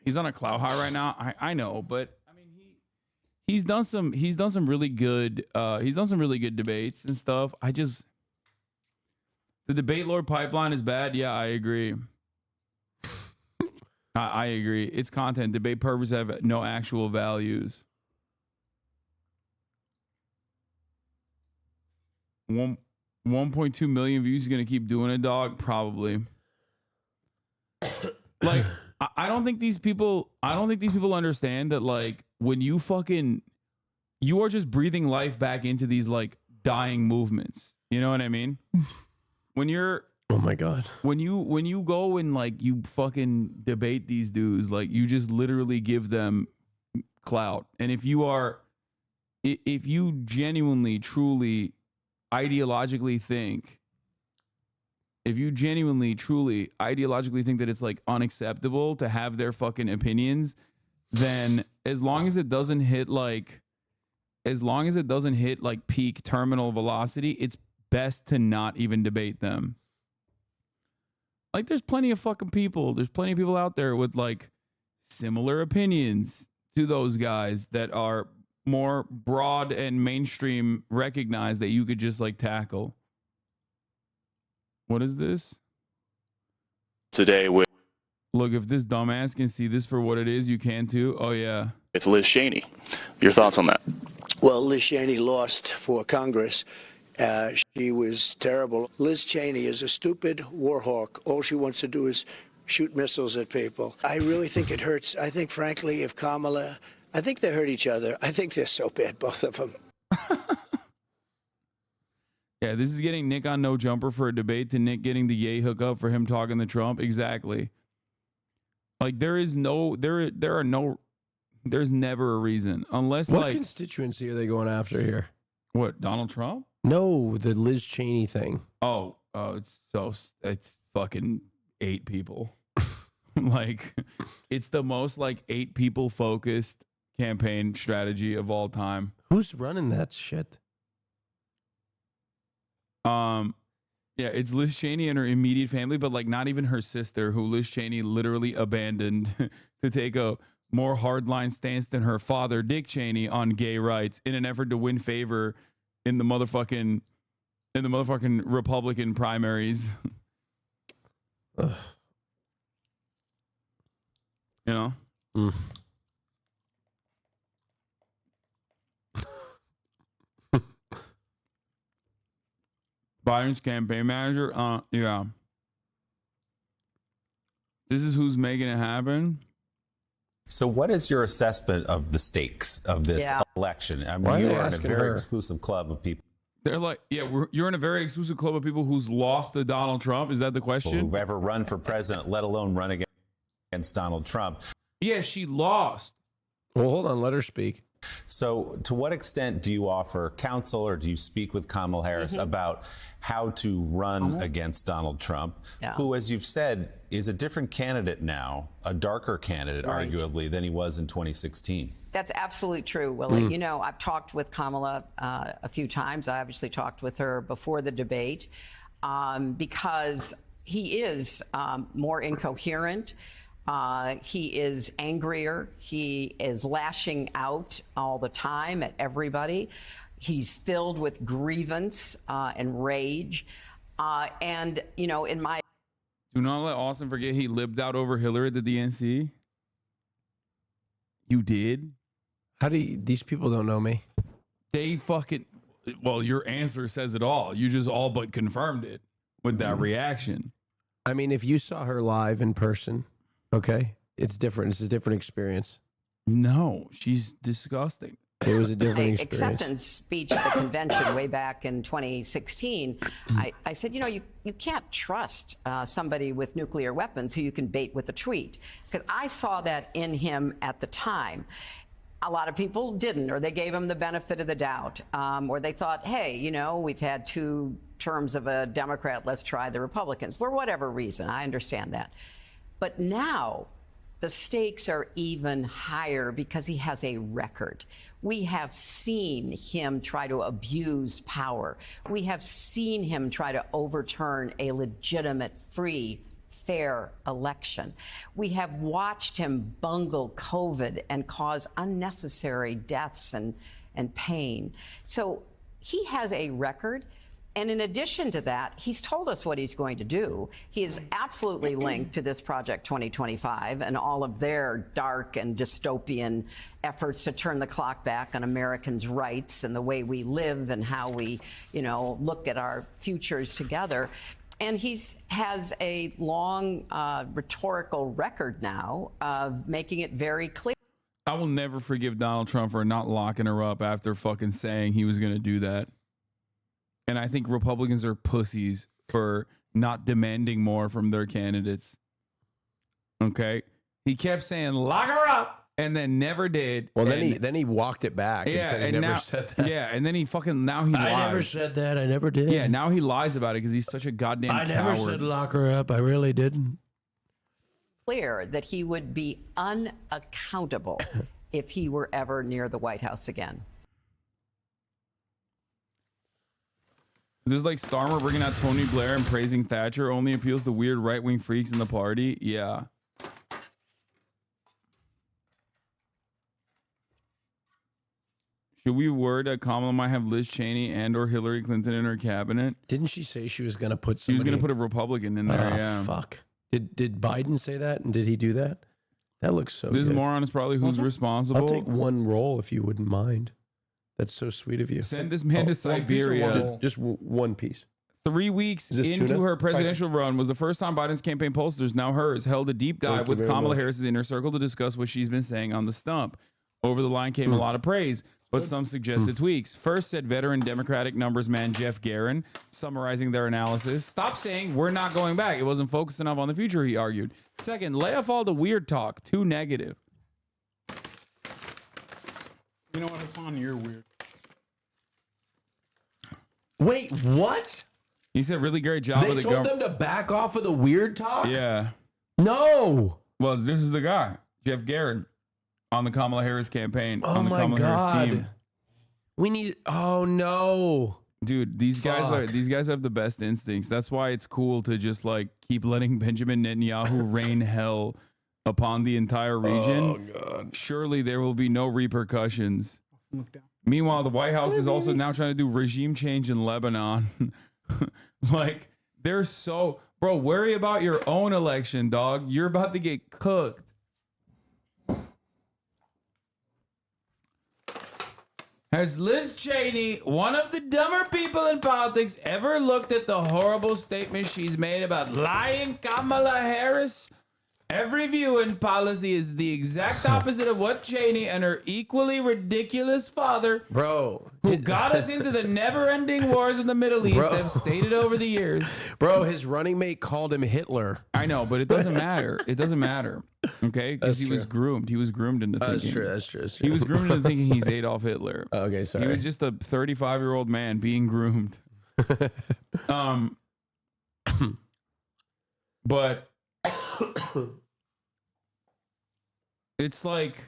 Speaker 5: he's on a cloud high right now. I know, but I mean, he's done some really good debates and stuff. The debate lord pipeline is bad. Yeah, I agree. I agree. It's content. Debate purposes have no actual values. 1.2 million views. You're gonna keep doing it, dog? Probably. Like, I don't think these people understand that, like, when you are just breathing life back into these like dying movements. You know what I mean? When you're,
Speaker 15: oh my God,
Speaker 5: when you go and like you fucking debate these dudes, like you just literally give them clout. And if you genuinely, truly, ideologically think that it's like unacceptable to have their fucking opinions, then as long as it doesn't hit like peak terminal velocity, it's best to not even debate them. Like, there's plenty of people out there with like similar opinions to those guys that are more broad and mainstream recognized that you could just like tackle. What is this?
Speaker 25: Today with
Speaker 5: Look, if this dumbass can see this for what it is, you can too. Oh yeah.
Speaker 25: It's Liz Cheney. Your thoughts on that?
Speaker 26: Well, Liz Cheney lost for Congress. She was terrible. Liz Cheney is a stupid war hawk. All she wants to do is shoot missiles at people. I really think it hurts. I think, frankly, if Kamala, I think they hurt each other. I think they're so bad, both of them.
Speaker 5: Yeah, this is getting Nick on No Jumper for a debate to Nick getting the yay hookup for him talking to Trump. Exactly. Like, there's never a reason unless
Speaker 15: What
Speaker 5: like
Speaker 15: constituency are they going after here?
Speaker 5: What, Donald Trump?
Speaker 15: No, the Liz Cheney thing.
Speaker 5: Oh, it's fucking 8 people. Like, it's the most like 8 people focused campaign strategy of all time.
Speaker 15: Who's running that shit?
Speaker 5: Yeah, it's Liz Cheney and her immediate family, but like not even her sister, who Liz Cheney literally abandoned to take a more hardline stance than her father, Dick Cheney, on gay rights in an effort to win favor in the motherfucking Republican primaries.
Speaker 15: Ugh.
Speaker 5: You know? Biden's campaign manager? Yeah. This is who's making it happen.
Speaker 1: So what is your assessment of the stakes of this election? I mean, you are in a very exclusive club of people.
Speaker 5: They're like, yeah, you're in a very exclusive club of people who's lost to Donald Trump. Is that the question?
Speaker 1: Who've ever run for president, let alone run against Donald Trump.
Speaker 5: Yeah, she lost.
Speaker 15: Well, hold on, let her speak.
Speaker 1: So to what extent do you offer counsel or do you speak with Kamala Harris about how to run against Donald Trump, who, as you've said, is a different candidate now, a darker candidate, arguably, than he was in 2016?
Speaker 8: That's absolutely true, Willie. You know, I've talked with Kamala a few times. I obviously talked with her before the debate because he is more incoherent. He is angrier. He is lashing out all the time at everybody. He's filled with grievance and rage. And, you know, in my...
Speaker 5: Do not let Austin forget he libbed out over Hillary at the DNC. You did?
Speaker 15: How do you... These people don't know me.
Speaker 5: They fucking... Well, your answer says it all. You just all but confirmed it with that reaction.
Speaker 15: I mean, if you saw her live in person... Okay, it's different. It's a different experience.
Speaker 5: No, she's disgusting.
Speaker 15: It was a different experience.
Speaker 8: Acceptance speech at the convention way back in 2016, I said, you know, you can't trust somebody with nuclear weapons who you can bait with a tweet, because I saw that in him at the time. A lot of people didn't, or they gave him the benefit of the doubt, or they thought, hey, you know, we've had 2 terms of a Democrat, let's try the Republicans, for whatever reason. I understand that. But now the stakes are even higher because he has a record. We have seen him try to abuse power. We have seen him try to overturn a legitimate, free, fair election. We have watched him bungle COVID and cause unnecessary deaths and pain. So he has a record. And in addition to that, he's told us what he's going to do. He is absolutely linked to this Project 2025 and all of their dark and dystopian efforts to turn the clock back on Americans' rights and the way we live and how we, you know, look at our futures together. And he has a long rhetorical record now of making it very clear.
Speaker 5: I will never forgive Donald Trump for not locking her up after fucking saying he was going to do that. And I think Republicans are pussies for not demanding more from their candidates. Okay? He kept saying, lock her up, and then never did.
Speaker 15: Well, then he walked it back and said he never said that.
Speaker 5: Yeah, and then he fucking, now he lies.
Speaker 15: I never said that. I never did.
Speaker 5: Yeah, now he lies about it because he's such a goddamn coward.
Speaker 15: I never said lock her up. I really didn't.
Speaker 8: Clear that he would be unaccountable if he were ever near the White House again.
Speaker 5: This is like Starmer bringing out Tony Blair and praising Thatcher only appeals to weird right-wing freaks in the party. Yeah. Should we word that Kamala might have Liz Cheney and or Hillary Clinton in her cabinet?
Speaker 15: Didn't she say she was going to put somebody?
Speaker 5: She was going to put a Republican in there, yeah.
Speaker 15: Fuck. Did Biden say that? And did he do that? That looks so
Speaker 5: This
Speaker 15: good.
Speaker 5: moron is probably who's responsible.
Speaker 15: I'll take one roll if you wouldn't mind. That's so sweet of you.
Speaker 5: Send this man to Siberia.
Speaker 15: Just one piece.
Speaker 5: 3 weeks into
Speaker 15: tuna?
Speaker 5: her presidential run was the first time Biden's campaign pollsters, now hers, held a deep dive with Kamala Harris's inner circle to discuss what she's been saying on the stump. Over the line came a lot of praise, but some suggested tweaks. First, said veteran Democratic numbers man Jeff Guerin, summarizing their analysis. Stop saying we're not going back. It wasn't focused enough on the future, he argued. Second, lay off all the weird talk. Too negative.
Speaker 21: You know what, Hasan? You're weird.
Speaker 15: Wait, what?
Speaker 5: He said really great job
Speaker 15: They
Speaker 5: of the
Speaker 15: told
Speaker 5: government.
Speaker 15: them to back off of the weird talk?
Speaker 5: Yeah.
Speaker 15: No.
Speaker 5: Well, this is the guy, Jeff Garrett, on the Kamala Harris campaign,
Speaker 15: Oh
Speaker 5: on the
Speaker 15: my
Speaker 5: Kamala
Speaker 15: God.
Speaker 5: Harris team.
Speaker 15: We need. Oh no.
Speaker 5: Dude, these guys have the best instincts. That's why it's cool to just like keep letting Benjamin Netanyahu rain hell upon the entire region.
Speaker 15: Oh God.
Speaker 5: Surely there will be no repercussions. Meanwhile, the White House is also now trying to do regime change in Lebanon. Like, they're so... Bro, worry about your own election, dog. You're about to get cooked. Has Liz Cheney, one of the dumber people in politics, ever looked at the horrible statement she's made about lying Kamala Harris? Every view and policy is the exact opposite of what Cheney and her equally ridiculous father, who got us into the never-ending wars in the Middle East, have stated over the years.
Speaker 15: Bro, his running mate called him Hitler.
Speaker 5: I know, but it doesn't matter. It doesn't matter. Okay? Because he was groomed. He was groomed into thinking.
Speaker 15: That's true.
Speaker 5: He was groomed into thinking he's Adolf Hitler.
Speaker 15: Okay, sorry.
Speaker 5: He was just a 35-year-old man being groomed. But it's like,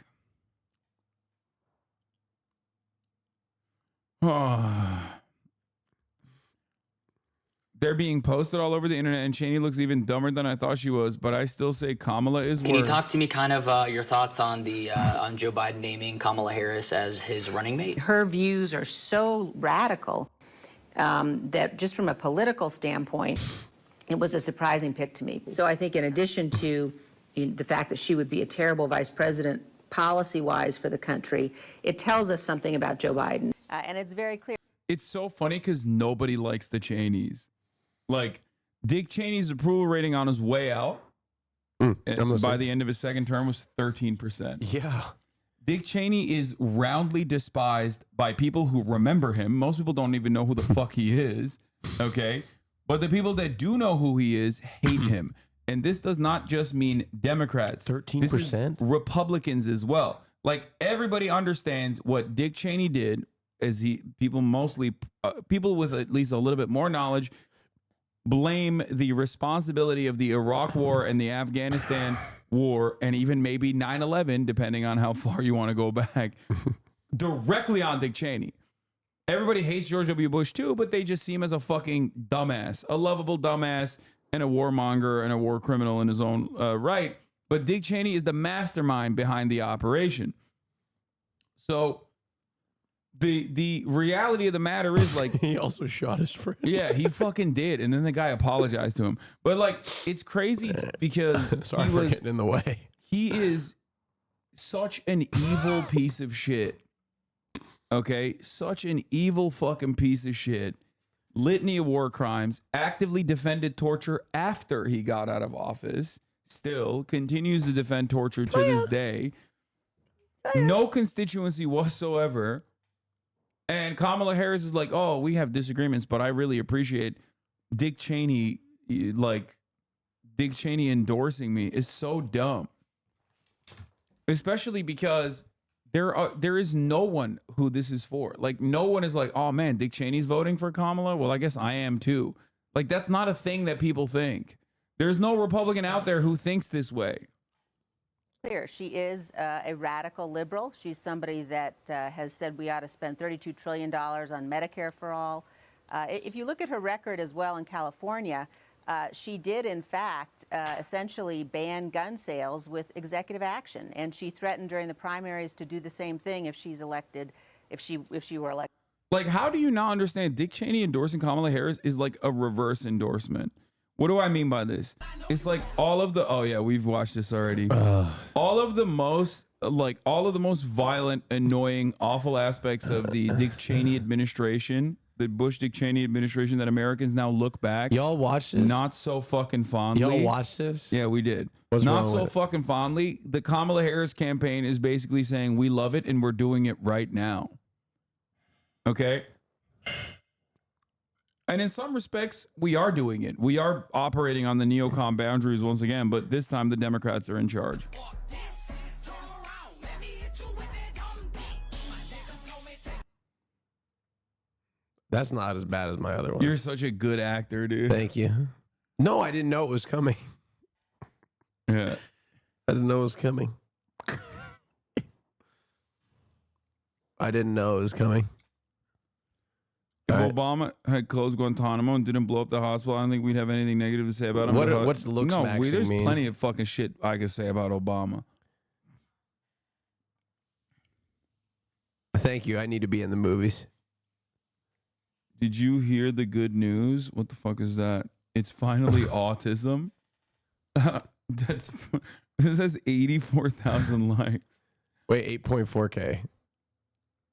Speaker 5: they're being posted all over the internet, and Cheney looks even dumber than I thought she was. But I still say Kamala is worse.
Speaker 4: Can you talk to me kind of your thoughts on the on Joe Biden naming Kamala Harris as his running mate?
Speaker 9: Her views are so radical that just from a political standpoint, it was a surprising pick to me. So I think in addition to the fact that she would be a terrible vice president policy-wise for the country, it tells us something about Joe Biden. And it's very clear.
Speaker 5: It's so funny because nobody likes the Cheneys. Like, Dick Cheney's approval rating on his way out by the end of his second term was 13%.
Speaker 15: Yeah.
Speaker 5: Dick Cheney is roundly despised by people who remember him. Most people don't even know who the fuck he is. Okay. But the people that do know who he is hate him. And this does not just mean Democrats.
Speaker 15: 13%?
Speaker 5: Republicans as well. Like, everybody understands what Dick Cheney did as people with at least a little bit more knowledge blame the responsibility of the Iraq war and the Afghanistan war and even maybe 9/11, depending on how far you want to go back, directly on Dick Cheney. Everybody hates George W. Bush too, but they just see him as a fucking dumbass, a lovable dumbass and a warmonger and a war criminal in his own right. But Dick Cheney is the mastermind behind the operation. So the reality of the matter is, like,
Speaker 15: he also shot his friend.
Speaker 5: Yeah, he fucking did. And then the guy apologized to him. But like, it's crazy because
Speaker 15: sorry for getting in the way.
Speaker 5: He is such an evil piece of shit. Okay? Such an evil fucking piece of shit. Litany of war crimes, actively defended torture after he got out of office, still continues to defend torture to this day. No constituency whatsoever. And Kamala Harris is like, oh, we have disagreements, but I really appreciate Dick Cheney, like, Dick Cheney endorsing me is so dumb. Especially because there is no one who this is for. Like, no one is like, oh man, Dick Cheney's voting for Kamala? Well, I guess I am too. Like, that's not a thing that people think. There's no Republican out there who thinks this way.
Speaker 9: Clear. She is a radical liberal. She's somebody that has said we ought to spend $32 trillion on Medicare for all. If you look at her record as well in California, she did, in fact, essentially ban gun sales with executive action. And she threatened during the primaries to do the same thing if she's elected, if she were elected.
Speaker 5: Like, how do you not understand Dick Cheney endorsing Kamala Harris is like a reverse endorsement? What do I mean by this? It's like all of the, oh yeah, we've watched this already. All of the most violent, annoying, awful aspects of the Dick Cheney administration, the Bush Dick Cheney administration that Americans now look back.
Speaker 15: Y'all watched this?
Speaker 5: Not so fucking fondly.
Speaker 15: Y'all watched this?
Speaker 5: Yeah, we did.
Speaker 15: What's
Speaker 5: not
Speaker 15: wrong
Speaker 5: so
Speaker 15: with it?
Speaker 5: fucking fondly. The Kamala Harris campaign is basically saying we love it and we're doing it right now. Okay? And in some respects, we are doing it. We are operating on the neocon boundaries once again, but this time the Democrats are in charge.
Speaker 15: That's not as bad as my other one.
Speaker 5: You're such a good actor, dude.
Speaker 15: Thank you. No, I didn't know it was coming.
Speaker 5: Yeah.
Speaker 15: I didn't know it was coming. I didn't know it was coming.
Speaker 5: If Obama had closed Guantanamo and didn't blow up the hospital, I don't think we'd have anything negative to say about him.
Speaker 15: What's looks maxing
Speaker 5: there's
Speaker 15: mean?
Speaker 5: plenty of fucking shit I could say about Obama.
Speaker 15: Thank you. I need to be in the movies.
Speaker 5: Did you hear the good news? What the fuck is that? It's finally autism. It says 84,000 likes.
Speaker 15: Wait, 8.4K.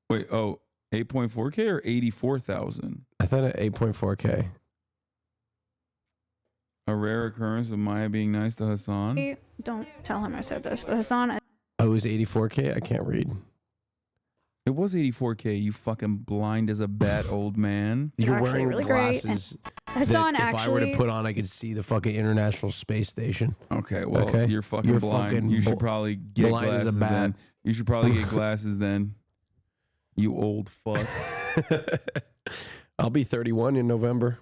Speaker 5: Wait, 8.4K or 84,000?
Speaker 15: I thought at 8.4K.
Speaker 5: A rare occurrence of Maya being nice to Hasan.
Speaker 10: Don't tell him I said this, but Hasan.
Speaker 15: Oh, it was 84K? I can't read.
Speaker 5: It was 84K, you fucking blind as a bat old man.
Speaker 15: You're wearing
Speaker 10: really
Speaker 15: glasses
Speaker 10: Hasan
Speaker 15: that if I were
Speaker 10: actually.
Speaker 15: to put on, I could see the fucking International Space Station.
Speaker 5: Okay, well, you're fucking blind. You should probably get
Speaker 15: blind as a
Speaker 5: glasses
Speaker 15: bat.
Speaker 5: then. You should probably get glasses then. You old fuck.
Speaker 15: I'll be 31 in November.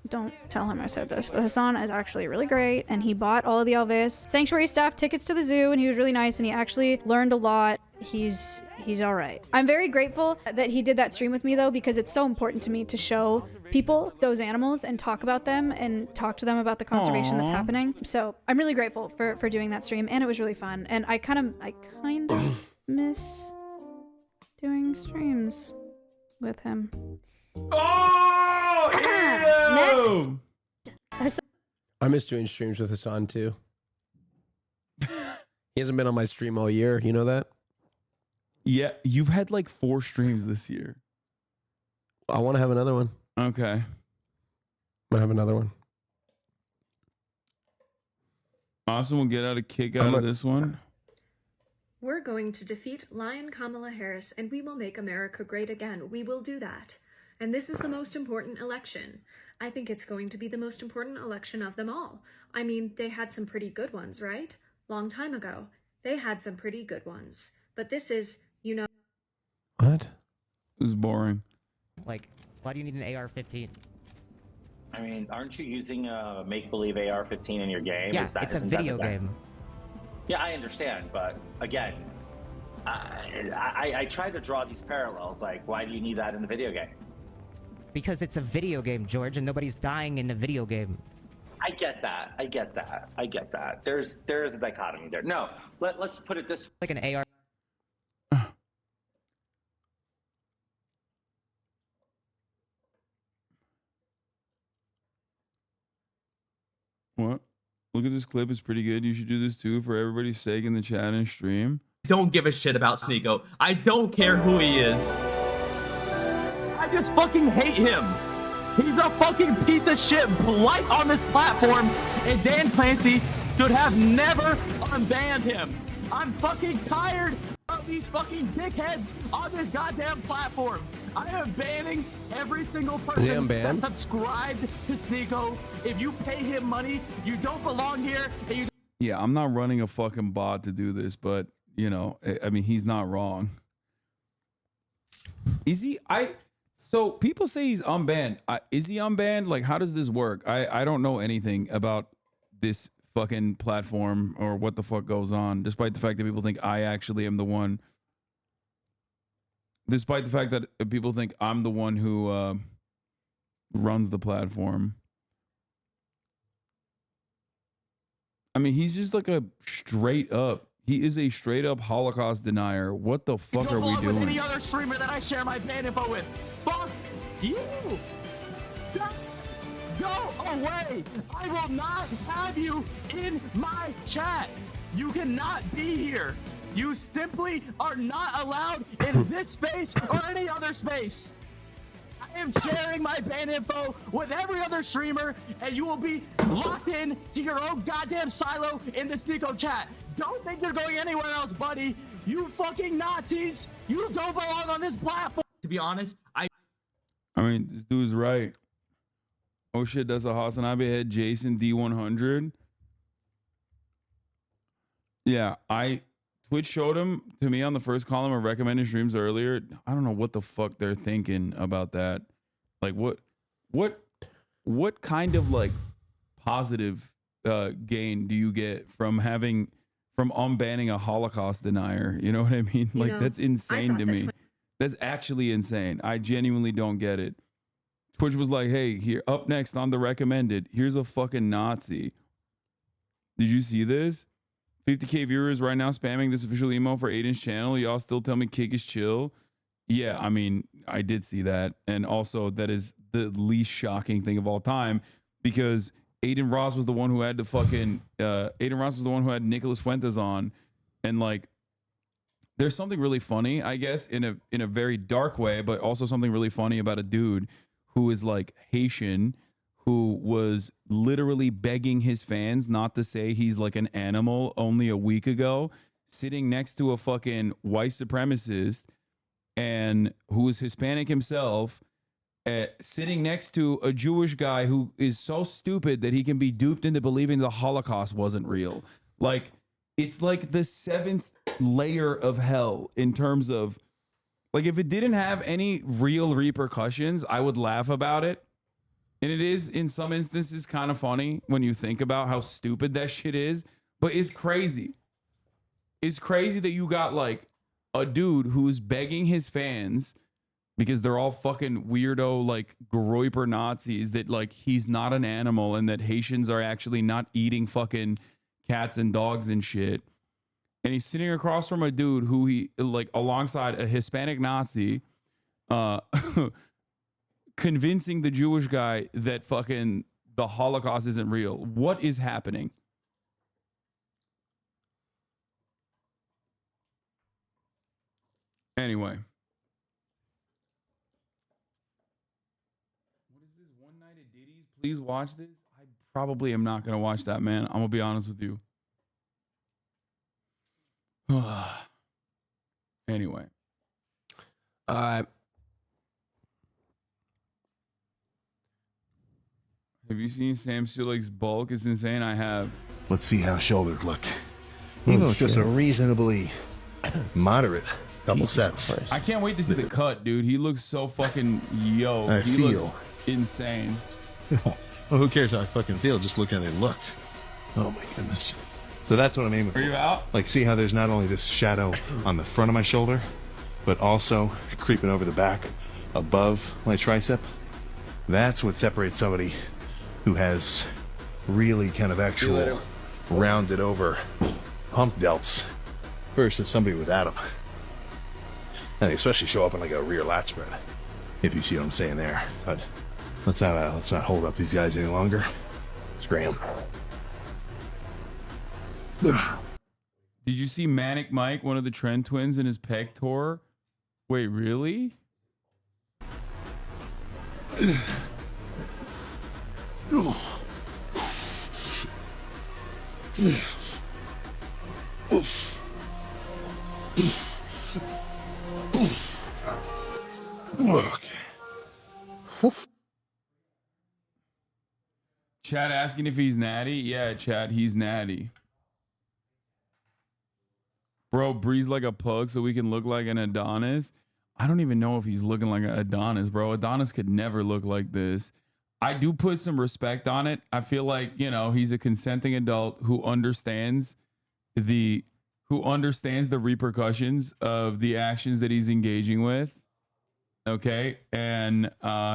Speaker 10: Don't tell him I said this, but Hasan is actually really great, and he bought all of the Elvis Sanctuary staff tickets to the zoo, and he was really nice, and he actually learned a lot. He's all right. I'm very grateful that he did that stream with me, though, because it's so important to me to show people those animals and talk about them and talk to them about the conservation that's happening. So I'm really grateful for doing that stream, and it was really fun. And I kind of miss doing streams with him.
Speaker 5: Oh,
Speaker 10: Next.
Speaker 15: I miss doing streams with Hasan too. He hasn't been on my stream all year. You know that?
Speaker 5: Yeah, you've had like 4 streams this year.
Speaker 15: I want to have another one.
Speaker 5: Okay.
Speaker 15: I'm going to have another one.
Speaker 5: Austin will get out a kick out of this one.
Speaker 13: We're going to defeat Lion Kamala Harris, and we will make America great again. We will do that. And this is the most important election. I think it's going to be the most important election of them all. I mean, they had some pretty good ones, right? Long time ago. They had some pretty good ones. But this is, you know...
Speaker 15: What?
Speaker 5: This is boring.
Speaker 22: Like, why do you need an AR-15?
Speaker 24: I mean, aren't you using a make-believe AR-15 in your game?
Speaker 22: Yeah, it's a video game.
Speaker 24: Yeah, I understand, but again, I try to draw these parallels. Like, why do you need that in the video game?
Speaker 22: Because it's a video game, George, and nobody's dying in a video game.
Speaker 24: I get that. I get that. I get that. There's a dichotomy there. No, let's put it this way.
Speaker 22: Like an AR.
Speaker 5: What? Look at this clip. It's pretty good. You should do this too for everybody's sake in the chat and stream.
Speaker 16: Don't give a shit about Sneeko. I don't care who he is. I just fucking hate him. He's a fucking piece of shit blight on this platform, and Dan Clancy should have never unbanned him. I'm fucking tired of these fucking dickheads on this goddamn platform. I am banning every single person that subscribed to Sneeko. If you pay him money, you don't belong here. And you
Speaker 5: Yeah, I'm not running a fucking bot to do this, but, you know, I mean, he's not wrong. Is he? So people say he's unbanned. Is he unbanned? Like, how does this work? I don't know anything about this fucking platform or what the fuck goes on, despite the fact that people think I actually am the one. Despite the fact that people think I'm the one who runs the platform. I mean, he's just like a straight up. He is a straight up Holocaust denier. What the fuck are we doing?
Speaker 16: with any other streamer that I share my ban info with. Fuck you. Go away. I will not have you in my chat. You cannot be here. You simply are not allowed in this space or any other space. I am sharing my ban info with every other streamer, and you will be locked in to your own goddamn silo in the Sneeko chat. Don't think you're going anywhere else, buddy. You fucking Nazis. You don't belong on this platform. To be honest, I
Speaker 5: mean, this dude's right. Oh shit, that's a HasanAbi head, Jason D100. Yeah, Twitch showed him to me on the first column of recommended streams earlier. I don't know what the fuck they're thinking about that. Like what kind of like positive gain do you get from unbanning a Holocaust denier? You know what I mean? Like that's insane to me. That's actually insane. I genuinely don't get it. Twitch was like, hey, here up next on the recommended, here's a fucking Nazi. Did you see this? 50K viewers right now spamming this official email for Aiden's channel. Y'all still tell me kick is chill. Yeah, I mean, I did see that. And also that is the least shocking thing of all time, because Aiden Ross was the one who had the fucking Nicholas Fuentes on. And like, there's something really funny, I guess, in a very dark way, but also something really funny about a dude who is like Haitian, who was literally begging his fans not to say he's like an animal only a week ago, sitting next to a fucking white supremacist and who is Hispanic himself, sitting next to a Jewish guy who is so stupid that he can be duped into believing the Holocaust wasn't real. Like, it's like the 7th layer of hell in terms of, like, if it didn't have any real repercussions, I would laugh about it. And it is, in some instances, kind of funny when you think about how stupid that shit is. But it's crazy. It's crazy that you got, like, a dude who's begging his fans, because they're all fucking weirdo, like, Groiper Nazis, that, like, he's not an animal and that Haitians are actually not eating fucking cats and dogs and shit. And he's sitting across from a dude who he, like, alongside a Hispanic Nazi, convincing the Jewish guy that fucking the Holocaust isn't real. What is happening? Anyway. What is this? One Night at Diddy's? Please watch this. I probably am not going to watch that, man. I'm going to be honest with you. Anyway. Have you seen Sam Sulek's bulk? It's insane. I have.
Speaker 6: Let's see how shoulders look. Even with just a reasonably moderate couple sets.
Speaker 5: I can't wait to see the cut, dude. He looks so fucking he looks insane.
Speaker 6: Well, who cares how I fucking feel? Just look how they look. Oh my goodness. So that's what I'm aiming for.
Speaker 5: Are you out?
Speaker 6: Like, see how there's not only this shadow on the front of my shoulder, but also creeping over the back above my tricep? That's what separates somebody who has really kind of actual rounded over pump delts versus somebody without them. And they especially show up in like a rear lat spread, if you see what I'm saying there. But let's not hold up these guys any longer. Let's Graham.
Speaker 5: Did you see Manic Mike, one of the Trend twins, in his pec tour? Wait, really? Chad asking if he's natty? Yeah, Chad, he's natty. Bro, breathes like a pug so we can look like an Adonis. I don't even know if he's looking like an Adonis, bro. Adonis could never look like this. I do put some respect on it. I feel like, you know, he's a consenting adult who understands the repercussions of the actions that he's engaging with. Okay? And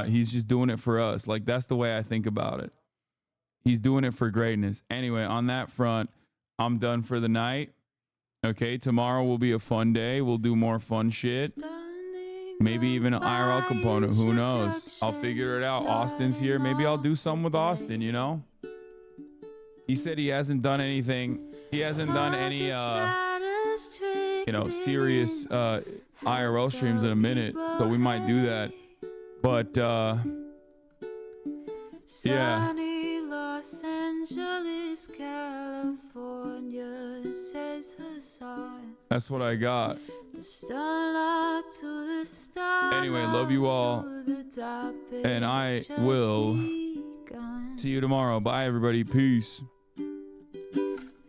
Speaker 5: he's just doing it for us. Like, that's the way I think about it. He's doing it for greatness. Anyway, on that front, I'm done for the night. Okay, tomorrow will be a fun day. We'll do more fun shit. Maybe even an IRL component. Who knows? I'll figure it out. Austin's here. Maybe I'll do something with Austin, you know? He said he hasn't done anything. He hasn't done any, you know, serious IRL streams in a minute. So we might do that. But, yeah.
Speaker 11: Los Angeles, California, says Hasan.
Speaker 5: That's what I got.
Speaker 11: The starlight to the star.
Speaker 5: Anyway, love you all. And I will see you tomorrow. Bye, everybody. Peace.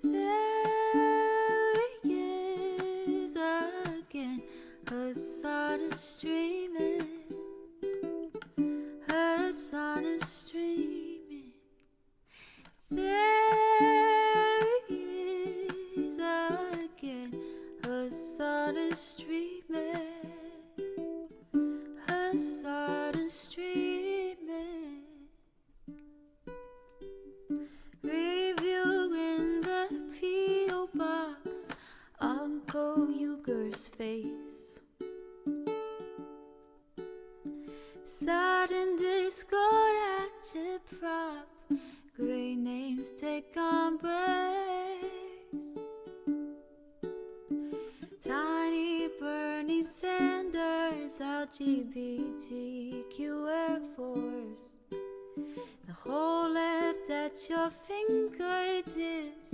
Speaker 11: There he is again. Hasan is streaming. Hasan streaming, Hasan streaming, reviewing the P.O. box, Uncle Uger's face. Sat in Discord at chip prop, great names take embrace. Tiny Bernie Sanders, LGBTQ Air Force. The whole left at your fingertips,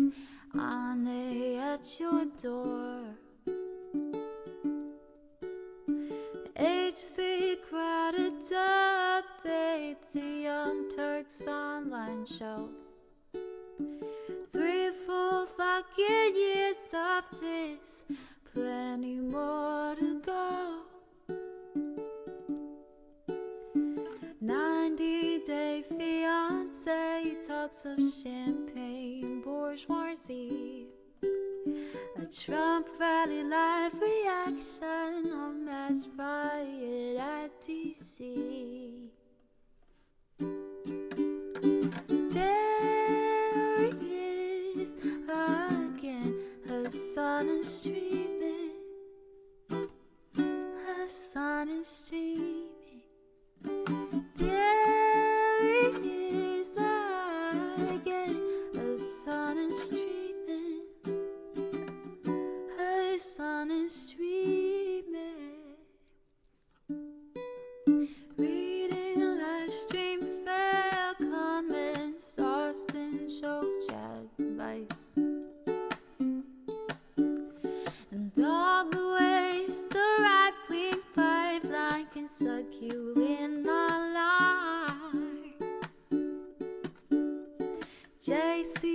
Speaker 11: Ane at your door. H3 crowded debate, the Young Turks online show. 3 full fucking years of this, plenty more to go. 90-day fiance, talks of champagne bourgeoisie. A Trump rally live reaction, a mass riot at DC. There he is again, Hasan is streaming, Hasan is streaming. There he is again, Hasan is streaming, Hasan is streaming. Reading live stream fair comments, AustinShow chat advice, and all the ways the right-wing pipeline can suck you in online. JC